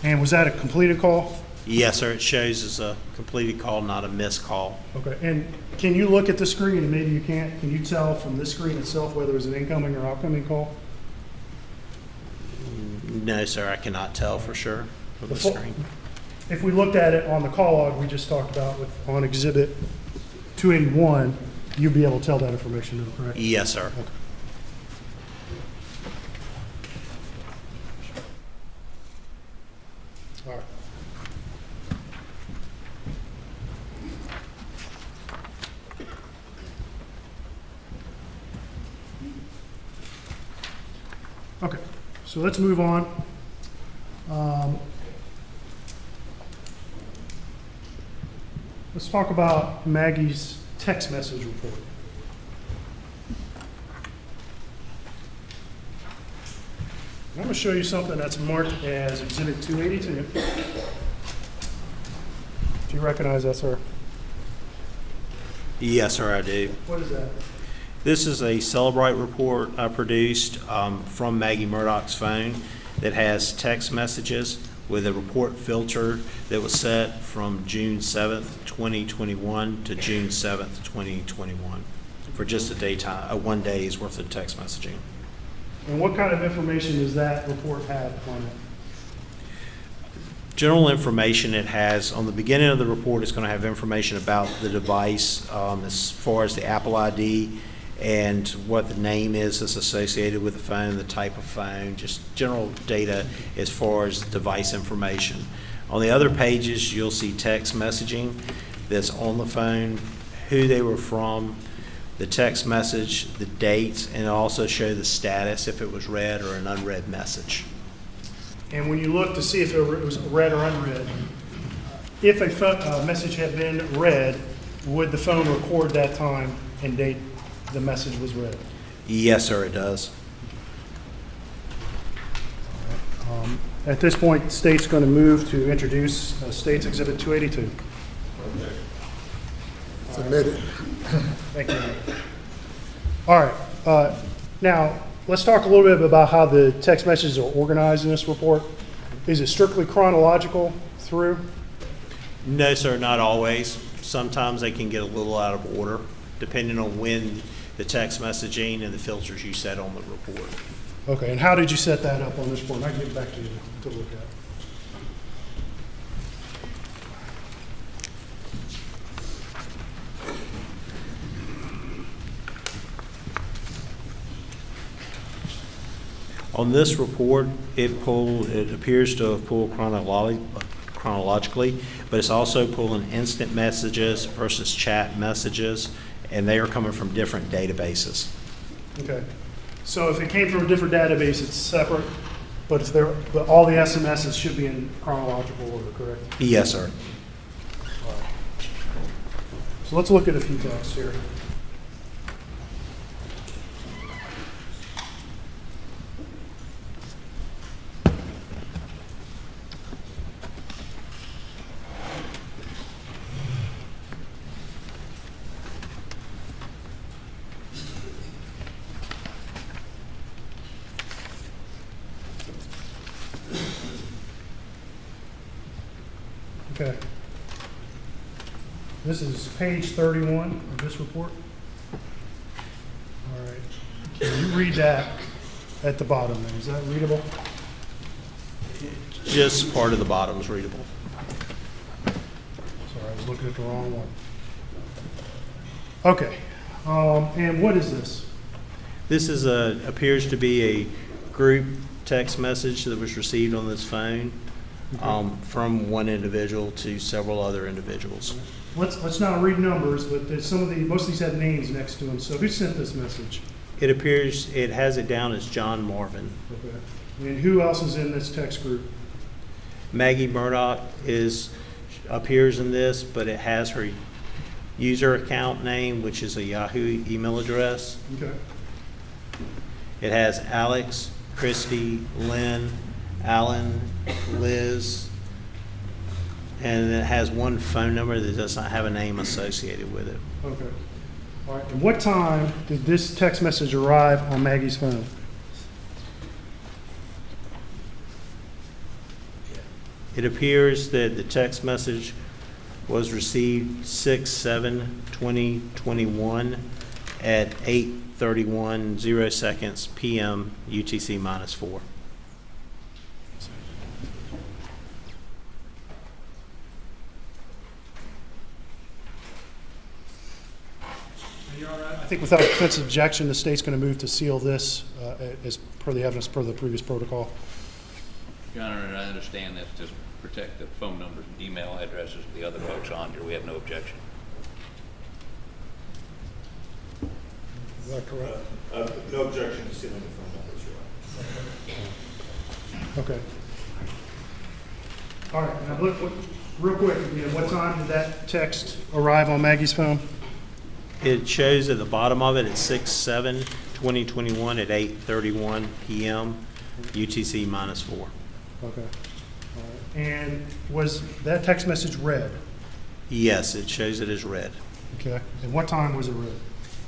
And was that a completed call? Yes, sir. It shows as a completed call, not a missed call. Okay. And can you look at the screen, and maybe you can't, can you tell from this screen itself whether it was an incoming or outgoing call? No, sir. I cannot tell for sure from the screen. If we looked at it on the call log we just talked about on Exhibit 281, you'd be able to tell that information, correct? Yes, sir. Okay. All right. Okay, so let's move on. Let's talk about Maggie's text message report. I'm going to show you something that's marked as Exhibit 282. Do you recognize that, sir? Yes, sir, I do. What is that? This is a Celebrate report I produced from Maggie Murdaugh's phone that has text messages with a report filter that was set from June 7th, 2021 to June 7th, 2021 for just a 1 day's worth of text messaging. And what kind of information does that report have on it? General information it has on the beginning of the report is going to have information about the device as far as the Apple ID and what the name is that's associated with the phone, the type of phone, just general data as far as device information. On the other pages, you'll see text messaging that's on the phone, who they were from, the text message, the dates, and it'll also show the status if it was read or an unread message. And when you look to see if it was read or unread, if a message had been read, would the phone record that time and date the message was read? Yes, sir, it does. At this point, the state's going to move to introduce State's Exhibit 282. Submitted. Thank you. All right. Now, let's talk a little bit about how the text messages are organized in this report. Is it strictly chronological through? No, sir, not always. Sometimes they can get a little out of order, depending on when the text messaging and the filters you set on the report. Okay, and how did you set that up on this report? I can get back to you to look at. On this report, it appears to have pulled chronologically, but it's also pulling instant messages versus chat messages, and they are coming from different databases. Okay. So if it came from a different database, it's separate, but but all the SMSs should be in chronological order, correct? Yes, sir. All right. So let's look at a few texts here. Okay. This is page 31 of this report. All right. Can you read that at the bottom there? Is that readable? Just part of the bottom is readable. Sorry, I was looking at the wrong one. Okay. And what is this? This is appears to be a group text message that was received on this phone from one individual to several other individuals. Let's not read numbers, but there's most of these have names next to them. So who sent this message? It appears, it has it down as John Marvin. Okay. And who else is in this text group? Maggie Murdaugh appears in this, but it has her user account name, which is a Yahoo email address. Okay. It has Alex, Christy, Lynn, Alan, Liz, and it has one phone number that does not have a name associated with it. Okay. All right. And what time did this text message arrive on Maggie's phone? It appears that the text message was received 6/7/2021 at 8:31 p.m. UTC -4. I think without offensive objection, the state's going to move to seal this as per the evidence per the previous protocol. Your Honor, and I understand that's just protect the phone numbers and email addresses of the other folks on here. We have no objection. Is that correct? No objection to sealing the phone numbers, Your Honor. Okay. All right. Now, look, real quick, again, what time did that text arrive on Maggie's phone? It shows at the bottom of it at 6/7/2021 at 8:31 p.m. UTC -4. Okay. All right. And was that text message read? Yes, it shows it as read. Okay. And what time was it read?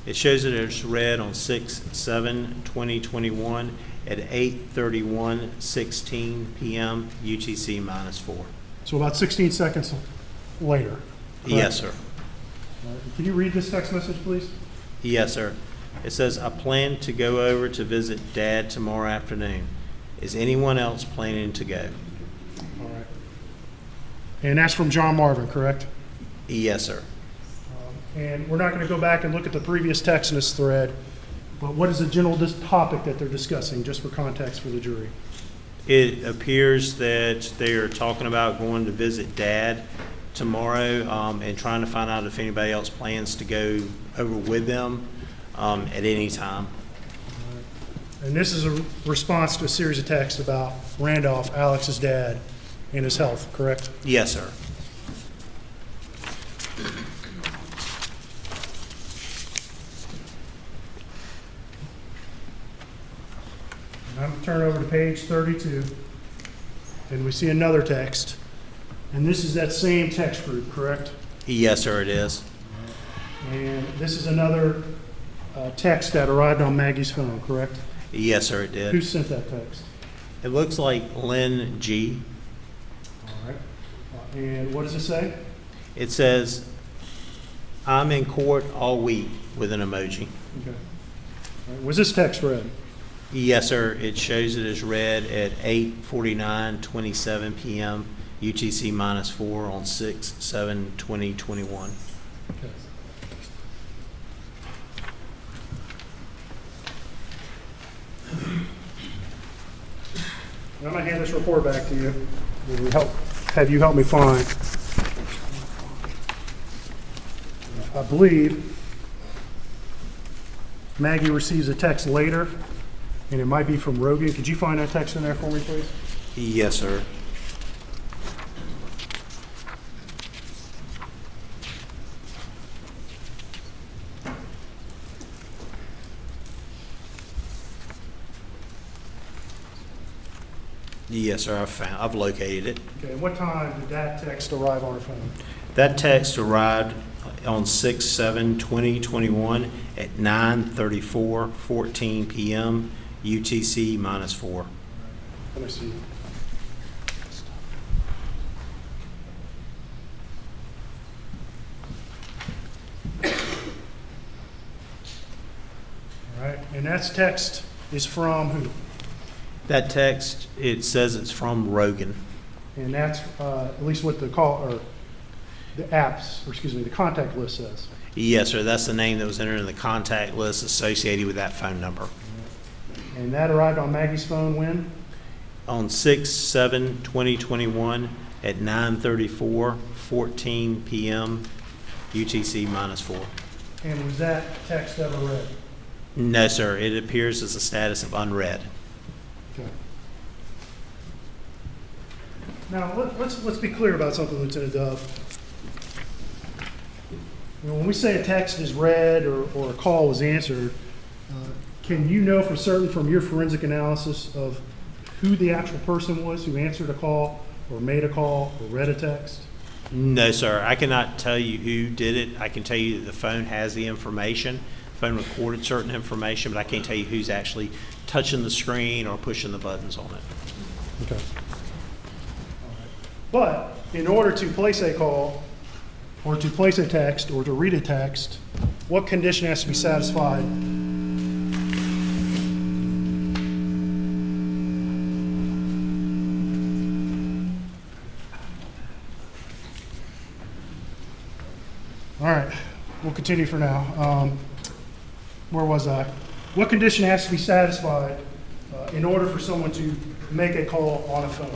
It shows it as read on 6/7/2021 at 8:31:16 p.m. UTC -4. So about 16 seconds later. Correct? Yes, sir. All right. Can you read this text message, please? Yes, sir. It says, I plan to go over to visit Dad tomorrow afternoon. Is anyone else planning to go? All right. And that's from John Marvin, correct? Yes, sir. And we're not going to go back and look at the previous text in this thread, but what is the general topic that they're discussing, just for context for the jury? It appears that they are talking about going to visit Dad tomorrow and trying to find out if anybody else plans to go over with them at any time. And this is a response to a series of texts about Randolph, Alex's dad, and his health, correct? Yes, sir. And I'm going to turn over to page 32, and we see another text. And this is that same text group, correct? Yes, sir, it is. And this is another text that arrived on Maggie's phone, correct? Yes, sir, it did. Who sent that text? It looks like Lynn G. All right. And what does it say? It says, I'm in court all week with an emoji. Okay. All right. Was this text read? Yes, sir. It shows it as read at 8:49:27 p.m. UTC -4 on 6/7/2021. Okay. I'm going to hand this report back to you. Have you help me find. I believe Maggie receives a text later, and it might be from Rogan. Could you find that text in there for me, please? Yes, sir. Yes, sir. I've located it. Okay. And what time did that text arrive on her phone? That text arrived on 6/7/2021 at 9:34:14 p.m. UTC -4. Let me see. And that's text is from who? That text, it says it's from Rogan. And that's at least what the call, or the apps, or excuse me, the contact list says. Yes, sir, that's the name that was entered in the contact list associated with that phone number. And that arrived on Maggie's phone when? On 6/7/2021 at 9:34:14 p.m. UTC -4. And was that text ever read? No, sir, it appears as a status of unread. Okay. Now, let's be clear about something, Lieutenant Dove. You know, when we say a text is read or a call was answered, can you know for certain from your forensic analysis of who the actual person was who answered a call or made a call or read a text? No, sir, I cannot tell you who did it. I can tell you that the phone has the information. The phone recorded certain information, but I can't tell you who's actually touching the screen or pushing the buttons on it. Okay. But in order to place a call or to place a text or to read a text, what condition has to be satisfied? All right, we'll continue for now. Where was I? What condition has to be satisfied in order for someone to make a call on a phone?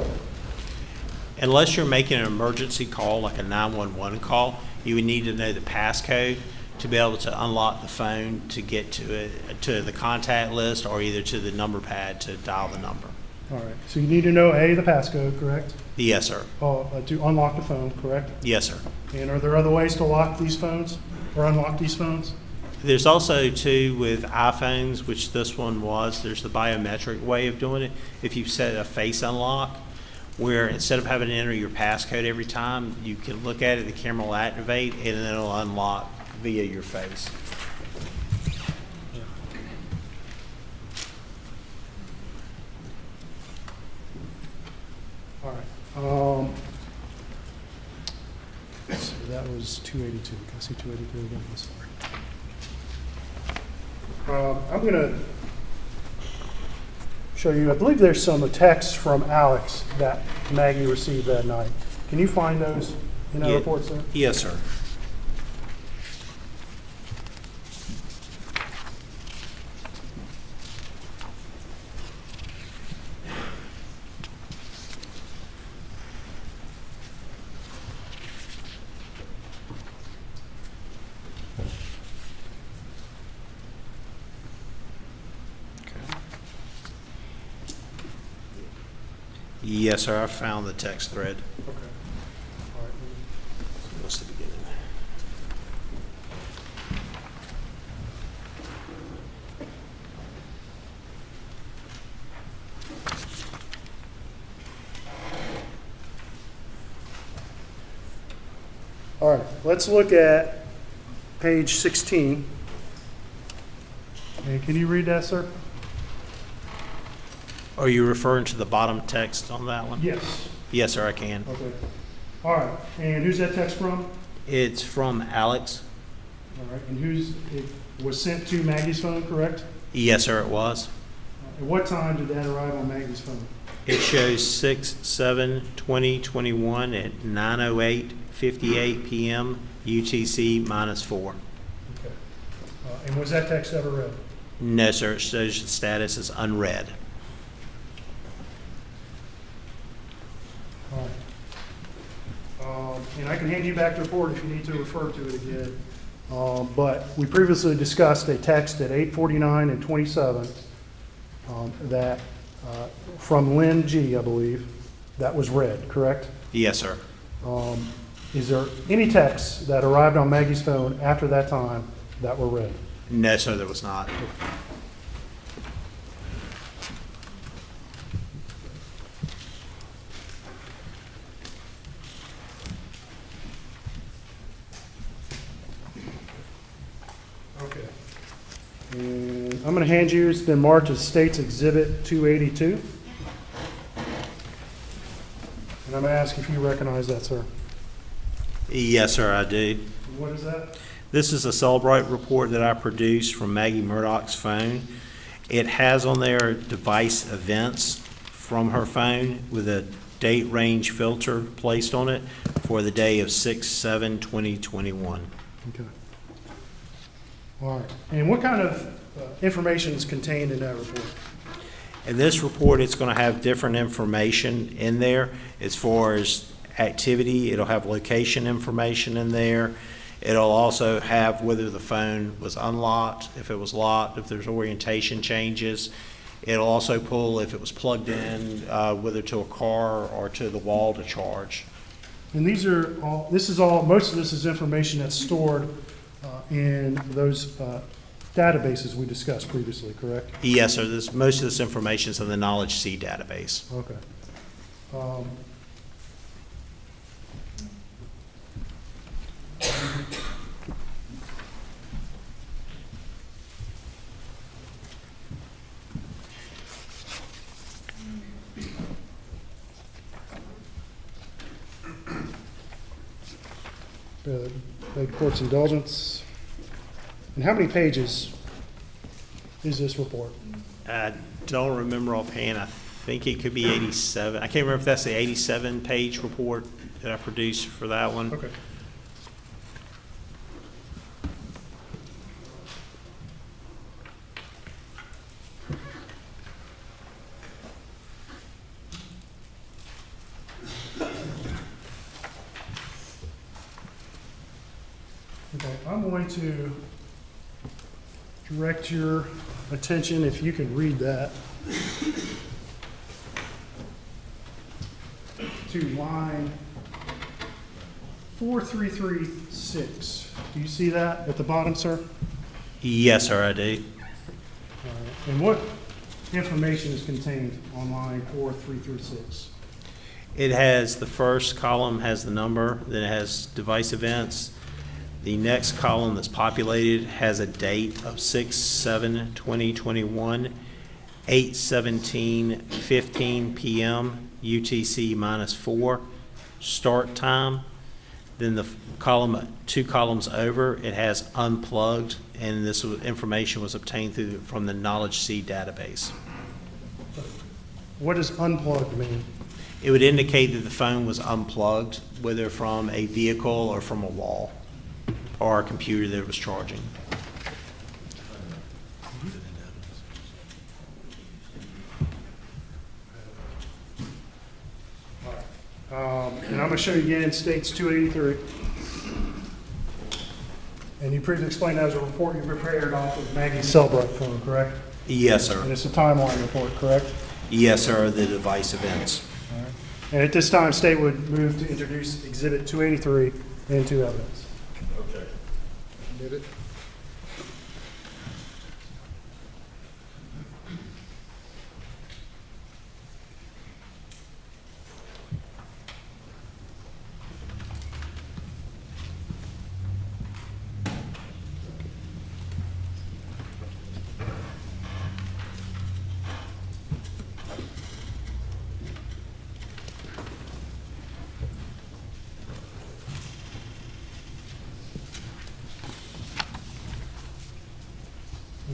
Unless you're making an emergency call, like a 911 call, you would need to know the passcode to be able to unlock the phone to get to the contact list or either to the number pad to dial the number. All right, so you need to know the passcode, correct? Yes, sir. To unlock the phone, correct? Yes, sir. And are there other ways to lock these phones or unlock these phones? There's also, too, with iPhones, which this one was, there's the biometric way of doing it. If you set a face unlock, where instead of having to enter your passcode every time, you can look at it, the camera will activate, and then it'll unlock via your face. All right. So that was 282. Can I see 282 again? I'm sorry. I'm going to show you, I believe there's some texts from Alex that Maggie received that night. Can you find those in that report, sir? Yes, sir. Yes, sir, I found the text thread. Okay. All right. What's the beginning? All right, let's look at page 16. And can you read that, sir? Are you referring to the bottom text on that one? Yes. Yes, sir, I can. Okay. All right, and who's that text from? It's from Alex. All right, and it was sent to Maggie's phone, correct? Yes, sir, it was. At what time did that arrive on Maggie's phone? It shows 6/7/2021 at 9:08:58 p.m. UTC -4. Okay. And was that text ever read? No, sir, it shows the status is unread. All right. And I can hand you back the report if you need to refer to it again. But we previously discussed a text at 8:49 and 27 that from Lynn G, I believe, that was read, correct? Yes, sir. Is there any texts that arrived on Maggie's phone after that time that were read? No, sir, there was not. Okay. And I'm going to hand you, it's been marked as State's Exhibit 282. And I'm going to ask if you recognize that, sir. Yes, sir, I do. What is that? This is a Celebrate report that I produced from Maggie Murdaugh's phone. It has on there device events from her phone with a date range filter placed on it for the day of 6/7/2021. Okay. All right. And what kind of information is contained in that report? In this report, it's going to have different information in there as far as activity. It'll have location information in there. It'll also have whether the phone was unlocked, if it was locked, if there's orientation changes. It'll also pull if it was plugged in, whether to a car or to the wall to charge. And most of this is information that's stored in those databases we discussed previously, correct? Yes, sir. Most of this information is in the Knowledge C database. Okay. Beg court's indulgence. And how many pages is this report? I don't remember offhand. I think it could be 87. I can't remember if that's the 87-page report that I produced for that one. Okay. Okay, I'm going to direct your attention, if you can read that, to line 4336. Do you see that at the bottom, sir? Yes, sir, I do. And what information is contained on line 4336? It has, the first column has the number, then it has device events. The next column that's populated has a date of 6/7/2021, 8:17:15 p.m. UTC -4 start time. Then the column, 2 columns over, it has unplugged, and this information was obtained from the Knowledge C database. What does unplugged mean? It would indicate that the phone was unplugged, whether from a vehicle or from a wall, or a computer that it was charging. And I'm going to show you again, states 283. And you previously explained that was a report you prepared off of Maggie's Cellbright phone, correct? Yes, sir. And it's a timeline report, correct? Yes, sir, the device events. All right. And at this time, state would move to introduce Exhibit 283 into evidence. Okay. Did it?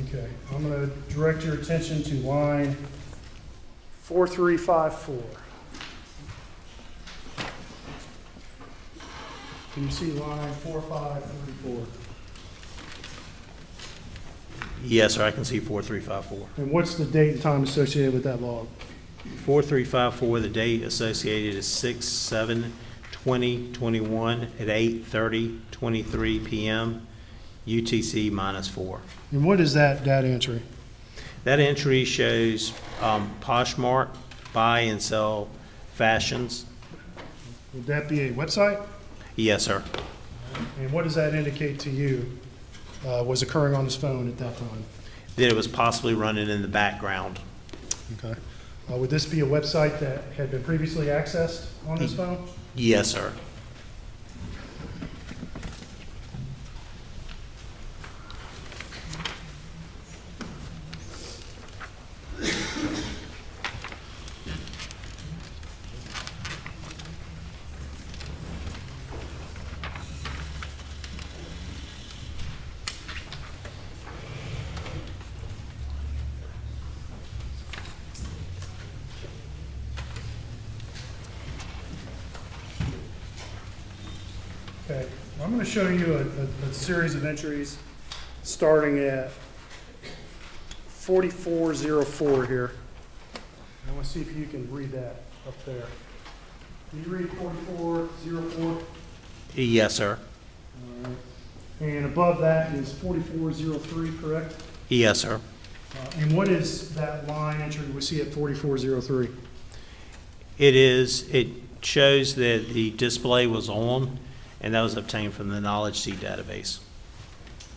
Okay, I'm going to direct your attention to line 4354. Can you see line 4534? Yes, sir, I can see 4354. And what's the date and time associated with that log? 4354, the date associated is 6/7/2021 at 8:30:23 p.m. UTC -4. And what is that data entry? That entry shows Poshmark buy and sell fashions. Would that be a website? Yes, sir. And what does that indicate to you was occurring on this phone at that time? That it was possibly running in the background. Okay. Would this be a website that had been previously accessed on this phone? Yes, sir. Okay, I'm going to show you a series of entries starting at 4404 here. I want to see if you can read that up there. Can you read 4404? Yes, sir. All right. And above that is 4403, correct? Yes, sir. And what is that line entry we see at 4403? It shows that the display was on, and that was obtained from the knowledge seed database.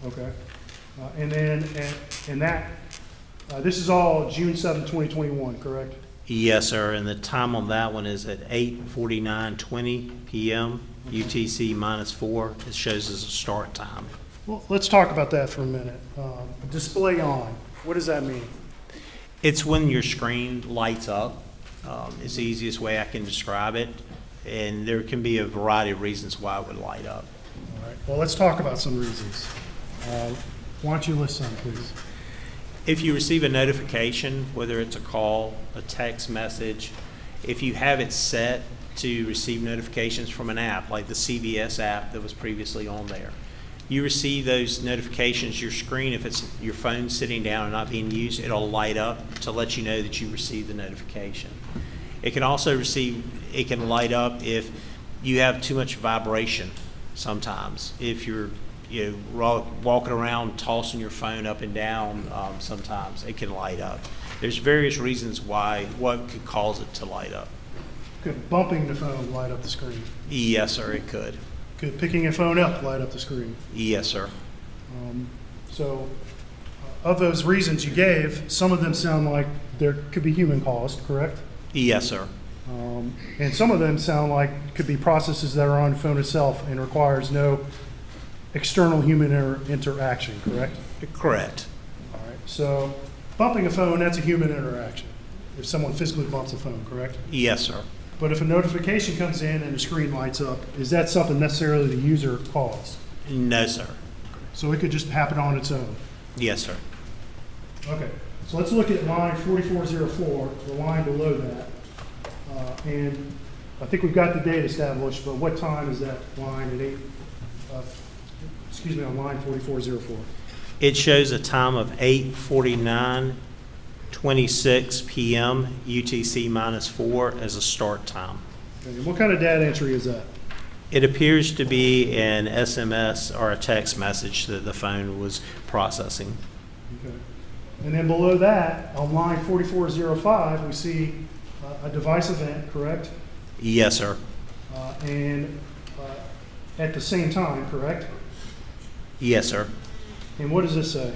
Okay. And then, this is all June 7, 2021, correct? Yes, sir, and the time on that one is at 8:49:20 p.m. UTC -4. It shows as a start time. Well, let's talk about that for a minute. Display on, what does that mean? It's when your screen lights up. It's the easiest way I can describe it, and there can be a variety of reasons why it would light up. All right. Well, let's talk about some reasons. Why don't you list some, please? If you receive a notification, whether it's a call, a text message, if you have it set to receive notifications from an app, like the CVS app that was previously on there, you receive those notifications, your screen, if it's your phone sitting down and not being used, it'll light up to let you know that you received the notification. It can also light up if you have too much vibration sometimes. If you're walking around tossing your phone up and down, sometimes it can light up. There's various reasons what could cause it to light up. Could bumping the phone light up the screen? Yes, sir, it could. Could picking a phone up light up the screen? Yes, sir. Of those reasons you gave, some of them sound like there could be human caused, correct? Yes, sir. And some of them sound like could be processes that are on the phone itself and requires no external human interaction, correct? Correct. All right. So bumping a phone, that's a human interaction. If someone physically bumps a phone, correct? Yes, sir. But if a notification comes in and the screen lights up, is that something necessarily the user caused? No, sir. So it could just happen on its own? Yes, sir. Okay. So let's look at line 4404, the line below that. And I think we've got the date established, but what time is that line on line 4404? It shows a time of 8:49:26 p.m. UTC -4 as a start time. Okay. And what kind of data entry is that? It appears to be an SMS or a text message that the phone was processing. Okay. And then below that, on line 4405, we see a device event, correct? Yes, sir. And at the same time, correct? Yes, sir. And what does this say?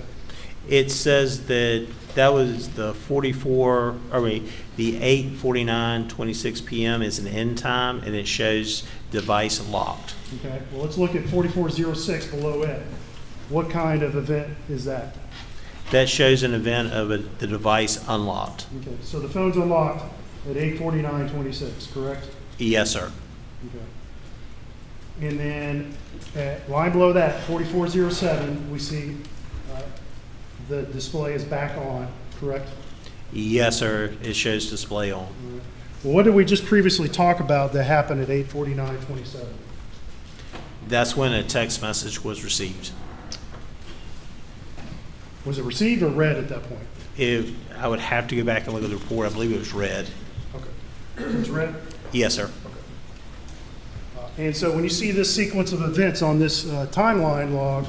It says that was the 8:49:26 p.m. is an end time, and it shows device locked. Okay, well, let's look at 4406 below it. What kind of event is that? That shows an event of the device unlocked. Okay, so the phone's unlocked at 8:49:26, correct? Yes, sir. Okay. And then at line below that, 4407, we see the display is back on, correct? Yes, sir. It shows display on. Well, what did we just previously talk about that happened at 8:49:27? That's when a text message was received. Was it received or read at that point? I would have to go back and look at the report. I believe it was read. Okay. It was read? Yes, sir. And so when you see this sequence of events on this timeline log,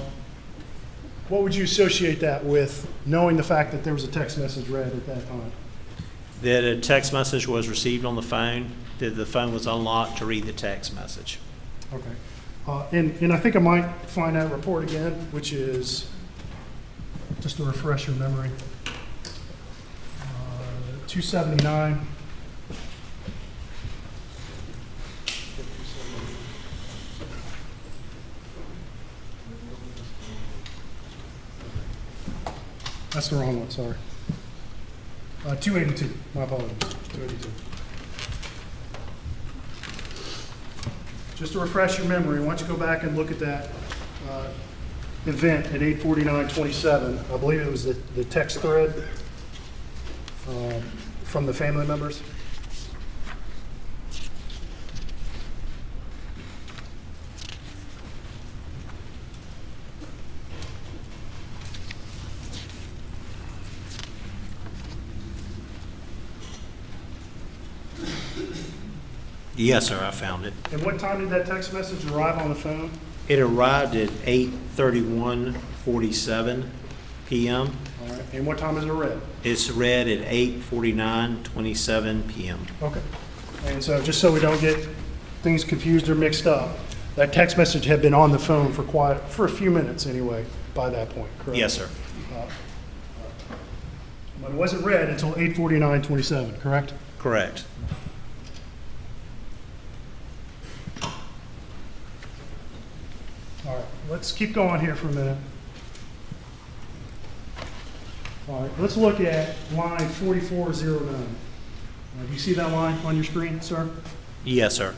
what would you associate that with, knowing the fact that there was a text message read at that time? That a text message was received on the phone, that the phone was unlocked to read the text message. Okay. And I think I might find that report again, which is, just to refresh your memory, 279. That's the wrong one, sorry. 282, my apologies, 282. Just to refresh your memory, why don't you go back and look at that event at 8:49:27. I believe it was the text thread from the family members. Yes, sir, I found it. And what time did that text message arrive on the phone? It arrived at 8:31:47 p.m. All right, and what time is it read? It's read at 8:49:27 p.m. Okay. And so just so we don't get things confused or mixed up, that text message had been on the phone for a few minutes anyway by that point, correct? Yes, sir. But it wasn't read until 8:49:27, correct? Correct. All right, let's keep going here for a minute. All right, let's look at line 4409. Do you see that line on your screen, sir? Yes, sir.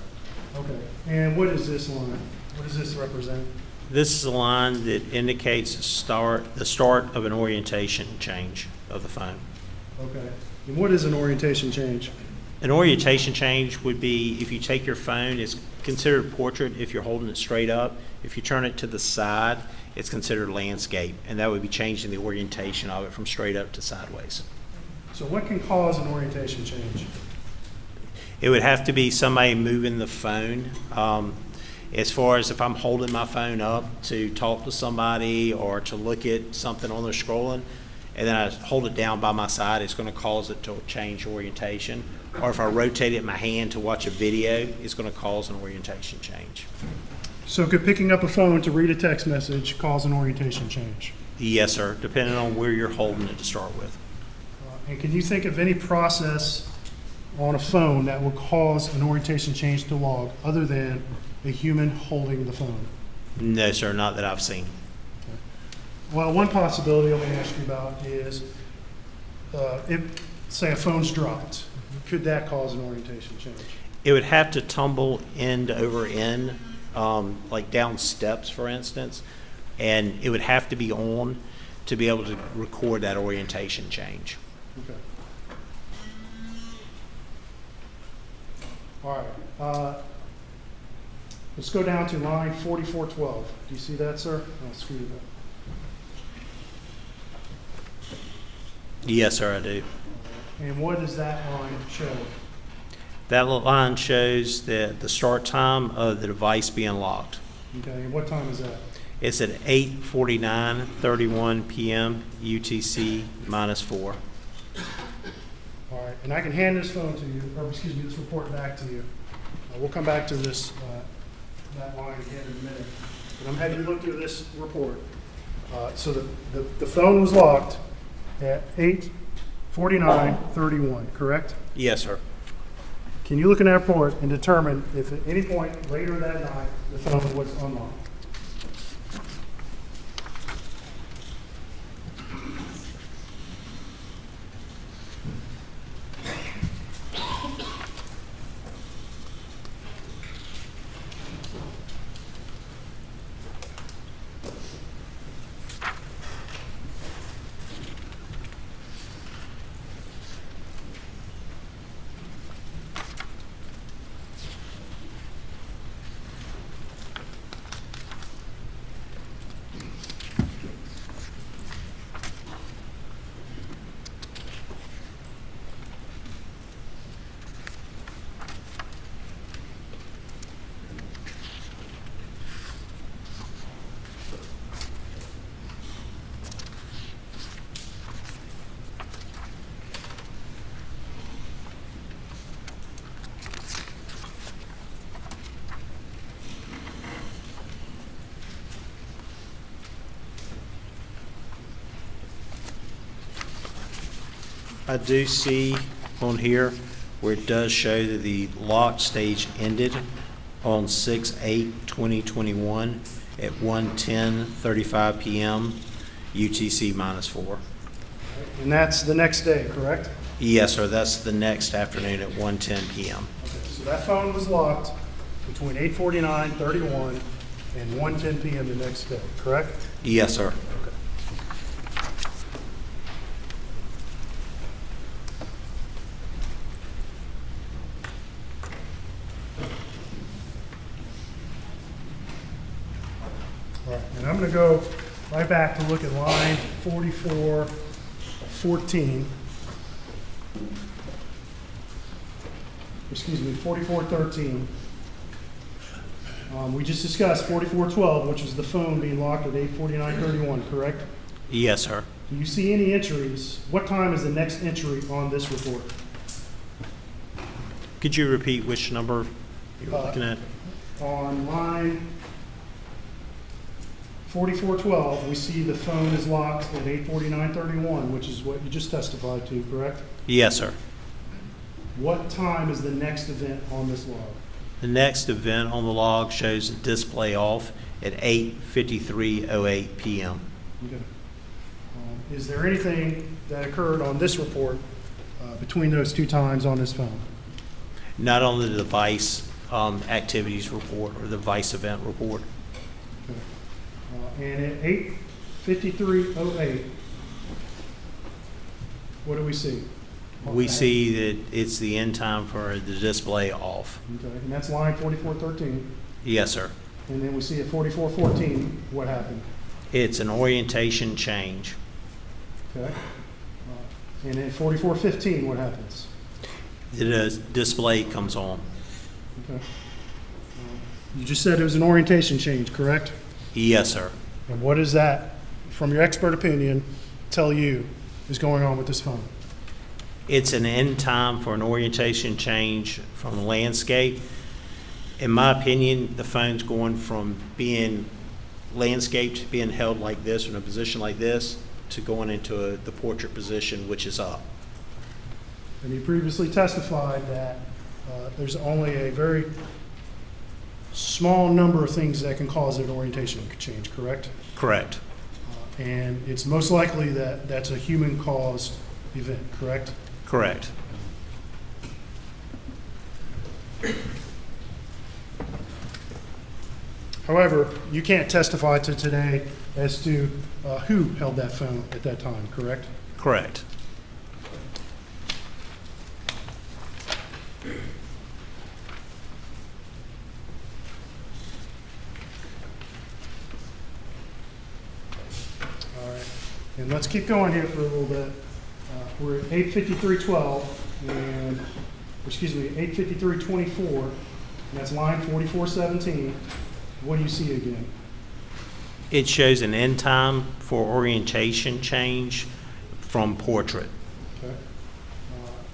Okay, and what is this line? What does this represent? This is a line that indicates the start of an orientation change of the phone. Okay, and what is an orientation change? An orientation change would be if you take your phone, it's considered portrait if you're holding it straight up. If you turn it to the side, it's considered landscape, and that would be changing the orientation of it from straight up to sideways. So what can cause an orientation change? It would have to be somebody moving the phone. As far as if I'm holding my phone up to talk to somebody or to look at something on there scrolling, and then I hold it down by my side, it's going to cause it to change orientation. Or if I rotate it in my hand to watch a video, it's going to cause an orientation change. So could picking up a phone to read a text message cause an orientation change? Yes, sir, depending on where you're holding it to start with. And can you think of any process on a phone that will cause an orientation change to log other than a human holding the phone? No, sir, not that I've seen. Well, one possibility I'm going to ask you about is if, say, a phone's dropped, could that cause an orientation change? It would have to tumble end over end, like down steps, for instance, and it would have to be on to be able to record that orientation change. Okay. All right. Let's go down to line 4412. Do you see that, sir? I'll screw it up. Yes, sir, I do. And what does that line show? That line shows the start time of the device being locked. Okay, and what time is that? It's at 8:49:31 p.m. UTC -4. All right, and I can hand this phone to you, or excuse me, this report back to you. We'll come back to this, that line again in a minute. But I'm having you look through this report. So the phone was locked at 8:49:31, correct? Yes, sir. Can you look in that report and determine if at any point later that night the phone was unlocked? I do see on here where it does show that the lock stage ended on 6/8/2021 at 1:10:35 p.m. UTC -4. And that's the next day, correct? Yes, sir. That's the next afternoon at 1:10 p.m. Okay, so that phone was locked between 8:49:31 and 1:10 p.m. the next day, correct? Yes, sir. All right, and I'm going to go right back to look at line 4414. 4413. We just discussed 4412, which is the phone being locked at 8:49:31, correct? Yes, sir. Do you see any entries? What time is the next entry on this report? Could you repeat which number you were looking at? On line 4412, we see the phone is locked at 8:49:31, which is what you just testified to, correct? Yes, sir. What time is the next event on this log? The next event on the log shows a display off at 8:53:08 p.m. Okay. Is there anything that occurred on this report between those two times on this phone? Not on the device activities report or the device event report. Okay. And at 8:53:08, what do we see? We see that it's the end time for the display off. Okay, and that's line 4413. Yes, sir. And then we see at 4414, what happened? It's an orientation change. Okay. And at 4415, what happens? The display comes on. Okay. You just said it was an orientation change, correct? Yes, sir. And what does that, from your expert opinion, tell you is going on with this phone? It's an end time for an orientation change from the landscape. In my opinion, the phone's going from being landscaped, being held like this or in a position like this, to going into the portrait position, which is up. And you previously testified that there's only a very small number of things that can cause an orientation change, correct? Correct. And it's most likely that that's a human-caused event, correct? Correct. However, you can't testify to today as to who held that phone at that time, correct? Correct. All right. And let's keep going here for a little bit. We're at 8:53:12 and, 8:53:24, and that's line 4417. What do you see again? It shows an end time for orientation change from portrait. Okay.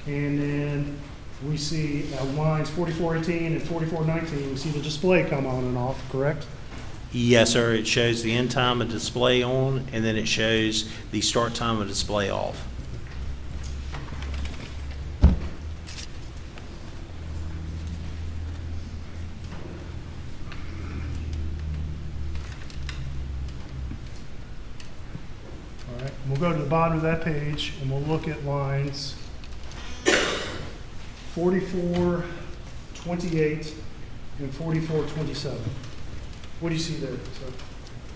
And then we see lines 4418 and 4419, we see the display come on and off, correct? Yes, sir. It shows the end time of display on, and then it shows the start time of display off. All right. We'll go to the bottom of that page and we'll look at lines 4428 and 4427. What do you see there, sir?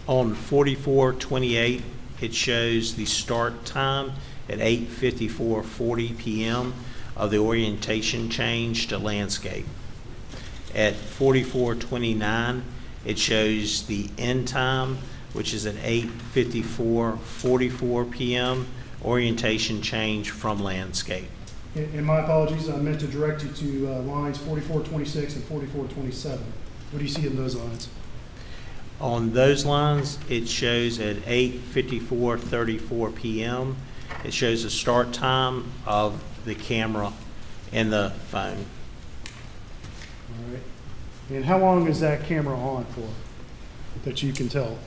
On 4428, it shows the start time at 8:54:40 p.m. of the orientation change to landscape. At 4429, it shows the end time, which is at 8:54:44 p.m. orientation change from landscape. And my apologies, I meant to direct you to lines 4426 and 4427. What do you see in those lines? On those lines, it shows at 8:54:34 p.m. It shows the start time of the camera and the phone. All right. And how long is that camera on for, that you can tell?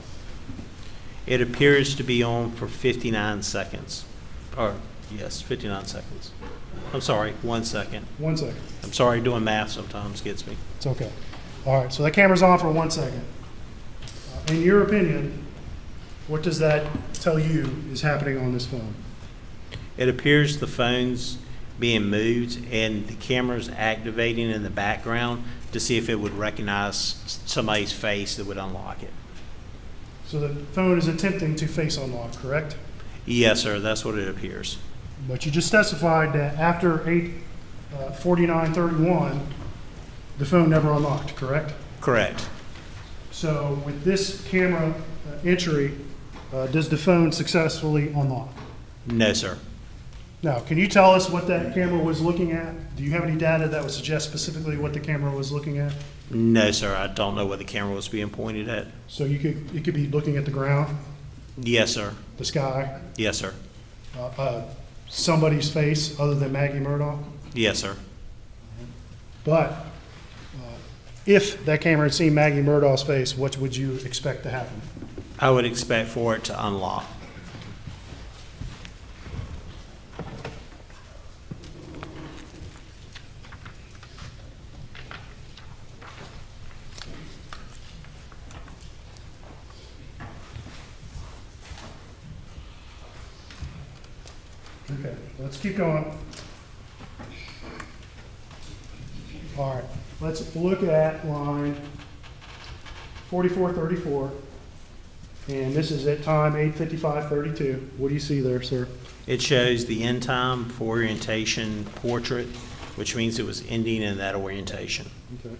It appears to be on for 59 seconds. Or, yes, 59 seconds. I'm sorry, 1 second. 1 second. I'm sorry, doing math sometimes gets me. It's okay. All right, so that camera's on for 1 second. In your opinion, what does that tell you is happening on this phone? It appears the phone's being moved and the camera's activating in the background to see if it would recognize somebody's face that would unlock it. So the phone is attempting to face unlock, correct? Yes, sir, that's what it appears. But you just testified that after 8:49:31, the phone never unlocked, correct? Correct. So with this camera entry, does the phone successfully unlock? No, sir. Now, can you tell us what that camera was looking at? Do you have any data that would suggest specifically what the camera was looking at? No, sir, I don't know what the camera was being pointed at. So it could be looking at the ground, Yes, sir. the sky, Yes, sir. somebody's face other than Maggie Murdaugh? Yes, sir. But if that camera had seen Maggie Murdaugh's face, what would you expect to happen? I would expect for it to unlock. Okay, let's keep going. All right, let's look at line 4434. And this is at time 8:55:32. What do you see there, sir? It shows the end time for orientation portrait, which means it was ending in that orientation. Okay.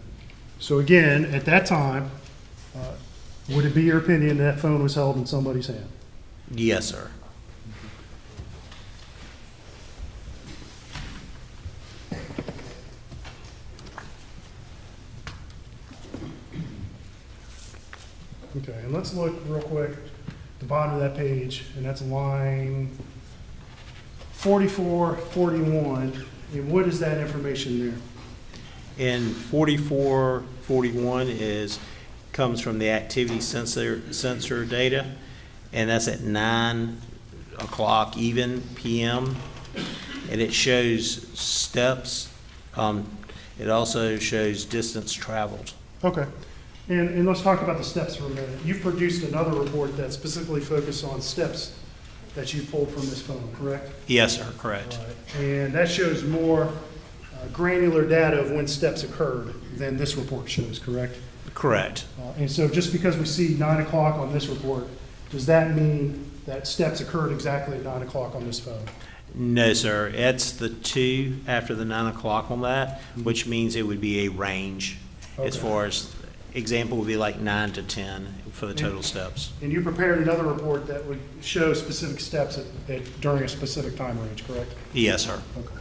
So again, at that time, would it be your opinion that phone was held in somebody's hand? Yes, sir. Okay, and let's look real quick at the bottom of that page, and that's line 4441. And what is that information there? And 4441 comes from the activity sensor data, and that's at 9 o'clock even p.m. And it shows steps. It also shows distance traveled. Okay. And let's talk about the steps for a minute. You've produced another report that specifically focused on steps that you pulled from this phone, correct? Yes, sir, correct. All right. And that shows more granular data of when steps occurred than this report shows, correct? Correct. And so just because we see 9 o'clock on this report, does that mean that steps occurred exactly at 9 o'clock on this phone? No, sir. It's the 2 after the 9 o'clock on that, which means it would be a range as Okay. far as example would be like 9 to 10 for the total steps. And you prepared another report that would show specific steps during a specific time range, correct? Yes, sir. Okay.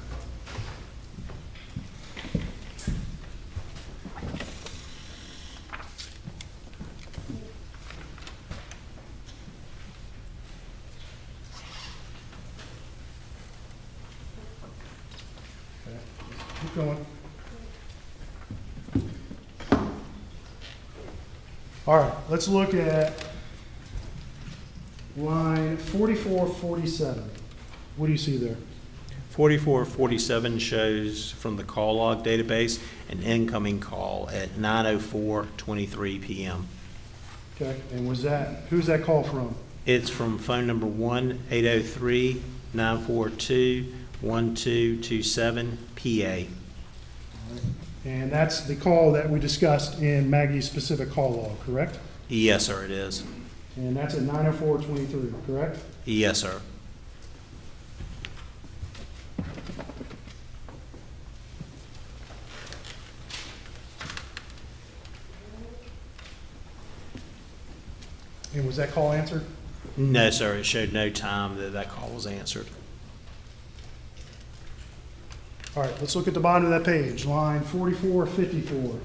Keep going. All right, let's look at line 4447. What do you see there? 4447 shows from the call log database an incoming call at 9:04:23 p.m. Okay, and who's that call from? It's from phone number 1-803-942-1227 PA. And that's the call that we discussed in Maggie's specific call log, correct? Yes, sir, it is. And that's at 9:04:23, correct? Yes, sir. And was that call answered? No, sir, it showed no time that call was answered. All right, let's look at the bottom of that page, line 4454,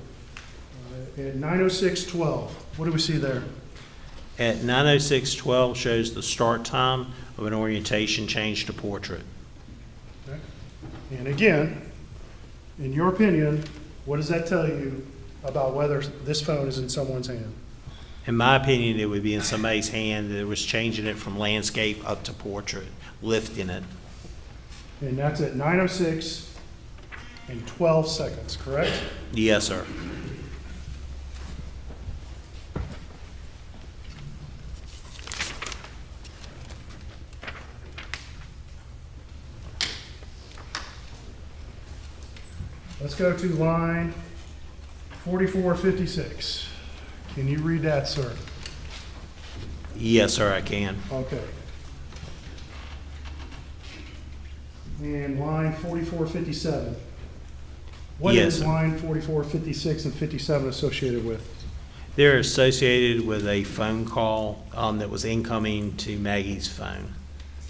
at 9:06:12. What do we see there? At 9:06:12 shows the start time of an orientation change to portrait. Okay. And again, in your opinion, what does that tell you about whether this phone is in someone's hand? In my opinion, it would be in somebody's hand that was changing it from landscape up to portrait, lifting it. And that's at 9:06:12, correct? Yes, sir. Let's go to line 4456. Can you read that, sir? Yes, sir, I can. Okay. And line 4457. What Yes, is sir. line 4456 and 57 associated with? They're associated with a phone call that was incoming to Maggie's phone.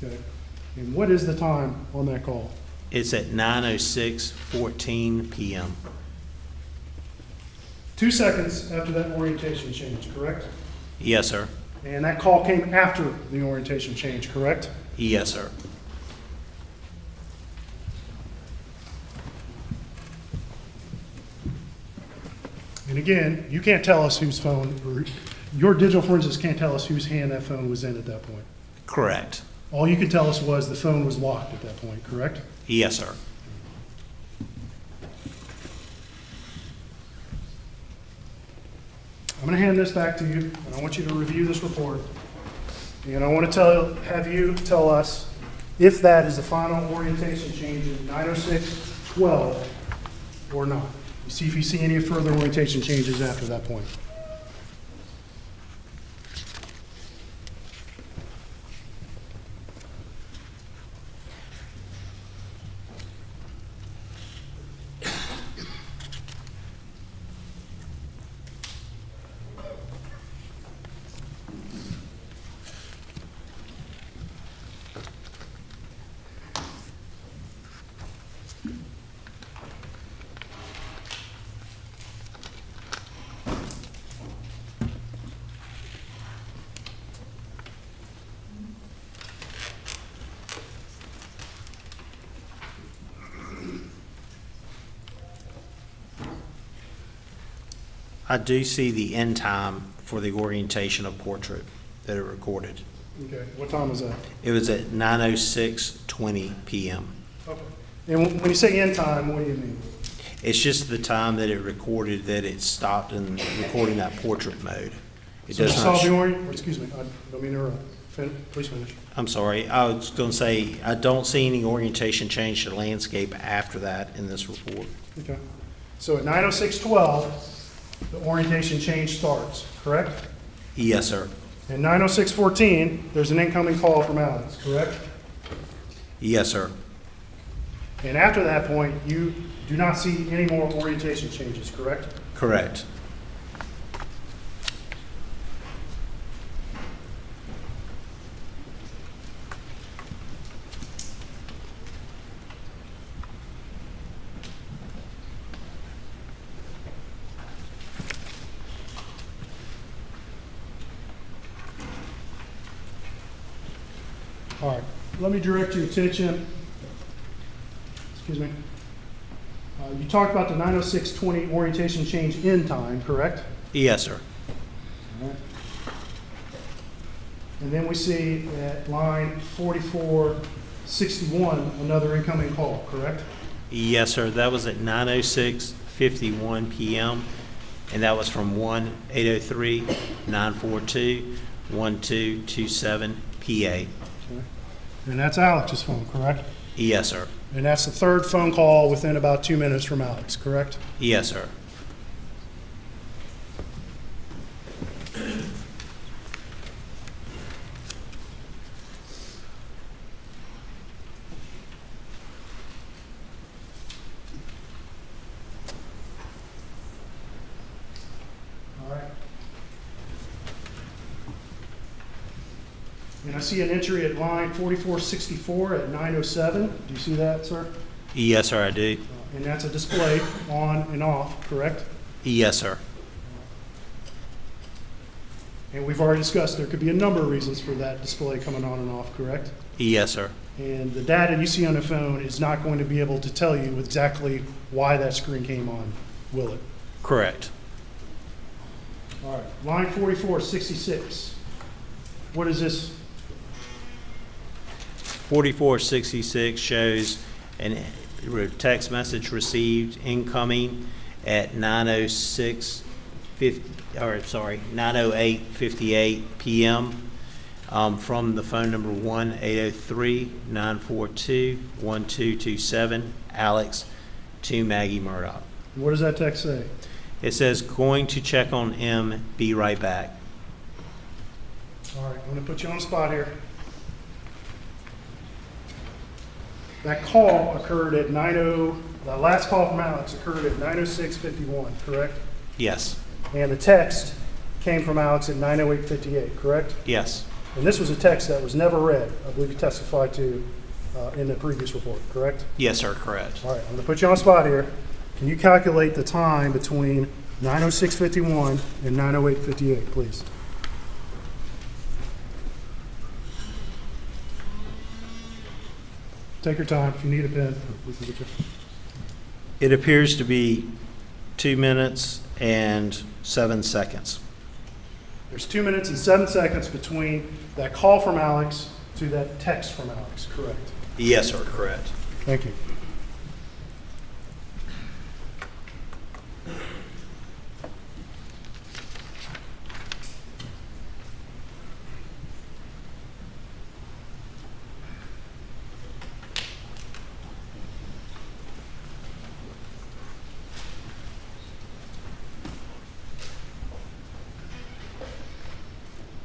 Okay. And what is the time on that call? It's at 9:06:14 p.m. 2 seconds after that orientation change, correct? Yes, sir. And that call came after the orientation change, correct? Yes, sir. And again, you can't tell us whose phone, or your digital forensics can't tell us whose hand that phone was in at that point. Correct. All you can tell us was the phone was locked at that point, correct? Yes, sir. I'm going to hand this back to you, and I want you to review this report. And I want to have you tell us if that is the final orientation change in 906-12 or not. See if you see any further orientation changes after that point. I do see the end time for the orientation of portrait that it recorded. Okay, what time was that? It was at 9:06:20 p.m. Okay. And when you say end time, what do you mean? It's just the time that it recorded that it stopped in recording that portrait mode. It So you does saw not. the orient, excuse me, I don't mean to interrupt. Please finish. I'm sorry. I was going to say I don't see any orientation change to landscape after that in this report. Okay. So at 906-12, the orientation change starts, correct? Yes, sir. At 906-14, there's an incoming call from Alex, correct? Yes, sir. And after that point, you do not see any more orientation changes, correct? Correct. All right, let me direct your attention. Excuse me. You talked about the 906-20 orientation change in time, correct? Yes, sir. All right. And then we see at line 4461, another incoming call, correct? Yes, sir. That was at 9:06:51 p.m. and that was from 1-803-942-1227 PA. Okay. And that's Alex's phone, correct? Yes, sir. And that's the third phone call within about 2 minutes from Alex, correct? Yes, sir. All right. And I see an entry at line 4464 at 907. Do you see that, sir? Yes, sir, I do. And that's a display on and off, correct? Yes, sir. And we've already discussed there could be a number of reasons for that display coming on and off, correct? Yes, sir. And the data you see on the phone is not going to be able to tell you exactly why that screen came on, will it? Correct. All right, line 4466. What is this? 4466 shows a text message received incoming at 9:08:58 p.m. From the phone number 1-803-942-1227 Alex to Maggie Murdaugh. What does that text say? It says, "Going to check on M, be right back." All right, I'm going to put you on the spot here. That call occurred at the last call from Alex occurred at 9:06:51, correct? Yes. And the text came from Alex at 9:08:58, correct? Yes. And this was a text that was never read, I believe you testified to in the previous report, correct? Yes, sir, correct. All right, I'm going to put you on the spot here. Can you calculate the time between 9:06:51 and 9:08:58, please? Take your time. If you need a pen, we can get you. It appears to be 2 minutes and 7 seconds. There's 2 minutes and 7 seconds between that call from Alex to that text from Alex, correct? Yes, sir, correct. Thank you.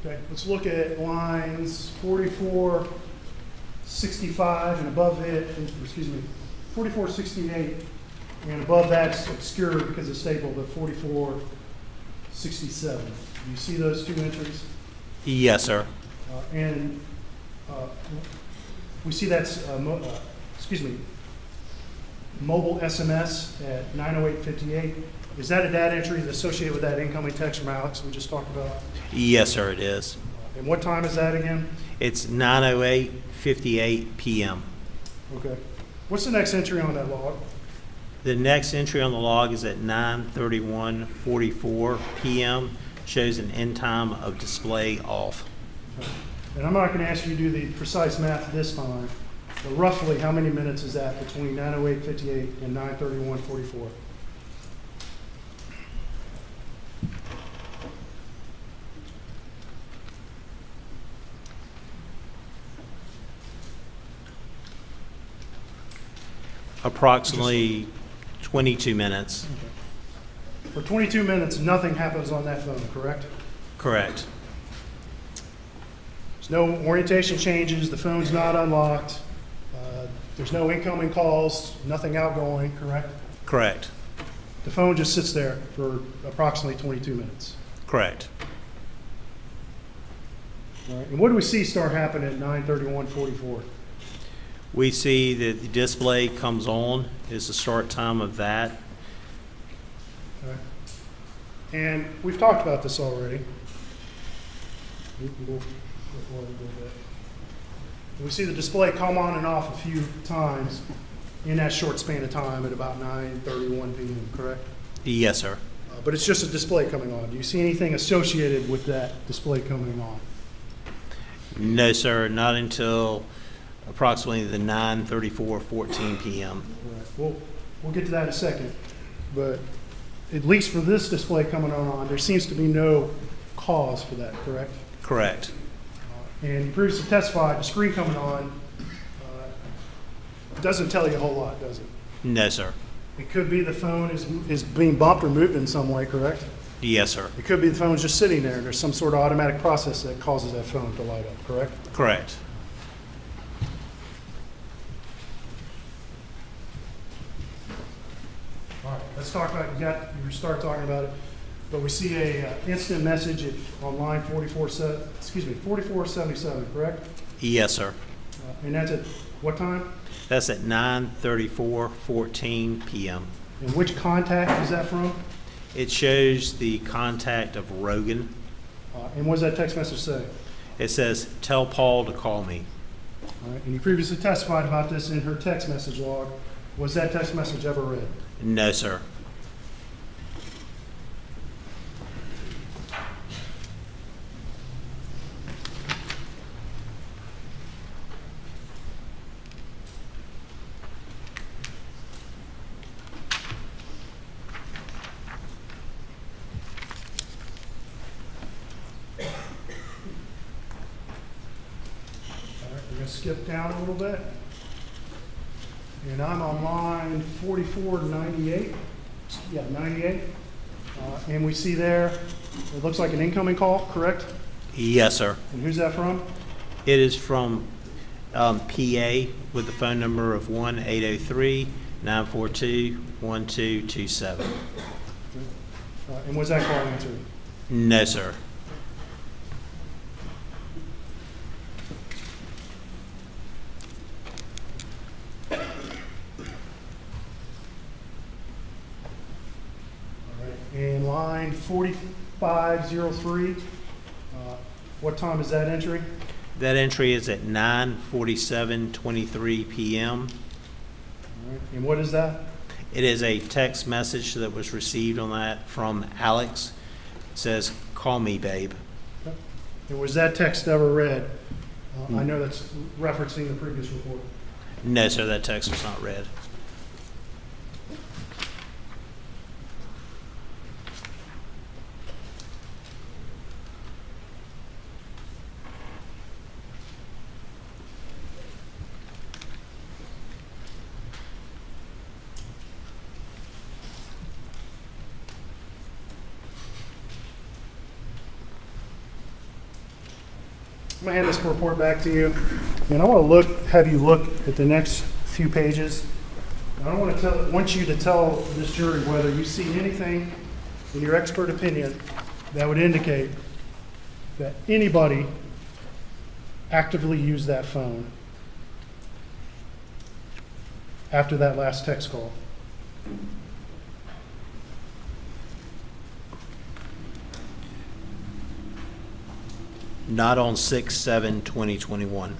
Okay, let's look at lines 44, 65, and above it, 44, 68, and above that's obscure because it's stapled, but 44, 67. Do you see those two entries? Yes, sir. And we see that's, mobile SMS at 9:08:58. Is that a data entry associated with that incoming text from Alex we just talked about? Yes, sir, it is. And what time is that again? It's 9:08:58 p.m. Okay. What's the next entry on that log? The next entry on the log is at 9:31:44 p.m. Shows an end time of display off. Okay. And I'm not going to ask you to do the precise math this time, but roughly how many minutes is that between 9:08:58 and 9:31:44? Approximately 22 minutes. Okay. For 22 minutes, nothing happens on that phone, correct? Correct. There's no orientation changes, the phone's not unlocked, there's no incoming calls, nothing outgoing, correct? Correct. The phone just sits there for approximately 22 minutes. Correct. All right. And what do we see start happening at 9:31:44? We see that the display comes on is the start time of that. Okay. And we've talked about this already. We can go forward a little bit. We see the display come on and off a few times in that short span of time at about 9:31 p.m., correct? Yes, sir. But it's just a display coming on. Do you see anything associated with that display coming on? No, sir, not until approximately the 9:34:14 p.m. Right. We'll get to that in a second. But at least for this display coming on, there seems to be no cause for that, correct? Correct. And you previously testified the screen coming on doesn't tell you a whole lot, does it? No, sir. It could be the phone is being bumped or moved in some way, correct? Yes, sir. It could be the phone's just sitting there and there's some sort of automatic process that causes that phone to light up, correct? Correct. All right, let's talk about, you start talking about it, but we see a instant message on line 4477, correct? Yes, sir. And that's at what time? That's at 9:34:14 p.m. And which contact is that from? It shows the contact of Rogan. And what does that text message say? It says, "Tell Paul to call me." All right, and you previously testified about this in her text message log. Was that text message ever read? No, sir. Skip down a little bit. And I'm on line 4498. Yeah, 98. And we see there, it looks like an incoming call, correct? Yes, sir. And who's that from? It is from PA with the phone number of 1-803-942-1227. And was that call answered? No, sir. line 4503. What time is that entry? That entry is at 9:47:23 p.m. All right. And what is that? It is a text message that was received on that from Alex. It says, "Call me, babe." Okay. And was that text ever read? I know that's referencing the previous report. No, sir, that text was not read. I'm gonna hand this report back to you, and I want to have you look at the next few pages. I don't want you to tell this jury whether you see anything in your expert opinion that would indicate that anybody actively used that phone after that last text call. Not on 6/7/2021.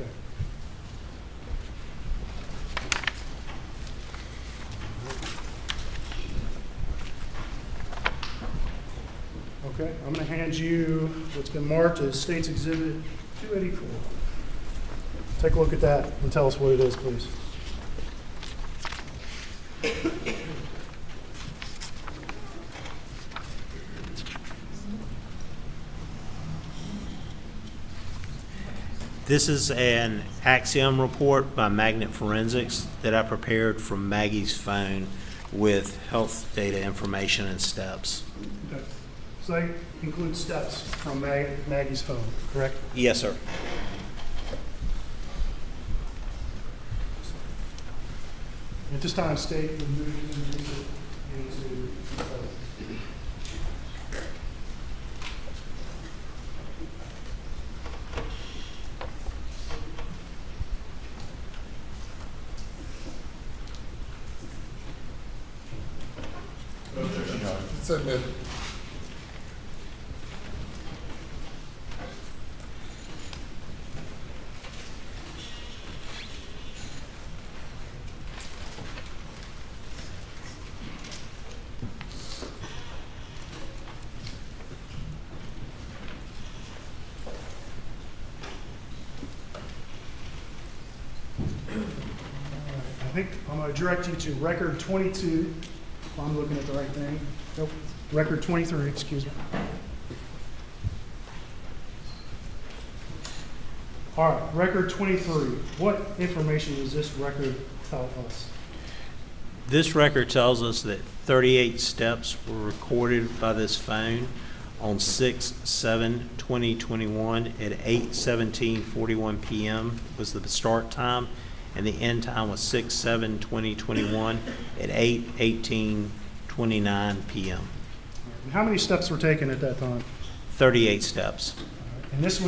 Okay. Okay, I'm going to hand you what's been marked as State's Exhibit 284. Take a look at that and tell us what it is, please. This is an Axiom report by Magnet Forensics that I prepared from Maggie's phone with health data information and steps. Okay. So that includes steps from Maggie's phone, correct? Yes, sir. At this time, State will move into It's admitted. I think I'm going to direct you to record 22, if I'm looking at the right thing. Nope, record 23, excuse me. All right, record 23. What information does this record tell us? This record tells us that 38 steps were recorded by this phone on 6/7/2021 at 8:17:41 p.m. was the start time, and the end time was 6/7/2021 at 8:18:29 p.m. And how many steps were taken at that time? 38 steps. And this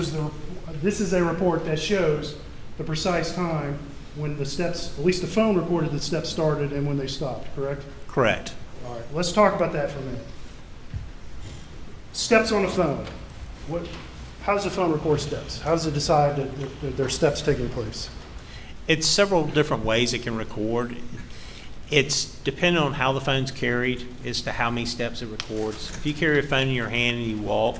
is a report that shows the precise time when the steps, at least the phone recorded the steps started and when they stopped, correct? Correct. All right, let's talk about that for a minute. Steps on a phone. How does the phone record steps? How does it decide that there are steps taking place? It's several different ways it can record. It's dependent on how the phone's carried as to how many steps it records. If you carry a phone in your hand and you walk,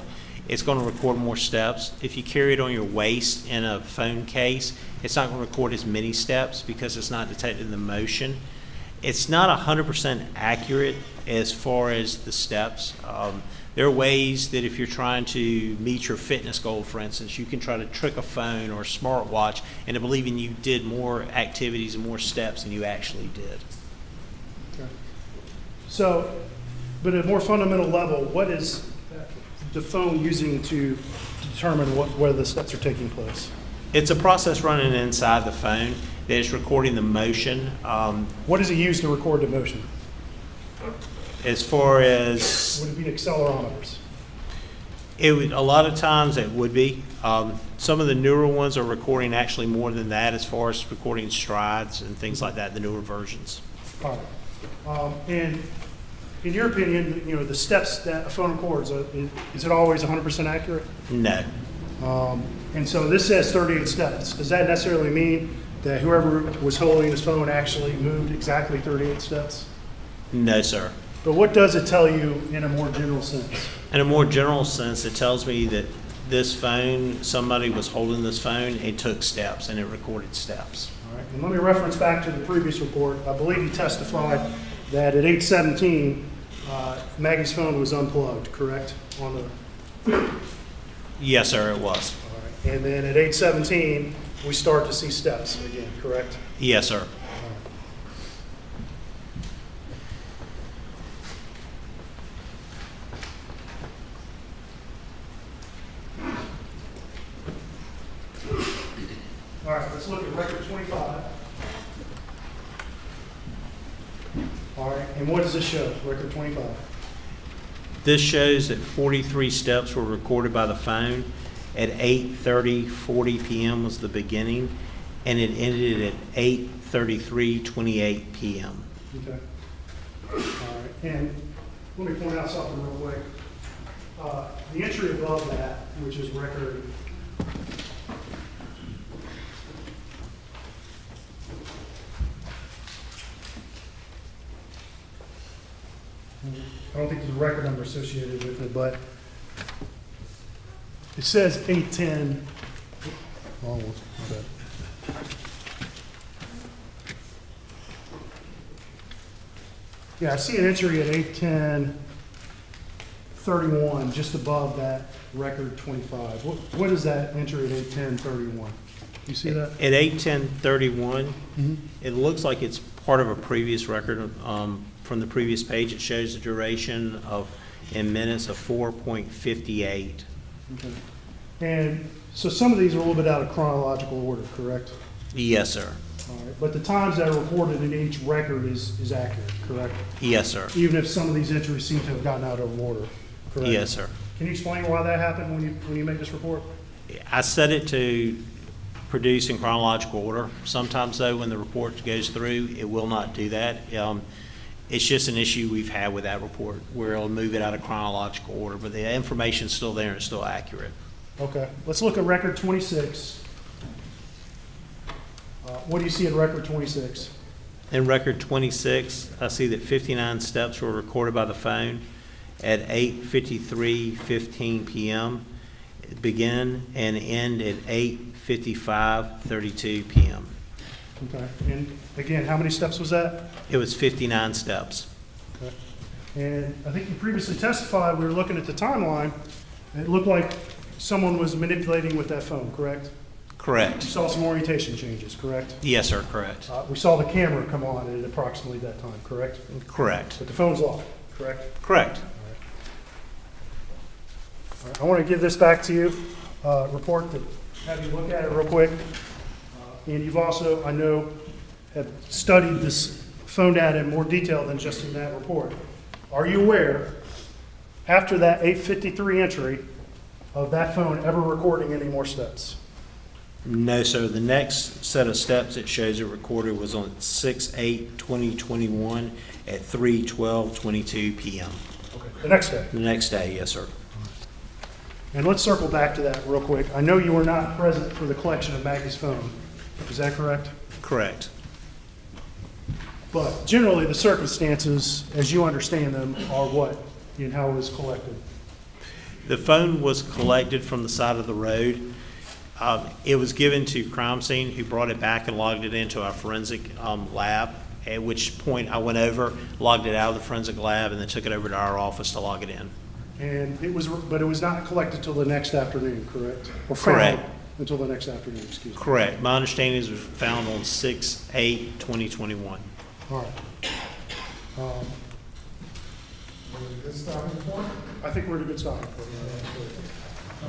it's going to record more steps. If you carry it on your waist in a phone case, it's not going to record as many steps because it's not detecting the motion. It's not 100% accurate as far as the steps. There are ways that if you're trying to meet your fitness goal, for instance, you can try to trick a phone or a smartwatch into believing you did more activities and more steps than you actually did. Okay. So, but at a more fundamental level, what is the phone using to determine whether the steps are taking place? It's a process running inside the phone that is recording the motion. What does it use to record the motion? As far as would it be accelerometers? A lot of times it would be. Some of the newer ones are recording actually more than that as far as recording strides and things like that, the newer versions. All right. And in your opinion, you know, the steps that a phone records, is it always 100% accurate? No. And so this says 38 steps. Does that necessarily mean that whoever was holding his phone actually moved exactly 38 steps? No, sir. But what does it tell you in a more general sense? In a more general sense, it tells me that this phone, somebody was holding this phone, it took steps, and it recorded steps. All right. And let me reference back to the previous report. I believe he testified that at 8:17, Maggie's phone was unplugged, correct? Yes, sir, it was. All right. And then at 8:17, we start to see steps again, correct? Yes, sir. All right, let's look at record 25. All right, and what does this show, record 25? This shows that 43 steps were recorded by the phone. At 8:40 p.m. was the beginning, and it ended at 8:33:28 p.m. Okay. All right, and let me point out something real quick. The entry above that, which is record I don't think there's a record number associated with it, but it says 8:10. Oh, okay. Yeah, I see an entry at 8:10:31, just above that record 25. What is that entry at 8:10:31? You see that? At 8:10:31, it looks like it's part of a previous record. From the previous page, it shows the duration in minutes of 4.58. Okay. And so some of these are a little bit out of chronological order, correct? Yes, sir. All right. But the times that are recorded in each record is accurate, correct? Yes, sir. Even if some of these entries seem to have gotten out of order, correct? Yes, sir. Can you explain why that happened when you made this report? I set it to produce in chronological order. Sometimes, though, when the report goes through, it will not do that. It's just an issue we've had with that report, where it'll move it out of chronological order, but the information's still there and it's still accurate. Okay, let's look at record 26. What do you see in record 26? In record 26, I see that 59 steps were recorded by the phone at 8:53:15 p.m. Begin and end at 8:55:32 p.m. Okay, and again, how many steps was that? It was 59 steps. Okay. And I think you previously testified, we were looking at the timeline, it looked like someone was manipulating with that phone, correct? Correct. You saw some orientation changes, correct? Yes, sir, correct. We saw the camera come on at approximately that time, correct? Correct. But the phone's locked, correct? Correct. All right. I want to give this back to you, report to have you look at it real quick. And you've also, I know, have studied this phone data in more detail than just in that report. Are you aware, after that 8:53 entry, of that phone ever recording any more steps? No, sir. The next set of steps it shows it recorded was on 6/8/2021 at 3:12:22 p.m. Okay. The next day? The next day, yes, sir. And let's circle back to that real quick. I know you were not present for the collection of Maggie's phone. Is that correct? Correct. But generally, the circumstances, as you understand them, are what and how it was collected? The phone was collected from the side of the road. It was given to crime scene, who brought it back and logged it into our forensic lab, at which point I went over, logged it out of the forensic lab, and then took it over to our office to log it in. And but it was not collected till the next afternoon, correct? Or found Correct. Until the next afternoon, excuse me. Correct. My understanding is it was found on 6/8/2021. All right. Good stopping point? I think we're at a good stopping point.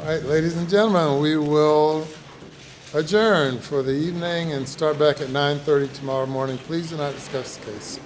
All right, ladies and gentlemen, we will adjourn for the evening and start back at 9:30 tomorrow morning. Please do not discuss the case.